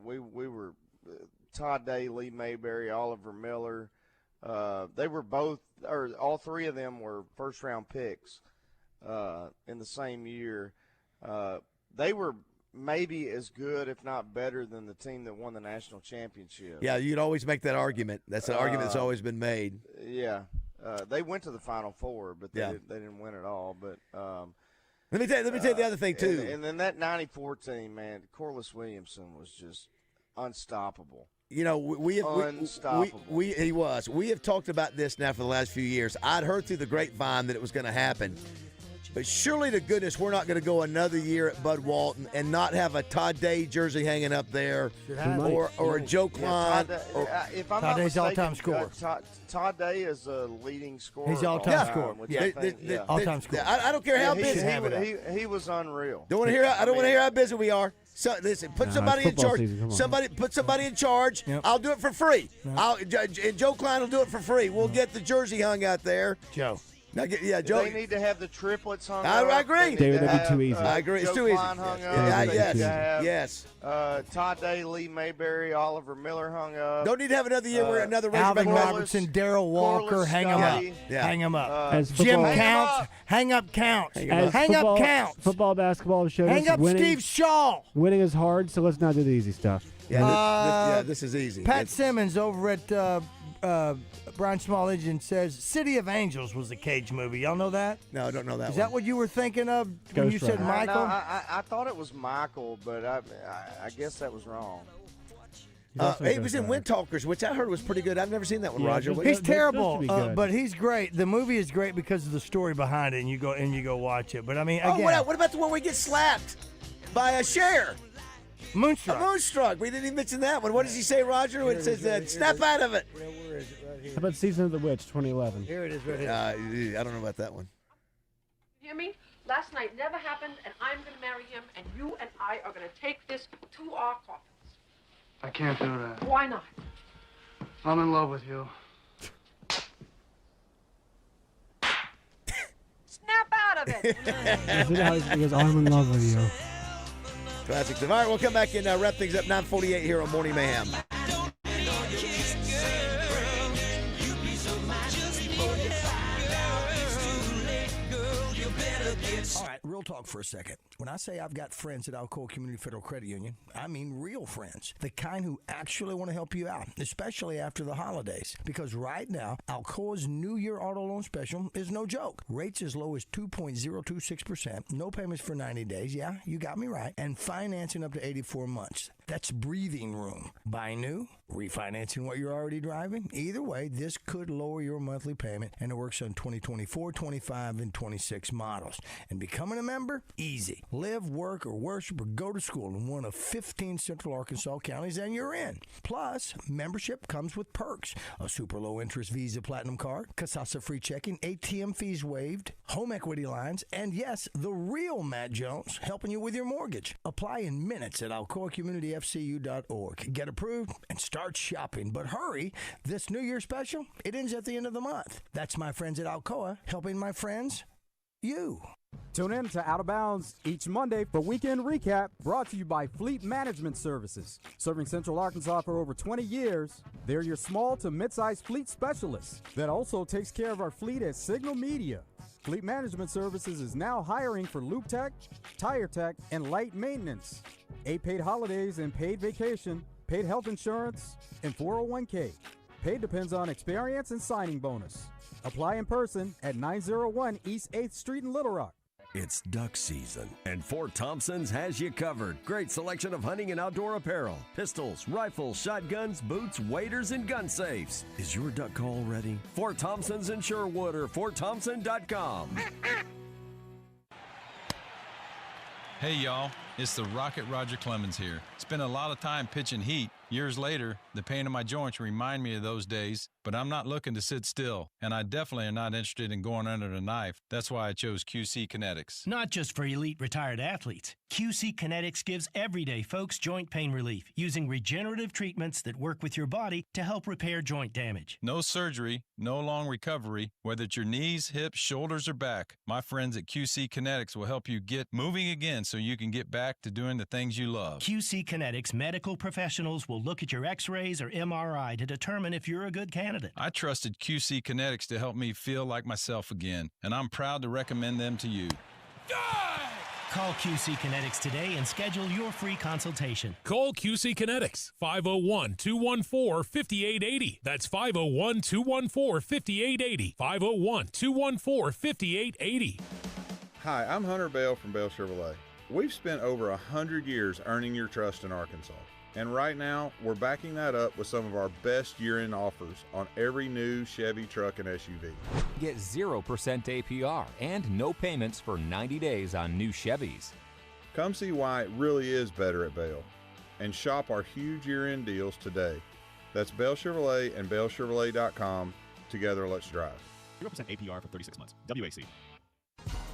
we were Todd Day, Lee Mayberry, Oliver Miller. They were both, or all three of them were first-round picks in the same year. They were maybe as good, if not better, than the team that won the national championship. Yeah, you'd always make that argument. That's an argument that's always been made. Yeah. They went to the Final Four, but they didn't win it all. But let me tell you the other thing, too. And then that 94 team, man, Corliss Williamson was just unstoppable. You know, Unstoppable. he was. We have talked about this now for the last few years. I'd heard through the grapevine that it was going to happen. But surely to goodness, we're not going to go another year at Bud Walton and not have a Todd Day jersey hanging up there, or a Joe Klein. If I'm Todd not Day's mistaken, all-time scorer. Todd Day is a leading scorer. He's all-time scorer. All-time scorer. I don't care how busy. He was unreal. I don't want to hear how busy we are. So listen, put somebody in charge. Put somebody in charge. Yep. I'll do it for free. And Joe Klein will do it for free. We'll get the jersey hung out there. Joe. Now, Joe. They need to have the triplets hung I up. agree. David, that'd be too easy. I agree. It's Joe too easy. Klein hung up. Yes. Todd Day, Lee Mayberry, Oliver Miller hung up. Don't need to have another year where another Alvin Razorback Robertson, Darrell Walker, hang them up. Yeah. Hang them up. As Jim football- Counts, hang up Counts. As Hang football, up Counts. Football, basketball showed Hang us up winning, Steve Shaw. Winning is hard, so let's not do the easy stuff. This is easy. Pat Simmons over at Brian Small Engine says City of Angels was the Cage movie. Y'all know that? No, I don't know that Is one. that what you were thinking of when you said Michael? No, I thought it was Michael, but I guess that was wrong. He was in Wind Talkers, which I heard was pretty good. I've never seen that one, Roger. He's terrible, but he's great. The movie is great because of the story behind it, and you go watch it. But I mean, again, what about the one where we get slapped by a Cher? Moonstruck. Moonstruck. We didn't even mention that one. What does he say, Roger? When it says, snap out of it. Where is it? Right here. How about Season of the Witch, 2011? Here it is right here. I don't know about that one. Hear me? Last night never happened, and I'm going to marry him, and you and I are going to take this to our coffins. I can't do that. Why not? I'm in love with you. Snap out of it! Because I'm in love with you. Classics. All right, we'll come back and wrap things up. 9:48 here on Morning Mayhem. All right, real talk for a second. When I say I've got friends at Alcoa Community Federal Credit Union, I mean real friends. The kind who actually want to help you out, especially after the holidays. Because right now, Alcoa's New Year Auto Loan Special is no joke. Rates as low as 2.026%, no payments for 90 days, yeah, you got me right, and financing up to 84 months. That's breathing room. Buy new, refinancing what you're already driving. Either way, this could lower your monthly payment, and it works on 2024, 25, and 26 models. And becoming a member? Easy. Live, work, or worship, or go to school in one of 15 Central Arkansas counties, and you're in. Plus, membership comes with perks. A super low-interest Visa Platinum card, Casasa free checking, ATM fees waived, home equity lines, and yes, the real Matt Jones helping you with your mortgage. Apply in minutes at alcoacommunityfcu.org. Get approved and start shopping. But hurry, this New Year special, it ends at the end of the month. That's my friends at Alcoa helping my friends, you. Tune in to Out of Bounds each Monday for Weekend Recap, brought to you by Fleet Management Services. Serving Central Arkansas for over 20 years, they're your small to mid-sized fleet specialists that also takes care of our fleet at Signal Media. Fleet Management Services is now hiring for loop tech, tire tech, and light maintenance. 8 paid holidays and paid vacation, paid health insurance, and 401k. Paid depends on experience and signing bonus. Apply in person at 901 East 8th Street in Little Rock. It's duck season, and Fort Thompson's has you covered. Great selection of hunting and outdoor apparel, pistols, rifles, shotguns, boots, waders, and gun safes. Is your duck call ready? Fort Thompson's in Sherwood or FortThompson.com. Hey, y'all. It's the Rocket Roger Clemens here. Spent a lot of time pitching heat. Years later, the pain in my joints remind me of those days, but I'm not looking to sit still, and I definitely am not interested in going under the knife. That's why I chose QC Kinetics. Not just for elite retired athletes. QC Kinetics gives everyday folks joint pain relief using regenerative treatments that work with your body to help repair joint damage. No surgery, no long recovery, whether it's your knees, hips, shoulders, or back. My friends at QC Kinetics will help you get moving again so you can get back to doing the things you love. QC Kinetics medical professionals will look at your x-rays or MRI to determine if you're a good candidate. I trusted QC Kinetics to help me feel like myself again, and I'm proud to recommend them to you. Call QC Kinetics today and schedule your free consultation. Call QC Kinetics, 501-214-5880. That's 501-214-5880. 501-214-5880. Hi, I'm Hunter Bell from Bell Chevrolet. We've spent over 100 years earning your trust in Arkansas. And right now, we're backing that up with some of our best year-end offers on every new Chevy truck and SUV. Get 0% APR and no payments for 90 days on new Chevys. Come see why it really is better at Bell and shop our huge year-end deals today. That's Bell Chevrolet and BellChevrolet.com. Together, let's drive. 0% APR for 36 months. WAC.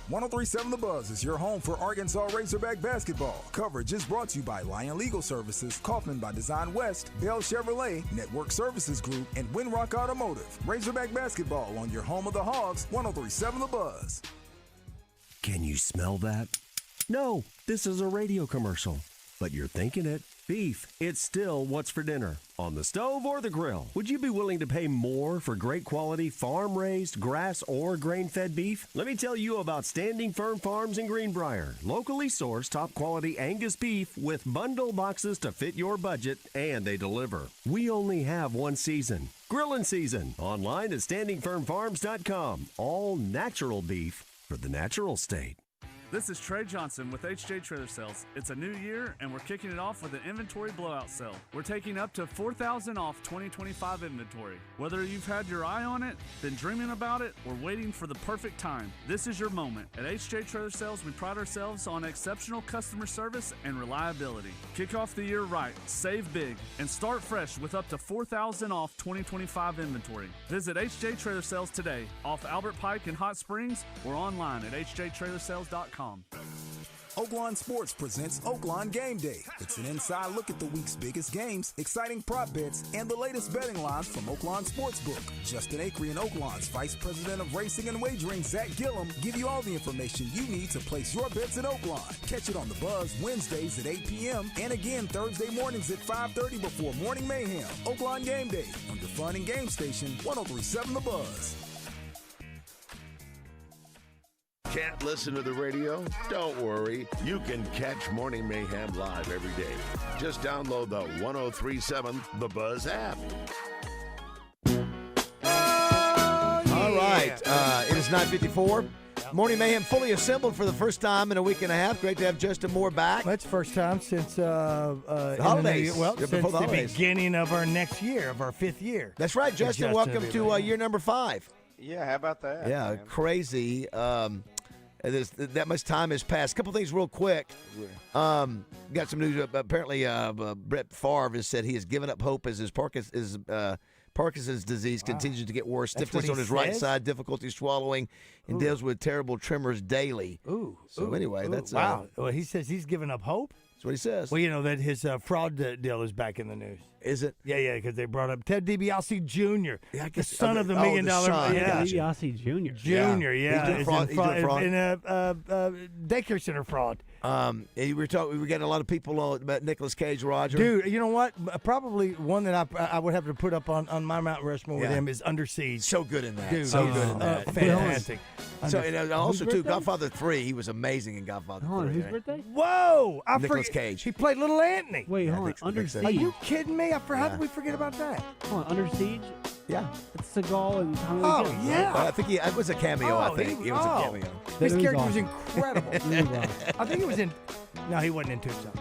103.7 The Buzz is your home for Arkansas Razorback basketball. Coverage is brought to you by Lion Legal Services, Kaufman by Design West, Bell Chevrolet, Network Services Group, and Windrock Automotive. Razorback basketball on your home of the Hogs, 103.7 The Buzz. Can you smell that? No, this is a radio commercial, but you're thinking it. Beef, it's still what's for dinner, on the stove or the grill. Would you be willing to pay more for great quality farm-raised, grass, or grain-fed beef? Let me tell you about Standing Firm Farms in Greenbrier. Locally sourced, top-quality Angus beef with bundle boxes to fit your budget, and they deliver. We only have one season. Grillin' season. Online at standingfirmfarms.com. All natural beef for the natural state. This is Trey Johnson with HJ Trailer Sales. It's a new year, and we're kicking it off with an inventory blowout sale. We're taking up to $4,000 off 2025 inventory. Whether you've had your eye on it, been dreaming about it, or waiting for the perfect time, this is your moment. At HJ Trailer Sales, we pride ourselves on exceptional customer service and reliability. Kick off the year right, save big, and start fresh with up to $4,000 off 2025 inventory. Visit HJ Trailer Sales today, off Albert Pike in Hot Springs, or online at hjtrailersales.com. Oaklawn Sports presents Oaklawn Game Day. It's an inside look at the week's biggest games, exciting prop bets, and the latest betting lines from Oaklawn Sportsbook. Justin Acree and Oaklawn's Vice President of Racing and Wagering, Zach Gillum, give you all the information you need to place your bets at Oaklawn. Catch it on The Buzz Wednesdays at 8 p.m. and again Thursday mornings at 5:30 before Morning Mayhem. Oaklawn Game Day on your fun and game station, 103.7 The Buzz. Can't listen to the radio? Don't worry. You can catch Morning Mayhem live every day. Just download the 103.7 The Buzz app. All right. It is 9:54. Morning Mayhem fully assembled for the first time in a week and a half. Great to have Justin Moore back. That's the first time since the holidays. Since the beginning of our next year, of our 5th year. That's right, Justin. Welcome to year number 5. Yeah, how about that? Yeah, man? Crazy. That much time has passed. A couple things real quick. Got some news. Apparently, Brett Favre has said he has given up hope as his Parkinson's disease continues to get worse. Stiffness on his right side, difficulty swallowing, and deals with terrible tremors daily. That's wow. Well, he says he's given up hope. That's what he says. Well, you know that his fraud deal is back in the news. Is it? Yeah, because they brought up Ted DiBiase Jr., the son of the $1 million. DiBiase Jr. Jr., He's doing fraud. In a daycare center fraud. We were getting a lot of people about Nicolas Cage, Roger. Dude, you know what? Probably one that I would have to put up on my Mount Rushmore with him is Under Siege. So good in that. Dude, so good in that. Fantastic. So and also too, Godfather 3. He was amazing in Godfather 3. Hold on, whose birthday? Whoa! Nicolas Cage. He played Little Anthony. Wait, hold on. Under Siege. Are you kidding me? How did we forget about that? Hold on, Under Siege. Yeah. It's Seagal and Tommy Lee Jones, yeah. right? I think it was a cameo. I think it was a cameo. His character was awesome. incredible. I think it was in. No, he wasn't in Tombstone.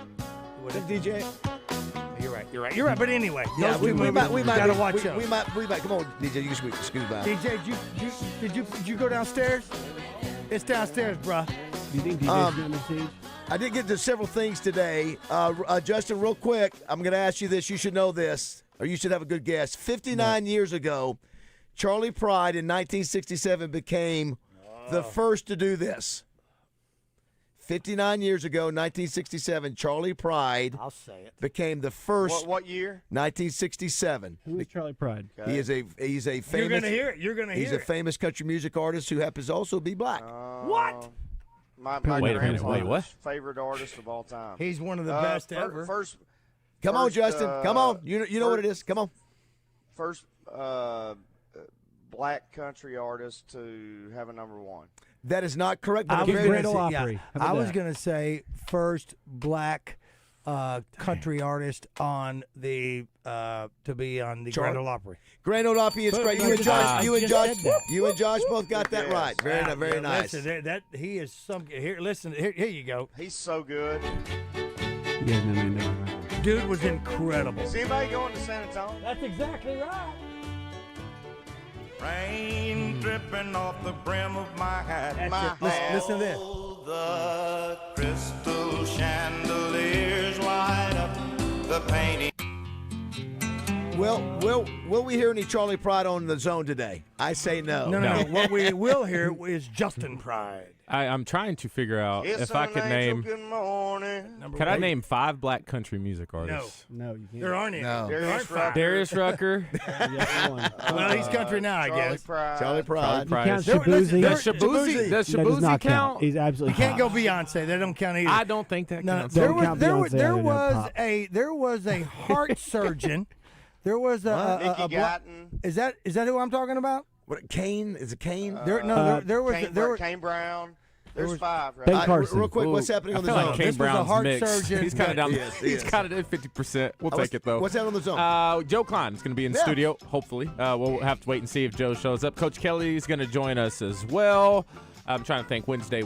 DJ. You're right. But anyway, yeah, we might gotta watch those. We might. Come on, DJ. You can scoot by. DJ, did you go downstairs? It's downstairs, bruh. Do you think DJ's Under Siege? I did get to several things today. Justin, real quick, I'm going to ask you this. You should know this, or you should have a good guess. 59 years ago, Charlie Pride in 1967 became the first to do this. 59 years ago, 1967, Charlie Pride became the first. What year? 1967. Who is Charlie Pride? Okay. He's a famous. You're gonna hear it. You're gonna hear it. He's a famous country music artist who happens to also be black. What? My Wait a minute. Wait, what? favorite artist of all time. He's one of the best ever. Come on, Justin. Come on. You know what it is. Come on. First black country artist to have a number one. That is not correct. But I was going going to say first black country artist on the to be on the Grand Ole Opry. Grand Ole Opry is great. You and Josh both got that right. Very nice. Listen, that he is some. Here, listen. Here you go. He's so good. You guys know anything about that? Dude was incredible. Is anybody going to San Antonio? That's exactly right. Rain dripping off the brim of my hat. Listen to this. The crystal chandeliers light up the painting. Will we hear any Charlie Pride on the Zone today? I say no. No. What we will hear is Justin Pride. I'm trying to figure out It's if I an could angel, name. good morning. Could I name 5 black country music artists? No, you can't. There aren't any. No. There aren't five. Darius Rucker. Well, he's country now, I guess. Charlie Pride. You count Does Shabuzi? Does That does not Shabuzi count? He's absolutely. You can't go Beyonce. They don't count either. I don't think that No, counts. there Don't was count there Beyonce was there out of was pop. a heart surgeon. There was a Nicky black. Gatton. Is that who I'm talking about? What? Kane? Is it Kane? There was Kane Brown. There's 5, right? Ben Carson. Real quick, what's happening I on the feel Zone? like Kane This was a Brown's heart mixed. surgeon. He's kind of down. He He's is. kind of at 50%. We'll take it though. What's that on the Zone? Joe Klein is going to be in the studio. Hopefully, we'll have to wait and see if Joe shows up. Coach Kelly is going to join us as well. I'm trying to think. Wednesday.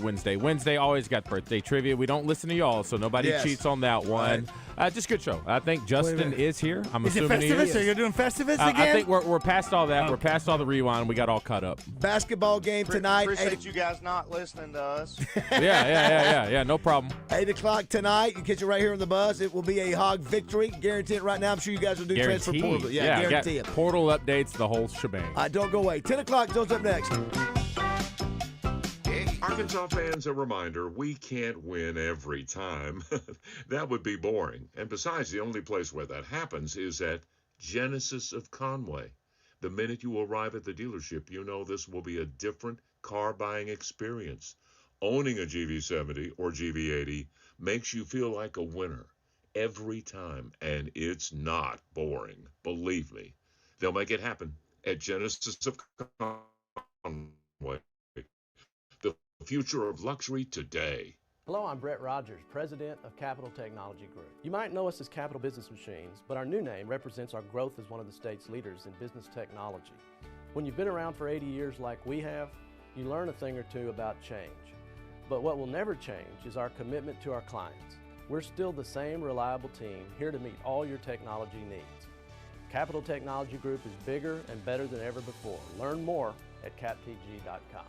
Always got birthday trivia. We don't listen to y'all, so nobody cheats on that one. Just good show. I think Justin is here. I'm Is it assuming he Festivus? is. So you're doing Festivus again? I think we're past all that. We're past all the rewind. We got all caught up. Basketball game tonight. Appreciate you guys not listening to us. Yeah. No problem. 8 o'clock tonight. You catch it right here on the Buzz. It will be a Hog victory. Guarantee it right now. I'm sure you guys will do transfer portal. Yeah, guarantee it. Portal updates, the whole shebang. Don't go away. 10 o'clock. Zone's up next. Arkansas fans, a reminder, we can't win every time. That would be boring. And besides, the only place where that happens is at Genesis of Conway. The minute you arrive at the dealership, you know this will be a different car buying experience. Owning a GV70 or GV80 makes you feel like a winner every time, and it's not boring. Believe me. They'll make it happen at Genesis of Conway. The future of luxury today. Hello, I'm Brett Rogers, President of Capital Technology Group. You might know us as Capital Business Machines, but our new name represents our growth as one of the state's leaders in business technology. When you've been around for 80 years like we have, you learn a thing or two about change. But what will never change is our commitment to our clients. We're still the same reliable team here to meet all your technology needs. Capital Technology Group is bigger and better than ever before. Learn more at captg.com.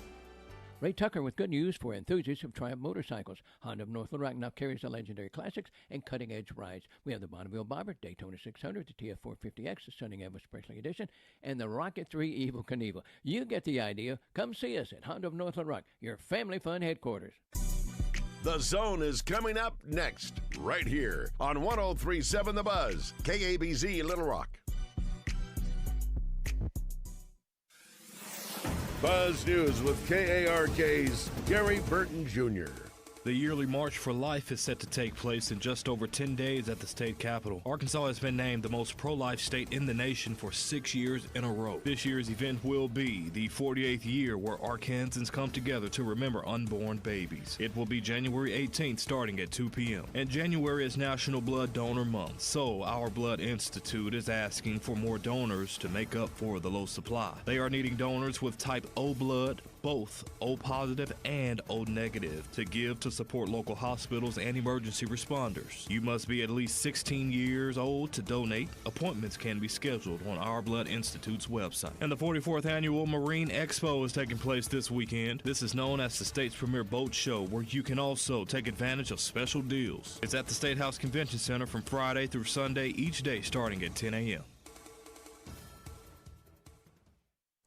Ray Tucker with good news for enthusiasts of Triumph motorcycles. Honda of North Little Rock now carries the legendary classics and cutting-edge rides. We have the Bonneville Bobber, Daytona 600, the TF450X, the Stunning Evo Special Edition, and the Rocket 3 Evel Knievel. You get the idea. Come see us at Honda of North Little Rock, your family fun headquarters. The Zone is coming up next, right here on 103.7 The Buzz, KABZ Little Rock. Buzz News with KARK's Gary Burton Jr. The yearly March for Life is set to take place in just over 10 days at the state capitol. Arkansas has been named the most pro-life state in the nation for 6 years in a row. This year's event will be the 48th year where Arkansans come together to remember unborn babies. It will be January 18th starting at 2 p.m. And January is National Blood Donor Month, so Our Blood Institute is asking for more donors to make up for the low supply. They are needing donors with type O blood, both O positive and O negative, to give to support local hospitals and emergency responders. You must be at least 16 years old to donate. Appointments can be scheduled on Our Blood Institute's website. And the 44th Annual Marine Expo is taking place this weekend. This is known as the state's premier boat show, where you can also take advantage of special deals. It's at the State House Convention Center from Friday through Sunday, each day starting at 10 a.m.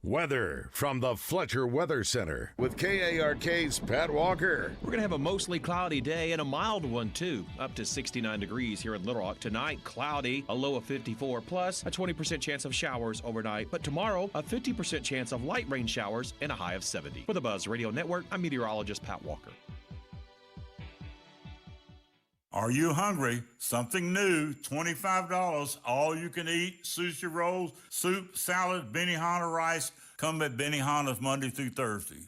Weather from the Fletcher Weather Center with KARK's Pat Walker. We're going to have a mostly cloudy day and a mild one, too. Up to 69 degrees here in Little Rock. Tonight, cloudy, a low of 54, plus a 20% chance of showers overnight. But tomorrow, a 50% chance of light rain showers and a high of 70. For the Buzz Radio Network, I'm meteorologist Pat Walker. Are you hungry? Something new, $25, all you can eat, sushi rolls, soup, salad, Benihana rice. Come at Benihana's Monday through Thursday.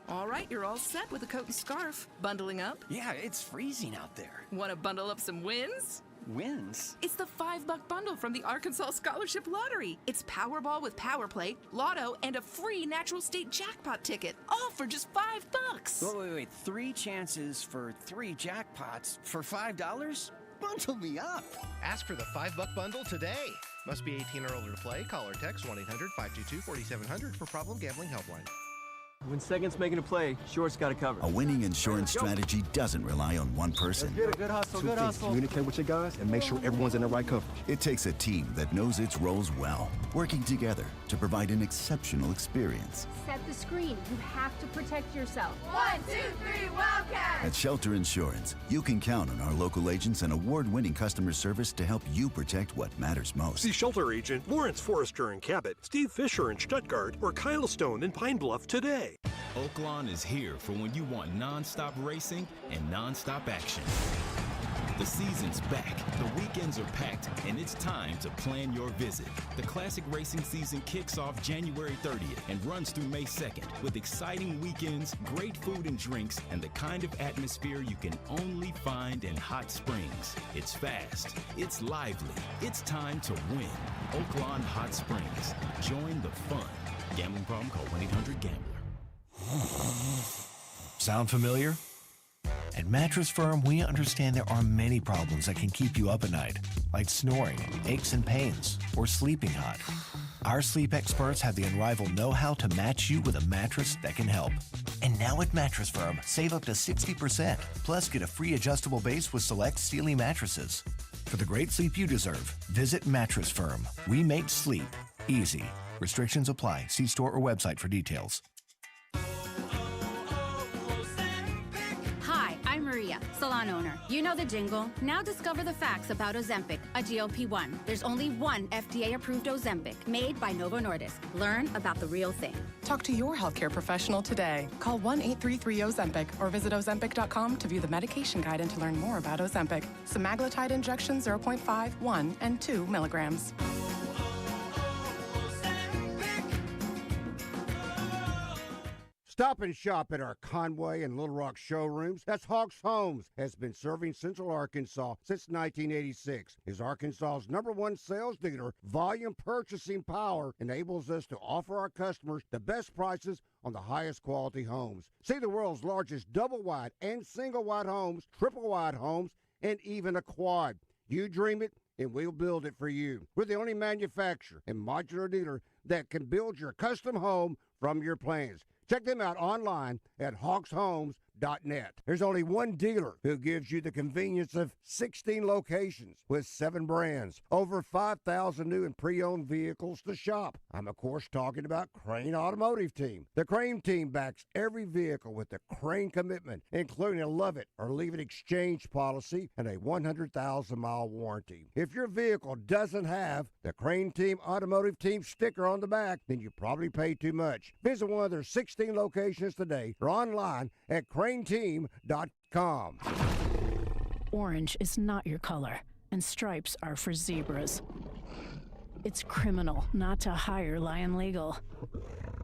All right, you're all set with a coat and scarf. Bundling up? Yeah, it's freezing out there. Want to bundle up some wins? Wins? It's the $5 bundle from the Arkansas Scholarship Lottery. It's Powerball with Power Play, Lotto, and a free Natural State Jackpot ticket, all for just $5. Wait. 3 chances for 3 jackpots for $5? Bundle me up. Ask for the $5 bundle today. Must be 18 or older to play. Call or text 1-800-522-4700 for Problem Gambling Helpline. When Second's making a play, Short's got to cover. A winning insurance strategy doesn't rely on one person. Good hustle, good hustle. Communicate with your guys and make sure everyone's in the right coverage. It takes a team that knows its roles well, working together to provide an exceptional experience. Set the screen. You have to protect yourself. 1, 2, 3, Wildcats! At Shelter Insurance, you can count on our local agents and award-winning customer service to help you protect what matters most. See Shelter Agent Lawrence Forrester in Cabot, Steve Fisher in Stuttgart, or Kyle Stone in Pine Bluff today. Oaklawn is here for when you want non-stop racing and non-stop action. The season's back, the weekends are packed, and it's time to plan your visit. The classic racing season kicks off January 30th and runs through May 2nd with exciting weekends, great food and drinks, and the kind of atmosphere you can only find in Hot Springs. It's fast, it's lively, it's time to win. Oaklawn Hot Springs. Join the fun. Gambling problem? Call 1-800-GAMBLER. Sound familiar? At Mattress Firm, we understand there are many problems that can keep you up at night, like snoring, aches and pains, or sleeping hot. Our sleep experts have the unrivaled know-how to match you with a mattress that can help. And now at Mattress Firm, save up to 60%, plus get a free adjustable base with select Sealy mattresses. For the great sleep you deserve, visit Mattress Firm. We make sleep easy. Restrictions apply. See store or website for details. Hi, I'm Maria, salon owner. You know the jingle. Now discover the facts about Ozempic, a GLP-1. There's only one FDA-approved Ozempic, made by Novo Nordisk. Learn about the real thing. Talk to your healthcare professional today. Call 1-833-OZEMPIC or visit Ozempic.com to view the medication guide and to learn more about Ozempic. Semaglutide injection 0.5, 1, and 2 milligrams. Stop and shop at our Conway and Little Rock showrooms. That's Hawks Homes, has been serving Central Arkansas since 1986. Is Arkansas's #1 sales dealer. Volume purchasing power enables us to offer our customers the best prices on the highest quality homes. See the world's largest double-wide and single-wide homes, triple-wide homes, and even a quad. You dream it, and we'll build it for you. We're the only manufacturer and modular dealer that can build your custom home from your plans. Check them out online at hawkshomes.net. There's only one dealer who gives you the convenience of 16 locations with 7 brands, over 5,000 new and pre-owned vehicles to shop. I'm, of course, talking about Crane Automotive Team. The Crane Team backs every vehicle with the Crane commitment, including a love it or leave it exchange policy and a 100,000-mile warranty. If your vehicle doesn't have the Crane Team Automotive Team sticker on the back, then you probably paid too much. Visit one of their 16 locations today or online at craneteam.com. Orange is not your color, and stripes are for zebras. It's criminal not to hire Lion Legal.